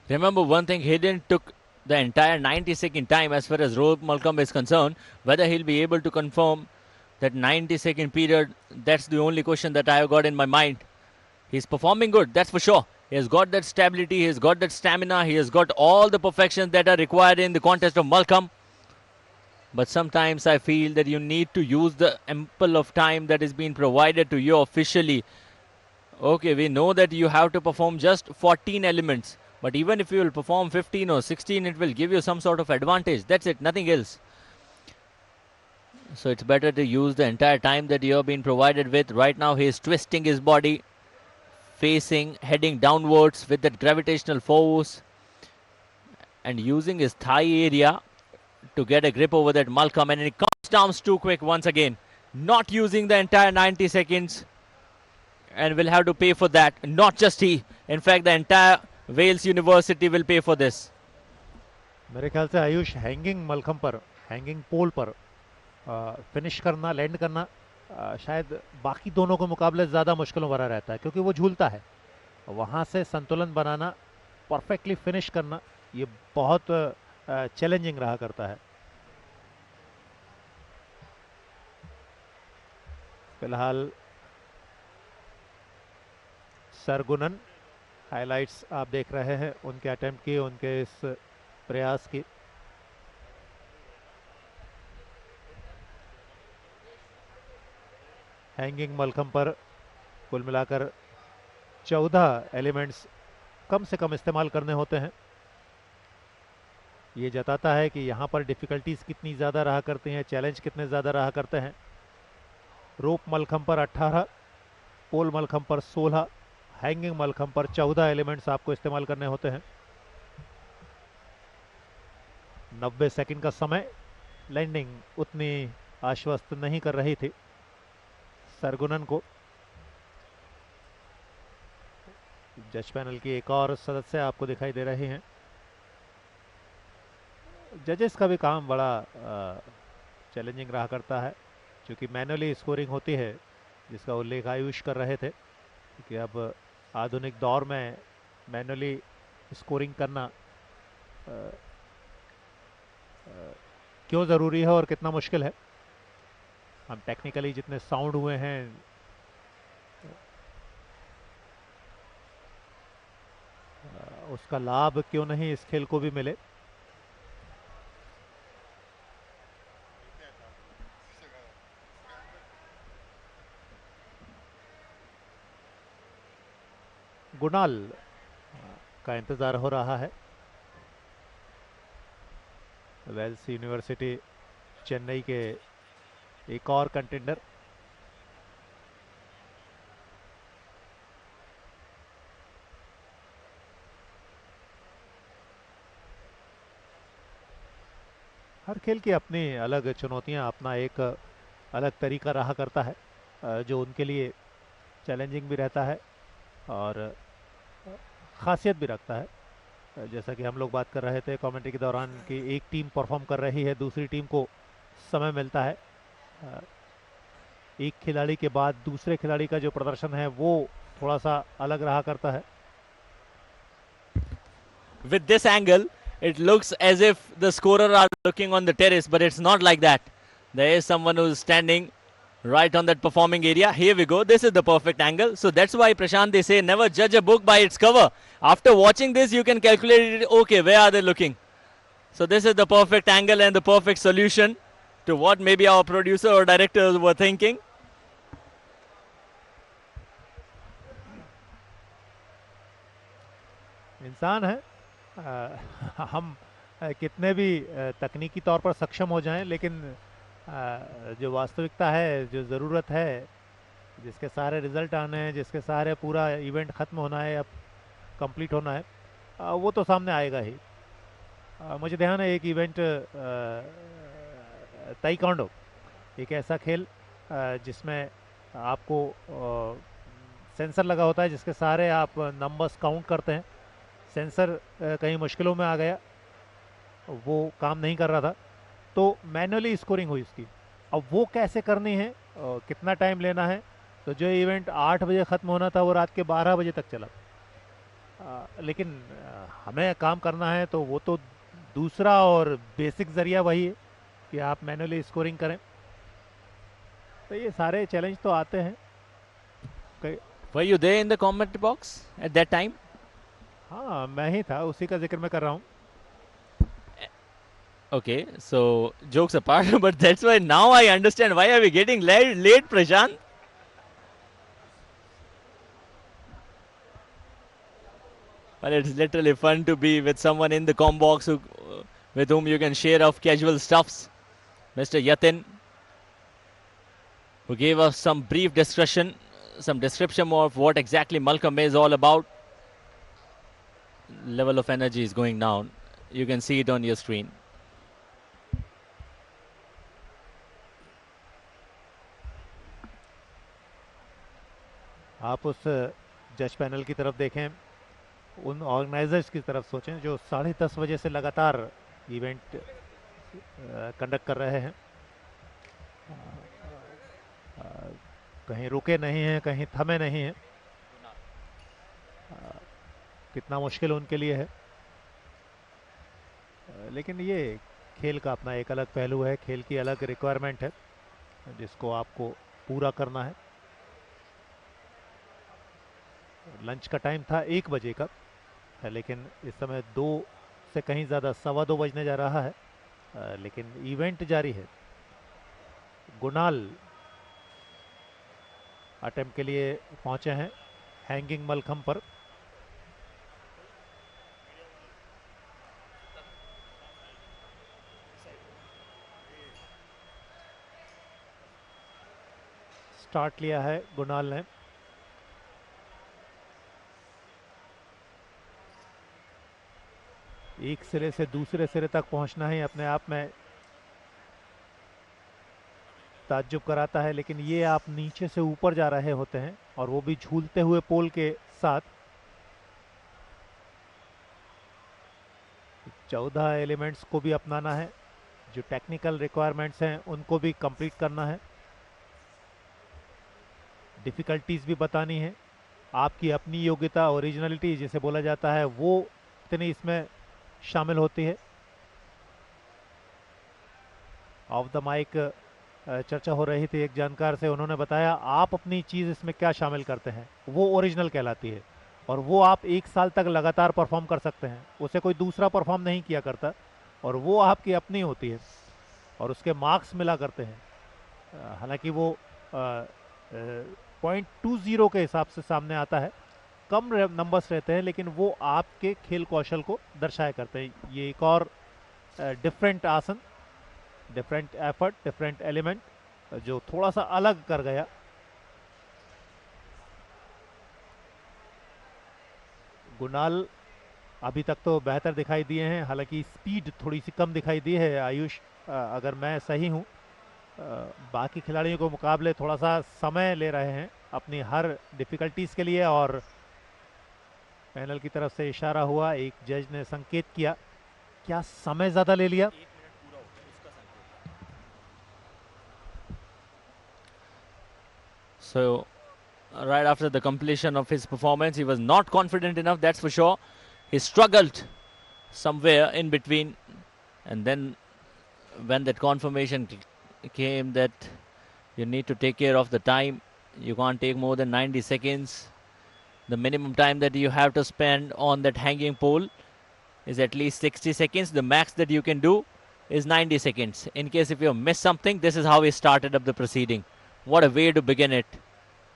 Remember one thing, he didn't took the entire 90-second time as far as rope Malcolm is concerned. Whether he'll be able to confirm that 90-second period, that's the only question that I have got in my mind. He's performing good, that's for sure. He has got that stability, he has got that stamina, he has got all the perfections that are required in the contest of Malcolm. But sometimes I feel that you need to use the ample of time that is being provided to you officially. Okay, we know that you have to perform just 14 elements. But even if you will perform 15 or 16, it will give you some sort of advantage. That's it, nothing else. So it's better to use the entire time that you have been provided with. Right now he is twisting his body, facing, heading downwards with that gravitational force and using his thigh area to get a grip over that Malcolm, and he comes down too quick once again. Not using the entire 90 seconds and will have to pay for that. Not just he, in fact the entire Wales University will pay for this. मेरे ख्याल से Ayush hanging mallakhamb पर, hanging पोल पर finish करना, land करना शायद बाकी दोनों के मुकाबले ज़्यादा मुश्किलों भरा रहता है, क्योंकि वो झूलता है। वहाँ से संतुलन बनाना, परफेक्टली फिनिश करना, ये बहुत चैलेंजिंग रहा करता है। फिलहाल सरगुनन हाइलाइट्स आप देख रहे हैं उनके अटेम्प्ट की, उनके इस प्रयास की। हैंगिंग मलखम्ब पर कुल मिलाकर 14 एलिमेंट्स कम से कम इस्तेमाल करने होते हैं। ये जताता है कि यहाँ पर डिफ़िकल्टीज कितनी ज़्यादा रहा करती हैं, चैलेंज कितने ज़्यादा रहा करते हैं। रोप मलखम्ब पर 18, पोल मलखम्ब पर 16, हैंगिंग मलखम्ब पर 14 एलिमेंट्स आपको इस्तेमाल करने होते हैं। 90 सेकंड का समय। लैंडिंग उतनी आश्वस्त नहीं कर रही थी सरगुनन को। जज पैनल की एक और सदस्य आपको दिखाई दे रहे हैं। जजेस का भी काम बड़ा चैलेंजिंग रहा करता है, क्योंकि मैनुअली स्कोरिंग होती है, जिसका उल्लेख आयुष कर रहे थे कि अब आधुनिक दौर में मैनुअली स्कोरिंग करना क्यों ज़रूरी है और कितना मुश्किल है। हम टेक्निकली जितने साउंड हुए हैं, उसका लाभ क्यों नहीं इस खेल को भी मिले। गुणाल का इंतज़ार हो रहा है। वेल्स यूनिवर्सिटी चेन्नई के एक और कंटेंडर। हर खेल की अपनी अलग चुनौतियां, अपना एक अलग तरीका रहा करता है, जो उनके लिए चैलेंजिंग भी रहता है और खासियत भी रखता है। जैसा कि हम लोग बात कर रहे थे कमेंट्री के दौरान कि एक टीम परफॉर्म कर रही है, दूसरी टीम को समय मिलता है। एक खिलाड़ी के बाद दूसरे खिलाड़ी का जो प्रदर्शन है वो थोड़ा सा अलग रहा करता है। With this angle, it looks as if the scorer are looking on the terrace, but it's not like that. There is someone who's standing right on that performing area. Here we go. This is the perfect angle. So that's why, Prashant, they say never judge a book by its cover. After watching this, you can calculate it. Okay, where are they looking? So this is the perfect angle and the perfect solution to what maybe our producer or directors were thinking. इंसान है, हम कितने भी तकनीकी तौर पर सक्षम हो जाएं, लेकिन जो वास्तविकता है, जो ज़रूरत है, जिसके सारे रिजल्ट आने हैं, जिसके सारे पूरा इवेंट ख़त्म होना है, अब कंप्लीट होना है, वो तो सामने आएगा ही। मुझे ध्यान है एक इवेंट ताइक्वांडो, एक ऐसा खेल जिसमें आपको सेंसर लगा होता है, जिसके सारे आप नंबर्स काउंट करते हैं। सेंसर कहीं मुश्किलों में आ गया, वो काम नहीं कर रहा था, तो मैनुअली स्कोरिंग हुई इसकी। अब वो कैसे करनी है, कितना टाइम लेना है, तो जो इवेंट 8 बजे ख़त्म होना था वो रात के 12 बजे तक चला। लेकिन हमें काम करना है, तो वो तो दूसरा और बेसिक ज़रिया वही है कि आप मैनुअली स्कोरिंग करें। तो ये सारे चैलेंज तो आते हैं। Were you there in the comment box at that time? हाँ, मैं ही था, उसी का जिक्र मैं कर रहा हूँ। Okay, so jokes apart, but that's why now I understand why are we getting late, Prashant? Well, it's literally fun to be with someone in the com box with whom you can share of casual stuffs. Mr. Yatin, who gave us some brief discussion, some description of what exactly Malcolm is all about. Level of energy is going down. You can see it on your screen. आप उस जज panel की तरफ देखें, उन organisers की तरफ सोचें जो 10:30 बजे से लगातार इवेंट कंडक्ट कर रहे हैं। कहीं रुके नहीं हैं, कहीं थमे नहीं हैं। कितना मुश्किल उनके लिए है, लेकिन ये खेल का अपना एक अलग पहलू है, खेल की अलग रिक्वायरमेंट है जिसको आपको पूरा करना है। लंच का टाइम था 1 बजे का, लेकिन इस समय 2 से कहीं ज़्यादा 2:15 बजने जा रहा है, लेकिन इवेंट जारी है। गुनाल अटेम्प्ट के लिए पहुंचे हैं हैंगिंग मलखम पर। स्टार्ट लिया है गुनाल ने। एक सिरे से दूसरे सिरे तक पहुंचना ही अपने आप में ताज्जुब कराता है, लेकिन ये आप नीचे से ऊपर जा रहे होते हैं और वो भी झूलते हुए पोल के साथ। 14 एलिमेंट्स को भी अपनाना है, जो टेक्निकल रिक्वायरमेंट्स हैं उनको भी कंप्लीट करना है, डिफ़िकल्टीज़ भी बतानी है, आपकी अपनी योग्यता ओरिजिनलिटी जिसे बोला जाता है वो इतनी इसमें शामिल होती है। ऑफ द माइक चर्चा हो रही थी एक जानकार से, उन्होंने बताया आप अपनी चीज़ इसमें क्या शामिल करते हैं वो ओरिजिनल कहलाती है, और वो आप 1 साल तक लगातार परफॉर्म कर सकते हैं, उसे कोई दूसरा परफॉर्म नहीं किया करता, और वो आपकी अपनी होती है और उसके मार्क्स मिला करते हैं। हालांकि वो 0.20 के हिसाब से सामने आता है, कम नंबर्स रहते हैं, लेकिन वो आपके खेल कौशल को दर्शाया करते हैं। ये एक और डिफरेंट आसन, डिफरेंट एफर्ट, डिफरेंट एलिमेंट जो थोड़ा सा अलग कर गया। गुनाल अभी तक तो बेहतर दिखाई दिए हैं, हालांकि स्पीड थोड़ी सी कम दिखाई दी है। आयुष, अगर मैं सही हूँ, बाकी खिलाड़ियों के मुकाबले थोड़ा सा समय ले रहे हैं अपनी हर डिफ़िकल्टीज़ के लिए, और पैनल की तरफ से इशारा हुआ, एक जज ने संकेत किया, क्या समय ज़्यादा ले लिया? So right after the completion of his performance, he was not confident enough, that's for sure. He struggled somewhere in between, and then when that confirmation came that you need to take care of the time, you can't take more than 90 seconds. The minimum time that you have to spend on that hanging pole is at least 60 seconds. The max that you can do is 90 seconds. In case if you miss something, this is how he started up the proceeding. What a way to begin it.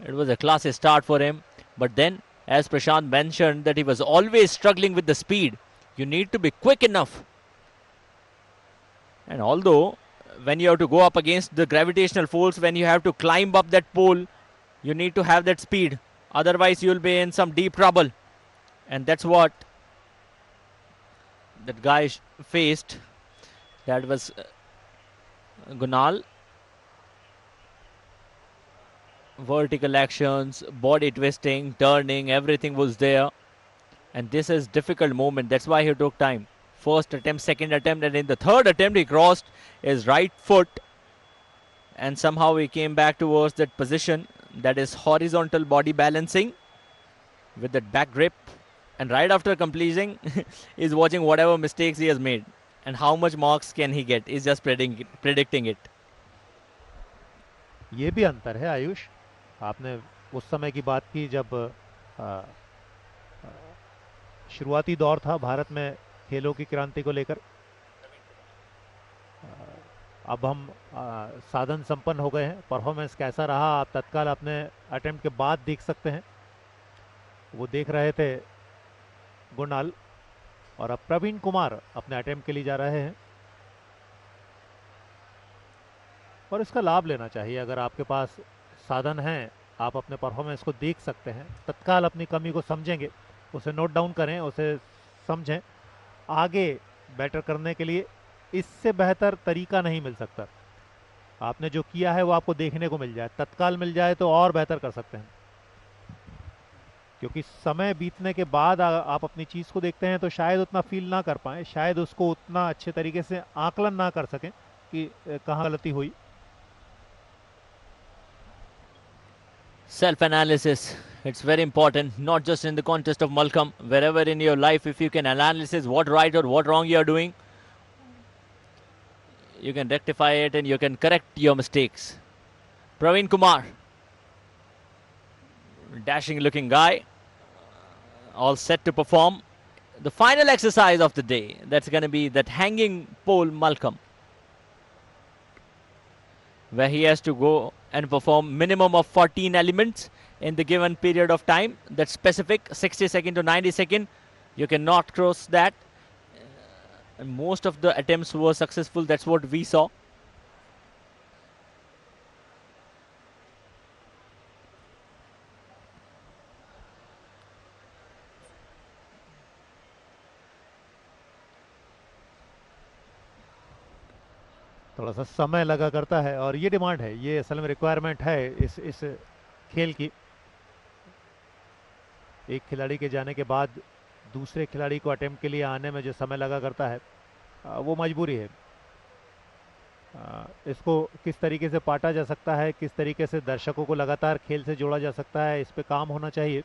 It was a classy start for him. But then, as Prashant mentioned, that he was always struggling with the speed. You need to be quick enough. And although, when you have to go up against the gravitational force, when you have to climb up that pole, you need to have that speed. Otherwise, you'll be in some deep trouble. And that's what that guy faced. That was Gunal. Vertical actions, body twisting, turning, everything was there. And this is difficult moment. That's why he took time. First attempt, second attempt, and in the third attempt he crossed his right foot. And somehow he came back towards that position. That is horizontal body balancing with that back grip. And right after completing, he's watching whatever mistakes he has made. And how much marks can he get? He's just predicting it. ये भी अंतर है आयुष। आपने उस समय की बात की जब शुरुआती दौर था भारत में खेलों की क्रांति को लेकर। अब हम साधन संपन्न हो गए हैं। परफॉर्मेंस कैसा रहा आप तत्काल अपने अटेम्प्ट के बाद देख सकते हैं। वो देख रहे थे गुणाल, और अब प्रवीण कुमार अपने अटेम्प्ट के लिए जा रहे हैं। और इसका लाभ लेना चाहिए। अगर आपके पास साधन हैं, आप अपने परफॉर्मेंस को देख सकते हैं, तत्काल अपनी कमी को समझेंगे, उसे नोट डाउन करें, उसे समझें। आगे बेटर करने के लिए इससे बेहतर तरीका नहीं मिल सकता। आपने जो किया है वो आपको देखने को मिल जाए, तत्काल मिल जाए तो और बेहतर कर सकते हैं। क्योंकि समय बीतने के बाद आप अपनी चीज़ को देखते हैं तो शायद उतना फील ना कर पाएँ, शायद उसको उतना अच्छे तरीके से आकलन ना कर सकें कि कहाँ गलती हुई। Self-analysis, it's very important, not just in the context of Malcolm. Wherever in your life, if you can analyze what right or what wrong you are doing, you can rectify it and you can correct your mistakes. Praveen Kumar, dashing looking guy, all set to perform the final exercise of the day. That's going to be that hanging pole Malcolm, where he has to go and perform minimum of 14 elements in the given period of time. That's specific, 60 second to 90 second. You cannot cross that. And most of the attempts were successful. That's what we saw. थोड़ा सा समय लगा करता है और ये demand है, ये असल में रिक्वायरमेंट है इस खेल की। एक खिलाड़ी के जाने के बाद दूसरे खिलाड़ी को अटेम्प्ट के लिए आने में जो समय लगा करता है वो मजबूरी है। इसको किस तरीके से पाटा जा सकता है, किस तरीके से दर्शकों को लगातार खेल से जोड़ा जा सकता है, इस पे काम होना चाहिए।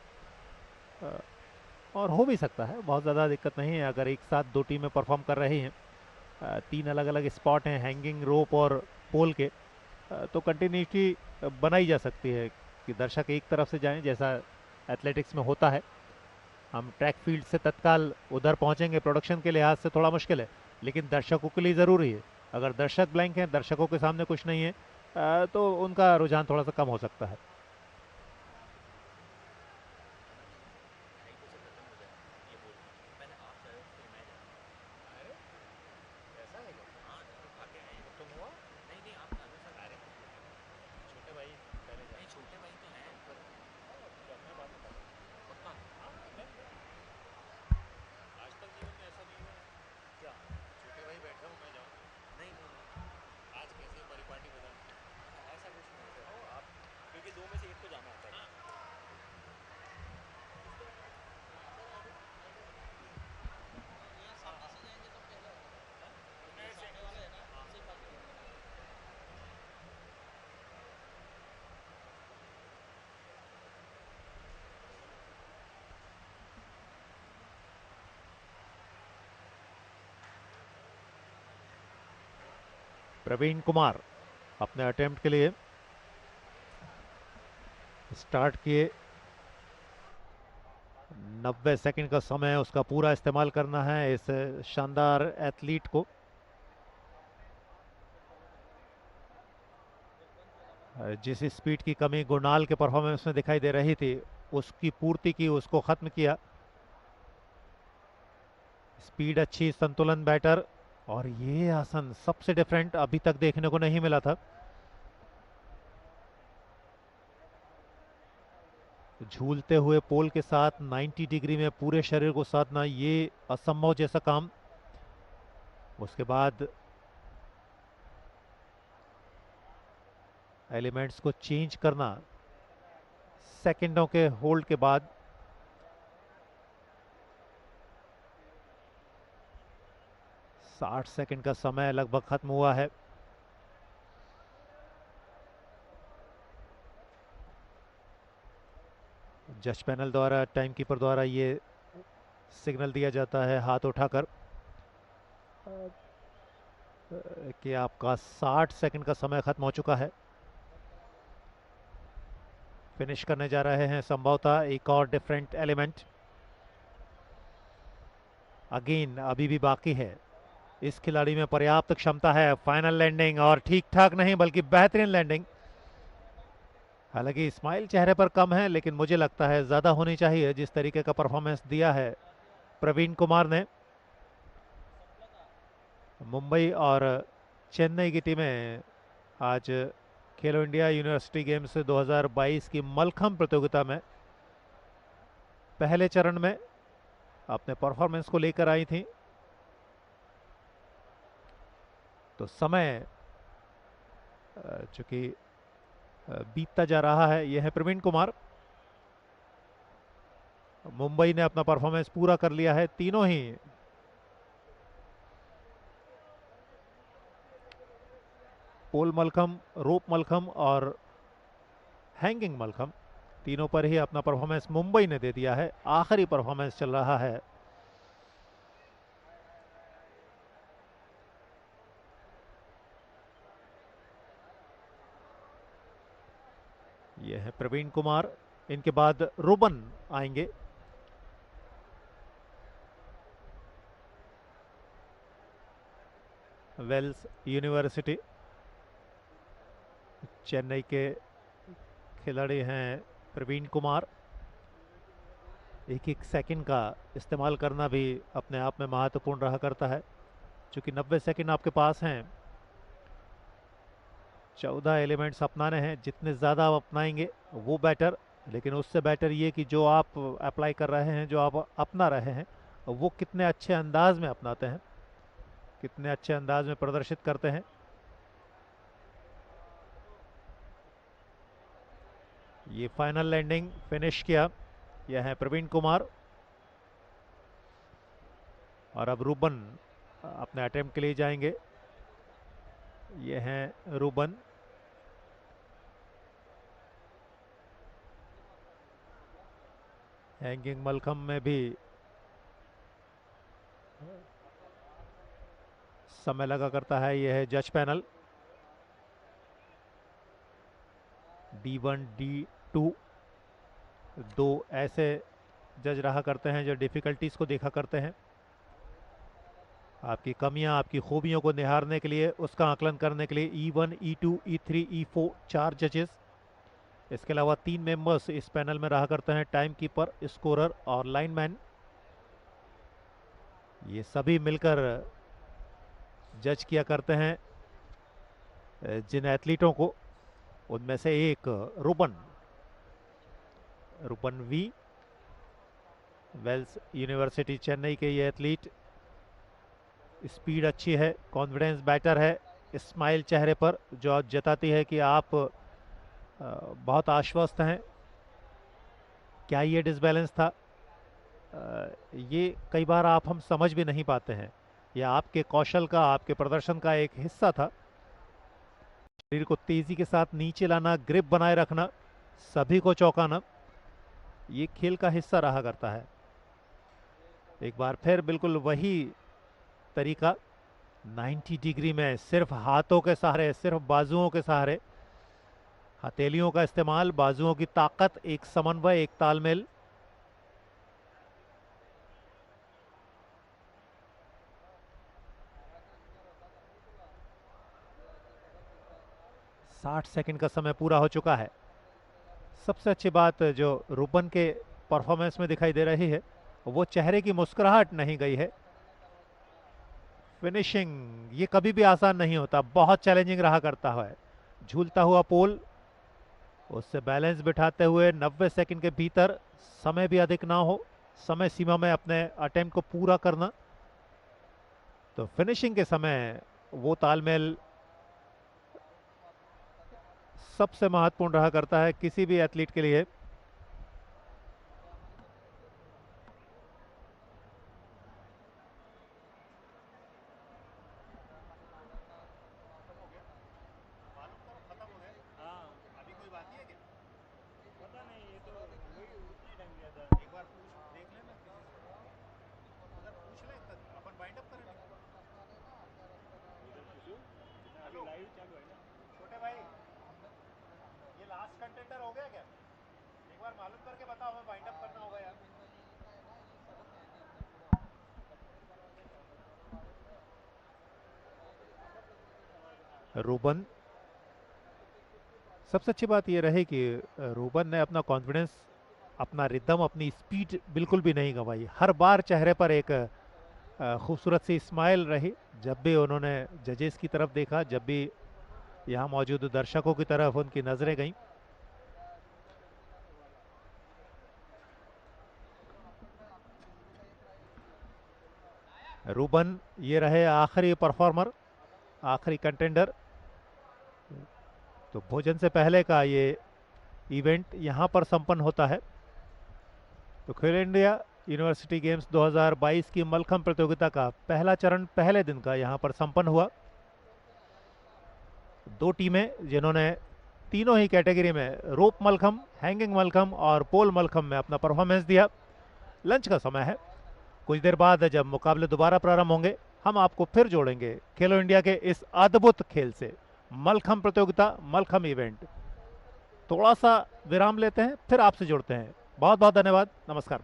और हो भी सकता है, बहुत ज़्यादा दिक्कत नहीं है। अगर एक साथ दो टीमें परफॉर्म कर रही हैं, तीन अलग अलग स्पॉट हैं हैंगिंग रोप और पोल के, तो कंटिन्यूटी बनाई जा सकती है कि दर्शक एक तरफ से जाएं, जैसा एथलेटिक्स में होता है। हम ट्रैक फील्ड से तत्काल उधर पहुंचेंगे, प्रोडक्शन के लिहाज से थोड़ा मुश्किल है, लेकिन दर्शकों के लिए ज़रूरी है। अगर दर्शक ब्लैंक हैं, दर्शकों के सामने कुछ नहीं है, तो उनका रुझान थोड़ा सा कम हो सकता है। प्रवीण कुमार अपने अटेम्प्ट के लिए स्टार्ट किए। 90 सेकंड का समय है, उसका पूरा इस्तेमाल करना है इस शानदार एथलीट को। जिस स्पीड की कमी गुरनाल के परफॉर्मेंस में दिखाई दे रही थी उसकी पूर्ति की, उसको खत्म किया। स्पीड अच्छी, संतुलन बेटर, और ये आसन सबसे डिफरेंट अभी तक देखने को नहीं मिला था। झूलते हुए पोल के साथ 90 डिग्री में पूरे शरीर को साधना, ये असंभव जैसा काम। उसके बाद एलिमेंट्स को चेंज करना सेकंडों के होल्ड के बाद। साठ सेकंड का समय लगभग खत्म हुआ है। जज पैनल द्वारा, टाइम कीपर द्वारा ये सिग्नल दिया जाता है हाथ उठाकर कि आपका 60 सेकंड का समय खत्म हो चुका है। फिनिश करने जा रहे हैं संभवतः एक और डिफरेंट एलिमेंट। अगेन अभी भी बाकी है। इस खिलाड़ी में पर्याप्त क्षमता है। फाइनल लैंडिंग, और ठीक ठाक नहीं बल्कि बेहतरीन लैंडिंग। हालांकि स्माइल चेहरे पर कम है, लेकिन मुझे लगता है ज्यादा होनी चाहिए जिस तरीके का परफॉर्मेंस दिया है प्रवीण कुमार ने। मुंबई और चेन्नई की टीमें आज खेलो इंडिया यूनिवर्सिटी गेम्स 2022 की मलखंब प्रतियोगिता में पहले चरण में अपने परफॉर्मेंस को लेकर आई थी। तो समय चूंकि बीतता जा रहा है, यह है प्रवीण कुमार। मुंबई ने अपना परफॉर्मेंस पूरा कर लिया है। तीनों ही पोल मलखम, रोप मलखम और हैंगिंग मलखम, तीनों पर ही अपना परफॉर्मेंस मुंबई ने दे दिया है। आखिरी परफॉर्मेंस चल रहा है यह है प्रवीण कुमार। इनके बाद रुबन आएंगे। वेल्स यूनिवर्सिटी, चेन्नई के खिलाड़ी हैं प्रवीण कुमार। एक एक सेकंड का इस्तेमाल करना भी अपने आप में महत्वपूर्ण रहा करता है। क्योंकि 90 सेकंड आपके पास हैं, 14 एलिमेंट्स अपनाने हैं। जितने ज़्यादा आप अपनाएंगे वो बेटर, लेकिन उससे बेटर ये कि जो आप अप्लाई कर रहे हैं, जो आप अपना रहे हैं, वो कितने अच्छे अंदाज में अपनाते हैं, कितने अच्छे अंदाज में प्रदर्शित करते हैं। ये फाइनल लैंडिंग फिनिश किया, यह है प्रवीण कुमार। और अब रूबन अपने अटेम्प्ट के लिए जाएंगे। ये हैं रूबन। हैंगिंग मलखम में भी समय लगा करता है। यह है जज पैनल। D1, D2 दो ऐसे जज रहा करते हैं जो डिफिकल्टीज को देखा करते हैं। आपकी कमियां, आपकी खूबियों को निहारने के लिए, उसका आकलन करने के लिए E1, E2, E3, E4 4 जजेस। इसके अलावा 3 मेंबर्स इस पैनल में रहा करते हैं, टाइम कीपर, स्कोरर और लाइनमैन। ये सभी मिलकर जज किया करते हैं जिन एथलीटों को। उनमें से एक रूबन वी, वेल्स यूनिवर्सिटी चेन्नई के ये एथलीट। स्पीड अच्छी है, कॉन्फिडेंस बेटर है, स्माइल चेहरे पर जो जताती है कि आप बहुत आश्वस्त हैं। क्या ये डिसबैलेंस था? ये कई बार हम समझ भी नहीं पाते हैं। यह आपके कौशल का, आपके प्रदर्शन का एक हिस्सा था। शरीर को तेजी के साथ नीचे लाना, ग्रिप बनाए रखना, सभी को चौंकाना, ये खेल का हिस्सा रहा करता है। एक बार फिर बिल्कुल वही तरीका 90 डिग्री में सिर्फ हाथों के सहारे, सिर्फ बाजुओं के सहारे, हथेलियों का इस्तेमाल, बाजुओं की ताकत, एक समन्वय, एक तालमेल। साठ सेकंड का समय पूरा हो चुका है। सबसे अच्छी बात जो रूबन के परफॉर्मेंस में दिखाई दे रही है वो चेहरे की मुस्कुराहट नहीं गई है। फिनिशिंग ये कभी भी आसान नहीं होता, बहुत चैलेंजिंग रहा करता है। झूलता हुआ पोल, उससे बैलेंस बिठाते हुए 90 सेकंड के भीतर, समय भी अधिक ना हो, समय सीमा में अपने अटेम्प्ट को पूरा करना। तो फिनिशिंग के समय वो तालमेल सबसे महत्वपूर्ण रहा करता है किसी भी एथलीट के लिए। रूबन, सबसे अच्छी बात यह रही कि रूबन ने अपना कॉन्फिडेंस, अपना रिदम, अपनी स्पीड बिल्कुल भी नहीं गंवाई। हर बार चेहरे पर एक खूबसूरत सी स्माइल रही जब भी उन्होंने जजेस की तरफ देखा, जब भी यहाँ मौजूद दर्शकों की तरफ उनकी नजरें गईं। रूबन ये रहे आखिरी परफॉर्मर, आखिरी कंटेंडर। तो भोजन से पहले का ये इवेंट यहाँ पर संपन्न होता है। तो खेलो इंडिया यूनिवर्सिटी गेम्स 2022 की मलखंब प्रतियोगिता का पहला चरण पहले दिन का यहाँ पर संपन्न हुआ। दो टीमें जिन्होंने तीनों ही कैटेगरी में रोप मलखंब, हैंगिंग मलखंब और पोल मलखंब में अपना परफॉर्मेंस दिया। लंच का समय है, कुछ देर बाद जब मुकाबले दोबारा प्रारंभ होंगे हम आपको फिर जोड़ेंगे खेलो इंडिया के इस अद्भुत खेल से। मलखंब प्रतियोगिता, मलखंब इवेंट। थोड़ा सा विराम लेते हैं, फिर आपसे जुड़ते हैं। बहुत बहुत धन्यवाद, नमस्कार।